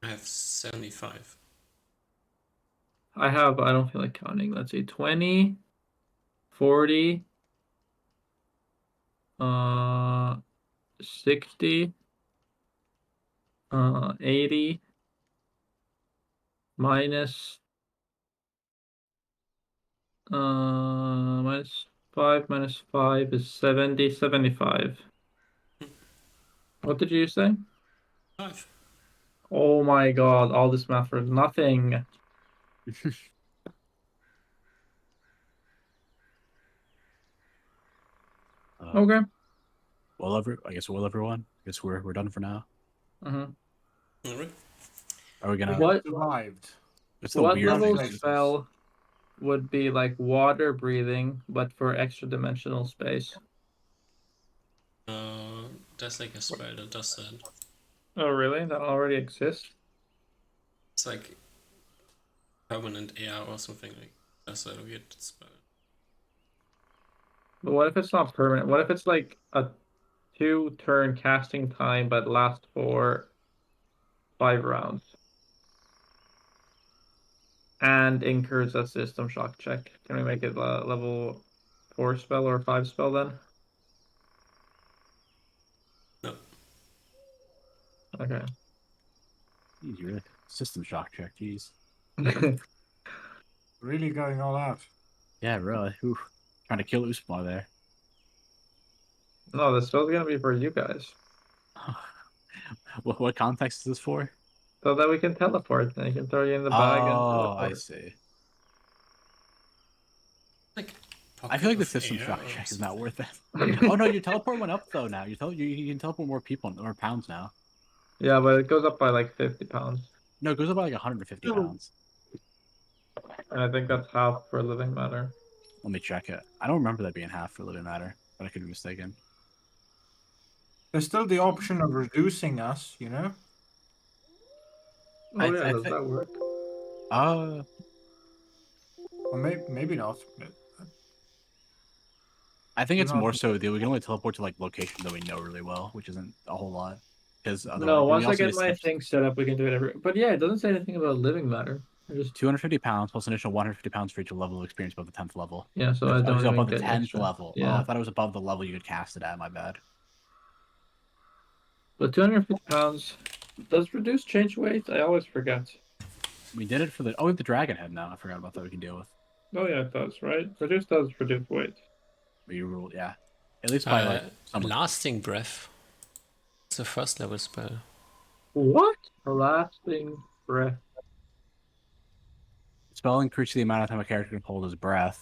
I have 75. I don't feel like counting. Let's see, 20, 40, 60, 80, minus 5 is 70, 75. What did you say? 5. Oh my god, all this math for nothing. Okay. Well, I guess everyone. I guess we're done for now. Alright. Are we gonna? What survived? It's the what weird level thing. spell would be like water breathing, but for extra dimensional space? There's like a spell that does that. Oh really? That already exists? It's like permanent air or something like that's a weird spell. But what if it's not permanent? What if it's like a 2-turn casting time but lasts for 5 rounds? And incurs a system shock check. Can we make it a level 4 spell or 5 spell then? No. Okay. Jeez, you're a system shock check. Jeez. Really going all out. Yeah, really. Ooh, trying to kill Usma there. No, this spell's gonna be for you guys. What context is this for? So that we can teleport and you can throw you in the bag and Oh, I teleport. see. Like I feel like the pocket of system air shock or check is something. not worth it. Oh no, your teleport went up though now. You can teleport more people or pounds now. Yeah, but it goes up by like 50 pounds. No, it goes up by like 150 pounds. And I think that's half for living matter. Let me check it. I don't remember that being half for living matter, but I could be mistaken. There's still the option of reducing us, you know? Oh yeah, does that work? Or maybe not. I think it's Not- more so that we can only teleport to like locations that we know really well, which isn't a whole lot. Because No, once I also get my thing set up, we can do it every. But yeah, it doesn't say anything about living matter. Just 250 pounds plus an additional 150 pounds for each level of experience above the 10th level. yeah, so I I don't was even above the get 10th extra. level. Yeah, Oh, I thought it was above the level you could cast it at. My bad. but 250 pounds does reduce change weight. I always forget. We did it for the. Oh, we have the dragon head now. I forgot about that. We can deal with. Oh yeah, it does, right? Reduce does reduce weight. We rule, yeah. At least by like some. Lasting breath. It's a first level spell. What? Lasting breath. Spell increases the amount of time a character can hold his breath,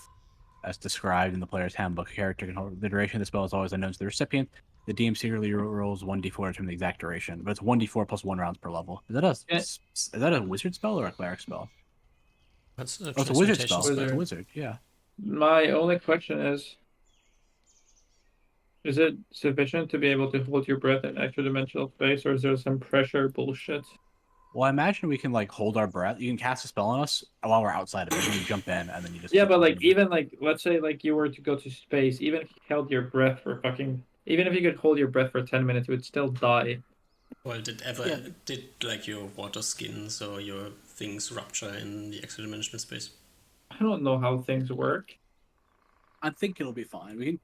as described in the player's handbook. A character can hold the duration of the spell is always unknown to the recipient. The DM secretly rolls 1d4 to determine the exact duration, but it's 1d4 plus 1 rounds per level. Is that a wizard spell or a cleric spell? That's a Oh, it's a wizard transmutation spell. Wizard. It's a wizard, yeah. My only question is it sufficient to be able to hold your breath in extra dimensional space, or is there some pressure bullshit? Well, I imagine we can like hold our breath. You can cast a spell on us while we're outside of it, and you jump in, and then you just Yeah, keep but like holding even like let's say like you were to go to space, even if you held your breath for fucking even if you could hold your breath for 10 minutes, you would still die. Well, did like your water skins or your things rupture in the extra dimensional space? I don't know how things work. I think it'll be fine. We can.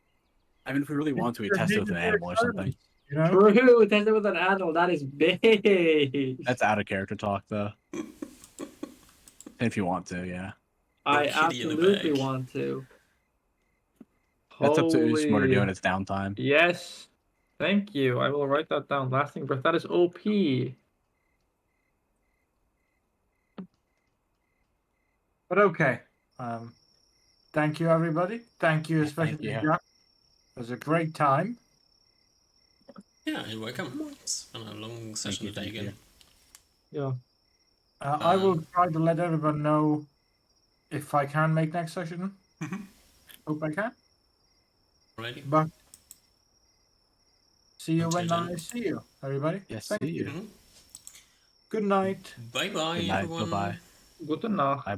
I mean, if we really want to, we test it with an animal or something. You know? True, test it with an animal. That is big. That's out of character talk, though. If you want to, yeah. I kitty in a absolutely bag. want to. That's up to Usmar to do in Holy its downtime. yes. Thank you. I will write that down. Lasting breath. That is OP. But okay. Thank you, everybody. Thank you, especially you. Jack. It was a great time. Yeah, you're welcome. It's been a long session today again. Yeah. I will try to let everyone know if I can make next session. Hope I can. Alrighty. But see you Until when then. I see you, everybody. Yes, Thank see you. you. Good night. Bye bye, Good night. everyone. Bye bye. Gute Nacht.